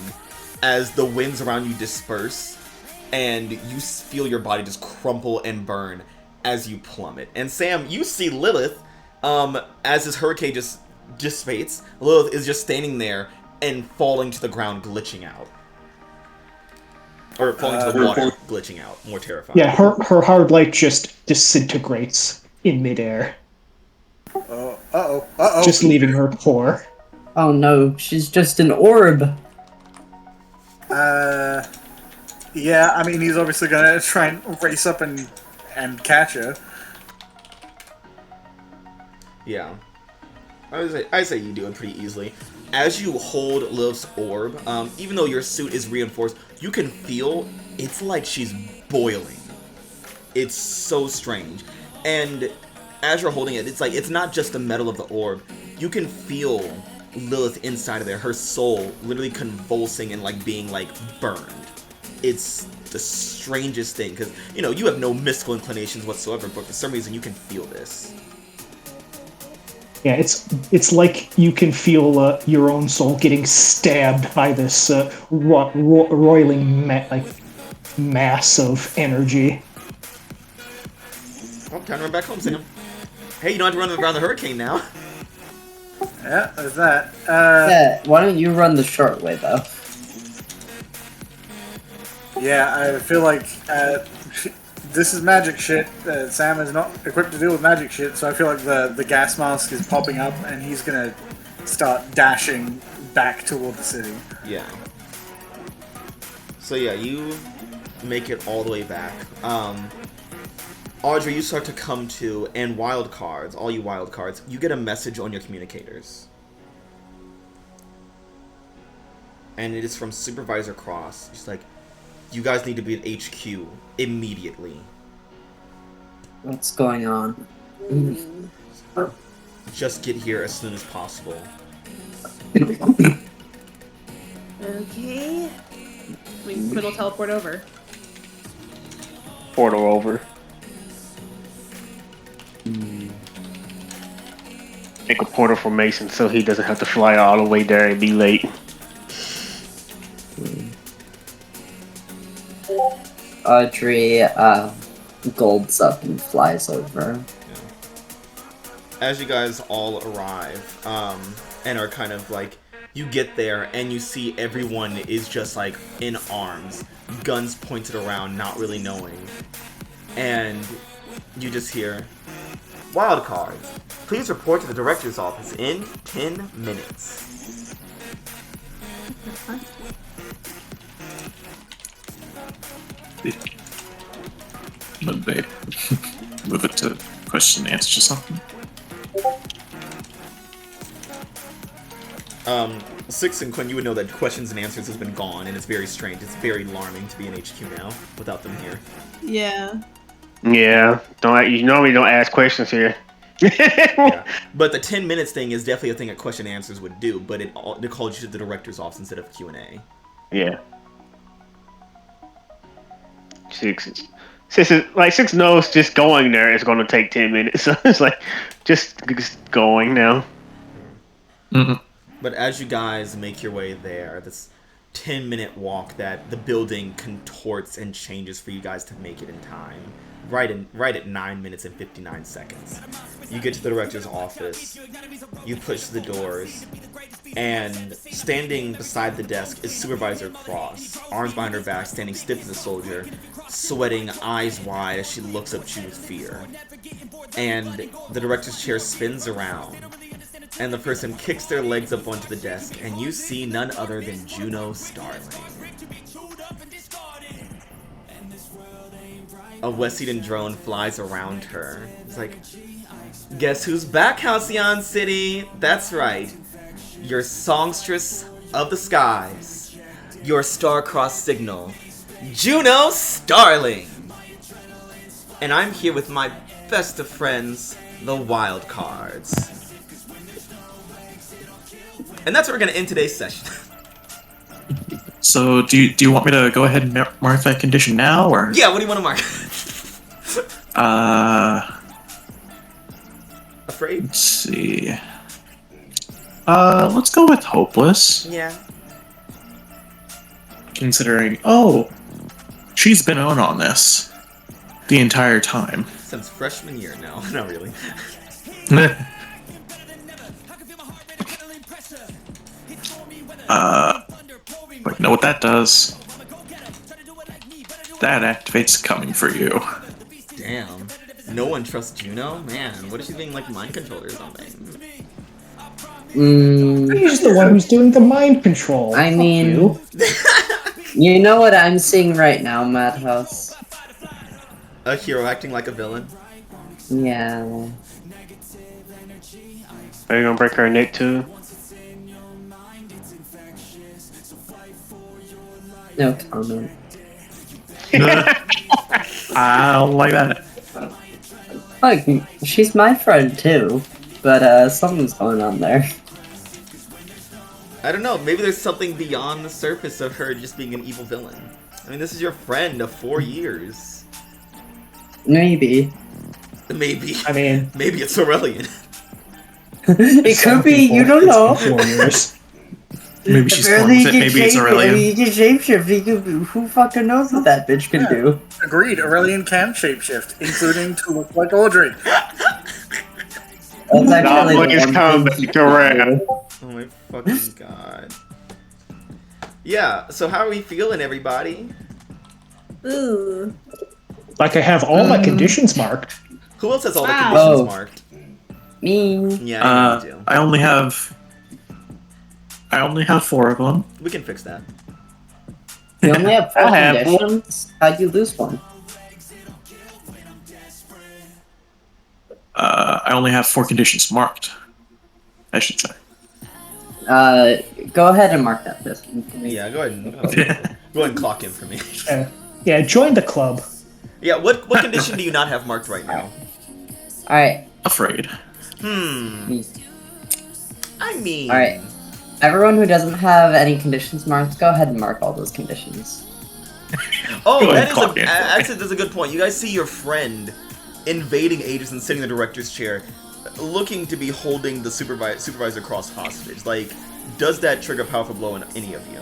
as the winds around you disperse, and you feel your body just crumple and burn as you plummet. And Sam, you see Lilith, as this hurricane just dissipates, Lilith is just standing there and falling to the ground, glitching out. Or falling to the water, glitching out. More terrifying. Yeah, her hard light just disintegrates in midair. Uh-oh. Just leaving her poor. Oh no, she's just an orb. Yeah, I mean, he's obviously gonna try and race up and catch her. Yeah. I say you do it pretty easily. As you hold Lilith's orb, even though your suit is reinforced, you can feel it's like she's boiling. It's so strange. And as you're holding it, it's like it's not just the metal of the orb. You can feel Lilith inside of there, her soul literally convulsing and like being like burned. It's the strangest thing because you have no mystical inclinations whatsoever, but for some reason you can feel this. Yeah, it's like you can feel your own soul getting stabbed by this roiling mass of energy. Oh, time to run back home, Sam. Hey, you don't have to run around the hurricane now. Yeah, there's that. Yeah, why don't you run the short way though? Yeah, I feel like this is magic shit. Sam is not equipped to deal with magic shit, so I feel like the gas mask is popping up, and he's gonna start dashing back toward the city. Yeah. So yeah, you make it all the way back. Audrey, you start to come to, and Wildcards, all you Wildcards, you get a message on your communicators. And it is from Supervisor Cross. She's like, you guys need to be at HQ immediately. What's going on? Just get here as soon as possible. Okay. Quinn will teleport over. Portal over. Make a portal for Mason so he doesn't have to fly all the way there and be late. Audrey golds up and flies over. As you guys all arrive, and are kind of like, you get there and you see everyone is just like in arms, guns pointed around, not really knowing. And you just hear, Wildcards, please report to the director's office in 10 minutes. Would they move it to question and answer or something? Six and Quinn, you would know that questions and answers has been gone, and it's very strange. It's very alarming to be in HQ now without them here. Yeah. Yeah, you normally don't ask questions here. Yeah. But the 10 minutes thing is definitely a thing a question and answers would do, but it called you to the director's office instead of Q&A. Yeah. Six knows just going there is going to take 10 minutes, so it's like just going now. Mm-hmm. But as you guys make your way there, this 10-minute walk that the building contorts and changes for you guys to make it in time. Right at 9 minutes and 59 seconds. You get to the director's office, you push the doors, and standing beside the desk is Supervisor Cross, arms behind her back, standing stiff as a soldier, sweating, eyes wide as she looks up at you with fear. And the director's chair spins around, and the person kicks their legs up onto the desk, and you see none other than Juno Starling. A Wesiden drone flies around her. It's like, guess who's back, Halcyon City? That's right. Your songstress of the skies. Your star-crossed signal. Juno Starling! And I'm here with my best of friends, the Wildcards. And that's where we're going to end today's session. So, do you want me to go ahead and mark that condition now, or? Yeah, what do you want to mark? Afraid? Let's see. Let's go with hopeless. Yeah. Considering, she's been on this the entire time. Since freshman year, no, not really. But know what that does? That activates coming for you. Damn. No one trusts Juno? Man, what is she being like mind controlled or something? He's the one who's doing the mind control. I Fuck mean- you. You know what I'm seeing right now, Madhouse? A hero acting like a villain. Yeah. Are you gonna break her neck too? No comment. I don't like that. Like, she's my friend too, but something's going on there. I don't know. Maybe there's something beyond the surface of her just being an evil villain. I mean, this is your friend of 4 years. Maybe. Maybe. I mean, Maybe it's Aurelian. It could be, you don't know. 4 years. Maybe she's born Apparently with it. Maybe it's he Aurelian. can shapeshift. Who fucking knows what that bitch can do? Agreed. Aurelian can shapeshift, including to look like Audrey. That's actually Nah, the please one come thing back around. Oh my fucking god. Yeah, so how are we feeling, everybody? Ooh. Like I have all my conditions marked. Who else has all the Wow. conditions Oh. marked? Me. Yeah, you do. I only have 4 of them. We can fix that. You only have 4 I have one. conditions? How'd you lose one? I only have 4 conditions marked, I should say. Go ahead and mark that this one for me. Yeah, go ahead and go ahead and clock in for me. Yeah, join the club. Yeah, what condition do you not have marked right now? Alright. Afraid. I mean, Alright. Everyone who doesn't have any conditions marked, go ahead and mark all those conditions. oh, Go that ahead and is clock in. actually that's a good point. You guys see your friend invading Aegis and sitting in the director's chair, looking to be holding the supervisor cross hostage. Like, does that trigger a powerful blow in any of you?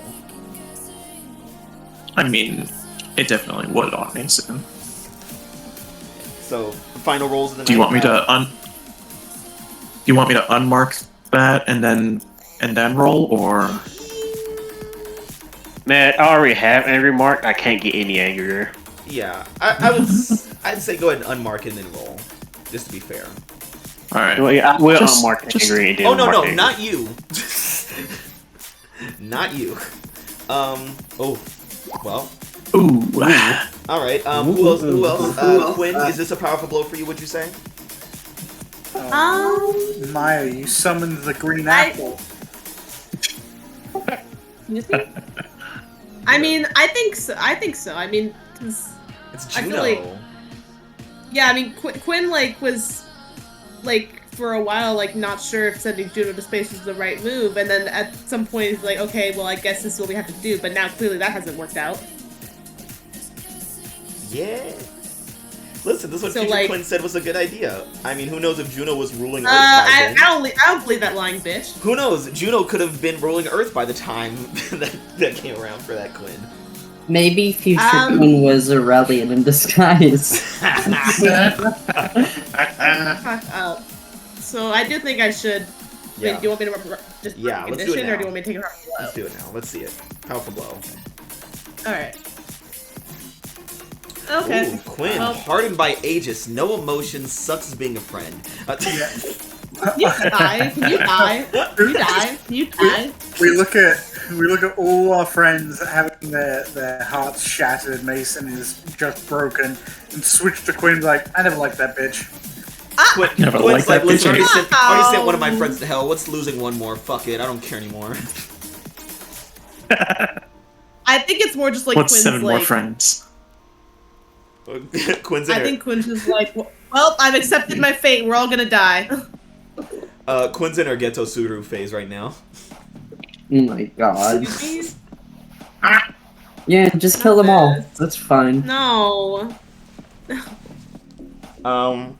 I mean, it definitely would on me soon. So, final rolls of the Do you night. want me to Do you want me to unmark that and then roll, or Man, I already have angry mark. I can't get any angrier. Yeah, I'd say go ahead and unmark and then roll, just to be fair. all right? Well, yeah, I will Just- unmark angry and then Oh no, mark no, angry. not you. Not you. Oh, well. Ooh. All right. Who else? Who else? Quinn, is this a powerful blow for you? Would you say? Maya, you summoned the green I- apple. You think? I mean, I think so. I mean, 'cause It's I Juno. feel like- yeah, I mean, Quinn like was like for a while like not sure if sending Juno to space was the right move, and then at some point he's like, okay, well, I guess this is what we have to do. But now clearly that hasn't worked out. Yeah. Listen, this is what So, Future like- Quinn said was a good idea. I mean, who knows if Juno was ruling Earth by I then? don't believe that lying bitch. Who knows? Juno could have been ruling Earth by the time that came around for that Quinn. Maybe Future Um, Queen was Aurelian in disguise. Fuck up. So I do think I should. Yeah. Wait, do you want me to just Yeah, mark a let's do it condition, or now. do you want me to take it off? Let's do it now. Let's see it. Powerful blow. All right. Okay. Ooh, Quinn, Well- hardened by Aegis, no emotion, sucks as being a friend. You die. You die. You die. You die. We look at all our friends having their hearts shattered. Mason is just broken, and switch to Quinn like, I never liked that bitch. Quinn, Never Quinn's liked like, that listen, bitch. I already sent one of my friends to hell. What's losing one more? Fuck it, I don't care anymore. I think it's more just like What's Quinn's 7 like. more friends? Quinn's in I her, think Quinn's just like, well, I've accepted my fate. We're all gonna die. Quinn's in her Ghetto Suru phase right now. Oh my god. Excuse me? Yeah, just kill them all. That's fine. No. Oh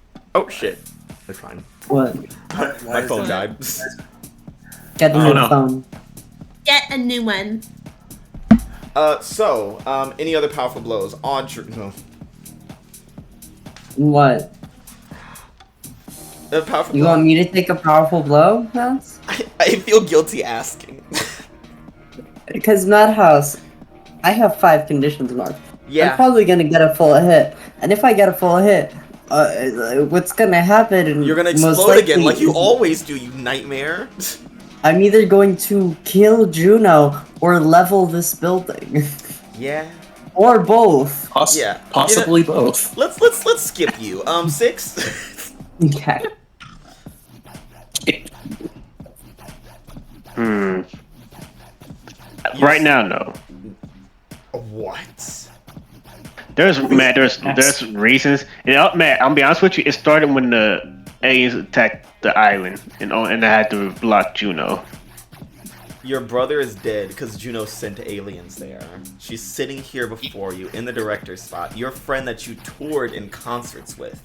shit. That's fine. What? My phone died. Get a Oh, new no. phone. Get a new one. Any other powerful blows? No. What? Powerful You blow? want me to take a powerful blow, Mouse? I feel guilty asking. Because Madhouse, I have 5 conditions marked. Yeah. I'm probably gonna get a full hit. And if I get a full hit, what's gonna happen? You're gonna most explode again likely like you is- always do, you nightmare. I'm either going to kill Juno or level this building. Yeah. Or both. Yeah. Possibly both. Let's skip you. 6. Okay. Right now, no. What? There's reasons. Matt, I'll be honest with you. It started when the aliens attacked the island, and I had to block Juno. Your brother is dead because Juno sent aliens there. She's sitting here before you in the director's spot. Your friend that you toured in concerts with.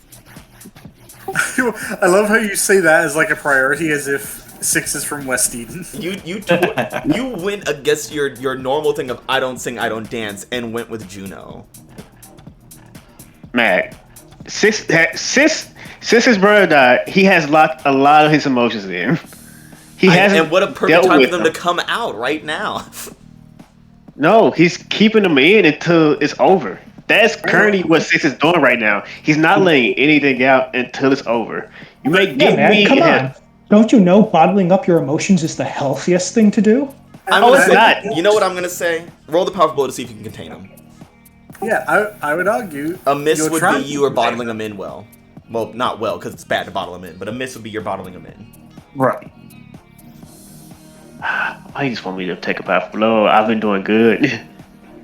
I love how you say that as like a priority, as if 6 is from West Eden. You went against your normal thing of I don't sing, I don't dance, and went with Juno. Matt, since his brother died, he has locked a lot of his emotions in. And what a perfect time for them to come out right now. No, he's keeping them in until it's over. That's currently what 6 is doing right now. He's not letting anything out until it's over. You may get man, me. come on. Don't you know bottling up your emotions is the healthiest thing to do? It's not. You know what I'm gonna say? Roll the powerful blow to see if you can contain them. Yeah, I would argue. A miss you're would trying be you are bottling them in well. Well, not well, because it's bad to bottle them in, but a miss would be you're bottling them in. Right. I just want me to take a powerful blow. I've been doing good.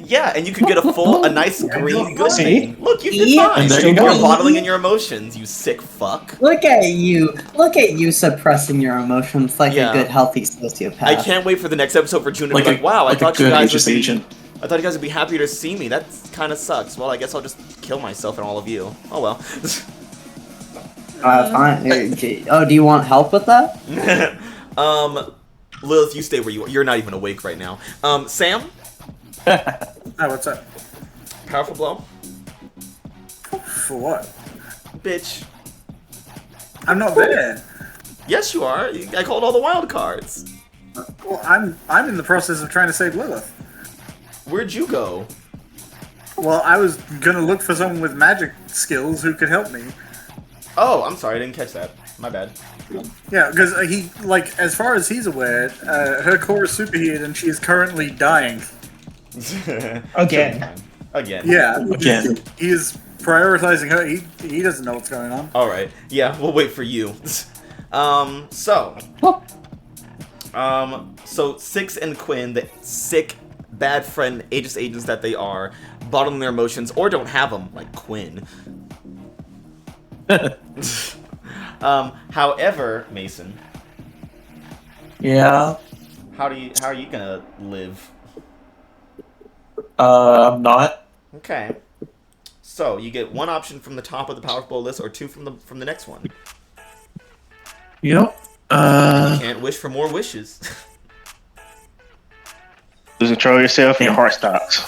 Yeah, and you could get a nice green good See? thing. Look, you did Yeah, fine. there you You're go. bottling in your emotions, you sick fuck. Look at you suppressing your emotions like Yeah. a good, healthy sociopath. I can't wait for the next episode for June to Like be like, wow, I a thought you good guys Aegis would be, agent. I thought you guys would be happier to see me. That kind of sucks. Well, I guess I'll just kill myself and all of you. Oh well. Fine. Okay. Oh, do you want help with that? Lilith, you stay where you are. You're not even awake right now. Sam, Oh, what's up? powerful blow, For what? bitch. I'm not there. Yes, you are. I called all the wild cards. Well, I'm in the process of trying to save Lilith. Where'd you go? Well, I was gonna look for someone with magic skills who could help me. Oh, I'm sorry, I didn't catch that. My bad. Yeah, because he, like, as far as he's aware, her core is superheated and she is currently dying. Again. Again. Yeah. Again. He is prioritizing her. He doesn't know what's going on. All right. Yeah, we'll wait for you. So 6 and Quinn, the sick, bad friend Aegis agents that they are, bottling their emotions or don't have them, like Quinn. However, Mason, Yeah. how are you gonna live? I'm not. Okay. So you get one option from the top of the powerful list, or 2 from the next one. Yep. Can't wish for more wishes. Lose control of yourself, and your heart stops.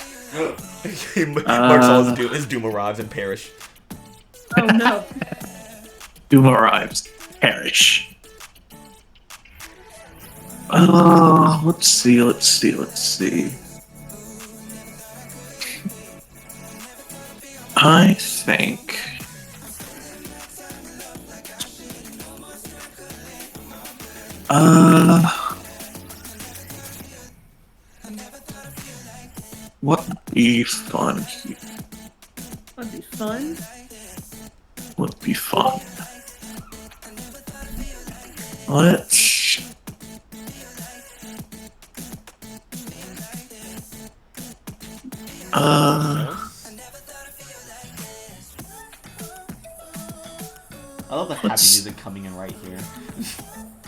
Marks all his doom arrives and perish. Oh no. Doom arrives. Perish. Let's see. I think. What would be fun here? That'd be fun. Would be fun. Let's. I love the happy music coming in right here.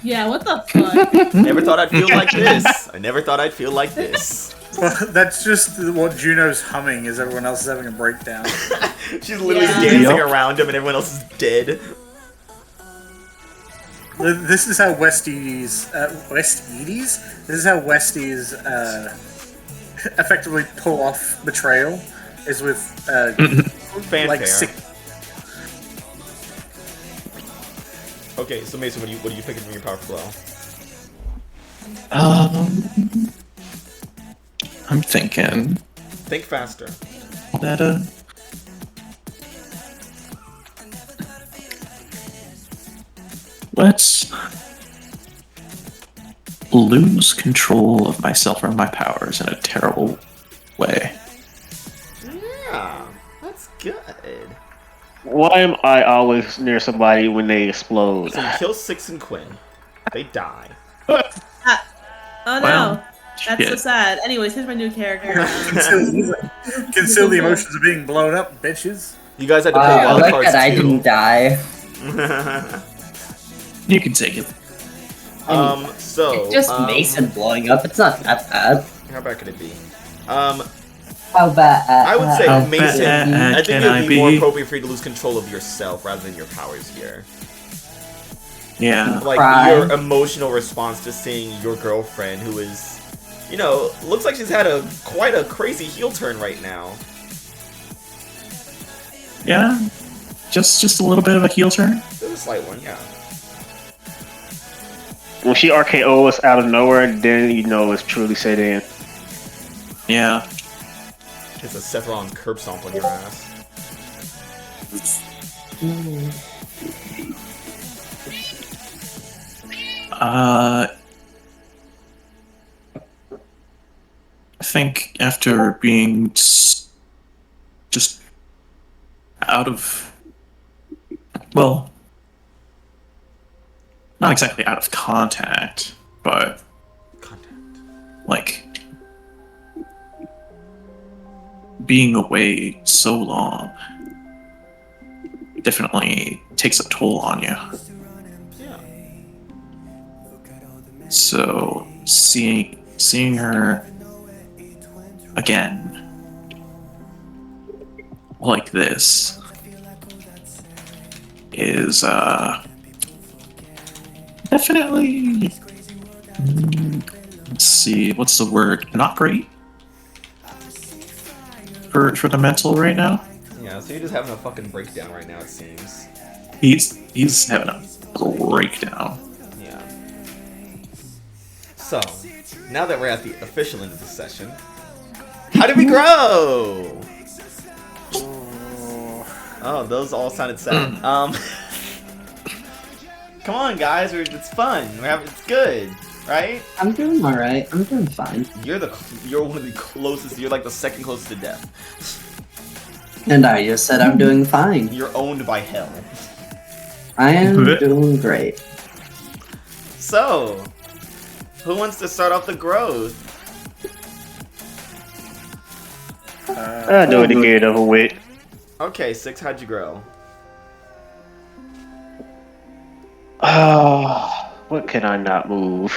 Yeah, what the fuck? Never thought I'd feel like this. I never thought I'd feel like this. Well, that's just what Juno's humming as everyone else is having a breakdown. She's literally Yeah. dancing Yep. around him and everyone else is dead. This is how Westies. This is how Westies effectively pull off betrayal. Is with Fanfare. like sick. Okay, so Mason, what are you picking from your powerful blow? I'm thinking Think faster. that let's lose control of myself or my powers in a terrible way. Yeah, that's good. Why am I always near somebody when they explode? So you kill Six and Quinn. They die. Oh no. Well, That's so shit. sad. Anyways, here's my new character. Conceal the emotions of being blown up, bitches. You guys had to play I like Wildcards that I too. didn't die. You can take it. So It's just Mason blowing up. It's not that bad. how bad could it be? How bad? I would say How Mason. bad I think can it would I be more be? appropriate for you to lose control of yourself rather than your powers here. Yeah. Like Cry. your emotional response to seeing your girlfriend, who is, you know, looks like she's had quite a crazy heel turn right now. Yeah. Just a little bit of a heel turn. There's a slight one, yeah. When she RKO us out of nowhere, then you know it's truly set in. Yeah. It's a Sephiron curb stomp on your ass. I think after being just out of, well, not exactly out of contact, but Contact. like being away so long definitely takes a toll on you. Yeah. So seeing her again like this is definitely, let's see, what's the word? Not great for the mental right now. Yeah, so you're just having a fucking breakdown right now, it seems. He's having a breakdown. Yeah. So, now that we're at the official end of the session, how did we grow? Oh, those all sounded sad. Come on, guys, it's fun. It's good, right? I'm doing alright. I'm doing fine. You're one of the closest. You're like the second closest to death. And I just said I'm doing fine. You're owned by hell. I am doing great. So, who wants to start off the growth? I'll do it to get it over with. Okay, Six, how'd you grow? What can I not move?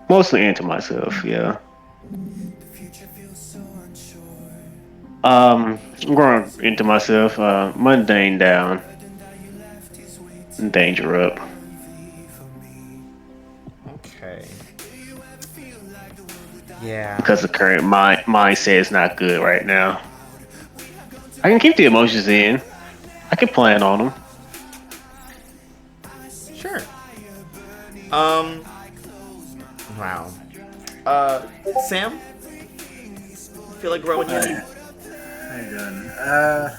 Mostly into myself, yeah. I'm growing into myself. Mundane down. Danger up. Okay. Yeah. Because the current mindset is not good right now. I can keep the emotions in. I can plan on them. Sure. Wow. Sam? Feel like growing yet? How you doing?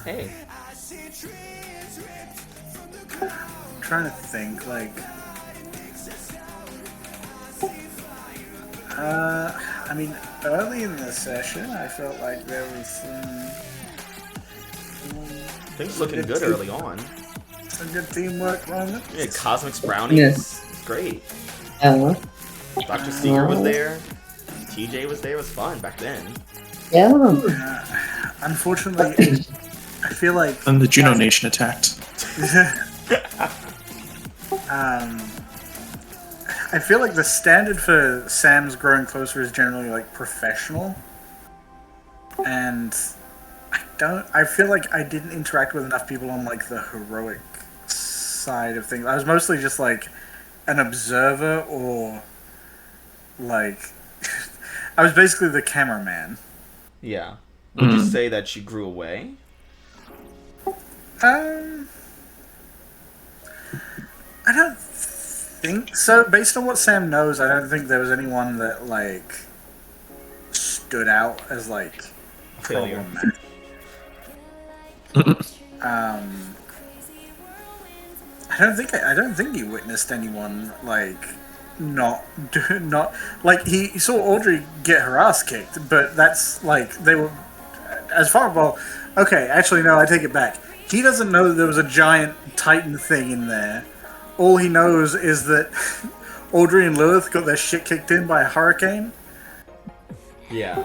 Hey. I'm trying to think, like... I mean, early in the session, I felt like there was some Things looking good early on. good teamwork on Yeah, Cosmic's Brownies. Yes. Great. Yeah. Dr. Seeger was there. TJ was there. It was fun back then. Yeah. Unfortunately, I feel like And the Juno Nation attacked. I feel like the standard for Sam's growing closer is generally like professional, and I feel like I didn't interact with enough people on like the heroic side of things. I was mostly just like an observer, or like I was basically the cameraman. Yeah. Would you say that she grew away? I don't think so. Based on what Sam knows, I don't think there was anyone that like stood out as like Failure. problematic. I I don't think he witnessed anyone like not like he saw Audrey get her ass kicked, but that's like they were as far well. Okay, actually no, I take it back. He doesn't know that there was a giant Titan thing in there. All he knows is that Audrey and Lilith got their shit kicked in by a hurricane. Yeah.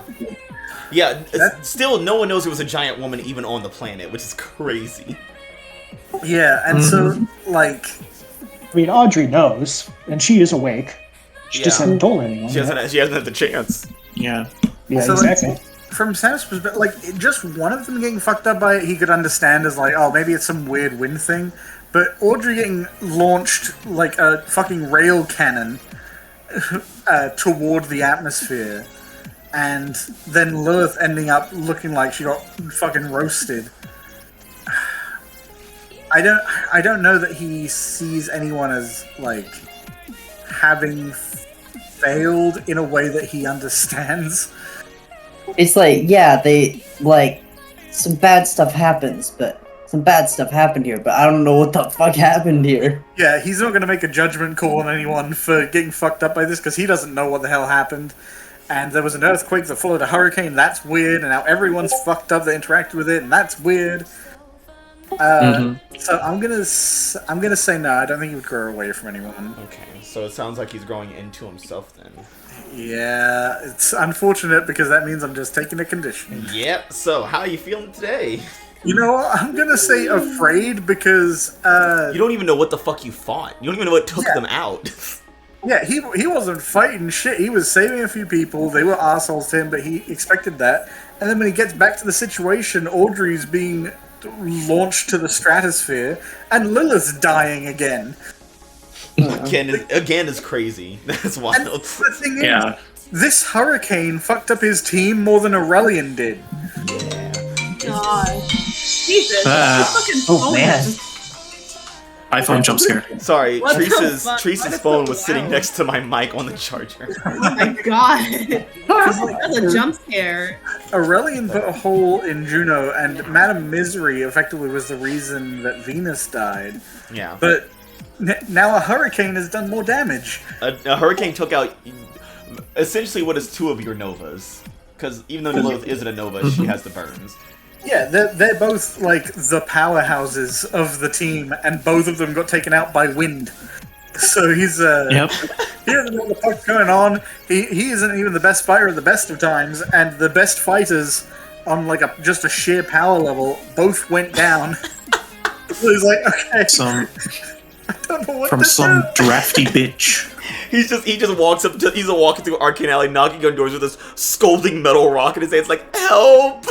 Still, no one knows there was a giant woman even on the planet, which is crazy. Yeah, and so like. I mean, Audrey knows, and she is awake. She just hasn't told anyone. She hasn't had the chance. Yeah. Yeah, So, exactly. Like, from Sam's perspective, like, just one of them getting fucked up by it, he could understand as, like, oh, maybe it's some weird wind thing. But Audrey getting launched like a fucking rail cannon toward the atmosphere, and then Lilith ending up looking like she got fucking roasted. I don't know that he sees anyone as, like, having failed in a way that he understands. It's like, yeah, they, like, some bad stuff happens, but some bad stuff happened here, but I don't know what the fuck happened here. Yeah, he's not going to make a judgment call on anyone for getting fucked up by this, because he doesn't know what the hell happened. And there was an earthquake that followed a hurricane, that's weird, and now everyone's fucked up that interacted with it, and that's weird. So I'm gonna say no. I don't think he would grow away from anyone. Okay, so it sounds like he's growing into himself then. Yeah, it's unfortunate because that means I'm just taking a condition. Yep. So how are you feeling today? You know what? I'm gonna say afraid because You don't even know what the fuck you fought. You don't even know what took them out. yeah, he wasn't fighting shit. He was saving a few people. They were assholes to him, but he expected that. And then when he gets back to the situation, Audrey's being launched to the stratosphere, and Lilith's dying again. Again is crazy. That's wild. And the thing is, this hurricane fucked up his team more than Aurelian did. Gosh. Jesus. Fucking Oh man. iPhone jump scare. Sorry, What the Teresa's fuck? Teresa's Why is phone it so was sitting loud? next to my mic on the charger. Oh my god. That's a jump scare. Aurelian put a hole in Juno, and Madame Misery effectively was the reason that Venus died. Yeah. But now a hurricane has done more damage. A hurricane took out essentially what is two of your novas. Because even though Lilith isn't a nova, she has the burns. Yeah, they're both like the powerhouses of the team, and both of them got taken out by wind. So he's Yep. he doesn't know what the fuck's going on. He isn't even the best fighter at the best of times, and the best fighters on like just a sheer power level both went down. So he's like, okay, I don't know what From to some do. drafty bitch. He just walks up to he's walking through Arcane Alley, knocking on doors with this scolding metal rock in his hands, like, help!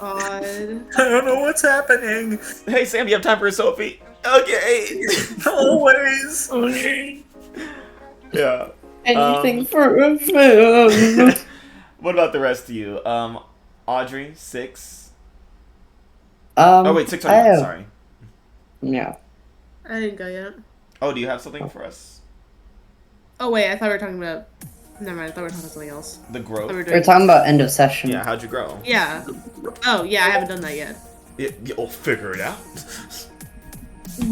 Odd. I don't know what's happening. Hey Sam, you have time for a Sophie? Okay. Always. Yeah. Anything for a film. What about the rest of you? Audrey, 6. Oh wait, 6 on you, sorry. Yeah. I didn't go yet. Oh, do you have something for us? Oh wait, I thought we were talking about. Never mind. I thought we were talking about something else. The I thought growth? we were We're doing. talking about end of session. Yeah, how'd you grow? Yeah. Oh yeah, I haven't done that yet. You'll figure it out. So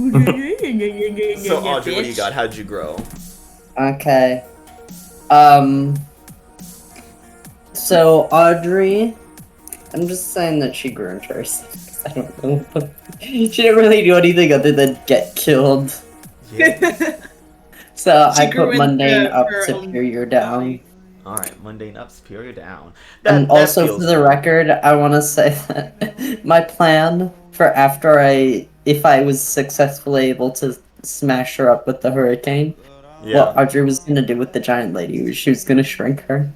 So Audrey, what do you got? How'd you grow? Okay. So Audrey, I'm just saying that she grew into herself. I don't know. She didn't really do anything other than get killed. Yeah. So She I grew put into mundane up, her own superior down. Alright, mundane up, superior down. And also feels for the record, I want to say that my plan for after if I was successfully able to smash her up with the hurricane, Yeah. what Audrey was gonna do with the giant lady was she was gonna shrink her.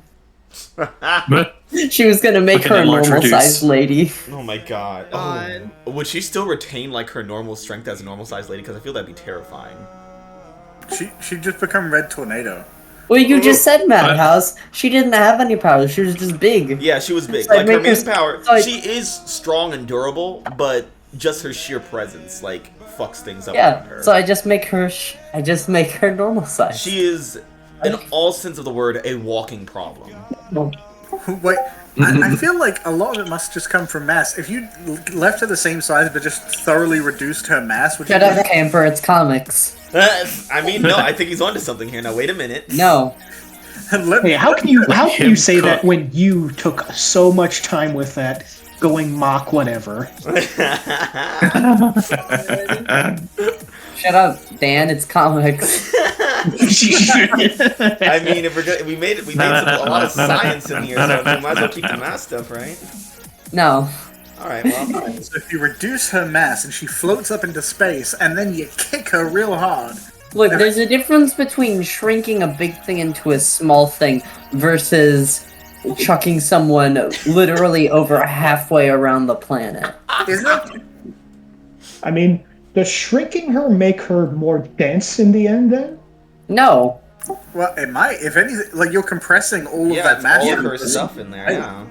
But She was gonna make Fucking her a enlarge normal reduce. sized lady. Oh my god. God. Oh. Would she still retain like her normal strength as a normal sized lady? Because I feel that'd be terrifying. She'd just become Red Tornado. Well, you just said Madhouse. She didn't have any powers. She was just big. Yeah, she was big. So I'd Like her make her main power, like- she is strong and durable, but just her sheer presence like fucks things up around Yeah. her. So I just make her normal size. She is, in all sense of the word, a walking problem. Wait, I feel like a lot of it must just come from mass. If you left her the same size but just thoroughly reduced her mass, would you Shut up, Camper. It's comics. I mean, no, I think he's onto something here. Now, wait a minute. No. Hey, how can you him say cook. that when you took so much time with that going mock whatever? Shut up, Dan. It's comics. I mean, if we made a lot of science in here, so we might as well keep the math stuff, right? No. All right, well. So if you reduce her mass and she floats up into space, and then you kick her real hard. Look, there's a difference between shrinking a big thing into a small thing versus chucking someone literally over halfway around the planet. Is it? I mean, does shrinking her make her more dense in the end then? No. Well, it might. If anything, like you're compressing all of that It's mass. all of her stuff in there, yeah.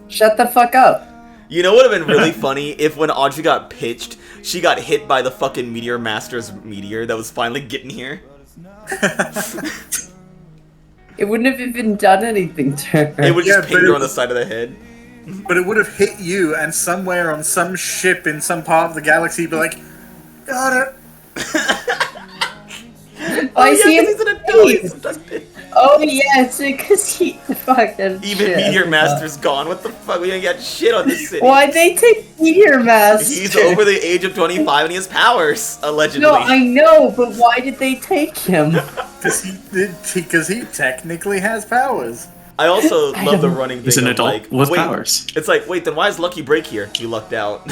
Shut the fuck up. You know what would have been really funny if when Audrey got pitched, she got hit by the fucking Meteor Master's meteor that was finally getting here? It wouldn't have even done anything to her. It would just Yeah, ping her on the side of the head. But it would have hit you, and somewhere on some ship in some part of the galaxy, be like, got it. I see him. he's an adult. Oh yes, because he fucking Even shit. Meteor Master's gone. What the fuck? We ain't got shit on this city. Why'd they take Meteor Master? He's over the age of 25 and he has powers, allegedly. No, I know, but why did they take him? Because he technically has powers. I also love the running thing. He's an of, adult like, with wait, powers. It's like, wait, then why is Lucky Break here? He lucked out.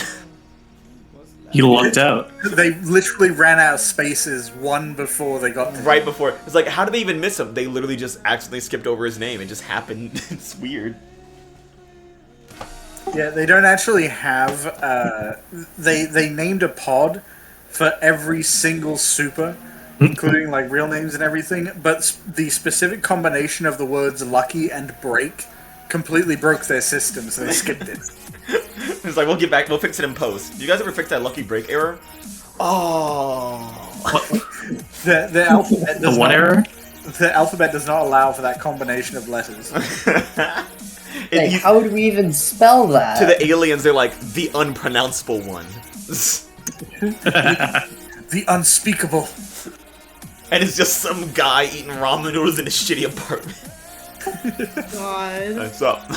He lucked out. They literally ran out of spaces one before they got to Right before. It's like, how did they even miss him? They literally just accidentally skipped over his name. It just happened. It's weird. Yeah, they don't actually have. They named a pod for every single super, including like real names and everything. But the specific combination of the words "lucky" and "break" completely broke their system, so they skipped it. It's like, we'll get back. We'll fix it in post. Do you guys ever fix that Lucky Break error? Oh. The alphabet does The what not, error? The alphabet does not allow for that combination of letters. Like, how would we even spell that? To the aliens, they're like the unpronounceable one. The unspeakable. And it's just some guy eating ramen noodles in a shitty apartment. God. What's up?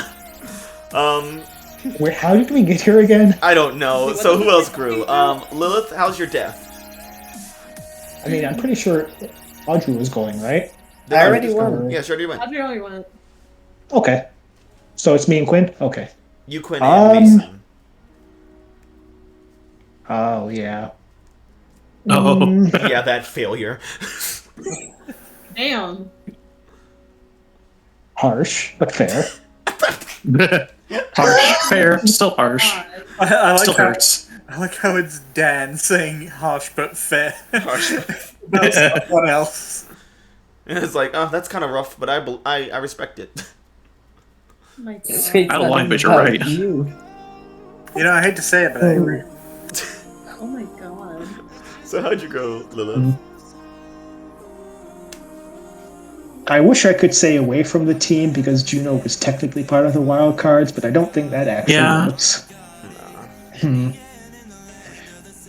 Wait, how did we get here again? I don't know. So who else grew? Lilith, how's your death? I mean, I'm pretty sure Audrey was going, right? I already won. Yeah, sure, you went. Audrey already went. Okay. So it's me and Quinn? Okay. You, Quinn, and Mason. Oh, yeah. Oh. Yeah, that failure. Damn. Harsh, but fair. Harsh. Fair. Still harsh. God. I like Still how, hurts. I like how it's Dan saying harsh but fair. Harsh. About someone else. And it's like, oh, that's kind of rough, but I respect it. My God. Sweet I don't like, but you're how right. You. You know, I hate to say it, but I agree. Oh my God. So how'd you go, Lilith? I wish I could say away from the team because Juno was technically part of the Wildcards, but I don't think that actually works.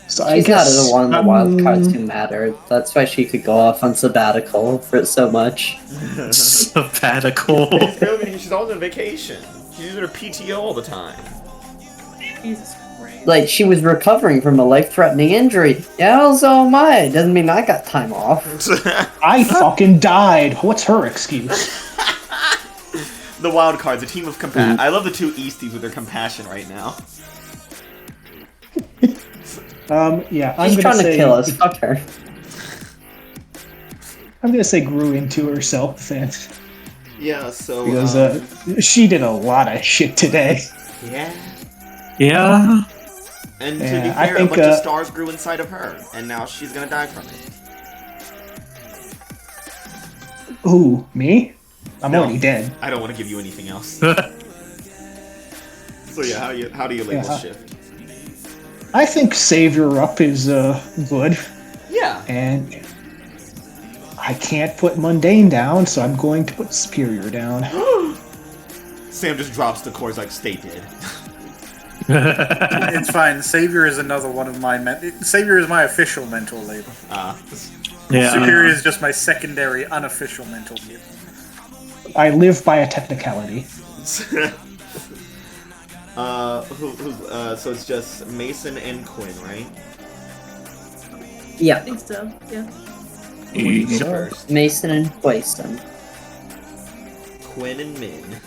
So I She's guess not the one of the wild cards who mattered. That's why she could go off on sabbatical for so much. Sabbatical. She's always on vacation. She's using her PTO all the time. Jesus Christ. Like, she was recovering from a life-threatening injury. Yeah, so am I. Doesn't mean I got time off. I fucking died. What's her excuse? The Wildcards, a team of compassion. I love the two Easties with their compassion right now. Yeah, I'm She's gonna trying say, to kill us. Fuck her. I'm gonna say grew into herself then, Yeah, so because she did a lot of shit today. yeah. Yeah. And to Yeah, be I fair, think, a bunch of stars grew inside of her, and now she's gonna die from it. Ooh, me? I'm No. already dead. I don't want to give you anything else. So yeah, how do you label Yeah. shift? I think Savior Up is good, Yeah. and I can't put Mundane down, so I'm going to put Superior down. Sam just drops the chords like State did. It's fine. Savior is another one of my Savior is my official mentor label. Yeah. Superior is just my secondary, unofficial mentor label. I live by a technicality. So it's just Mason and Quinn, right? Yeah. I think so. Yeah. First. Mason and Quayston. Quinn and Min.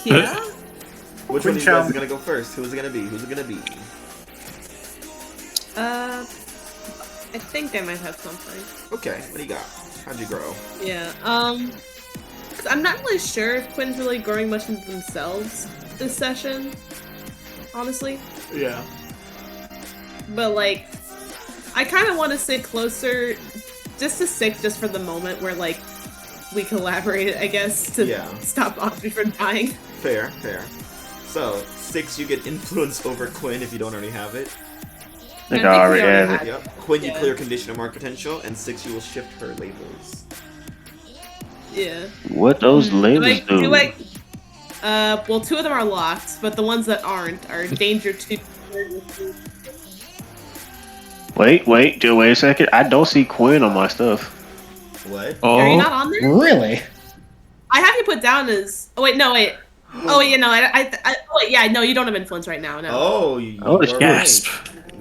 Yeah. Which one of you guys is gonna go first? Who's it gonna be? Who's it gonna be? I think I might have something. Okay, what do you got? How'd you grow? Yeah. 'Cause I'm not really sure if Quinn's really growing much into themselves this session. Honestly. Yeah. But like, I kind of want to sit closer, just to stick just for the moment where like we collaborated, I guess, to stop Audrey from dying. Fair. So 6, you get influence over Quinn if you don't already have it. I think I already have it. Yep. Quinn, you clear condition of mark potential, and 6, you will shift her labels. Yeah. What those labels do? Well, 2 of them are locked, but the ones that aren't are danger 2. Wait a second. I don't see Quinn on my stuff. What? Oh. Are you not on there? Really? I have you put down as. Oh wait, no wait. Oh wait, yeah, no, no, you don't have influence right now. No. Oh, you Gasp.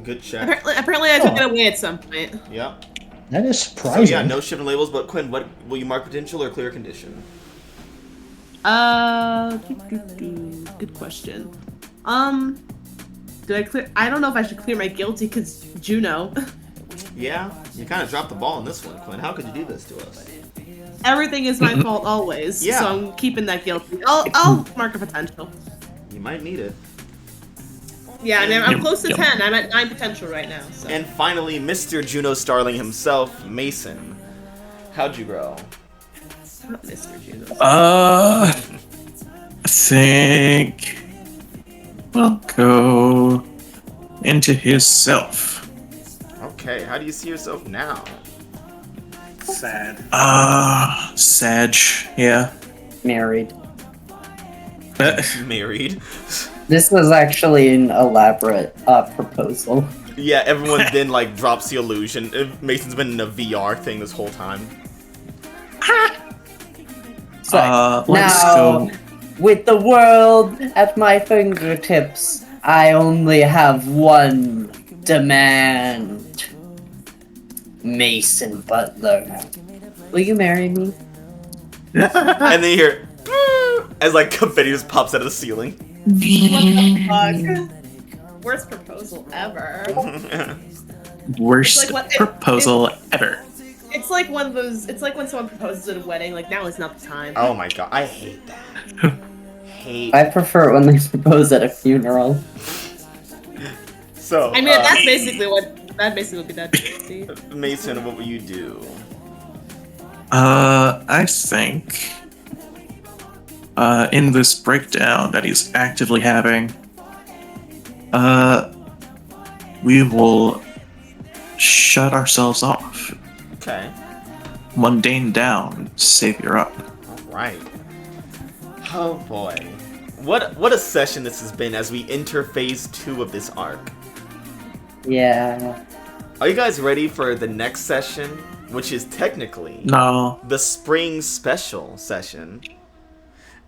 Good check. Apparently, I took it away at some point. Yep. That is So surprising. yeah, no shifting labels, but Quinn, what will you mark potential or clear condition? Good question. Do I clear? I don't know if I should clear my guilty because Juno. Yeah, you kind of dropped the ball in this one, Quinn. How could you do this to us? Everything is my fault always. Yeah. So I'm keeping that guilty. I'll mark a potential. You might need it. Yeah, I mean, I'm close to Yep. 10. I'm at 9 potential right now. So. And finally, Mr. Juno Starling himself, Mason. How'd you grow? Not Mr. Juno. I think we'll go into his self. Okay, how do you see yourself now? Sad. Sag, yeah. Married. Married. This was actually an elaborate proposal. Yeah, everyone then like drops the illusion. Mason's been in a VR thing this whole time. So, let's now, go. with the world at my fingertips, I only have one demand. Mason Butler, will you marry me? And then you hear as like confetti just pops out of the ceiling. What the fuck? Worst proposal ever. Worst It's like proposal ever. It's like one of those. It's like when someone proposes at a wedding. Like now is not the time. Oh my god, I hate that. I prefer it when they propose at a funeral. So I mean, that's basically what. That basically would be that. See? Mason, what will you do? I think in this breakdown that he's actively having, we will shut ourselves off. Okay. Mundane down, savior up. Alright. Oh boy. What a session this has been as we enter phase 2 of this arc. Yeah. Are you guys ready for the next session? Which is technically No. the spring special session.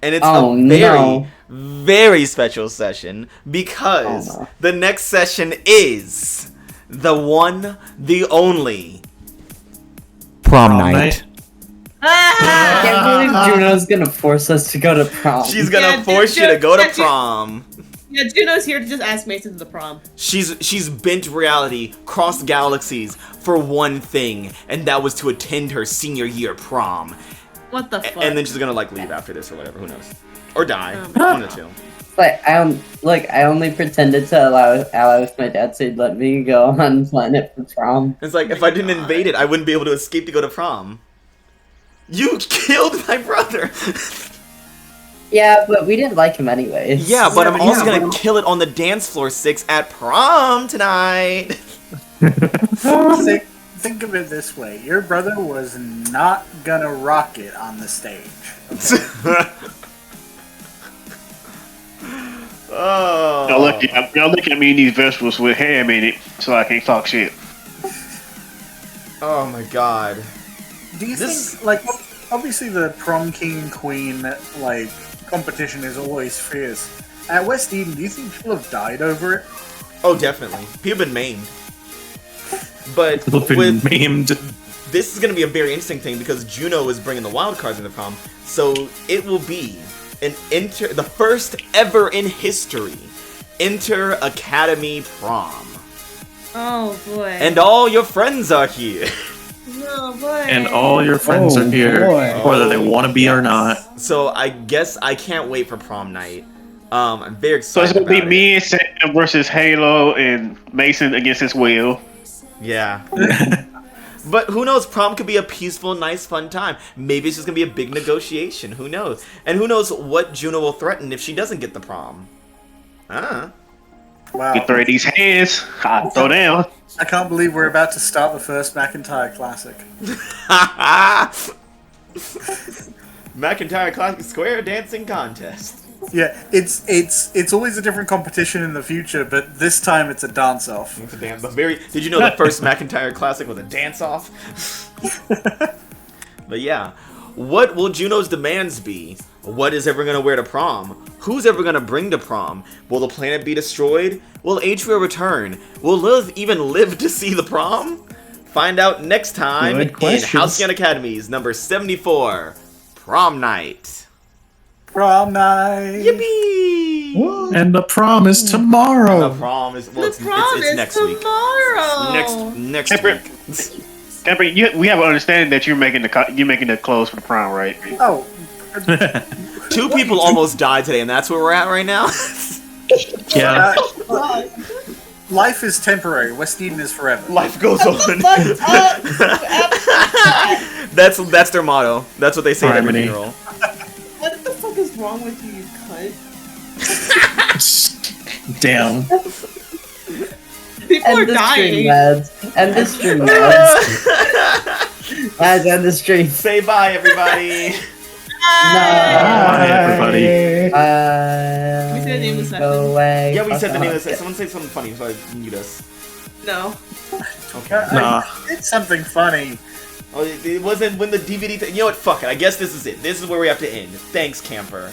And it's Oh, a very, no. very special session because Oh, no. the next session is the one, the only Prom night. I can't believe Juno's gonna force us to go to prom. She's gonna Yeah, force you to go to prom. Yeah, Juno's here to just ask Mason to the prom. She's bent reality, crossed galaxies for one thing, and that was to attend her senior year prom. What the fuck? And then she's gonna like leave after this or whatever, who knows? Or die. Oh. One of the two. But I only pretended to allow if my dad said let me go on planet for prom. It's like if I didn't invade it, I wouldn't be able to escape to go to prom. You killed my brother. Yeah, but we didn't like him anyways. Yeah, but I'm also Yeah, gonna kill it on the dance floor 6 at prom tonight. Think of it this way: your brother was not gonna rock it on the stage. Oh. Y'all looking at me and these vegetables with ham in it, so I can't talk shit. Oh my god. Do you think, like, obviously the prom king queen, like, competition is always fierce. At West Eden, do you think people have died over it? Oh, definitely. People have been maimed. But People have been maimed. this is going to be a very interesting thing because Juno is bringing the Wildcards into prom. So it will be the first ever in history Inter-Academy prom. Oh boy. And all your friends are here. Oh boy. And all your friends are here, boy. whether they want to be or not. So I guess I can't wait for prom night. I'm very So excited. it's gonna be about me and Sam versus Halo and Mason against his will. Yeah. But who knows? Prom could be a peaceful, nice, fun time. Maybe it's just gonna be a big negotiation. Who knows? And who knows what Juno will threaten if she doesn't get the prom? Wow. Get 3 of these hands. I throw down. I can't believe we're about to start the first McIntyre Classic. McIntyre Classic Square Dancing Contest. Yeah, it's always a different competition in the future, but this time it's a dance-off. It's a damn. Did you know the first McIntyre Classic was a dance-off? But yeah, what will Juno's demands be? What is ever gonna wear to prom? Who's ever gonna bring to prom? Will the planet be destroyed? Will Atria return? Will Lilith even live to see the prom? Find out next time Good in questions. Halcyon Academies number 74, Prom Night. Prom night! Yippee! And the prom is tomorrow. The prom is the prom it's is next tomorrow. week. Next Temper- week. Temper, we have an understanding that you're making the clothes for the prom, right? Oh, 2 people almost died today, and that's where we're at right now. Yeah. life is temporary. West Eden is forever. Life goes on. Fucked up. You absolute- That's their motto. That's what they say at every Harmony. funeral. What the fuck is wrong with you, you cunt? Damn. People are End the stream, dying. lads. End the stream, lads. Lads, end the stream. Say bye, everybody. Bye, everybody. We said the name of the session. Go away. Yeah, we said the name of Fuck Someone say something funny so I mute us. No. Okay. Nah. It's something funny. Oh, it wasn't when the DVD. You know what? Fuck it. I guess this is it. This is where we have to end. Thanks, Camper.